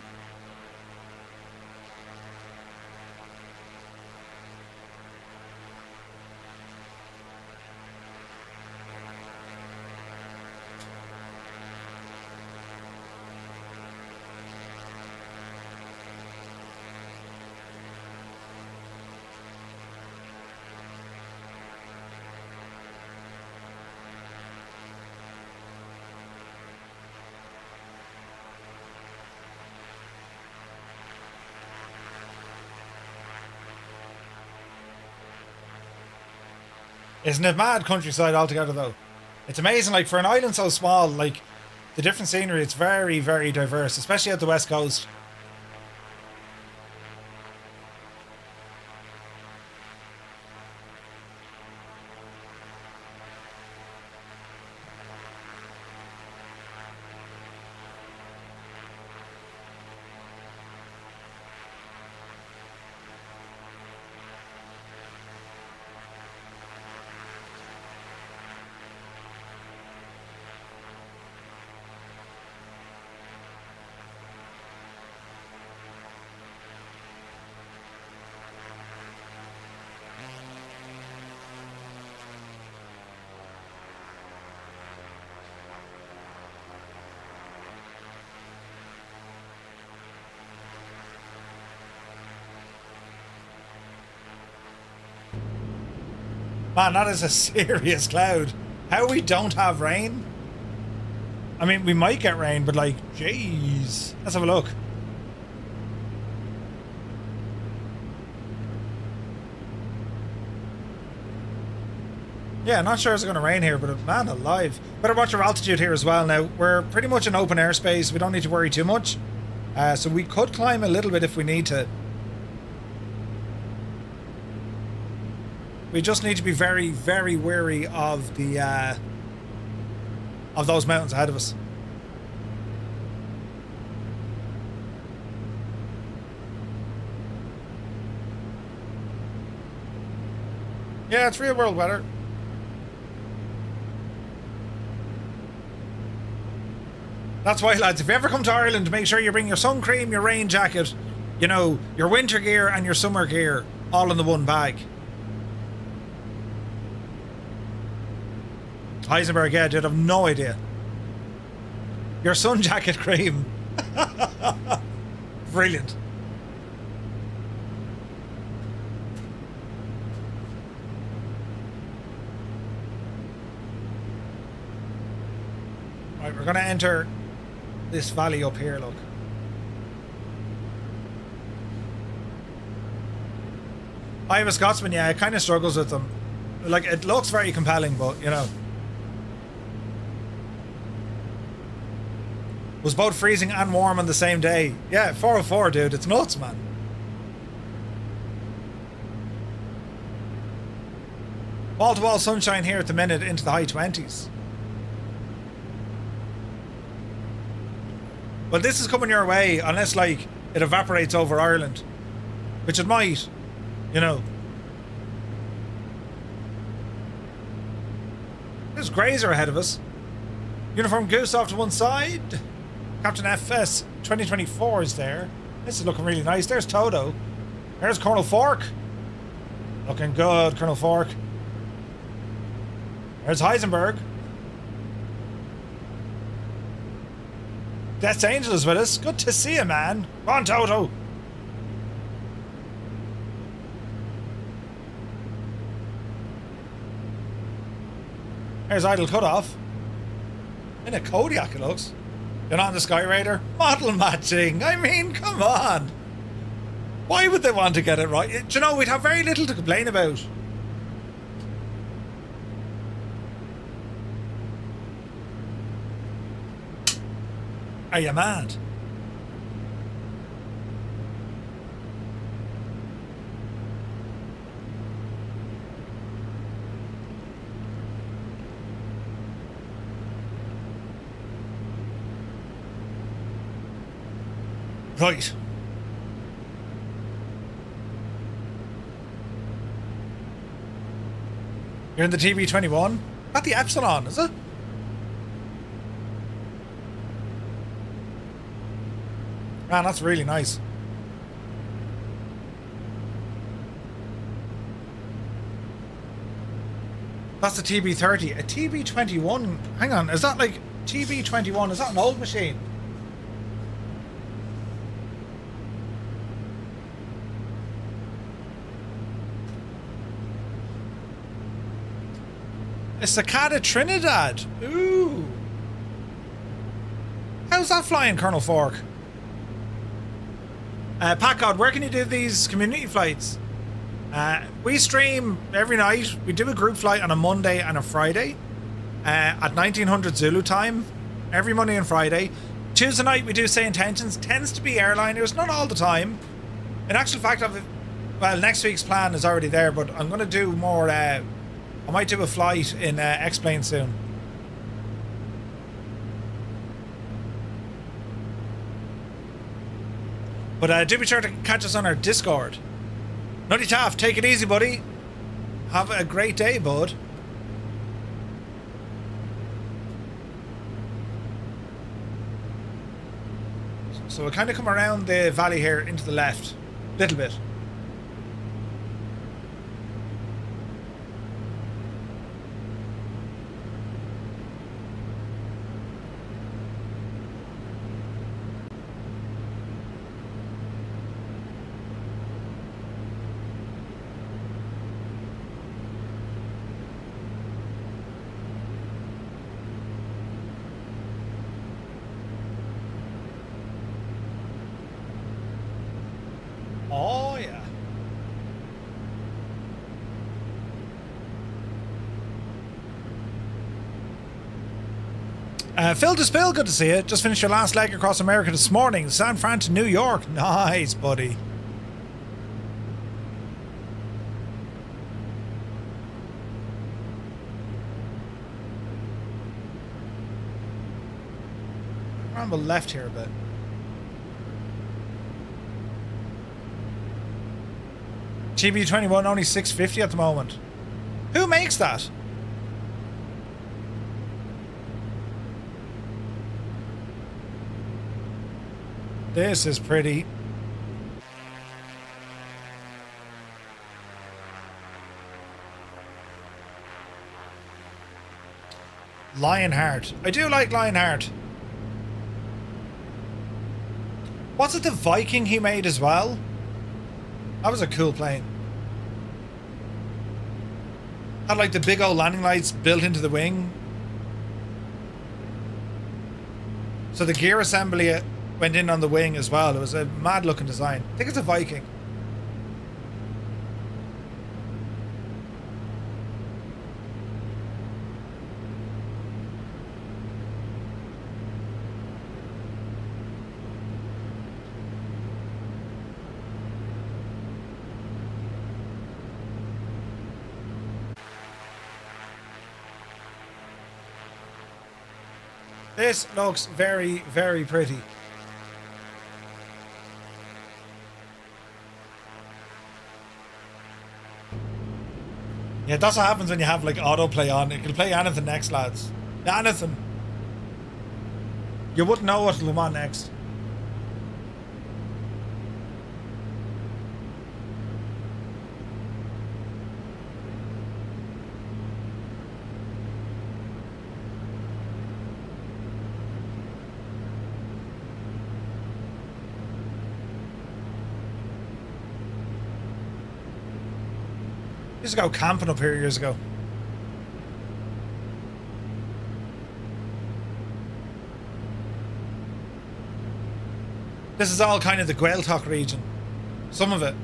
Isn't it mad countryside altogether though? It's amazing, like for an island so small, like the different scenery, it's very, very diverse, especially at the west coast. Man, that is a serious cloud. How we don't have rain? I mean, we might get rain, but like, jeez. Let's have a look. Yeah, not sure it's going to rain here, but man alive. Better watch our altitude here as well now. We're pretty much in open airspace. We don't need to worry too much. So we could climb a little bit if we need to. We just need to be very, very wary of the of those mountains ahead of us. Yeah, it's real world weather. That's why, lads, if you ever come to Ireland, make sure you bring your sun cream, your rain jacket, you know, your winter gear and your summer gear all in the one bag. Heisenberg, yeah, dude, I've no idea. Your sun jacket cream. Brilliant. Right, we're going to enter this valley up here, look. I am a Scotsman, yeah, it kind of struggles with them. Like, it looks very compelling, but, you know. Was both freezing and warm on the same day. Yeah, 404, dude. It's nuts, man. Wall-to-wall sunshine here at the minute into the high 20s. Well, this is coming your way unless, like, it evaporates over Ireland. Which it might, you know. There's Grazer ahead of us. Uniform Goose off to one side. Captain FS 2024 is there. This is looking really nice. There's Toto. There's Colonel Fork. Looking good, Colonel Fork. There's Heisenberg. Death's Angel is with us. Good to see you, man. Come on, Toto. There's Idle Cutoff. In a Kodiak, it looks. You're not on the Sky Raider? Model matching. I mean, come on. Why would they want to get it right? Do you know, we'd have very little to complain about. Are you mad? Right. You're in the TB21? Not the Epsilon, is it? Man, that's really nice. That's the TB30. A TB21. Hang on, is that like TB21? Is that an old machine? A Cicada Trinidad. Ooh. How's that flying, Colonel Fork? Packard, where can you do these community flights? We stream every night. We do a group flight on a Monday and a Friday at 1900 Zulu time every Monday and Friday. Tuesday night we do Say Intentions. Tends to be airliners, not all the time. In actual fact, next week's plan is already there, but I'm going to do more. I might do a flight in X-Plane soon. But do be sure to catch us on our Discord. Nutty Taff, take it easy, buddy. Have a great day, bud. So we'll kind of come around the valley here into the left. A little bit. Oh, yeah. Phil Despill, good to see you. Just finished your last leg across America this morning. San Fran to New York. Nice, buddy. Ramble left here a bit. GB21 only 650 at the moment. Who makes that? This is pretty. Lionheart. I do like Lionheart. Was it the Viking he made as well? That was a cool plane. Had like the big old landing lights built into the wing. So the gear assembly went in on the wing as well. It was a mad looking design. I think it's a Viking. This looks very, very pretty. Yeah, that's what happens when you have like autoplay on. It can play anything next, lads. Anything. You wouldn't know what'll come on next. Used to go camping up here years ago. This is all kind of the Gaeltacht region. Some of it.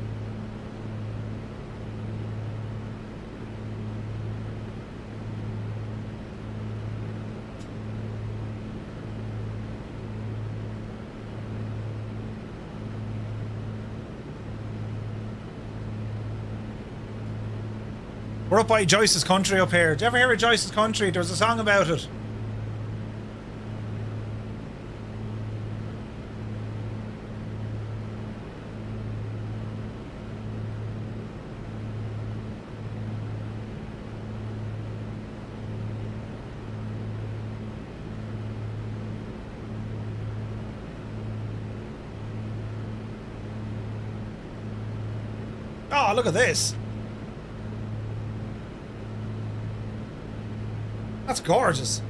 We're up by Joyce's Country up here. Did you ever hear of Joyce's Country? There was a song about it. Oh, look at this. That's gorgeous.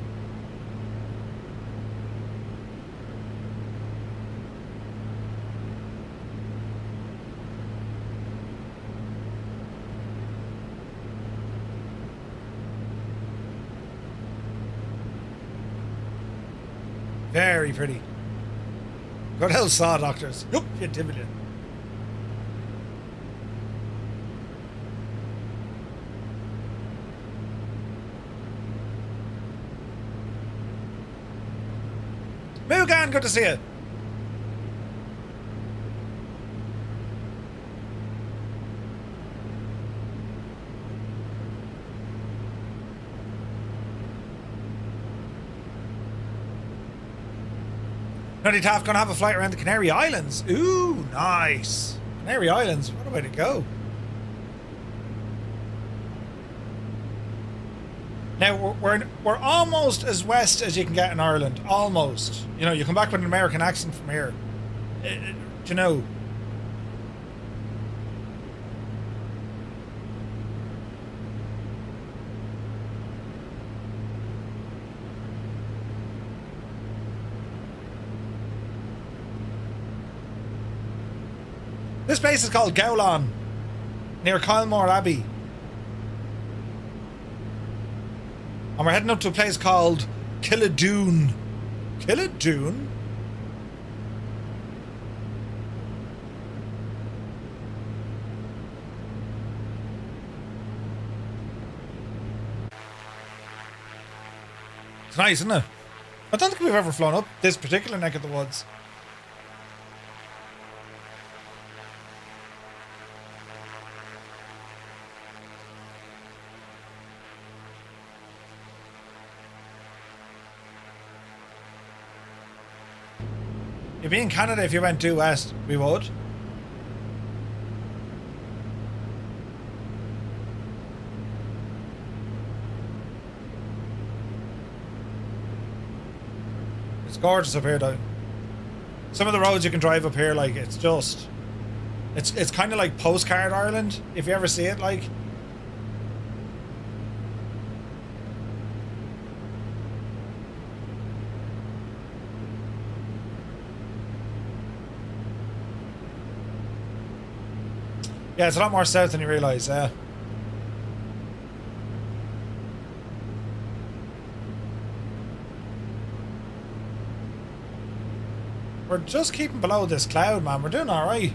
Very pretty. Good hell saw doctors. Yup, you Tibilia. man, good to see you. Nutty Taft gonna have a flight around the Canary Islands. Ooh, nice. Canary Islands, what a way to go. Now, we're almost as west as you can get in Ireland. Almost. You know, you come back with an American accent from here. Do you know? This place is called Gowlan, near Kylemore Abbey. And we're heading up to a place called Killadoon. Killadoon? It's nice, isn't it? I don't think we've ever flown up this particular neck of the woods. You'd be in Canada if you went due west. We would. It's gorgeous up here though. Some of the roads you can drive up here, like, it's just... It's kind of like postcard Ireland, if you ever see it, like. Yeah, it's a lot more south than you realise, yeah. We're just keeping below this cloud, man. We're doing alright.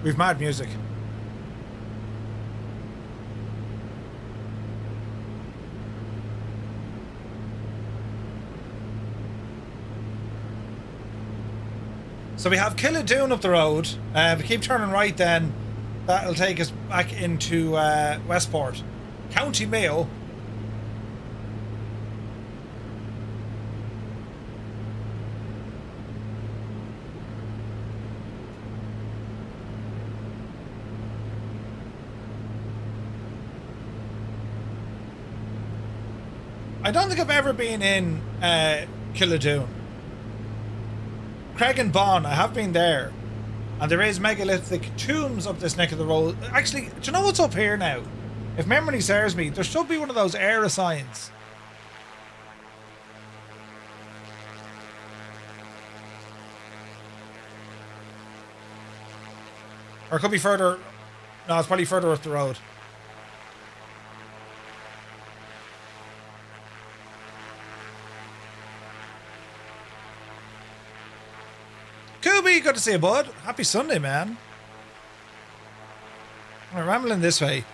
We've mad music. So we have Killadoon up the road. If we keep turning right, then that'll take us back into Westport. County Mayo. I don't think I've ever been in Killadoon. Craig and Bon, I have been there. And there is megalithic tombs up this neck of the road. Actually, do you know what's up here now? If memory serves me, there should be one of those era signs. Or it could be further... No, it's probably further up the road. Good to see you, bud. Happy Sunday, man. We're rambling this way.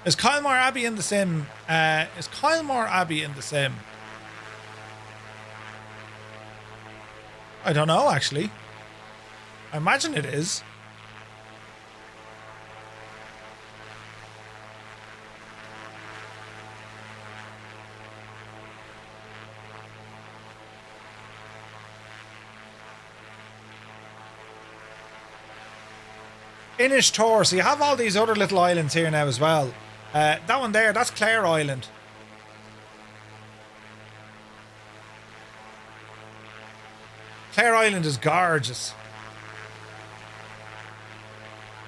Is Kylemore Abbey in the sim? Is Kylemore Abbey in the sim? I don't know, actually. I imagine it is. Inishtor, so you have all these other little islands here now as well. That one there, that's Clare Island. Clare Island is gorgeous.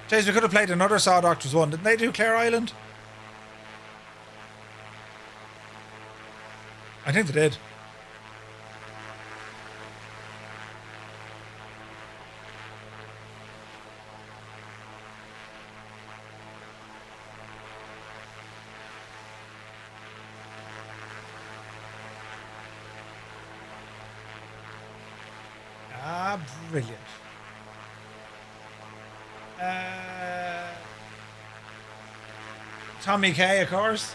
Jeez, we could have played another Saw Doctors one. Didn't they do Clare Island? I think they did. Ah, brilliant. Tommy K, of course.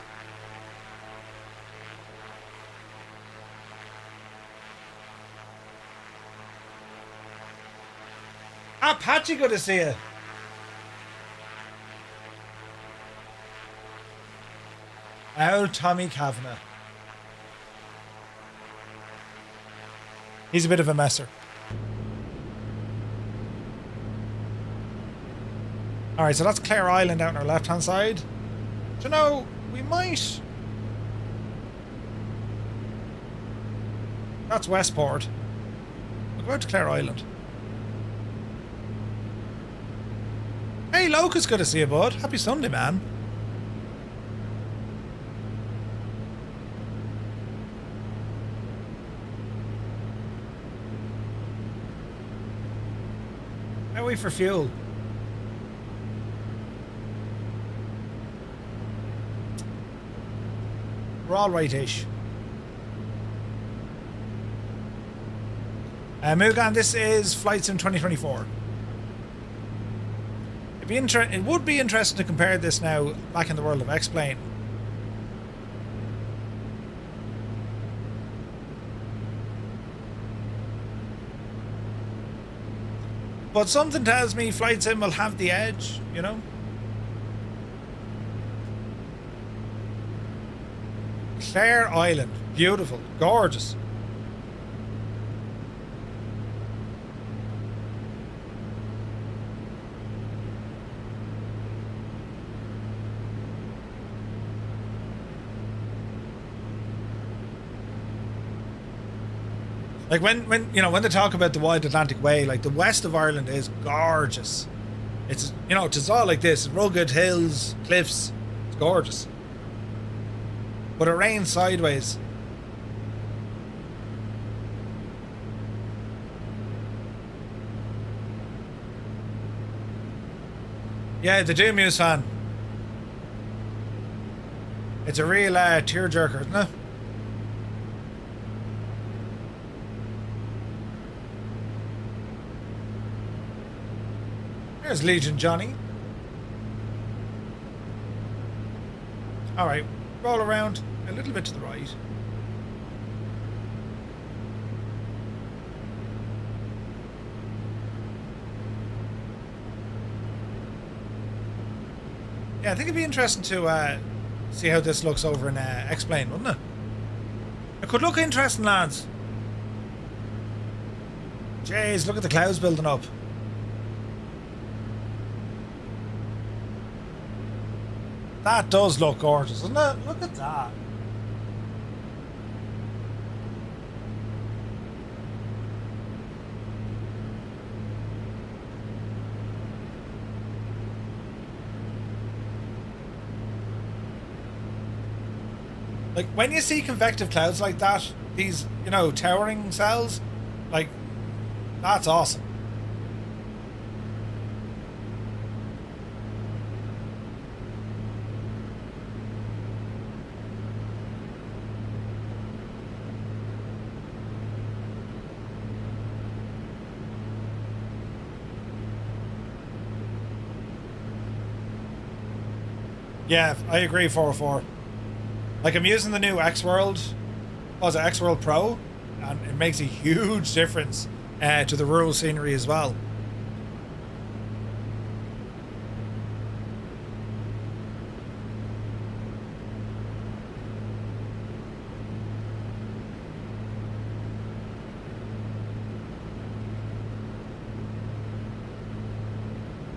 Apache, good to see you. Oh, Tommy Kavanagh. He's a bit of a messer. Alright, so that's Clare Island out on our left-hand side. Do you know, we might... That's Westport. We'll go out to Clare Island. Hey, Locust, good to see you, bud. Happy Sunday, man. How are we for fuel? We're all right-ish. Mugan, this is Flight Sim 2024. It would be interesting to compare this now back in the world of X-Plane. But something tells me Flight Sim will have the edge, you know? Clare Island. Beautiful. Gorgeous. Like when you know, when they talk about the wide Atlantic Way, like the west of Ireland is gorgeous. It's, you know, it's all like this, rugged hills, cliffs. It's gorgeous. But it rains sideways. Yeah, the Doom Muse fan. It's a real tearjerker, isn't it? There's Legion Johnny. Alright, roll around a little bit to the right. Yeah, I think it'd be interesting to see how this looks over in X-Plane, wouldn't it? It could look interesting, lads. Jeez, look at the clouds building up. That does look gorgeous, doesn't it? Look at that. Like, when you see convective clouds like that, these, you know, towering cells, like, that's awesome. Yeah, I agree, 404. Like, I'm using the new X-World, was it X-World Pro? And it makes a huge difference to the rural scenery as well.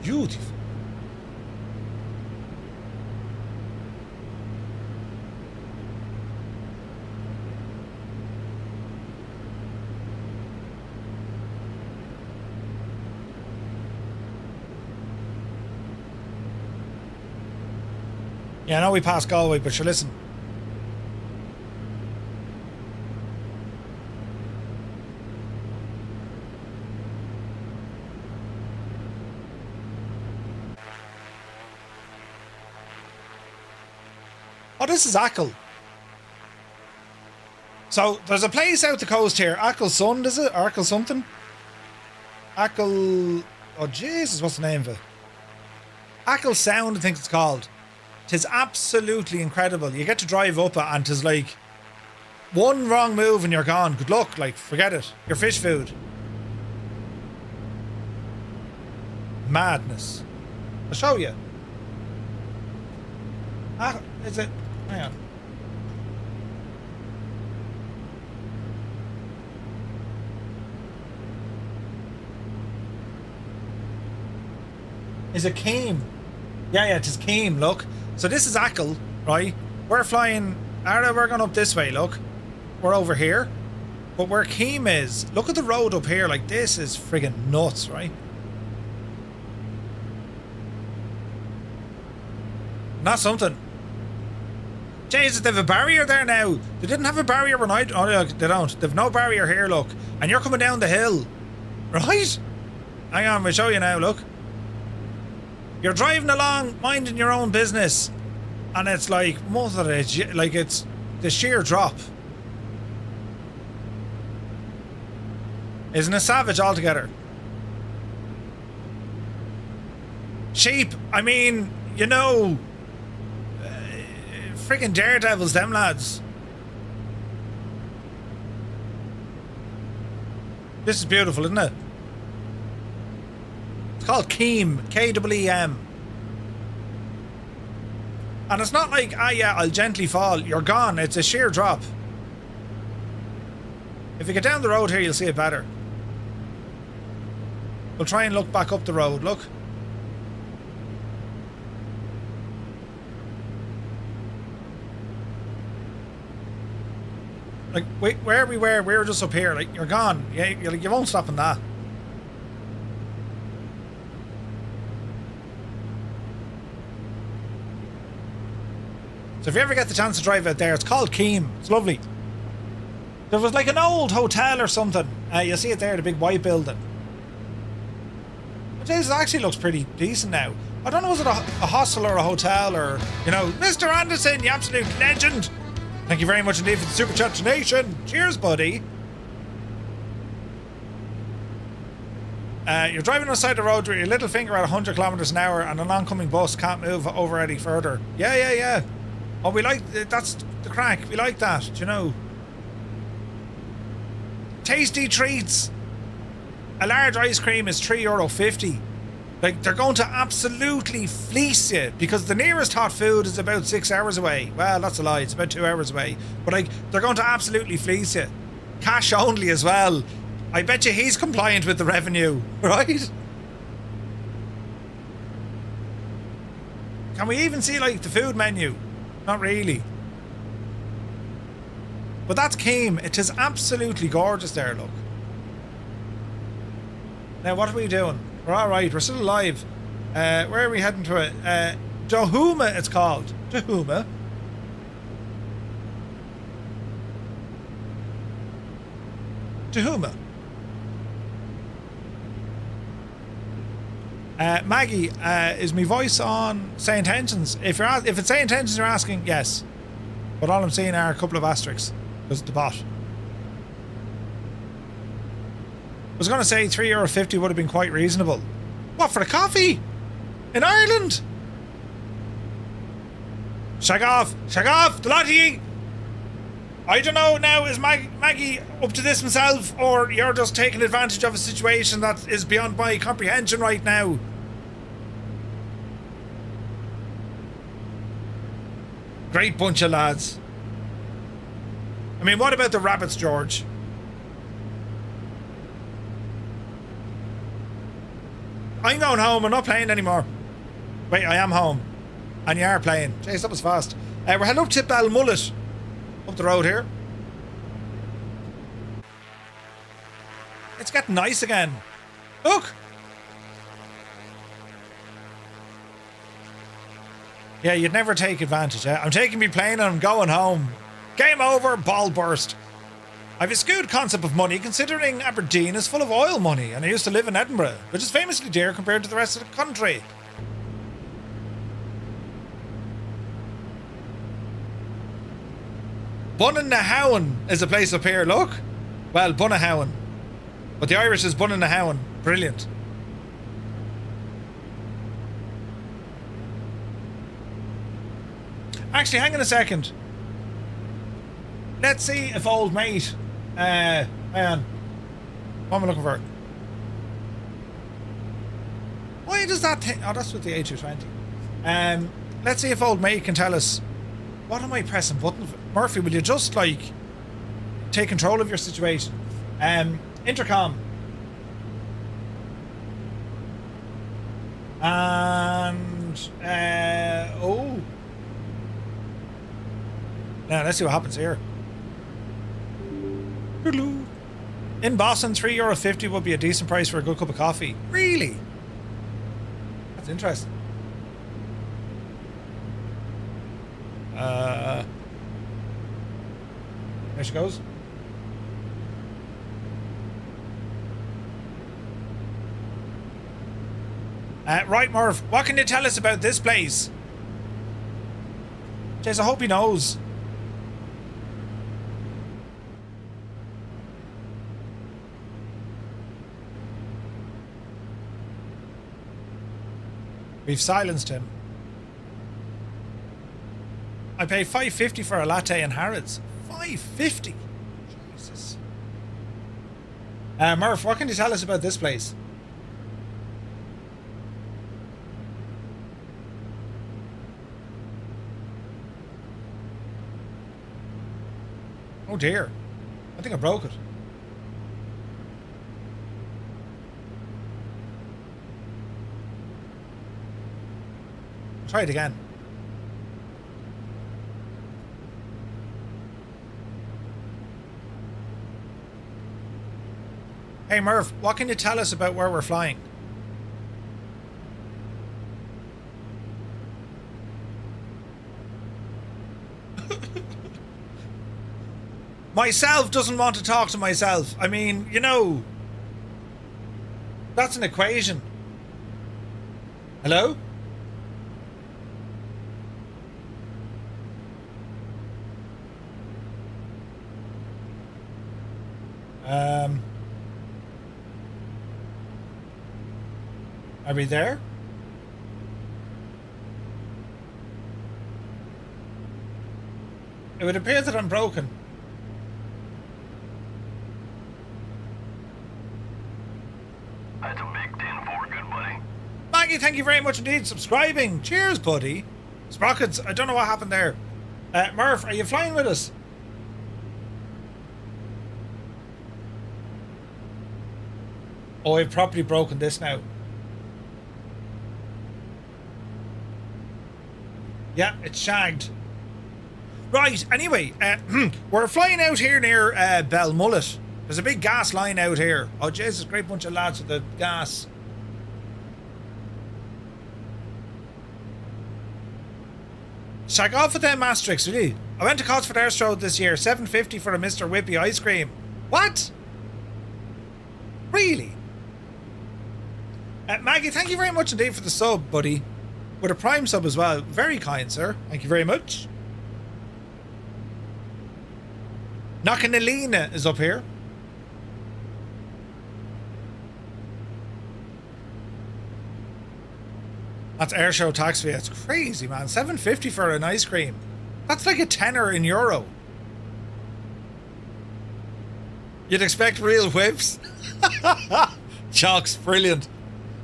Beautiful. Yeah, I know we passed Galway, but sure, listen. Oh, this is Achill. So there's a place out the coast here. Achill Sund, is it? Achill something? Achill... Oh, Jesus, what's the name of it? Achill Sound, I think it's called. Tis absolutely incredible. You get to drive up it and tis like... one wrong move and you're gone. Good luck, like, forget it. You're fish food. Madness. I'll show you. Ah, is it? Hang on. Is it Keam? Yeah, it is Keam, look. So this is Achill, right? We're flying... We're going up this way, look. We're over here. But where Keam is, look at the road up here. Like, this is friggin' nuts, right? Not something. Jesus, they have a barrier there now. They didn't have a barrier when I... Oh, no, they don't. They've no barrier here, look. And you're coming down the hill. Right? Hang on, we'll show you now, look. You're driving along, minding your own business. And it's like, mother it, like it's the sheer drop. Isn't it savage altogether? Sheep, I mean, you know... Freaking daredevils, them lads. This is beautiful, isn't it? It's called Keam, K-E-E-M. And it's not like, ah yeah, I'll gently fall. You're gone. It's a sheer drop. If you get down the road here, you'll see it better. We'll try and look back up the road, look. Like, where we were just up here. Like, you're gone. You won't stop in that. So if you ever get the chance to drive out there, it's called Keam. It's lovely. There was like an old hotel or something. You'll see it there, the big white building. But this actually looks pretty decent now. I don't know, was it a hostel or a hotel or, you know, Mr. Anderson, you absolute legend. Thank you very much indeed for the Super Chat donation. Cheers, buddy. You're driving on the side of the road with your little finger at 100 kilometers an hour and an oncoming bus can't move over any further. Yeah. Oh, we like... That's the crack. We like that, do you know? Tasty treats. A large ice cream is €3.50. Like, they're going to absolutely fleece you because the nearest hot food is about 6 hours away. Well, that's a lie. It's about 2 hours away. But, like, they're going to absolutely fleece you. Cash only as well. I bet you he's compliant with the revenue, right? Can we even see, like, the food menu? Not really. But that's Keam. It is absolutely gorgeous there, look. Now, what are we doing? We're alright, we're still alive. Where are we heading to it? Dohuma, it's called. Dohuma. Dohuma. Maggie, is my voice on SayIntentions? If it's SayIntentions you're asking, yes. But all I'm seeing are a couple of asterisks. Because the bot. I was going to say €3.50 would have been quite reasonable. What, for a coffee? In Ireland? Shag off, the lot of ye. I don't know now, is Maggie up to this himself, or you're just taking advantage of a situation that is beyond my comprehension right now? Great bunch of lads. I mean, what about the rabbits, George? I'm going home. I'm not playing anymore. Wait, I am home. And you are playing. Jeez, that was fast. We're heading up to Balmullet. Up the road here. It's getting nice again. Look. Yeah, you'd never take advantage. I'm taking me plane and I'm going home. Game over, ball burst. I've a skewed concept of money considering Aberdeen is full of oil money and I used to live in Edinburgh, which is famously dear compared to the rest of the country. Bunnahowan is a place up here, look. Well, Bunnahowan. But the Irish is Bunnahowan. Brilliant. Actually, hang on a second. Let's see if old mate... hang on. What am I looking for? Why does that thing... Oh, that's with the A220. Let's see if old mate can tell us... What am I pressing buttons for? Murphy, will you just, like... take control of your situation? Intercom. And... oh... Now, let's see what happens here. In Boston, €3.50 would be a decent price for a good cup of coffee. Really? That's interesting. There she goes. Right, Murph, what can you tell us about this place? Jeez, I hope he knows. We've silenced him. I pay $5.50 for a latte in Harrods. $5.50? Jesus. Murph, what can you tell us about this place? Oh dear. I think I broke it. Try it again. Hey Murph, what can you tell us about where we're flying? Myself doesn't want to talk to myself. I mean, you know, that's an equation. Hello? Are we there? It would appear that I'm broken. That's a big 10-4, good buddy. Maggie, thank you very much indeed. Subscribing. Cheers, buddy. Sprockets, I don't know what happened there. Murph, are you flying with us? Oh, I've properly broken this now. Yeah, it's shagged. Right, anyway, we're flying out here near Belmullet. There's a big gas line out here. Oh, Jesus, great bunch of lads with the gas. Shag off with them asterisks, will you? I went to Cosford Airstrode this year, $7.50 for a Mr. Whippy ice cream. What? Really? Maggie, thank you very much indeed for the sub, buddy. With a Prime sub as well. Very kind, sir. Thank you very much. Knockanalina is up here. That's airshow tax fee. It's crazy, man. $7.50 for an ice cream. That's like a tenner in euro. You'd expect real whips. Chalks, brilliant.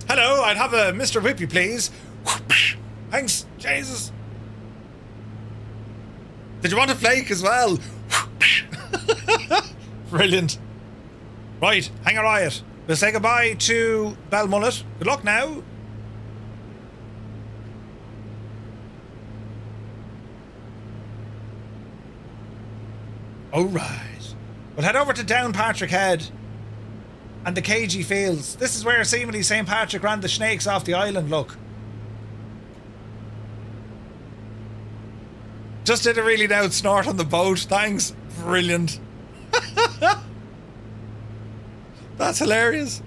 Hello, I'd have a Mr. Whippy, please. Thanks, Jesus. Did you want a flake as well? Brilliant. Right, hang a riot. We'll say goodbye to Belmullet. Good luck now. Alright. We'll head over to Downpatrick Head and the KG Fields. This is where seemingly St. Patrick ran the snakes off the island, look. Just did a really loud snort on the boat, thanks. Brilliant. That's hilarious.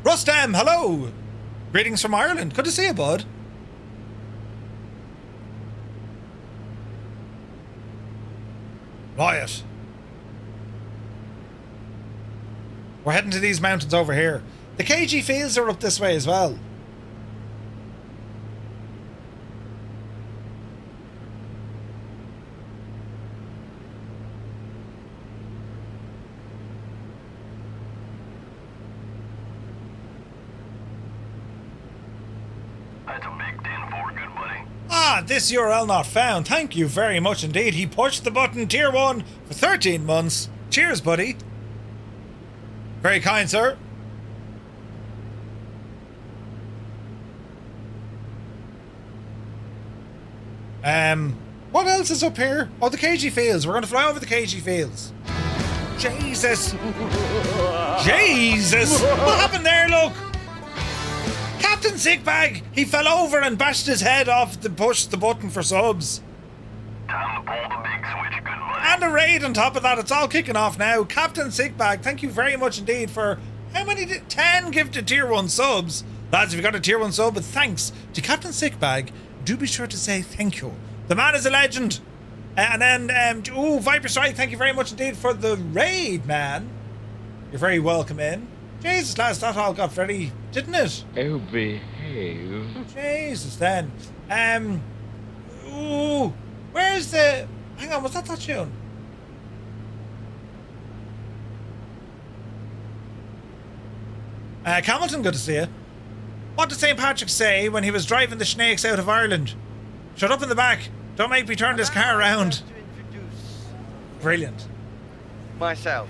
Rustam, hello. Greetings from Ireland. Good to see you, bud. Quiet. We're heading to these mountains over here. The KG fields are up this way as well. That's a big 10-4, good buddy. Ah, this URL not found. Thank you very much indeed. He pushed the button tier 1 for 13 months. Cheers, buddy. Very kind, sir. What else is up here? Oh, the KG fields. We're going to fly over the KG fields. Jesus. Jesus. What happened there, look? Captain Sickbag, he fell over and bashed his head off to push the button for subs. Time to pull the big switch, good buddy. And a raid on top of that. It's all kicking off now. Captain Sickbag, thank you very much indeed for how many? 10 gifted tier 1 subs. Lads, if you got a tier 1 sub, but thanks to Captain Sickbag, do be sure to say thank you. The man is a legend. And then, Viper Strike, thank you very much indeed for the raid, man. You're very welcome in. Jesus, lads, that all got very, didn't it? Oh, behave. Jesus, then. Where's the... Hang on, was that tune? Hamilton, good to see you. What did St. Patrick say when he was driving the snakes out of Ireland? Shut up in the back. Don't make me turn this car around. Brilliant. Myself.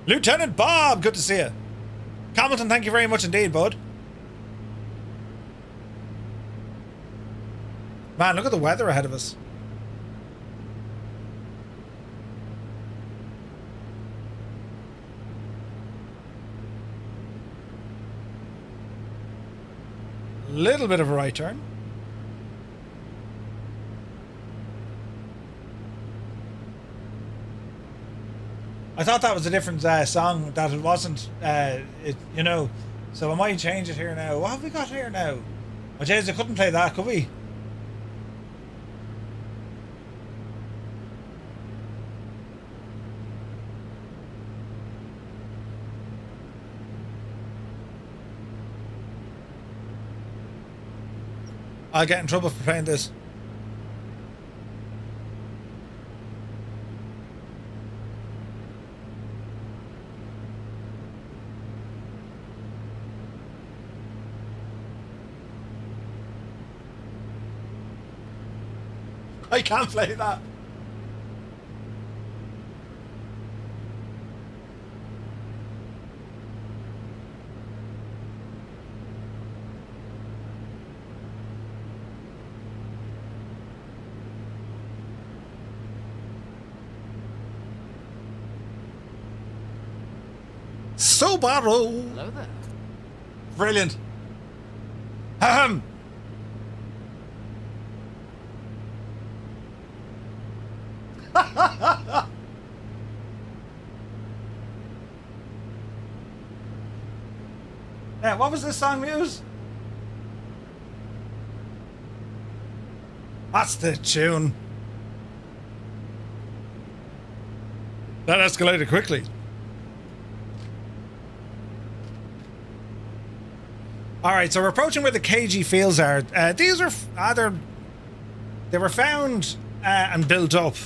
Lieutenant Bob, good to see you. Hamilton, thank you very much indeed, bud. Man, look at the weather ahead of us. Little bit of a right turn. I thought that was a different song, that it wasn't, you know, so I might change it here now. What have we got here now? Oh, jeez, I couldn't play that, could we? I'll get in trouble for playing this. I can't play that. Subaru. Hello there. Brilliant. Ahem. Yeah, what was this song, Muse? That's the tune. That escalated quickly. All right, so we're approaching where the KG fields are. These are they were found and built up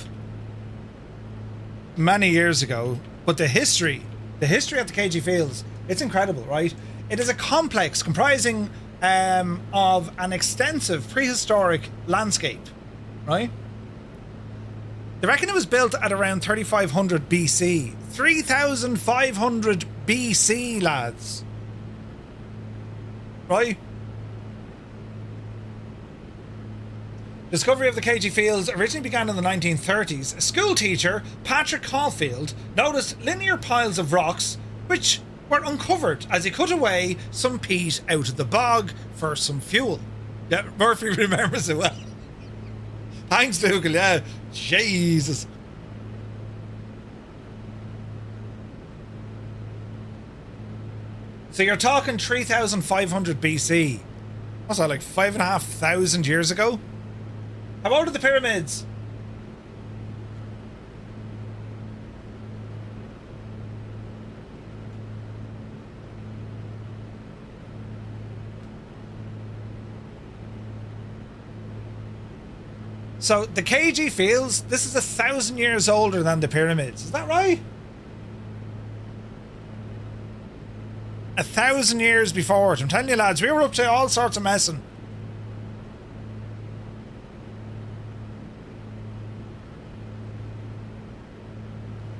many years ago, but the history of the KG fields, it's incredible, right? It is a complex comprising of an extensive prehistoric landscape, right? They reckon it was built at around 3500 BC. 3500 BC, lads. Right? Discovery of the KG fields originally began in the 1930s. A school teacher, Patrick Caulfield, noticed linear piles of rocks which were uncovered as he cut away some peat out of the bog for some fuel. Yeah, Murphy remembers it well. Thanks, Dougal, yeah. Jesus. So you're talking 3500 BC. What's that, like 5,500 years ago? How old are the pyramids? So the KG Fields, this is 1,000 years older than the pyramids. Is that right? 1,000 years before it. I'm telling you, lads, we were up to all sorts of messing.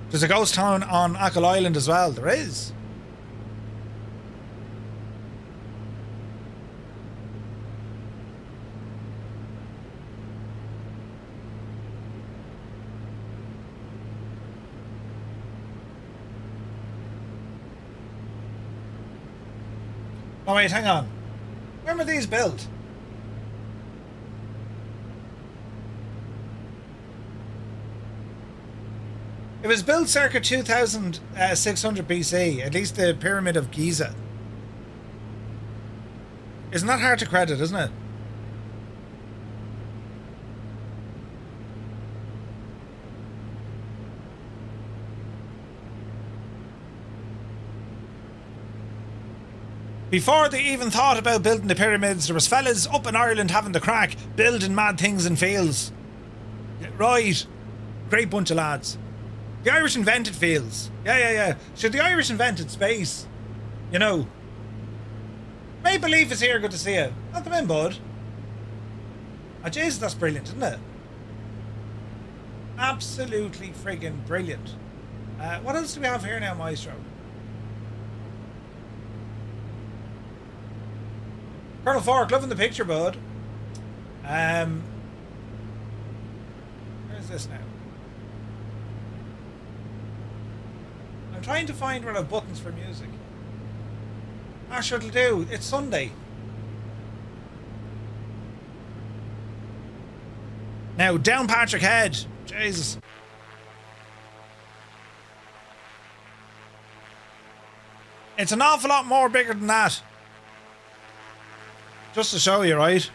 There's a ghost town on Achill Island as well. There is. Oh wait, hang on. When were these built? It was built circa 2600 BC, at least the Pyramid of Giza. Isn't that hard to credit, isn't it? Before they even thought about building the pyramids, there was fellas up in Ireland having the crack, building mad things in fields. Right. Great bunch of lads. The Irish invented fields. Yeah. So the Irish invented space. You know. Maple Leaf is here, good to see you. Welcome in, bud. Oh, Jesus, that's brilliant, isn't it? Absolutely friggin' brilliant. What else do we have here now, Maestro? Colonel Fork, loving the picture, bud. Where's this now? I'm trying to find where I have buttons for music. Ah, sure it'll do. It's Sunday. Now, down Patrick Head. Jesus. It's an awful lot more bigger than that. Just to show you, right?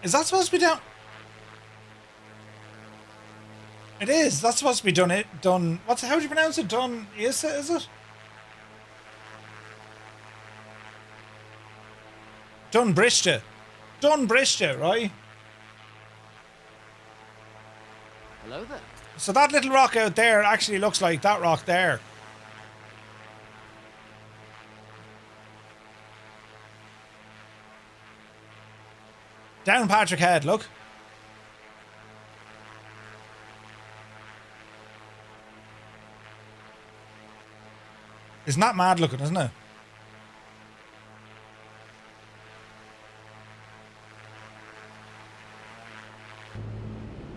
Is that supposed to be down? It is. That's supposed to be done. What's how do you pronounce it? Done. Is it? Dunbriste. Dunbriste, right? Hello there. So that little rock out there actually looks like that rock there. Down Patrick Head, look. Isn't that mad looking, isn't it?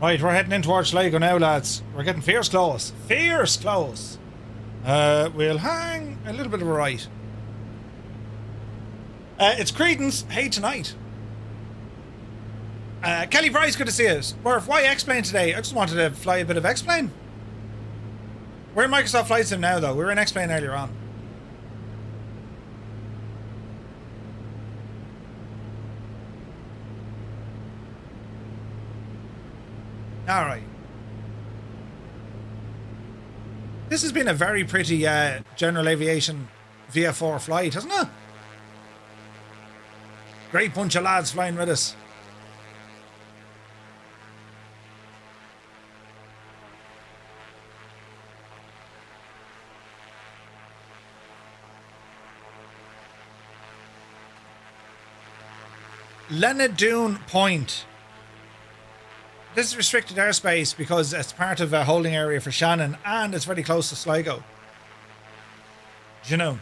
Right, we're heading in towards Sligo now, lads. We're getting fierce close. Fierce close. We'll hang a little bit of a right. It's Credence. Hey, tonight. Kelly Price, good to see us. Murph, why X-Plane today? I just wanted to fly a bit of X-Plane. We're in Microsoft Flight Sim now, though. We were in X-Plane earlier on. Alright. This has been a very pretty General Aviation VF4 flight, hasn't it? Great bunch of lads flying with us. Lenadoon Point. This is restricted airspace because it's part of a holding area for Shannon and it's very close to Sligo. Do you know?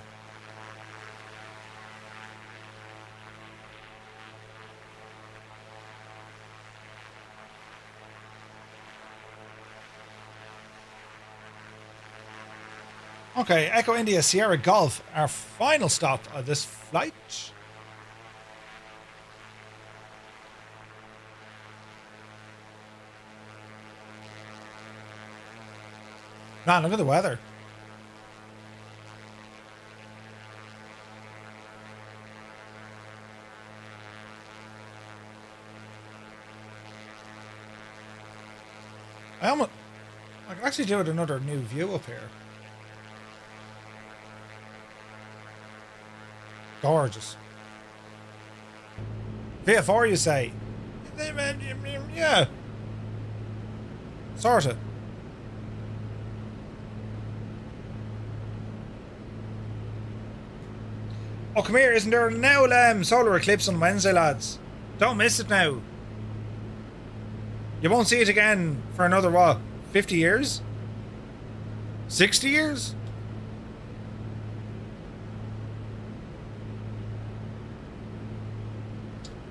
Okay, Echo India Sierra Golf, our final stop of this flight. Man, look at the weather. I could actually do it another new view up here. Gorgeous. VFR, you say? Yeah. Sorta. Oh, come here. Isn't there now solar eclipse on Wednesday, lads? Don't miss it now. You won't see it again for another, what, 50 years? 60 years?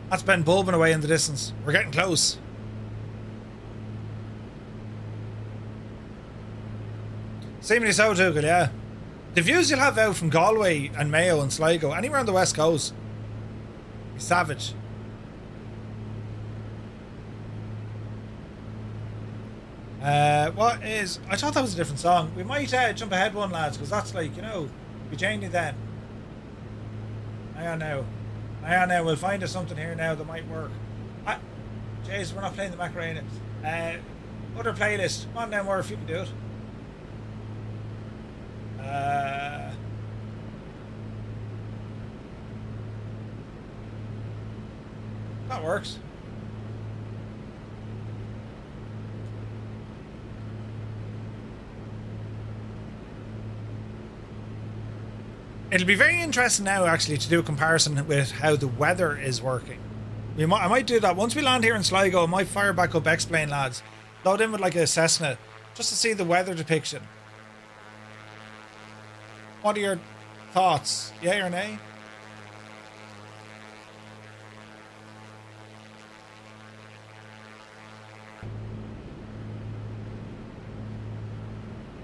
That's Ben bulbing away in the distance. We're getting close. Seemingly so, Dougal, yeah. The views you'll have out from Galway and Mayo and Sligo, anywhere on the west coast, is savage. What is... I thought that was a different song. We might jump ahead one, lads, because that's like, you know, be Janie then. Hang on now. Hang on now, we'll find us something here now that might work. Jeez, we're not playing the Macarena. Other playlist. Come on now, Murph, you can do it. That works. It'll be very interesting now, actually, to do a comparison with how the weather is working. I might do that. Once we land here in Sligo, I might fire back up X-Plane, lads. Load in with like a Cessna, just to see the weather depiction. What are your thoughts? Yay or nay?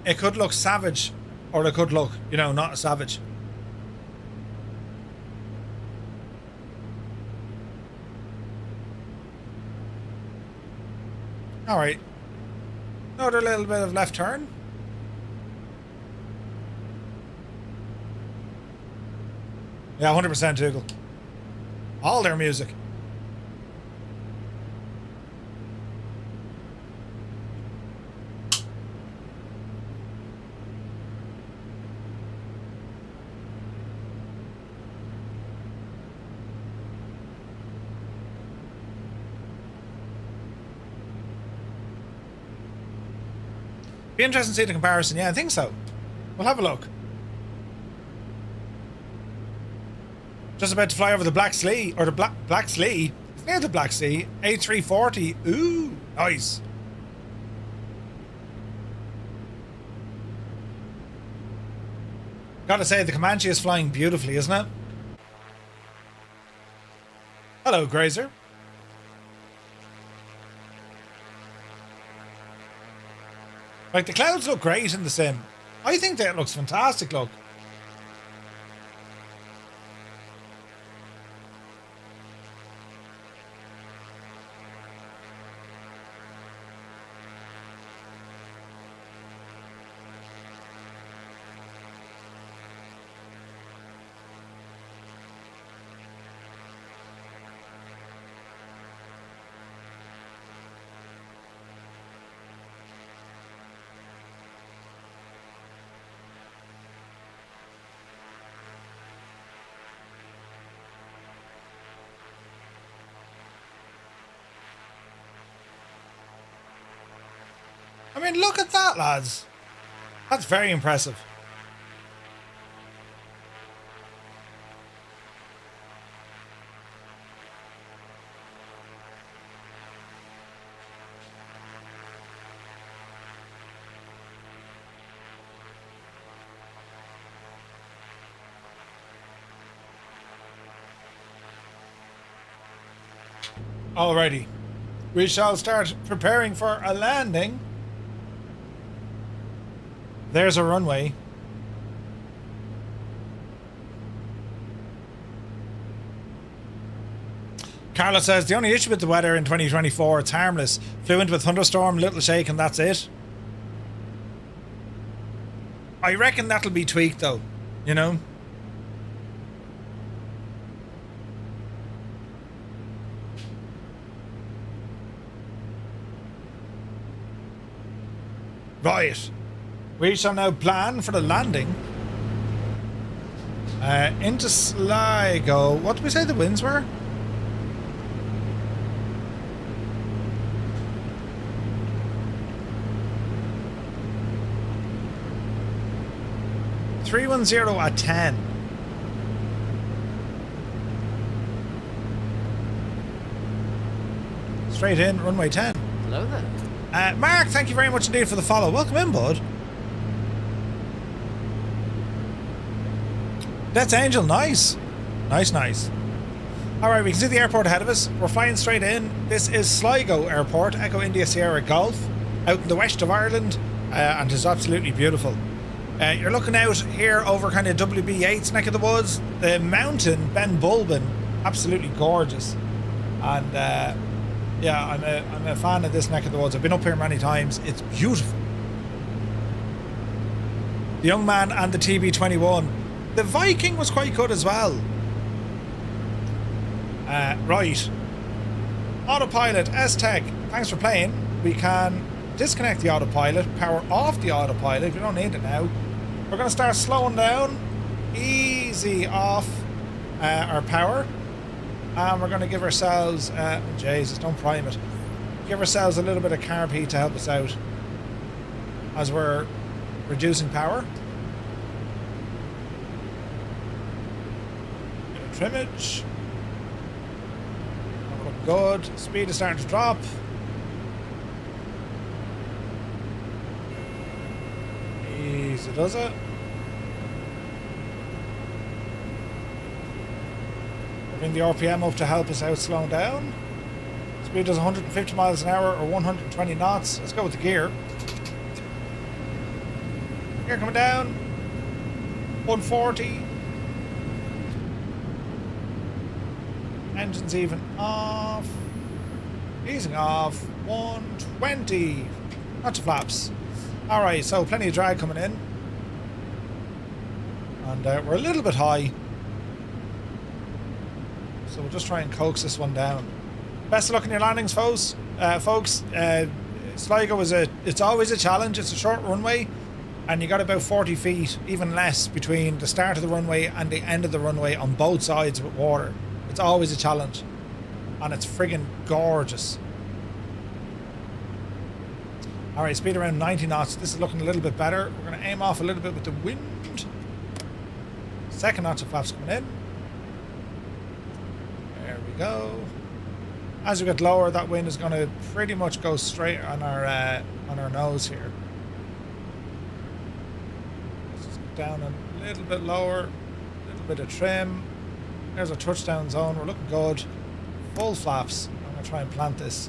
It could look savage, or it could look, you know, not savage. All right. Another little bit of left turn. Yeah, 100% Dougal. All their music. Be interesting to see the comparison. Yeah, I think so. We'll have a look. Just about to fly over the Black Sea, or the Black Sea. It's near the Black Sea. A340. Ooh, nice. Gotta say, the Comanche is flying beautifully, isn't it? Hello, Grazer. Like, the clouds look great in the sim. I think that looks fantastic, look. I mean, look at that, lads. That's very impressive. Alrighty. We shall start preparing for a landing. There's a runway. Carla says, the only issue with the weather in 2024, it's harmless. Flew into a thunderstorm, little shake, and that's it. I reckon that'll be tweaked though, you know? Right. We shall now plan for the landing. Into Sligo. What did we say the winds were? (310) at 10. Straight in, runway 10. Hello there. Mark, thank you very much indeed for the follow. Welcome in, bud. That's Angel, nice. Nice. Alright, we can see the airport ahead of us. We're flying straight in. This is Sligo Airport, Echo India Sierra Golf, out in the west of Ireland, and it's absolutely beautiful. You're looking out here over kind of WB8's neck of the woods. The mountain, Ben Bulbin, absolutely gorgeous. And yeah, I'm a fan of this neck of the woods. I've been up here many times. It's beautiful. The Young Man and the TB21. The Viking was quite good as well. Right. Autopilot, S-Tech, thanks for playing. We can disconnect the autopilot, power off the autopilot. We don't need it now. We're going to start slowing down. Easy off our power. And we're going to give ourselves, Jesus, don't prime it. Give ourselves a little bit of carb heat to help us out as we're reducing power. Bit of trimmage. Looking good. Speed is starting to drop. Easy does it. Bring the RPM up to help us out slowing down. Speed does 150 miles an hour or 120 knots. Let's go with the gear. Gear coming down. 140. Engines even off. Easing off. 120. Not to flaps. Alright, so plenty of drag coming in. And we're a little bit high. So we'll just try and coax this one down. Best of luck in your landings, folks. Sligo it's always a challenge. It's a short runway, and you got about 40 feet, even less, between the start of the runway and the end of the runway on both sides with water. It's always a challenge, and it's friggin' gorgeous. All right, speed around 90 knots. This is looking a little bit better. We're going to aim off a little bit with the wind. Second notch of flaps coming in. There we go. As we get lower, that wind is going to pretty much go straight on our nose here. Let's just get down a little bit lower, a little bit of trim. There's a touchdown zone. We're looking good. Full flaps. I'm going to try and plant this.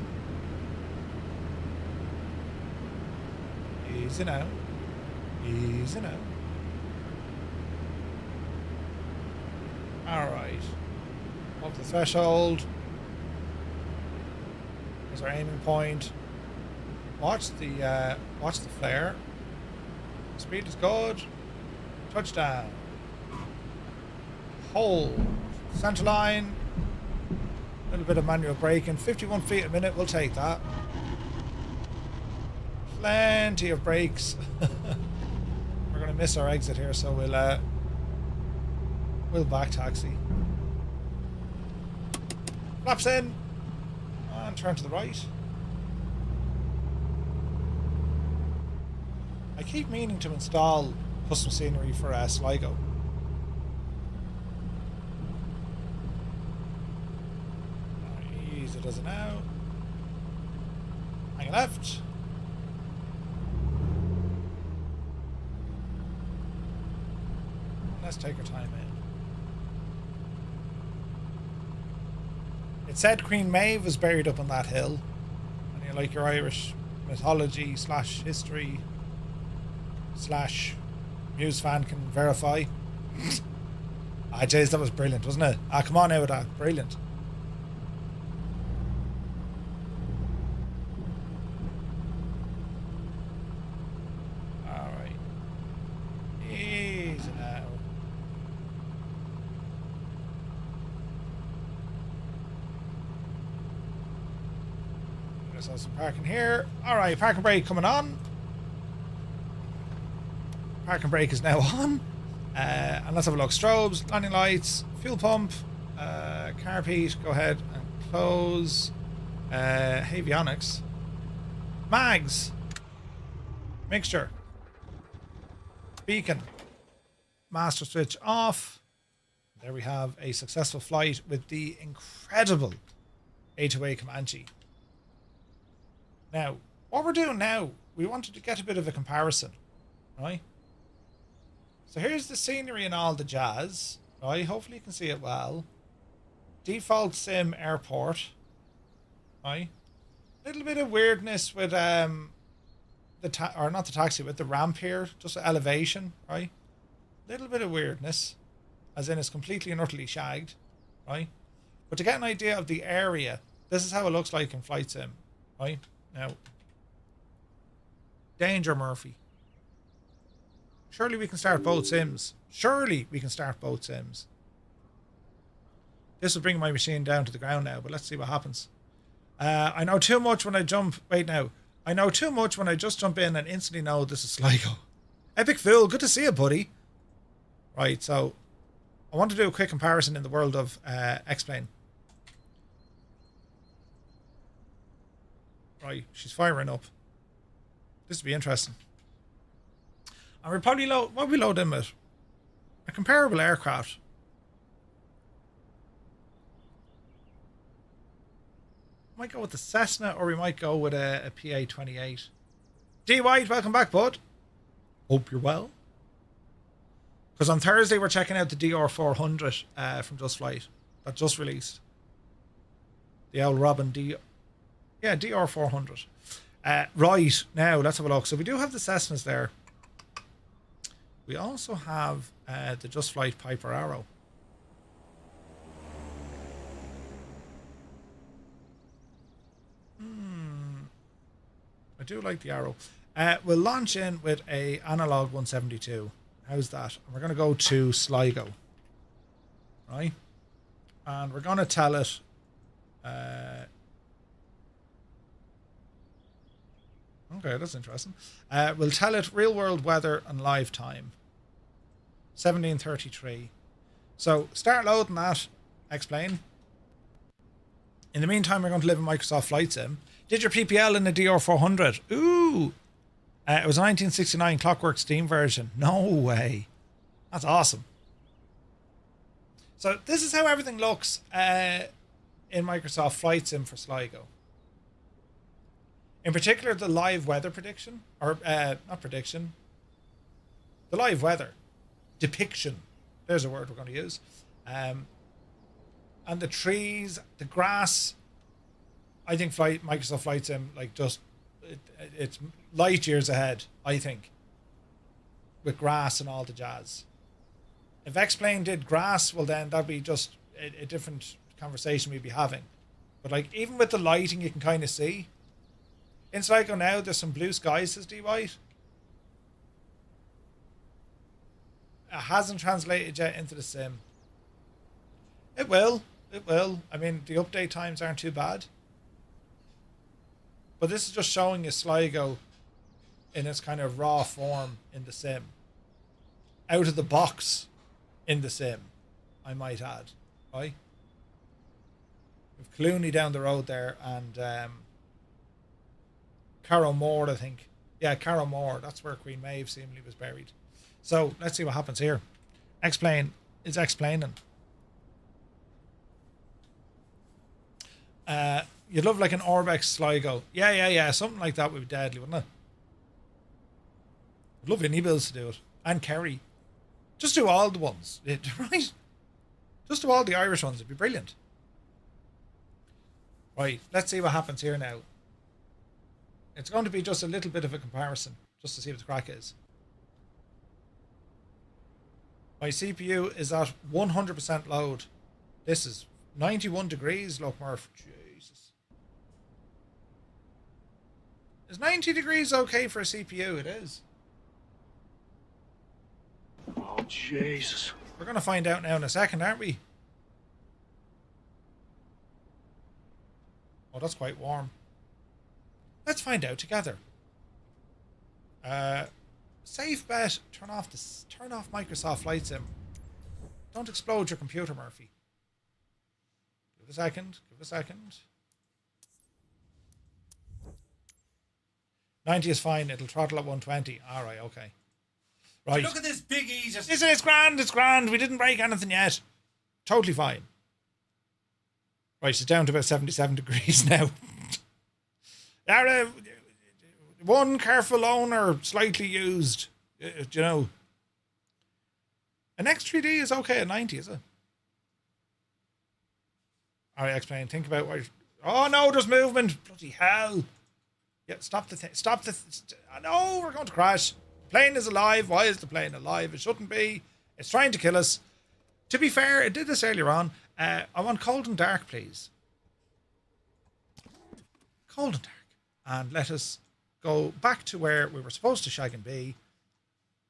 Easy now. Easy now. Alright. Up the threshold. There's our aiming point. Watch the flare. Speed is good. Touchdown. Hold. Center line. A little bit of manual braking. 51 feet a minute. We'll take that. Plenty of brakes. We're going to miss our exit here, so we'll back taxi. Flaps in and turn to the right. I keep meaning to install custom scenery for Sligo. Easy does it now. Hang left. Let's take our time in. It said Queen Maeve was buried up on that hill. And you like your Irish mythology / history / Muse fan can verify. Ah, jeez, that was brilliant, wasn't it? Ah, come on out with that. Brilliant. Get us some parking here. Alright, parking brake coming on. Parking brake is now on. And let's have a look. Strobes, landing lights, fuel pump, carpet, go ahead and close. Avionics. Mags. Mixture. Beacon. Master switch off. There we have a successful flight with the incredible A2A Comanche. Now, what we're doing now, we wanted to get a bit of a comparison, right? So here's the scenery and all the jazz, right? Hopefully you can see it well. Default sim airport, right? Little bit of weirdness with not the taxi, with the ramp here, just elevation, right? Little bit of weirdness, as in it's completely and utterly shagged, right? But to get an idea of the area, this is how it looks like in flight sim, right? Now, danger, Murphy. Surely we can start both sims. Surely we can start both sims. This will bring my machine down to the ground now, but let's see what happens. I know too much when I jump. Wait now. I know too much when I just jump in and instantly know this is Sligo. Epic Fool, good to see you, buddy. Right, so I want to do a quick comparison in the world of X-Plane. Right, she's firing up. This will be interesting. And we'll probably load, what we load in with? A comparable aircraft. Might go with the Cessna, or we might go with a PA-28. D White, welcome back, bud. Hope you're well. Because on Thursday we're checking out the DR400 from Just Flight. That just released. The old Robin DR400. Right, now let's have a look. So we do have the Cessnas there. We also have the Just Flight Piper Arrow. I do like the Arrow. We'll launch in with a analog 172. How's that? We're going to go to Sligo. Right? And we're going to tell it... okay, that's interesting. We'll tell it real world weather and live time. 17:33. So start loading that. Explain. In the meantime, we're going to live in Microsoft Flight Sim. Did your PPL in the DR400? Ooh! It was a 1969 Clockwork Steam version. No way. That's awesome. So this is how everything looks in Microsoft Flight Sim for Sligo. In particular, the live weather prediction, or not prediction, the live weather depiction. There's a word we're going to use. And the trees, the grass. I think Microsoft Flight Sim, like, just it's light years ahead, I think, with grass and all the jazz. If X-Plane did grass, well then that'd be just a different conversation we'd be having. But like, even with the lighting, you can kind of see. In Sligo now, there's some blue skies, says D White. It hasn't translated yet into the sim. It will. It will. I mean, the update times aren't too bad. But this is just showing you Sligo in its kind of raw form in the sim. Out of the box in the sim, I might add. Right? We've Clooney down the road there, and Carrow Moor, I think. Yeah, Carrow Moor. That's where Queen Maeve seemingly was buried. So let's see what happens here. X-Plane is explaining. You'd love like an Orbex Sligo. Yeah. Something like that would be deadly, wouldn't it? I'd love any bills to do it. And Kerry. Just do all the ones. Right? Just do all the Irish ones. It'd be brilliant. Right. Let's see what happens here now. It's going to be just a little bit of a comparison. Just to see what the crack is. My CPU is at 100% load. This is 91 degrees. Look, Murph. Jesus. Is 90 degrees okay for a CPU? It is. Oh, Jesus. We're going to find out now in a second, aren't we? Oh, that's quite warm. Let's find out together. Safe bet. Turn off Microsoft Flight Sim. Don't explode your computer, Murphy. Give it a second. Give it a second. 90 is fine. It'll throttle at 120. All right. Okay. Right. Look at this big E. Just... It's grand. It's grand. We didn't break anything yet. Totally fine. Right. It's down to about 77 degrees now. One careful owner, slightly used. You know. An X3D is okay at 90, is it? All right, explain. Think about what. Oh no, there's movement. Bloody hell! Yeah, stop the thing. Stop the. No, we're going to crash. The plane is alive. Why is the plane alive? It shouldn't be. It's trying to kill us. To be fair, it did this earlier on. I want cold and dark, please. Cold and dark, and let us go back to where we were supposed to shag and be,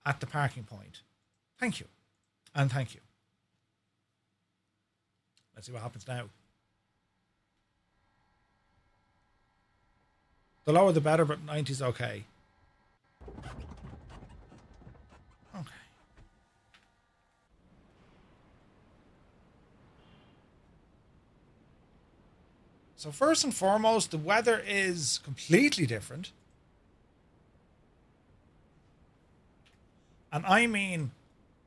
at the parking point. Thank you. And thank you. Let's see what happens now. The lower the better, but 90's okay. Okay. So first and foremost, the weather is completely different. And I mean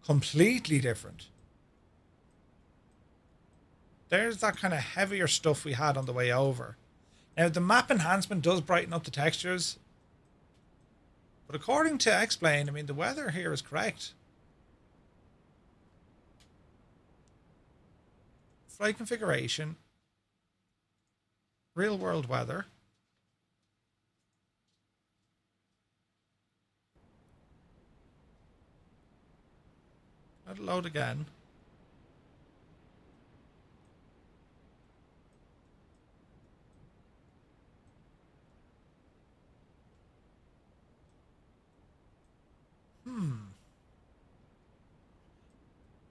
completely different. There's that kind of heavier stuff we had on the way over. Now, the map enhancement does brighten up the textures. But according to Explain, I mean, the weather here is correct. Flight configuration. Real world weather. Let it load again.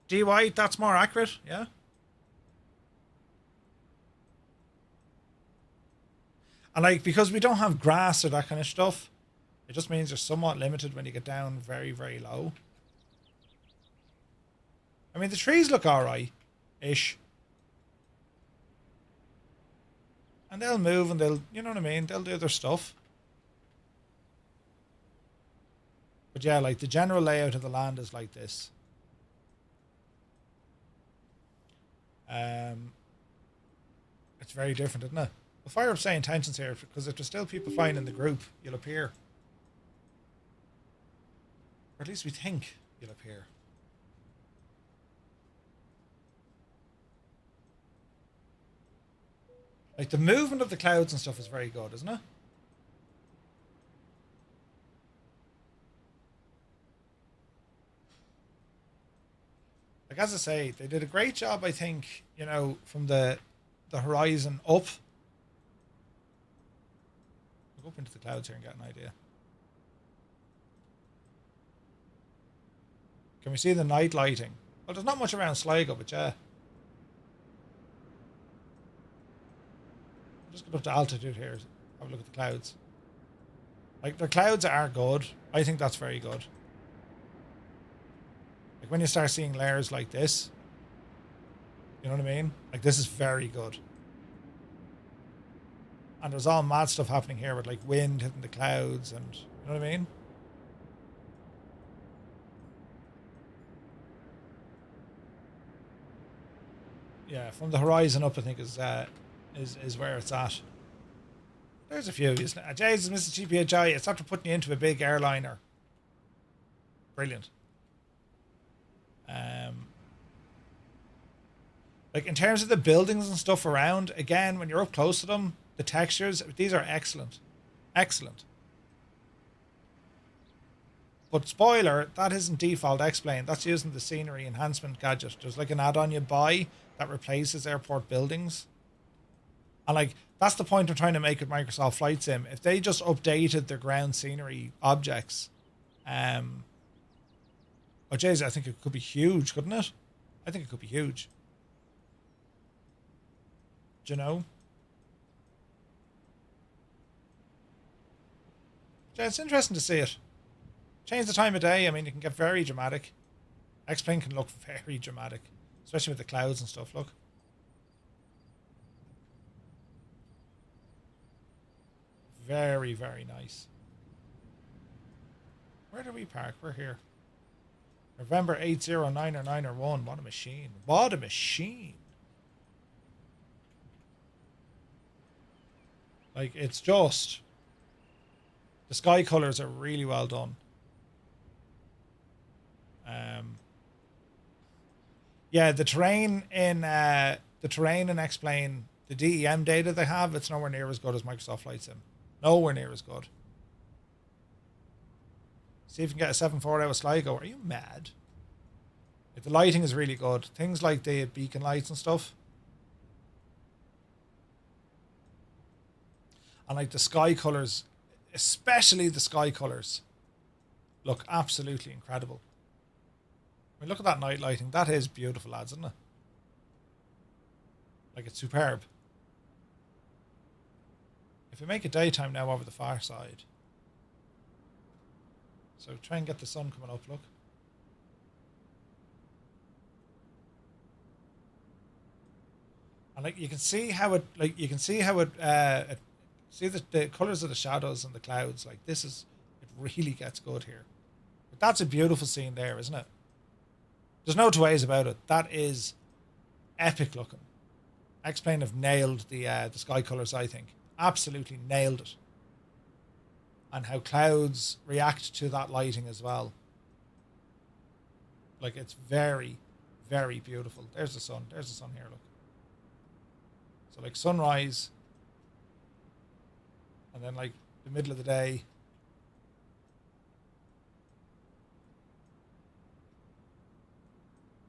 DY, that's more accurate, yeah? And like, because we don't have grass or that kind of stuff, it just means you're somewhat limited when you get down very, very low. I mean, the trees look alright-ish. And they'll move and they'll, you know what I mean? They'll do their stuff. But yeah, like the general layout of the land is like this. It's very different, isn't it? We'll fire up SayIntentions here, because if there's still people flying in the group, you'll appear. Or at least we think you'll appear. Like the movement of the clouds and stuff is very good, isn't it? Like, as I say, they did a great job, I think, you know, from the horizon up. I'll go up into the clouds here and get an idea. Can we see the night lighting? Well, there's not much around Sligo, but yeah. I'll just get up to altitude here. Have a look at the clouds. Like, the clouds are good. I think that's very good. Like, when you start seeing layers like this, you know what I mean? Like, this is very good. And there's all mad stuff happening here with, like, wind hitting the clouds and, you know what I mean? Yeah, from the horizon up, I think is where it's at. There's a few, isn't it? Jesus, Mr. GPHI, it's after putting you into a big airliner. Brilliant. Like, in terms of the buildings and stuff around, again, when you're up close to them, the textures, these are excellent. Excellent. But spoiler, that isn't default Explain. That's using the scenery enhancement gadget. There's like an add-on you buy that replaces airport buildings. And like, that's the point I'm trying to make with Microsoft Flight Sim. If they just updated their ground scenery objects, oh jeez, I think it could be huge, couldn't it? I think it could be huge. Do you know? Yeah, it's interesting to see it. Change the time of day. I mean, it can get very dramatic. X-plane can look very dramatic, especially with the clouds and stuff. Look. Very, very nice. Where do we park? We're here. November 8090901. What a machine. What a machine. Like, it's just... The sky colours are really well done. Yeah, the terrain in X-plane, the DEM data they have, it's nowhere near as good as Microsoft Flight Sim. Nowhere near as good. See if you can get a 7.4 out of Sligo. Are you mad? Like, the lighting is really good. Things like the beacon lights and stuff. And like the sky colours, especially the sky colours, look absolutely incredible. I mean, look at that night lighting. That is beautiful, lads, isn't it? Like, it's superb. If we make it daytime now over the far side. So try and get the sun coming up, look. And like, you can see how it, see the colours of the shadows and the clouds. Like, this is, it really gets good here. But that's a beautiful scene there, isn't it? There's no two ways about it. That is epic looking. X-plane have nailed the sky colours, I think. Absolutely nailed it. And how clouds react to that lighting as well. Like, it's very, very beautiful. There's the sun. There's the sun here, look. So, like, sunrise. And then, like, the middle of the day.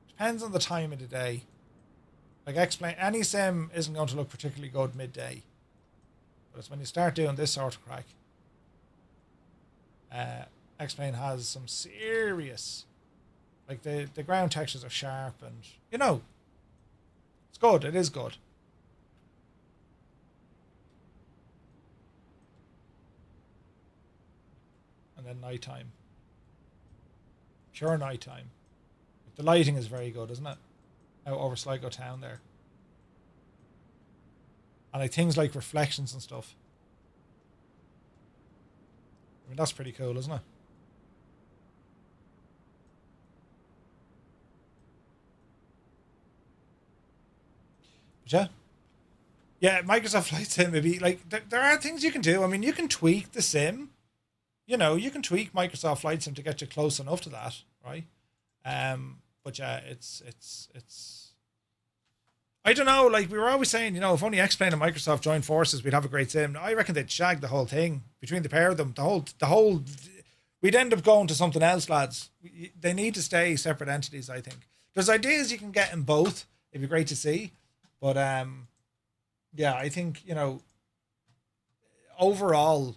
Depends on the time of the day. Like, X-plane, any sim isn't going to look particularly good midday. But it's when you start doing this sort of crack. X-plane has some serious, like, the ground textures are sharp, and you know, it's good. It is good. And then nighttime, pure nighttime. The lighting is very good, isn't it? Out over Sligo town there, and like things like reflections and stuff. I mean, that's pretty cool, isn't it? But yeah, Microsoft Flight Sim, maybe, like, there are things you can do. I mean, you can tweak the sim. You know, you can tweak Microsoft Flight Sim to get you close enough to that, right? But yeah, it's I don't know, like, we were always saying, you know, if only X-plane and Microsoft joined forces, we'd have a great sim. I reckon they'd shag the whole thing between the pair of them. The whole, we'd end up going to something else, lads. They need to stay separate entities, I think. There's ideas you can get in both. It'd be great to see. But, yeah, I think, you know, overall,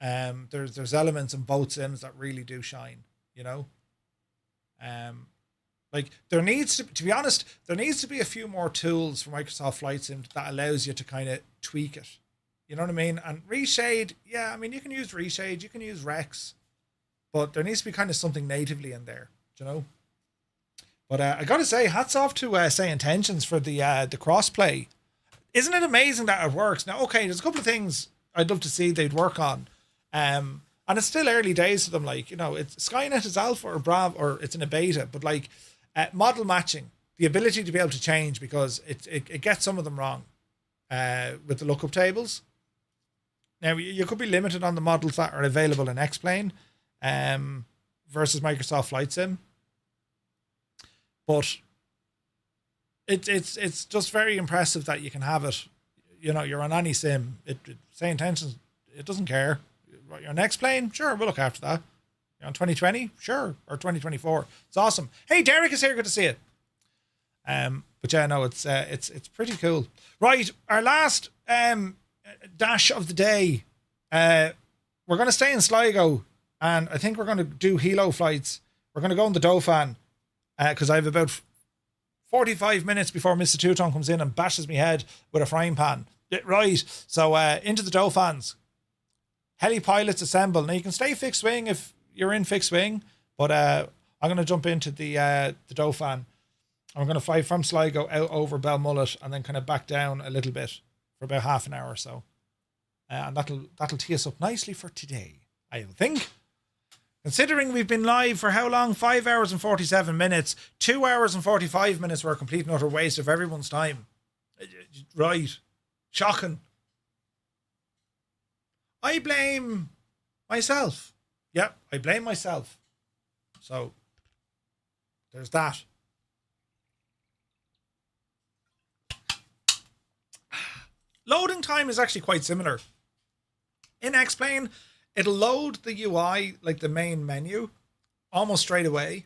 there's elements in both sims that really do shine, you know? Like, there needs to be honest, there needs to be a few more tools for Microsoft Flight Sim that allows you to kind of tweak it. You know what I mean? And reshade, yeah, I mean, you can use reshade, you can use Rex, but there needs to be kind of something natively in there, you know? But I gotta say, hats off to SayIntentions for the crossplay. Isn't it amazing that it works? Now, okay, there's a couple of things I'd love to see they'd work on. And it's still early days for them, like, you know, it's Skynet is alpha or Bravo, or it's in a beta, but like, model matching, the ability to be able to change, because it gets some of them wrong with the lookup tables. Now, you could be limited on the models that are available in X-plane versus Microsoft Flight Sim. But it's just very impressive that you can have it. You know, you're on any sim. SayIntentions, it doesn't care. You're on X-plane, sure, we'll look after that. You're on 2020, sure, or 2024. It's awesome. Hey, Derek is here. Good to see it. But yeah, no, it's pretty cool. Right, our last dash of the day. We're going to stay in Sligo, and I think we're going to do helo flights. We're going to go in the Dauphin, because I have about 45 minutes before Mr. Teuton comes in and bashes me head with a frying pan. Right, so into the Dauphins. Heli pilots assemble. Now you can stay fixed wing if you're in fixed wing, but I'm going to jump into the Dauphin. I'm going to fly from Sligo out over Belmullet and then kind of back down a little bit for about half an hour or so. And that'll tee us up nicely for today, I think. Considering we've been live for how long? 5 hours and 47 minutes. 2 hours and 45 minutes were a complete and utter waste of everyone's time. Right. Shocking. I blame myself. Yep, I blame myself. So, there's that. Loading time is actually quite similar. In X-Plane, it'll load the UI, like the main menu, almost straight away,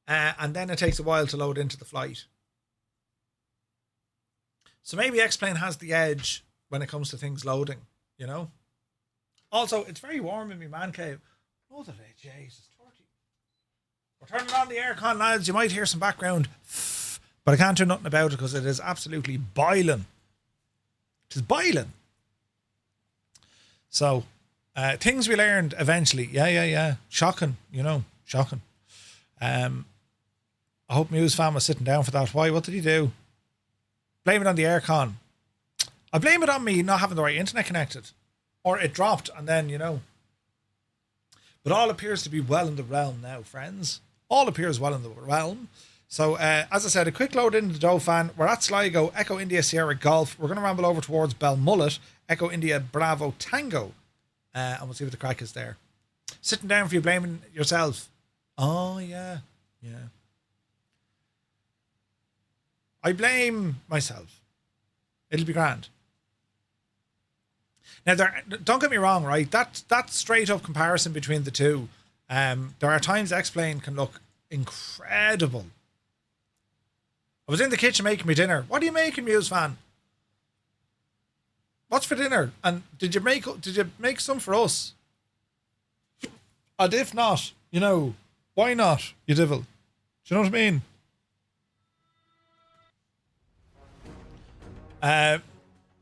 and then it takes a while to load into the flight. So maybe X-Plane has the edge when it comes to things loading, you know? Also, it's very warm in my man cave. Oh, the day, Jesus, 30. We're turning on the aircon, lads. You might hear some background, but I can't do nothing about it because it is absolutely boiling. It is boiling. So, things we learned eventually. Yeah. Shocking, you know, shocking. I hope Muse fan was sitting down for that. Why? What did he do? Blame it on the aircon. I blame it on me not having the right internet connected. Or it dropped and then, you know. But all appears to be well in the realm now, friends. All appears well in the realm. So, as I said, a quick load into the Dauphin. We're at Sligo, Echo India Sierra Golf. We're going to ramble over towards Belmullet, Echo India Bravo Tango. And we'll see what the crack is there. Sitting down for you blaming yourself. Oh, yeah. I blame myself. It'll be grand. Now, don't get me wrong, right? That straight up comparison between the two. There are times X-Plane can look incredible. I was in the kitchen making me dinner. What are you making, Muse fan? What's for dinner? And did you make some for us? And if not, you know, why not, you devil? Do you know what I mean?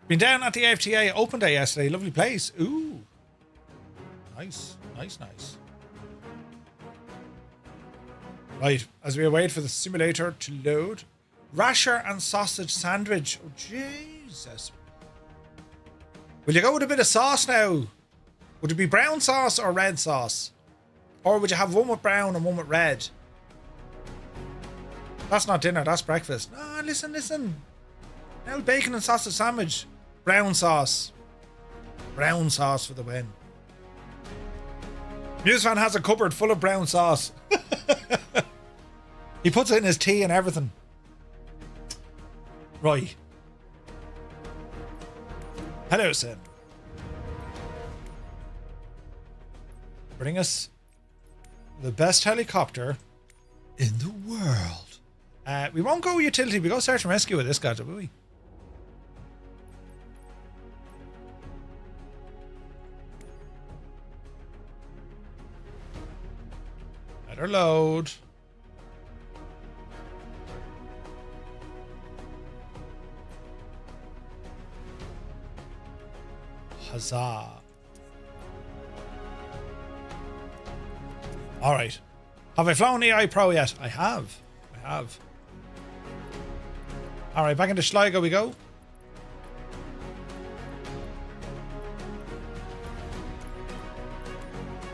Been down at the A2A Open Day yesterday. Lovely place. Ooh. Nice. Right, as we wait for the simulator to load. Rasher and sausage sandwich. Oh, Jesus. Will you go with a bit of sauce now? Would it be brown sauce or red sauce? Or would you have one with brown and one with red? That's not dinner, that's breakfast. Ah, listen. Now bacon and sausage sandwich. Brown sauce. Brown sauce for the win. Newsfan has a cupboard full of brown sauce. He puts it in his tea and everything. Right. Hello, Sim. Bring us the best helicopter in the world. We won't go utility. We go search and rescue with this guy, will we? Better load. Huzzah. All right. Have I flown AI Pro yet? I have. All right, back into Sligo we go.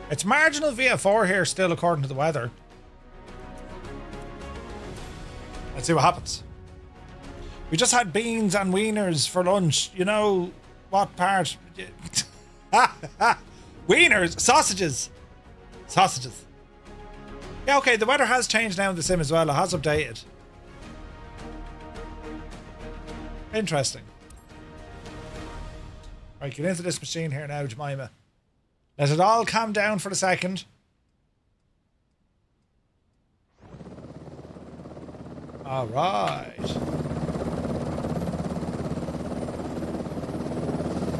It's marginal VF4 here still according to the weather. Let's see what happens. We just had beans and wieners for lunch. You know what part? Wieners, sausages. Yeah, okay, the weather has changed now in the sim as well. It has updated. Interesting. Right, get into this machine here now, Jemima. Let it all calm down for a second. All right.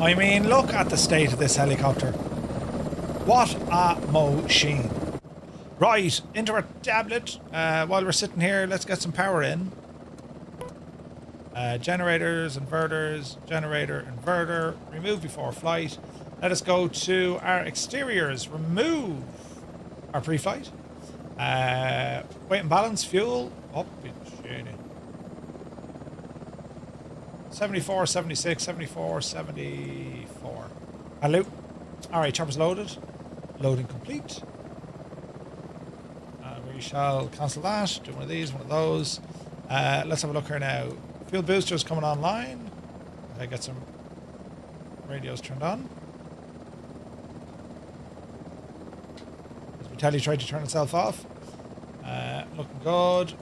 I mean, look at the state of this helicopter. What a machine. Right, into our tablet. While we're sitting here, let's get some power in. Generators, inverters, generator, inverter. Remove before flight. Let us go to our exteriors. Remove our pre-flight. Weight and balance, fuel. Up in 74, 76, 74, 74. Hello. Alright, chopper's loaded. Loading complete. We shall cancel that. Do one of these, one of those. Let's have a look here now. Fuel boosters coming online. I get some radios turned on. As we tell you, tried to turn itself off. Looking good.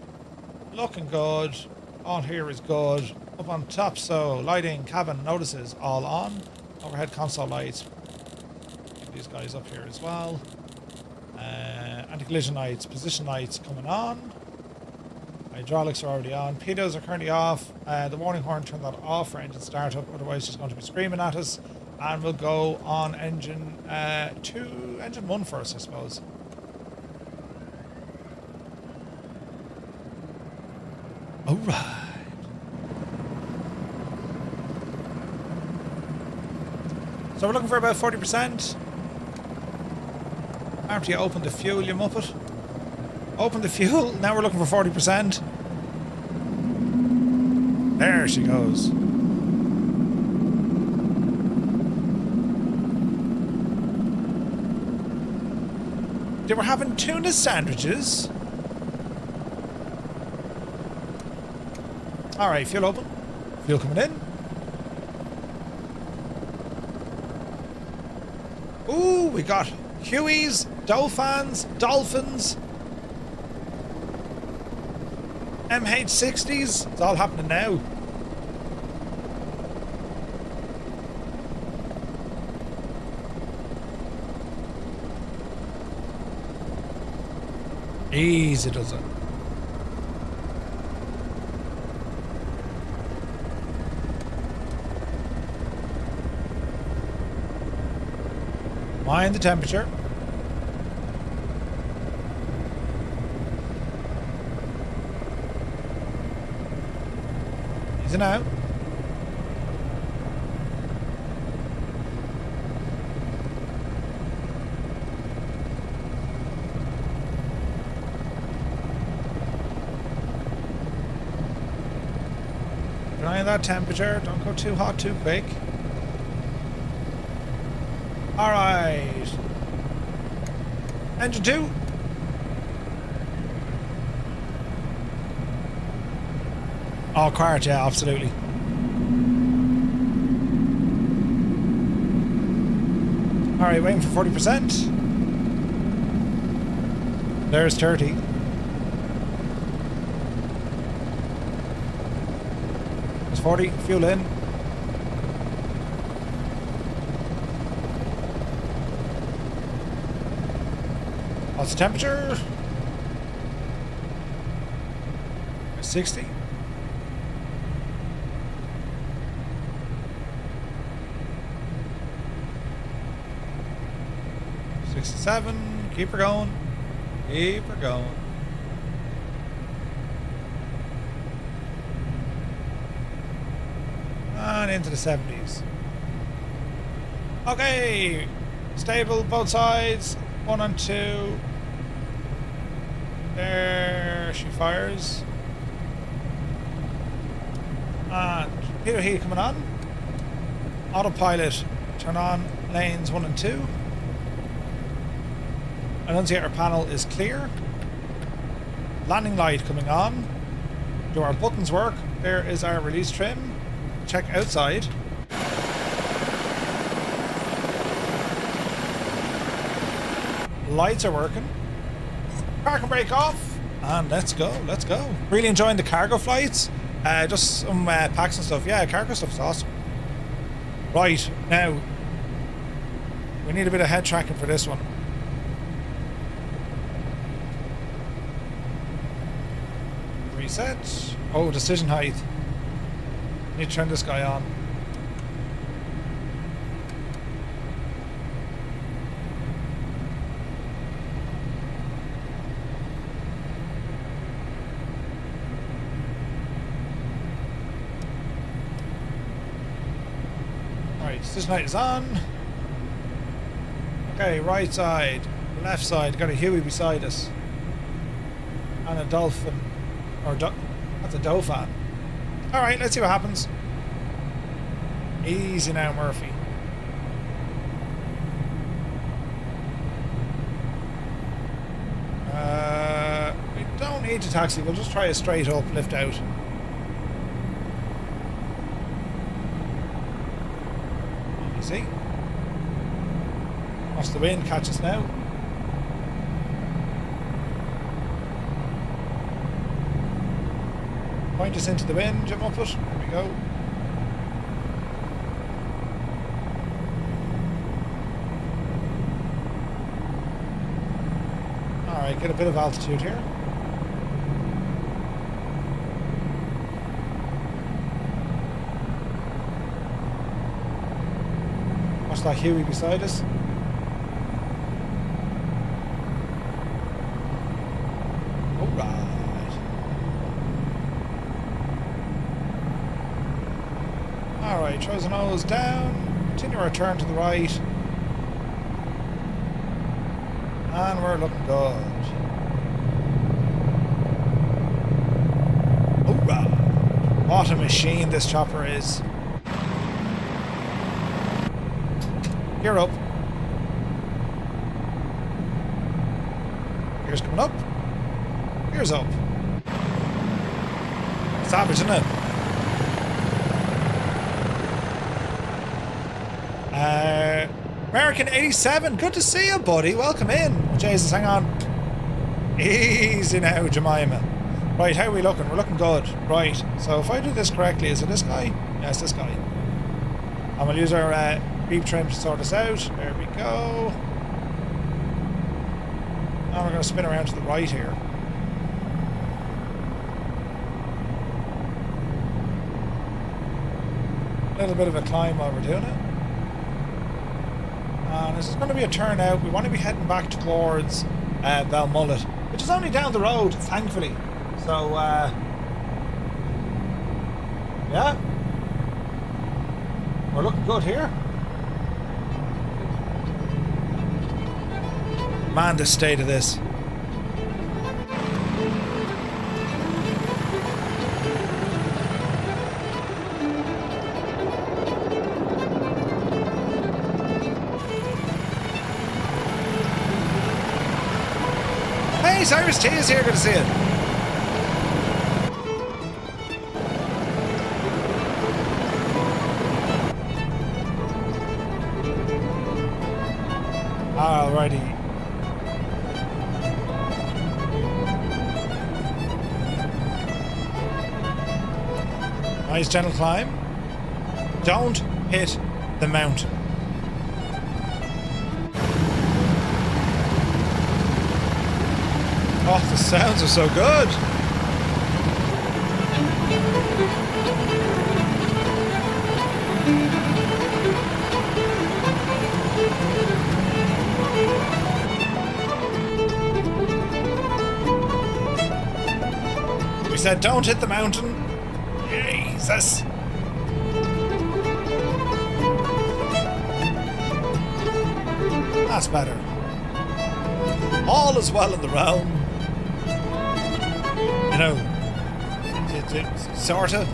Looking good. All here is good. Up on top, so lighting, cabin, notices, all on. Overhead console lights. Get these guys up here as well. Anti-collision lights, position lights coming on. Hydraulics are already on. PIDOs are currently off. The warning horn turned that off for engine startup, otherwise she's going to be screaming at us. And we'll go on engine 2, engine 1 first, I suppose. Alright. So we're looking for about 40%. After you open the fuel, you muppet. Open the fuel, now we're looking for 40%. There she goes. They were having tuna sandwiches. Alright, fuel open. Fuel coming in. Ooh, we got Hueys, Dolphins, Dolphins, MH60s. It's all happening now. Easy does it. Mind the temperature. Easy now. Keep an eye on that temperature. Don't go too hot too quick. Alright. Engine 2. Oh, quiet, yeah, absolutely. Alright, waiting for 40%. There's 30. There's 40. Fuel in. What's the temperature? 60. $67. Keep her going. Keep her going. And into the 70s. Okay. Stable both sides. 1 and 2. There she fires. And pitot heat coming on. Autopilot, turn on lanes 1 and 2. Annunciator panel is clear. Landing light coming on. Do our buttons work? There is our release trim. Check outside. Lights are working. Park and brake off. And let's go, let's go. Really enjoying the cargo flights. Just some packs and stuff. Yeah, cargo stuff's awesome. Right, now we need a bit of head tracking for this one. Reset. Oh, decision height. Need to turn this guy on. Alright, decision height is on. Okay, right side, left side, got a Huey beside us. And a dolphin. That's a Dauphin. Alright, let's see what happens. Easy now, Murphy. We don't need to taxi, we'll just try a straight up lift out. Easy. Watch the wind catch us now. Point us into the wind, jump up it. There we go. Alright, get a bit of altitude here. Watch that Huey beside us. Alright, throws the nose down, continue our turn to the right, and we're looking good. Hoorah! What a machine this chopper is. Gear up. Gears coming up. Gears up. Savage, isn't it? American 87, good to see you, buddy. Welcome in. Oh, Jesus, hang on. Easy now, Jemima. Right, how are we looking? We're looking good. Right, so if I do this correctly, is it this guy? Yeah, it's this guy. And we'll use our beep trim to sort this out. There we go. Now we're going to spin around to the right here. A little bit of a climb while we're doing it. And this is going to be a turn out. We want to be heading back towards Balmullet, which is only down the road, thankfully. So, yeah. We're looking good here. Man, the state of this. Hey, Cyrus T is here, good to see you. Alrighty. Nice gentle climb. Don't hit the mountain. Oh, the sounds are so good. We said don't hit the mountain. Jesus. That's better. All is well in the realm. You know, sort of.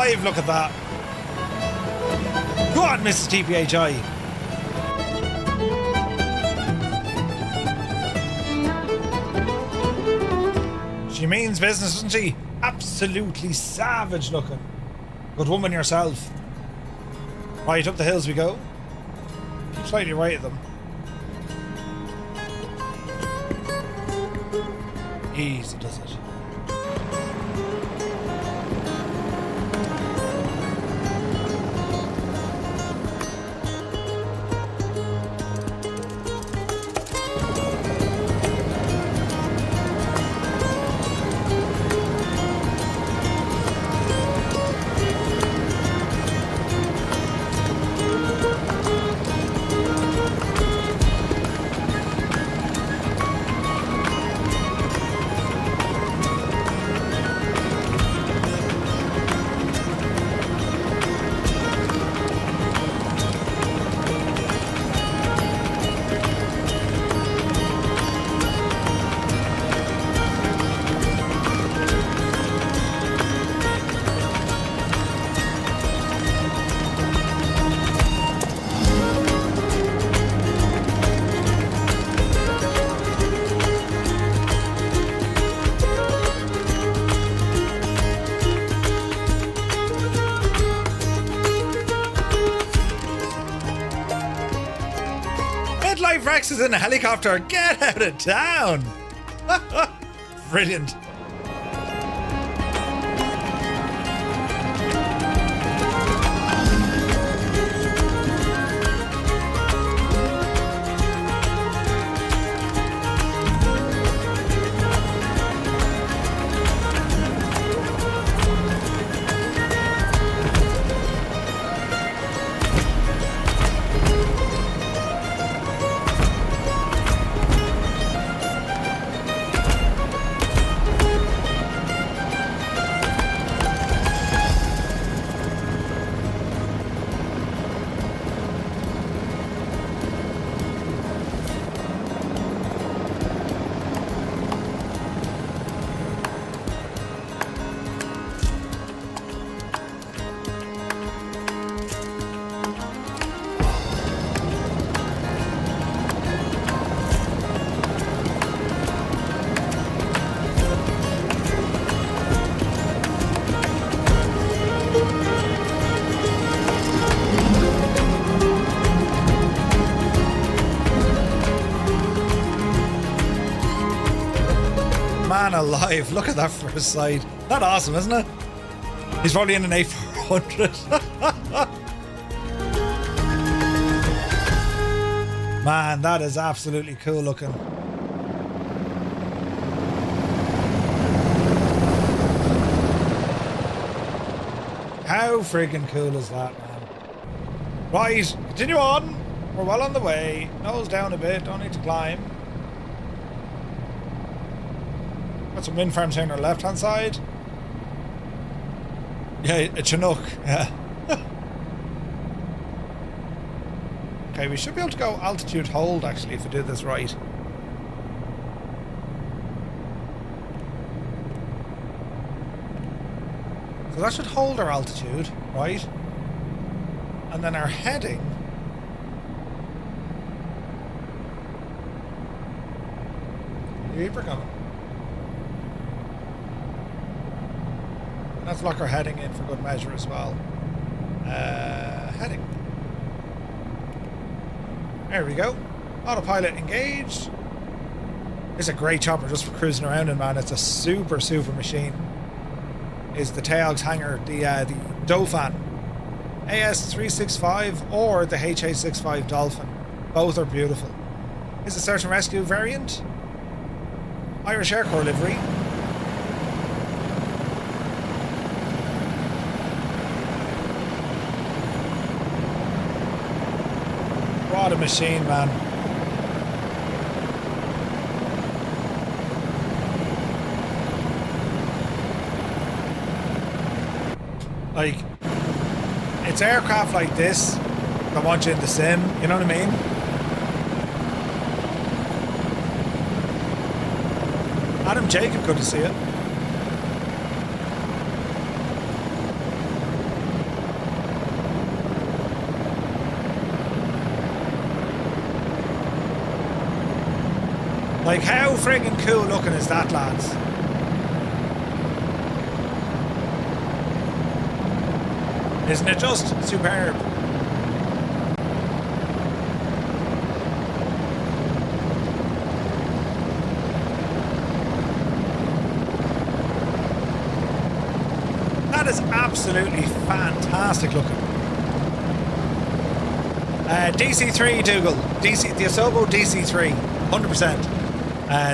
alive, look at that. Go on, Mrs. TPHI. She means business, doesn't she? Absolutely savage looking. Good woman yourself. Right, up the hills we go. Keep slightly right of them. Easy does it. Rex is in a helicopter. Get out of town. Brilliant. Man alive, look at that first sight. That awesome, isn't it? He's probably in an A400. Man, that is absolutely cool looking. How friggin' cool is that, man? Right, continue on. We're well on the way. Nose down a bit, don't need to climb. Got some wind farms here on our left hand side. Yeah, a Chinook, yeah. Okay, we should be able to go altitude hold actually if we do this right. So that should hold our altitude, right? And then our heading. Keep her coming. Let's lock our heading in for good measure as well. Heading. There we go. Autopilot engaged. It's a great chopper just for cruising around in, man. It's a super, super machine. Is the Taogs hangar, the Dauphin. AS365 or the HA65 Dolphin. Both are beautiful. Is a search and rescue variant. Irish Air Corps livery. What a machine, man. Like, it's aircraft like this that want you in the sim, you know what I mean? Adam Jacob, good to see you. Like, how friggin' cool looking is that, lads? Isn't it just superb? That is absolutely fantastic looking. DC3 Dougal. The Asobo DC3. 100%.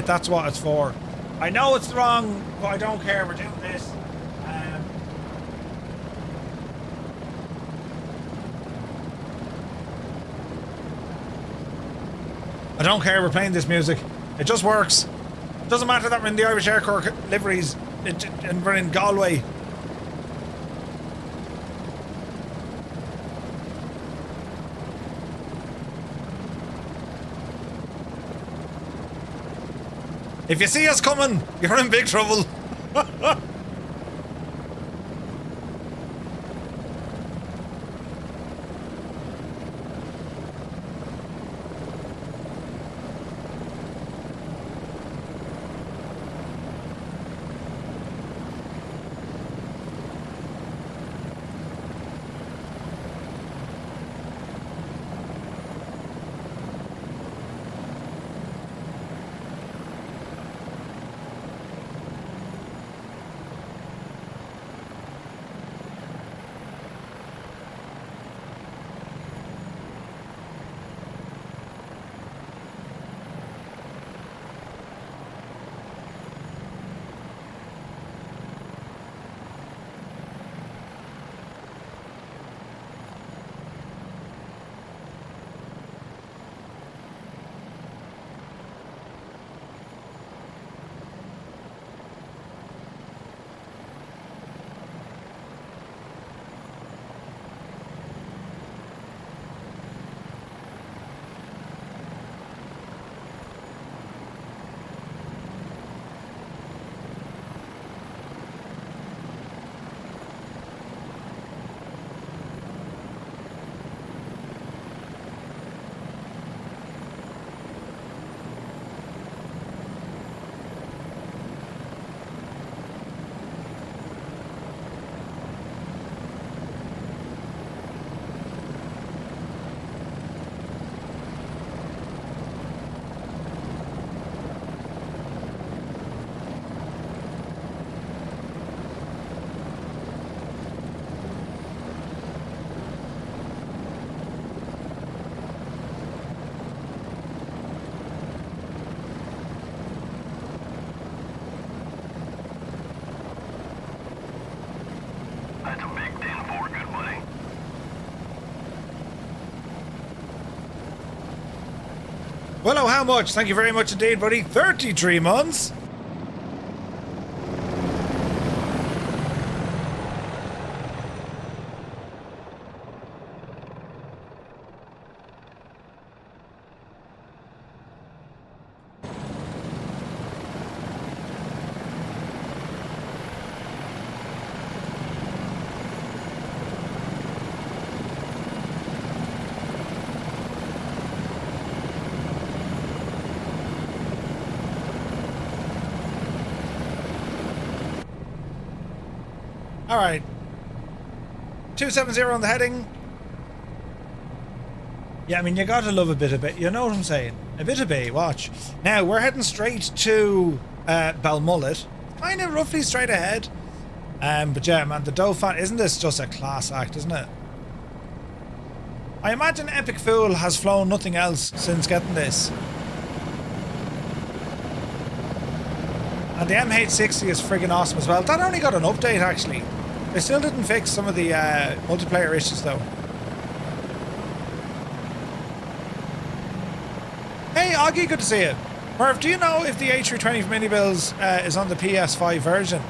That's what it's for. I know it's wrong, but I don't care. We're doing this. I don't care. We're playing this music. It just works. It doesn't matter that we're in the Irish Air Corps liveries and we're in Galway. If you see us coming, you're in big trouble. Well, oh, how much? Thank you very much indeed, buddy. 33 months. All right, 270 on the heading. Yeah, I mean, you gotta love a bit of it. You know what I'm saying? A bit of bay. Watch. Now we're heading straight to Balmullet, kind of roughly straight ahead. But yeah, man, the Dauphin, isn't this just a class act, isn't it? I imagine Epic Fool has flown nothing else since getting this. And the MH60 is friggin' awesome as well. That only got an update, actually. They still didn't fix some of the multiplayer issues, though. Hey, Augie, good to see you. Merv, do you know if the A320 from Anybuilds is on the PS5 version?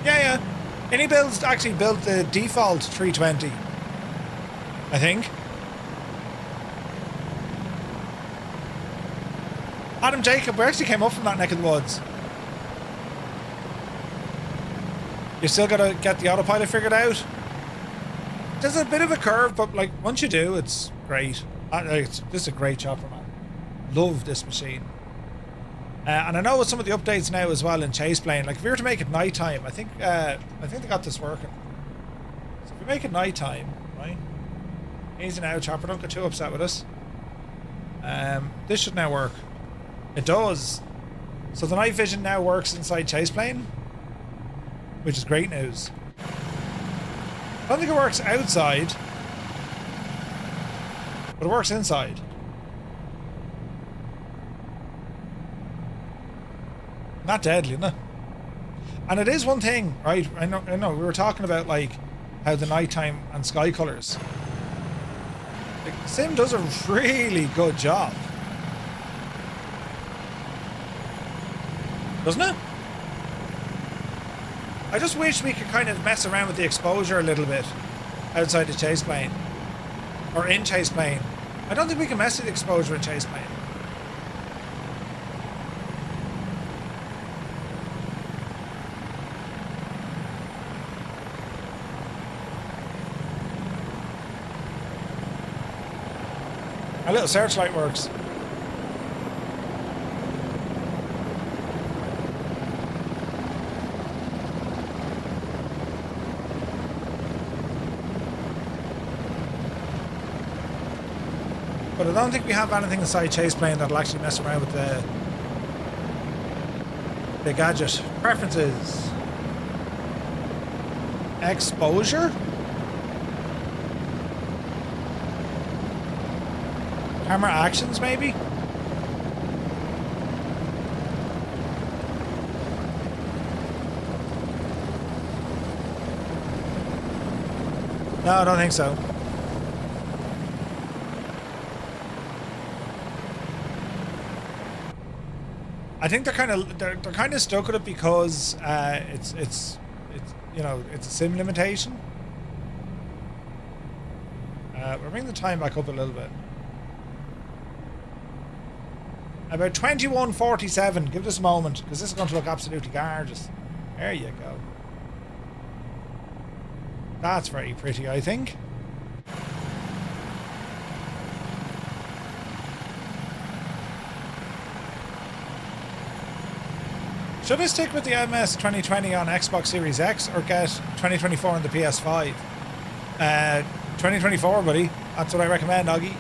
Yeah. Anybuilds actually built the default 320, I think. Adam Jacob, we actually came up from that neck of the woods. You still gotta get the autopilot figured out. There's a bit of a curve, but like once you do, it's great. It's just a great chopper, man. Love this machine. And I know with some of the updates now as well in chase plane, like if we were to make it nighttime, I think they got this working. So if we make it nighttime, right? Easy now, chopper, don't get too upset with us. This should now work. It does. So the night vision now works inside chase plane, which is great news. I don't think it works outside, but it works inside. Not deadly, isn't it? And it is one thing, right? I know. We were talking about like how the nighttime and sky colors. Like, Sim does a really good job, doesn't it? I just wish we could kind of mess around with the exposure a little bit outside the chase plane or in chase plane. I don't think we can mess with the exposure in chase plane. A little searchlight works. But I don't think we have anything inside chase plane that'll actually mess around with the gadget. Preferences. Exposure? Camera actions, maybe? No, I don't think so. I think they're kind of stuck with it because it's you know, it's a sim limitation. We're bringing the time back up a little bit. About 21:47. Give this a moment, because this is going to look absolutely gorgeous. There you go. That's very pretty, I think. Should I stick with the MS 2020 on Xbox Series X or get 2024 on the PS5? 2024, buddy. That's what I recommend, Augie.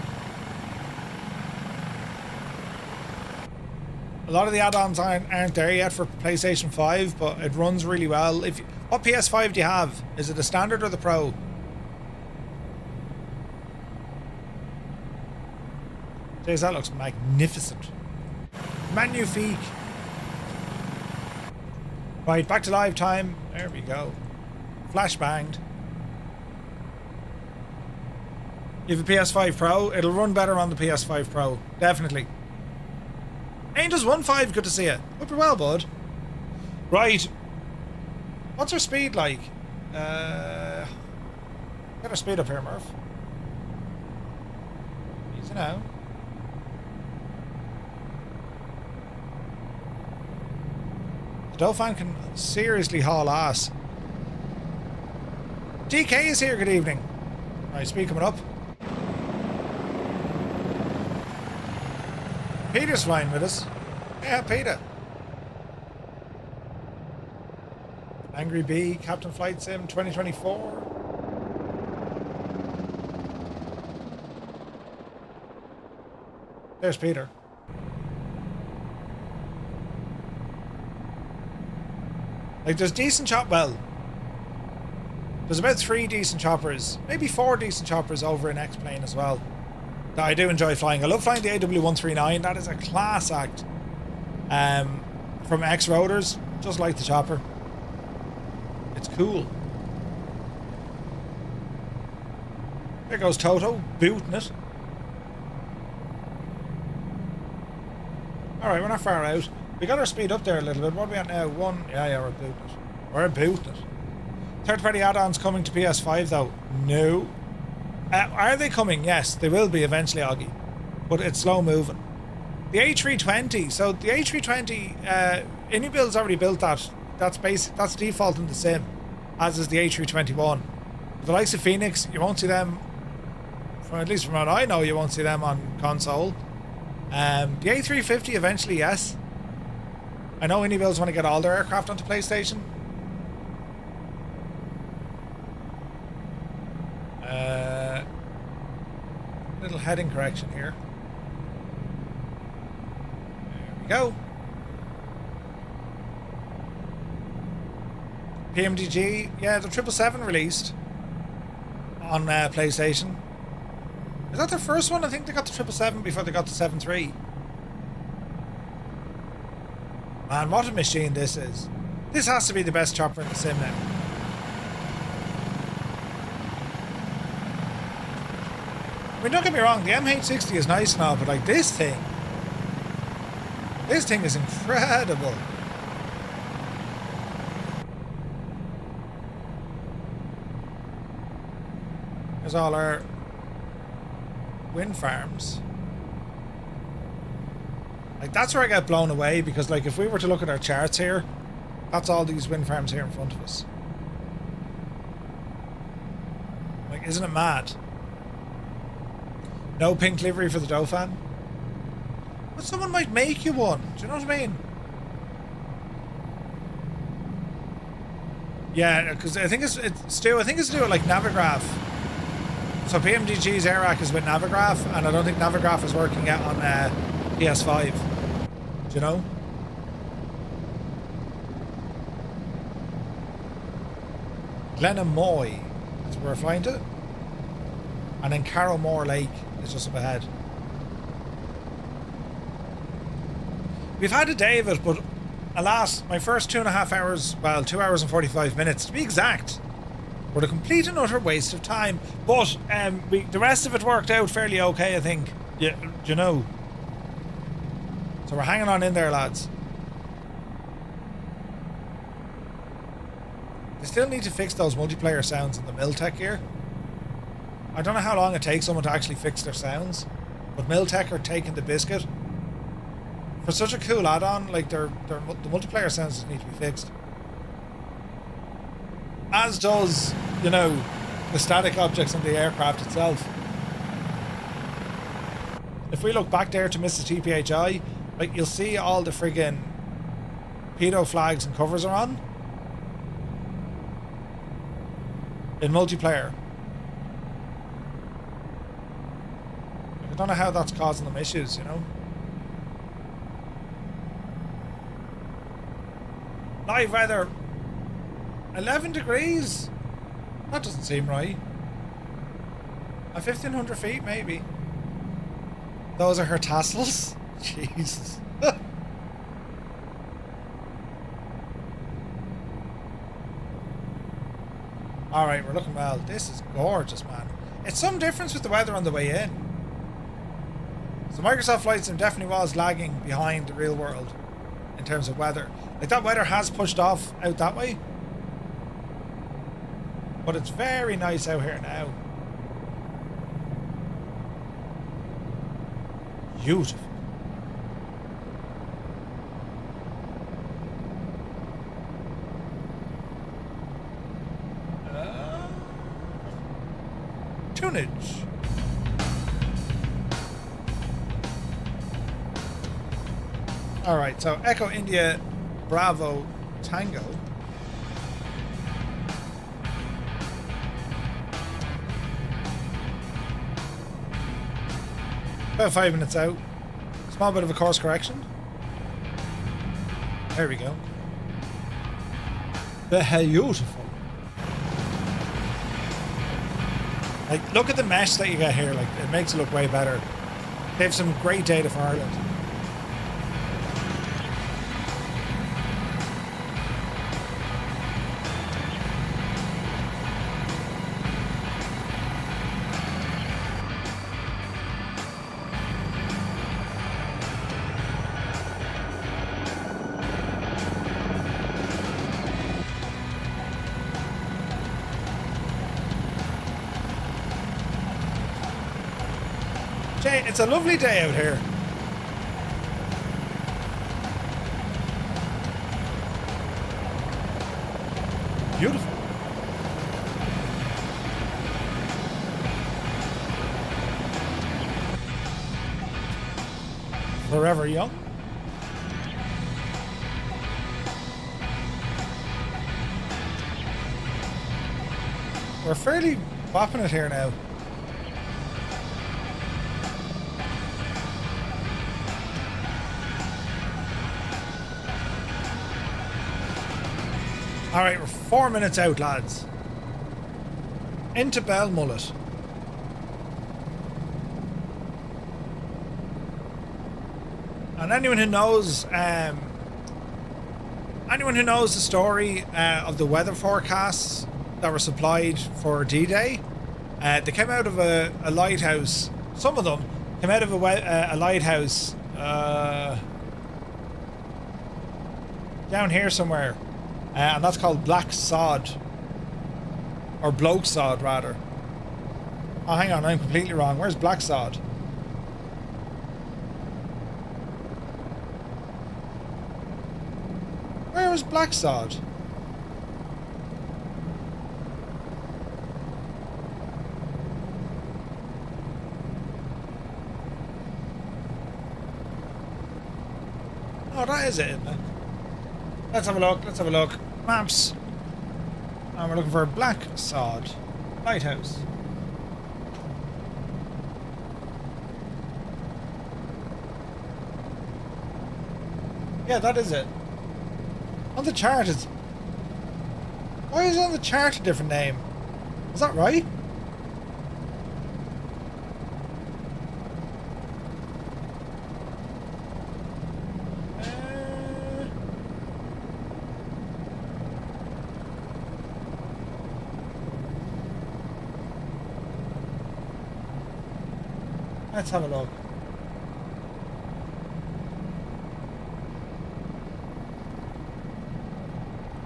A lot of the add-ons aren't there yet for PlayStation 5, but it runs really well. What PS5 do you have? Is it the standard or the Pro? Jeez, that looks magnificent. Magnifique. Right, back to live time. There we go. Flash banged. You have a PS5 Pro, it'll run better on the PS5 Pro. Definitely. Angels 1.5, good to see you. Hope you're well, bud. Right. What's our speed like? Get our speed up here, Murph. Easy now. The Dauphin can seriously haul ass. DK is here, good evening. Right, speed coming up. Peter's flying with us. Yeah, Peter. Angry Bee, Captain Flight Sim 2024. There's Peter. Like, there's decent well, there's about 3 decent choppers, maybe 4 decent choppers over in X-Plane as well, that I do enjoy flying. I love flying the AW139. That is a class act. From X-Rotors, just like the chopper. It's cool. There goes Toto, booting it. Alright, we're not far out. We got our speed up there a little bit. What are we at now? 1? Yeah, we're booting it. We're booting it. Third-party add-ons coming to PS5 though? No. Are they coming? Yes, they will be eventually, Augie. But it's slow moving. The A320. So the A320, Anybuild's already built that. That's basic. That's default in the sim, as is the A321. The likes of Phoenix, you won't see them. At least from what I know, you won't see them on console. The A350 eventually, yes. I know indie builds want to get all their aircraft onto PlayStation. Little heading correction here. There we go. PMDG, yeah, the 777 released on PlayStation. Is that their first one? I think they got the 777 before they got the 73. Man, what a machine this is. This has to be the best chopper in the sim now. I mean, don't get me wrong, the MH60 is nice and all, but like this thing is incredible. There's all our wind farms. Like, that's where I get blown away, because like if we were to look at our charts here, that's all these wind farms here in front of us. Like, isn't it mad? No pink livery for the Dauphin? But someone might make you one. Do you know what I mean? Yeah, because I think it's Stu, I think it's to do with like Navigraph. So PMDG's AirRack is with Navigraph, and I don't think Navigraph is working yet on PS5. Do you know? Glenamoy is where we're flying to. And then Carrowmore Lake is just up ahead. We've had a day of it, but alas, my first 2.5 hours, well, 2 hours and 45 minutes to be exact, were a complete and utter waste of time. But the rest of it worked out fairly okay, I think. Yeah, you know. So we're hanging on in there, lads. They still need to fix those multiplayer sounds in the Miltech here. I don't know how long it takes someone to actually fix their sounds, but Miltech are taking the biscuit. For such a cool add-on, like the multiplayer sounds just need to be fixed. As does, you know, the static objects on the aircraft itself. If we look back there to Mr. TPHI, like, you'll see all the friggin' pedo flags and covers are on in multiplayer. I don't know how that's causing them issues, you know. Live weather, 11 degrees. That doesn't seem right. At 1,500 feet, maybe. Those are her tassels. Jesus. All right, we're looking well. This is gorgeous, man. It's some difference with the weather on the way in. So Microsoft Flight Sim definitely was lagging behind the real world in terms of weather. Like, that weather has pushed off out that way, but it's very nice out here now. Beautiful. Tunage. All right, so Echo India Bravo Tango. About 5 minutes out. Small bit of a course correction. There we go. Beautiful. Like, look at the mesh that you get here. Like, it makes it look way better. They have some great data for Ireland. Jay, it's a lovely day out here. Beautiful. Forever young. They're fairly whopping it here now. Alright, we're 4 minutes out, lads. Into Belmullet. And anyone who knows the story of the weather forecasts that were supplied for D-Day, they came out of a lighthouse. Some of them came out of a lighthouse down here somewhere, and that's called Black Sod, or Bloke Sod rather. Oh, hang on, I'm completely wrong. Where's Black Sod? Where was Black Sod? Oh, that is it, isn't it? Let's have a look, let's have a look. Maps. And we're looking for Black Sod Lighthouse. Yeah, that is it. On the chart, it's... Why is it on the chart a different name? Is that right? Let's have a look.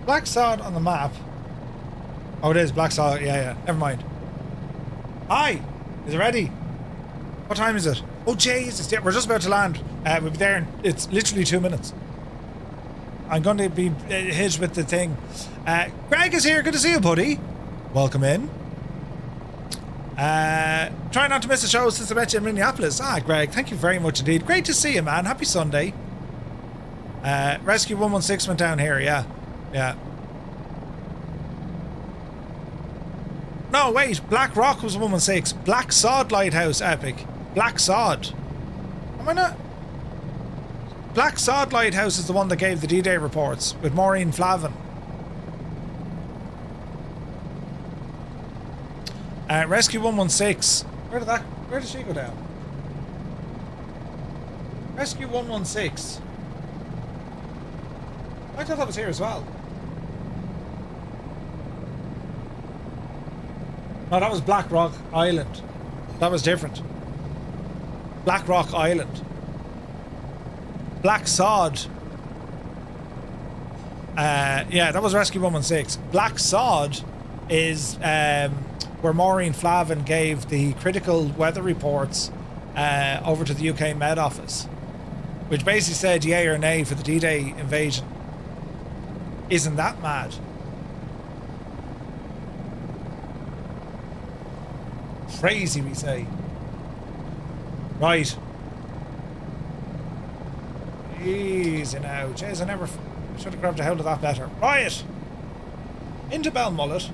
Black Sod on the map. Oh, it is Black Sod. Yeah. Never mind. Hi. Is it ready? What time is it? Oh, Jesus. Yeah, we're just about to land. We'll be there in, it's literally 2 minutes. I'm going to be hit with the thing. Greg is here. Good to see you, buddy. Welcome in. Try not to miss the show since I met you in Minneapolis. Ah, Greg, thank you very much indeed. Great to see you, man. Happy Sunday. Rescue 116 went down here. Yeah. No, wait. Black Rock was 116. Black Sod Lighthouse Epic. Black Sod. Am I not? Black Sod Lighthouse is the one that gave the D-Day reports with Maureen Flavin. Rescue 116. Where did she go down? Rescue 116. I thought that was here as well. No, that was Black Rock Island. That was different. Black Rock Island. Black Sod. Yeah, that was Rescue 116. Black Sod is where Maureen Flavin gave the critical weather reports over to the UK Met Office, which basically said yay or nay for the D-Day invasion. Isn't that mad? Crazy, we say. Right. Easy now. Jeez, I should have grabbed a hold of that better. Right. Into Belmullet.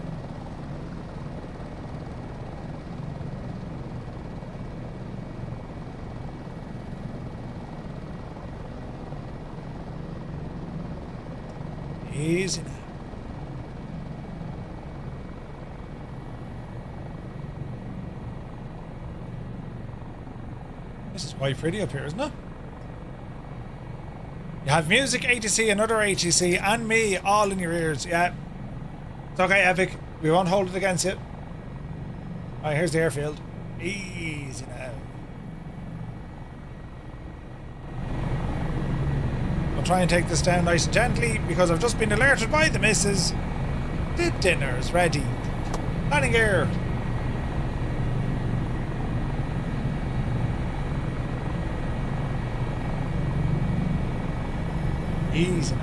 Easy now. This is quite pretty up here, isn't it? You have music, ATC, another ATC, and me all in your ears. Yeah. It's okay, Epic. We won't hold it against you. Alright, here's the airfield. Easy now. I'll try and take this down nice and gently because I've just been alerted by the missus. The dinner is ready. Landing gear. Easy now.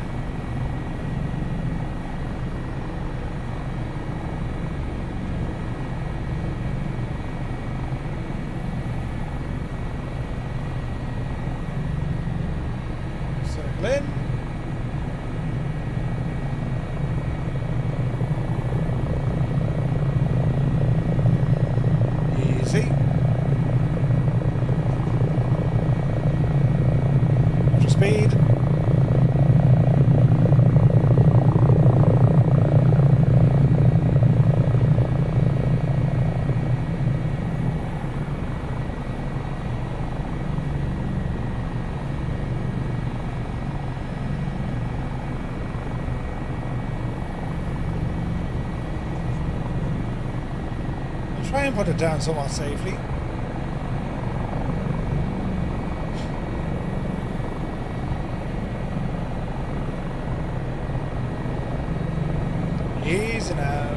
Circle in. try and put it down somewhat safely. Easy now.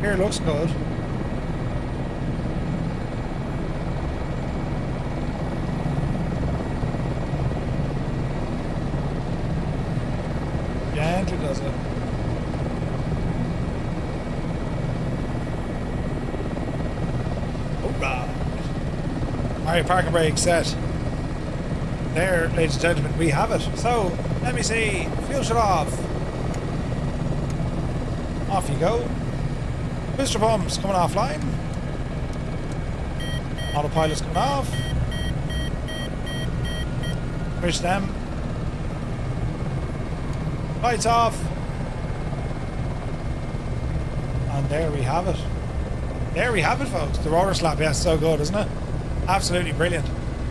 Here looks good. Gently does it. Alright. Alright, parking brake set. There, ladies and gentlemen, we have it. So, let me see. Fuel shut off. Off you go. Booster pumps coming offline. Autopilot's coming off. Push them. Lights off. And there we have it. There we have it, folks. The rotor slap, yes, so good, isn't it? Absolutely brilliant.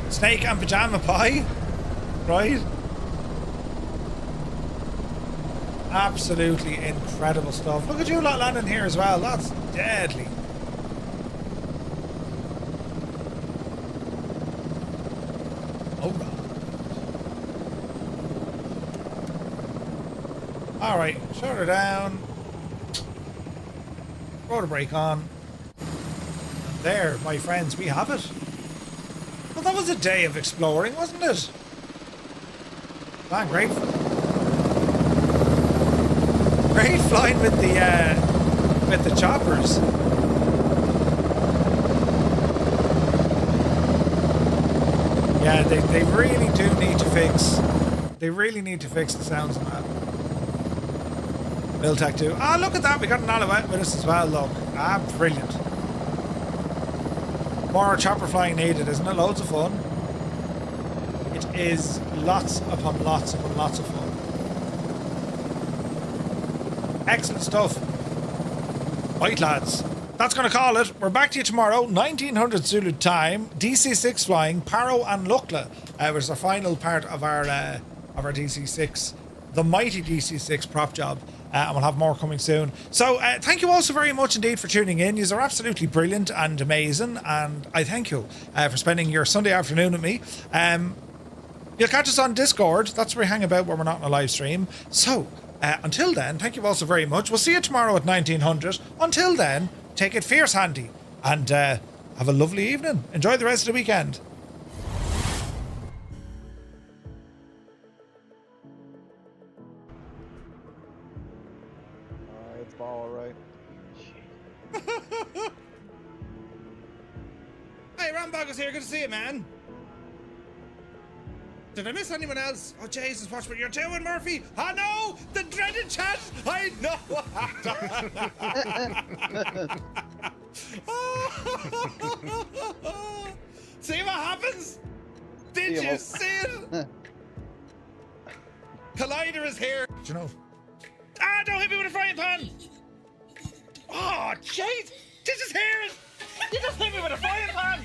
Snake and pajama pie, right? Absolutely incredible stuff. Look at you lot landing here as well. That's deadly. Alright, shut her down. Rotor brake on. And there, my friends, we have it. Well, that was a day of exploring, wasn't it? Man, great. Great flying with the choppers. Yeah, they really do need to fix. They really need to fix the sounds on that. Miltech 2. Ah, look at that. We got an Alouette with us as well, look. Ah, brilliant. More chopper flying needed, isn't it? Loads of fun. It is lots upon lots upon lots of fun. Excellent stuff. Right, lads. That's going to call it. We're back to you tomorrow, 1900 Zulu time. DC6 flying, Paro and Lukla was the final part of our DC6, the mighty DC6 prop job. And we'll have more coming soon. So thank you all so very much indeed for tuning in. You are absolutely brilliant and amazing. And I thank you for spending your Sunday afternoon with me. You'll catch us on Discord. That's where we hang about when we're not in a live stream. So until then, thank you all so very much. We'll see you tomorrow at 1900. Until then, take it fierce handy. And have a lovely evening. Enjoy the rest of the weekend. Hey, Rambog is here. Good to see you, man. Did I miss anyone else? Oh, Jesus, watch what you're doing, Murphy. I know! The dreaded chat! I know! See what happens? Did you see it? Collider is here. Do you know? Ah, don't hit me with a frying pan! Oh, jeez! Did you hear it? You just hit me with a frying pan!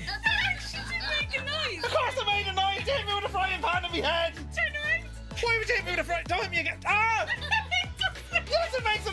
Make a noise! Of course I made a noise! You hit me with a frying pan in my head! Turn around! Why would you hit me with a frying pan? Don't hit me again! Ah! Yes, it makes a